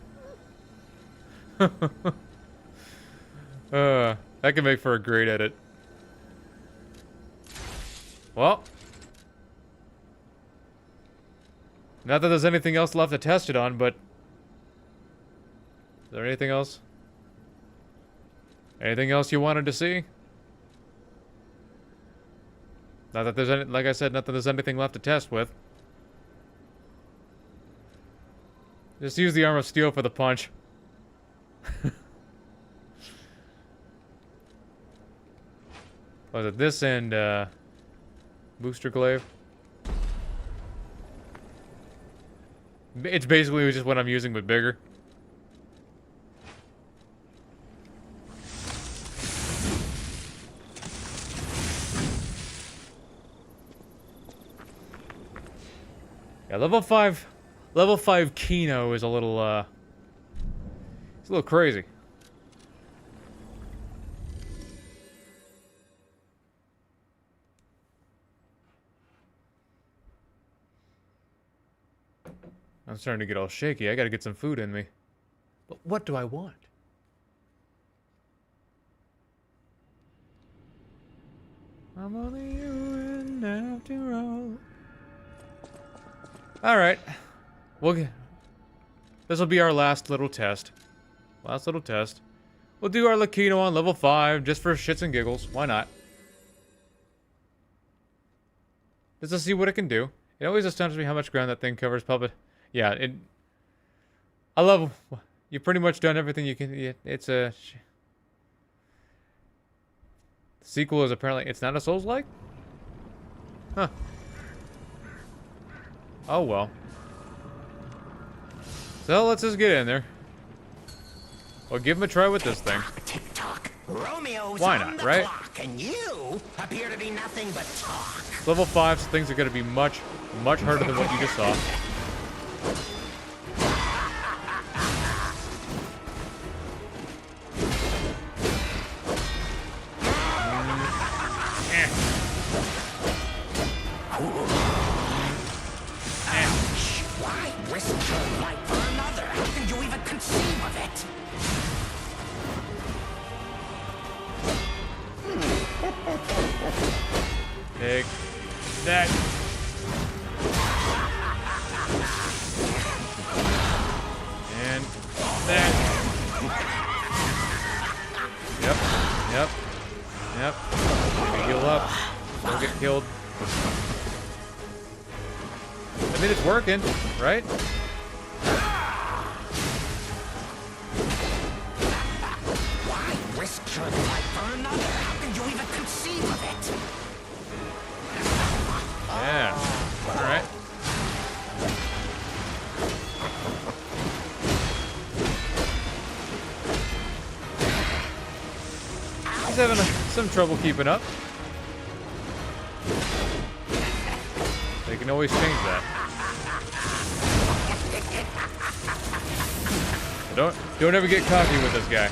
That could make for a great edit. Well. Not that there's anything else left to test it on, but... Is there anything else? Anything else you wanted to see? Not that there's any, like I said, not that there's anything left to test with. Just use the arm of steel for the punch. Was it this and, booster glaive? It's basically just what I'm using, but bigger. Yeah, level 5 Kino is a little, it's a little crazy. I'm starting to get all shaky. I gotta get some food in me. But what do I want? I'm only human after all. Alright. This will be our last little test. Last little test. We'll do our Lakino on level 5 just for shits and giggles. Why not? Just to see what it can do. It always astonishes me how much ground that thing covers, Puppet. Yeah, I love... You've pretty much done everything you can... It's a... The sequel is apparently... It's not a Souls-like? Huh. Oh, well. So, let's just get in there. Well, give him a try with this thing. Romeo's Why on not, the right? clock, and you appear to be nothing but talk. It's level 5, so things are going to be much, much harder than what you just saw. Why risk your life for another? How can you even conceive of it? Take that. And that. Yep. Maybe heal up. Don't get killed. I mean, it's working, right? Why risk your life for another? How can you even conceive of it? Yeah. All right. He's having some trouble keeping up. They can always change that. Don't ever get cocky with this guy.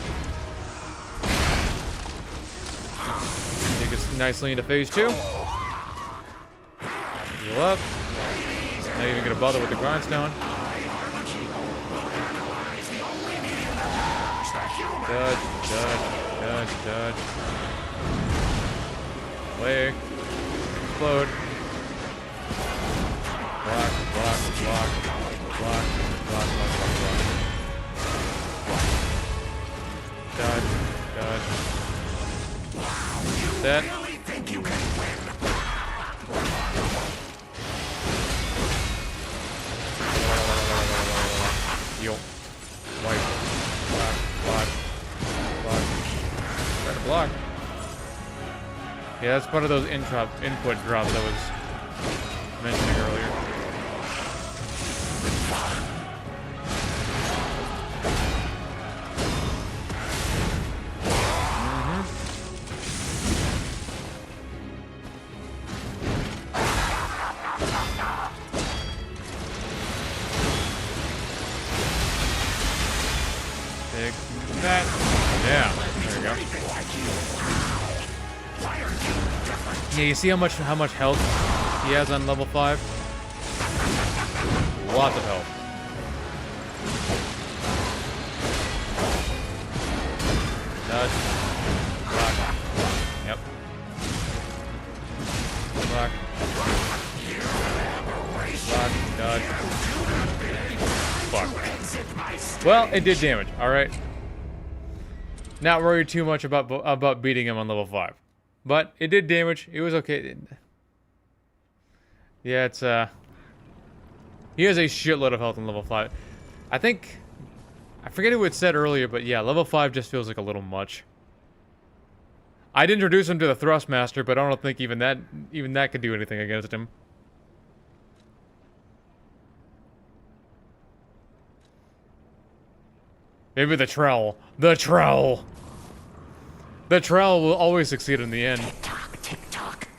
Take us nicely into phase 2. Heal up. Not even gonna bother with the grindstone. Dodge. Leg. Explode. Block. Dodge. That. Yo. Wipe. Block. Try to block. Yeah, that's part of those input drops I was mentioning earlier. Take that. Yeah, there we go. Yeah, you see how much health he has on level 5? Lots of health. Dodge. Block. Yep. Block. Dodge. Fuck. Well, it did damage, alright? Not worried too much about beating him on level 5. But it did damage. It was okay. Yeah, it's he has a shitload of health on level 5. I forget who it said earlier, but yeah, level 5 just feels like a little much. I'd introduce him to the Thrustmaster, but I don't think even that could do anything against him. Maybe the trowel. The trowel! The trowel will always succeed in the end.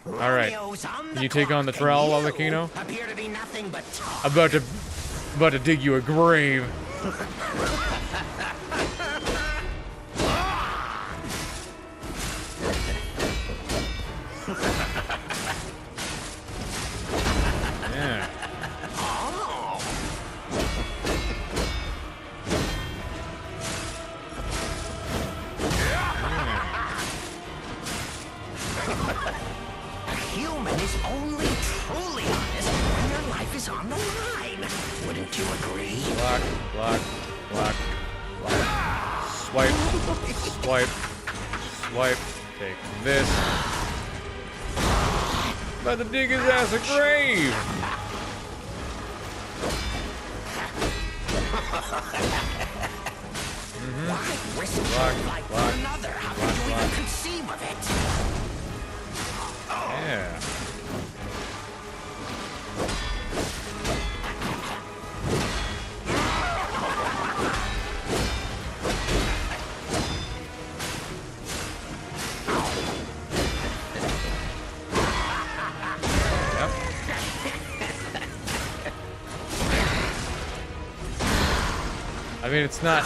Alright. Can you take on the trowel, Alakino? About to dig you a grave. Yeah. Romeo's only truly honest when your life is on the line. Wouldn't you agree? Block, block, block, block. Swipe, swipe, swipe. Take this. About to dig his ass a grave. Why risk Block, your life block, for another? How block, could you block. even conceive of it? Yeah. Yep. I mean, it's not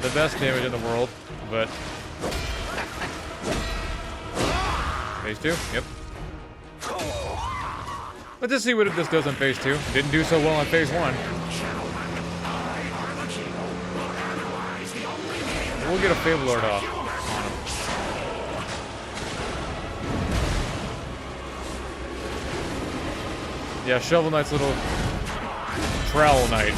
the best damage in the world, but phase 2, yep. Let's just see what this does on phase 2. Didn't do so well on phase 1. We'll get a Fable Lord off on him. Yeah, Shovel Knight's little Trowel Knight.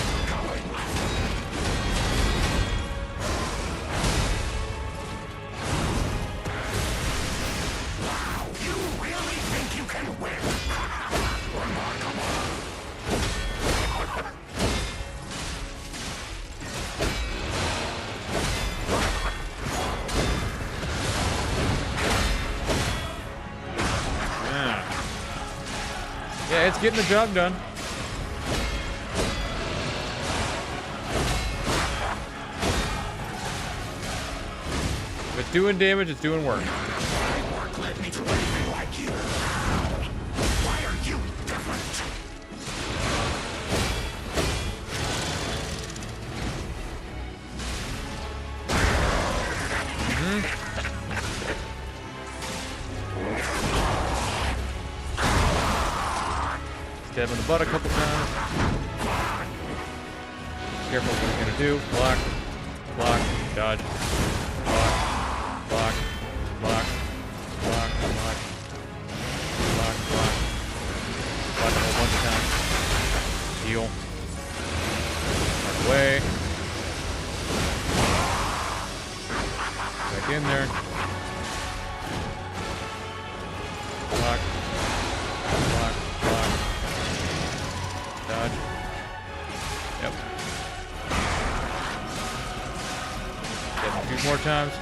Yeah, it's getting the job done. If it's doing damage, it's doing work. Led me to anything like you. Why are you different? Stab in the butt a couple times. Careful what you're gonna do. Block, block, dodge, block, block, block, block, block, block, block. Block a whole bunch of times. Heal. Mark away. Back in there. Block. Block. Block. Dodge. Yep. Get him a few more times.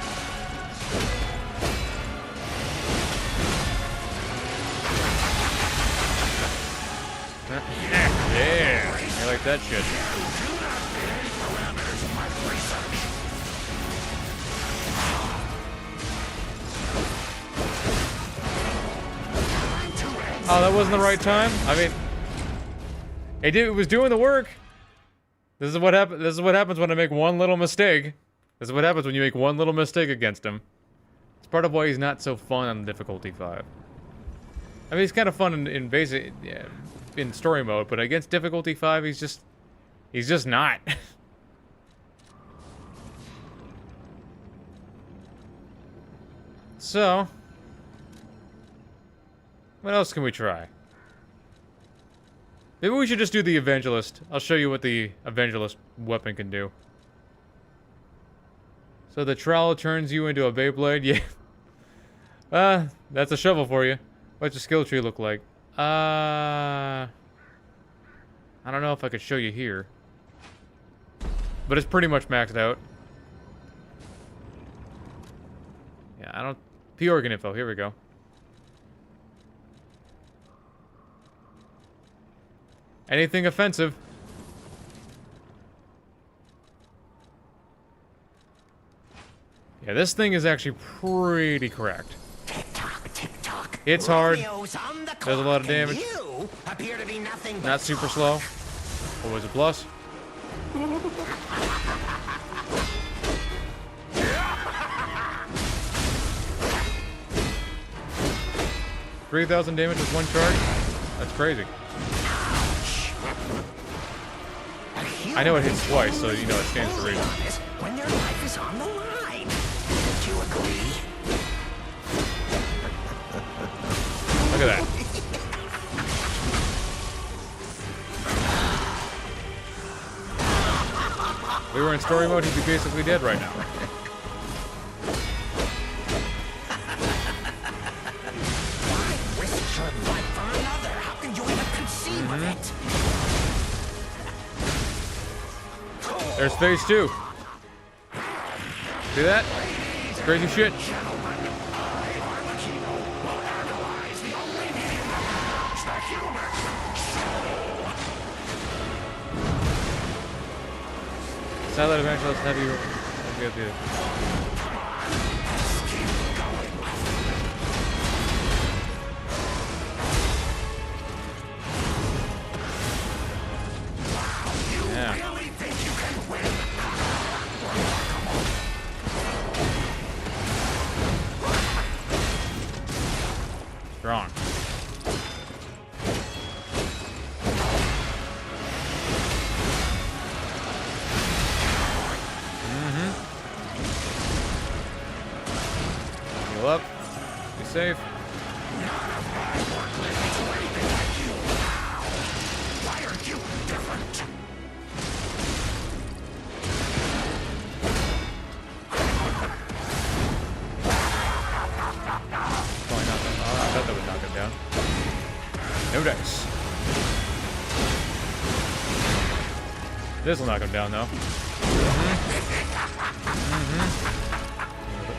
Yeah. I like that shit. Oh, that wasn't the right time? I mean, it was doing the work. This is what happens when I make one little mistake. This is what happens when you make one little mistake against him. It's part of why he's not so fun on difficulty 5. I mean, he's kind of fun in basic, yeah, in story mode, but against difficulty 5, he's just not. So, what else can we try? Maybe we should just do the Evangelist. I'll show you what the Evangelist weapon can do. So the trowel turns you into a Beyblade? Yeah. That's a shovel for you. What's your skill tree look like? I don't know if I could show you here. But it's pretty much maxed out. Yeah, I don't... P-Organ info, here we go. Anything offensive. Yeah, this thing is actually pretty cracked. Tick-tock. It's hard. Romeo's on the Does a lot of clock, and damage. You appear to be nothing but Not super slow. Always a plus. $3,000 damage with one charge? That's crazy. I know it hits twice, so you know it stands to reason. When their life is on the line. Don't you agree? Look at that. If we were in story mode, he'd be basically dead right now. Why risk your life for another? How can you even conceive of it? There's phase 2. See that? It's crazy shit. Satellite evangelist, have you get the yeah. Strong. Heal up. Be safe. Why are you different? Probably not. Oh, I thought that would knock him down. No dice. This will knock him down, though.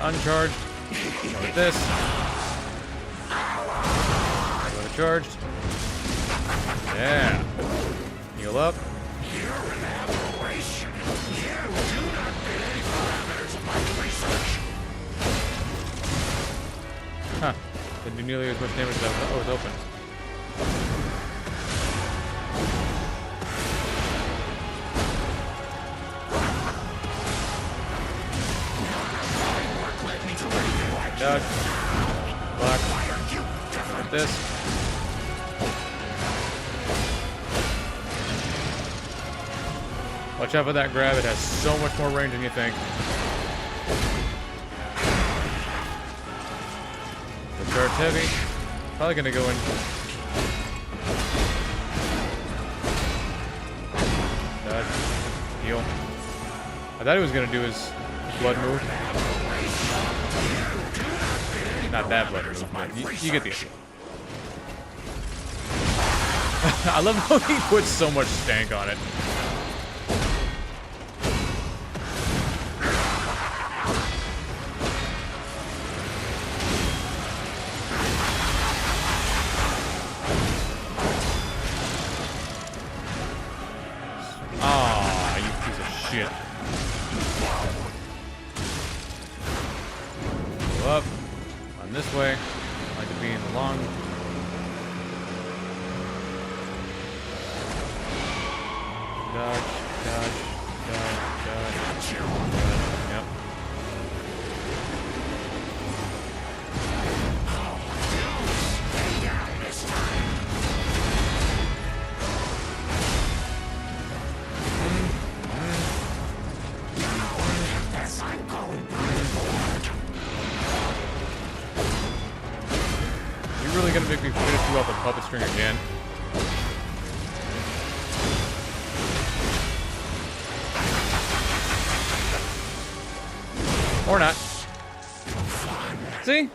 Uncharged. Go with this. Go with charged. Yeah. Heal up. You're an aberration. You do not fit any parameters of my research. Huh. Didn't do nearly as much damage as I was open. Dodge. Block. Like this. Watch out for that grab. It has so much more range than you think. The charge heavy. Probably gonna go in. Dodge. Heal. I thought he was gonna do his blood move. Not that blood move, but you get the idea. I love how he puts so much stank on it. Ah, you piece of shit. Go up. On this way. I like to be in the long. Dodge, dodge, dodge, dodge, dodge. Yep. You're really gonna make me finish you off a puppet string again? Or not. See?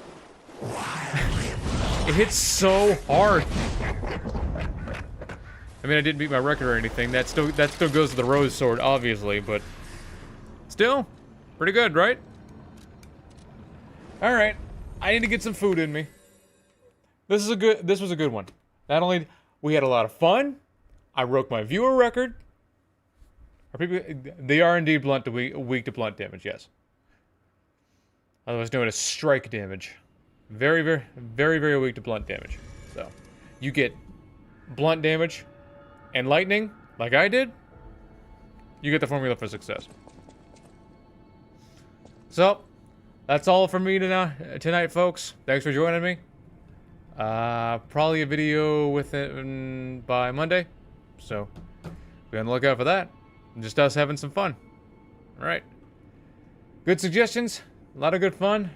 It hits so hard. I mean, I didn't beat my record or anything. That still goes to the rose sword, obviously, but still, pretty good, right? All right, I need to get some food in me. This was a good one. Not only we had a lot of fun, I broke my viewer record. Are people? They are indeed weak to blunt damage. Yes. Otherwise known as strike damage. Very, very, very, very weak to blunt damage. So, you get blunt damage and lightning, like I did, you get the formula for success. So, that's all for me tonight, folks. Thanks for joining me. Probably a video with it by Monday. So, be on the lookout for that. Just us having some fun. Alright. Good suggestions. A lot of good fun.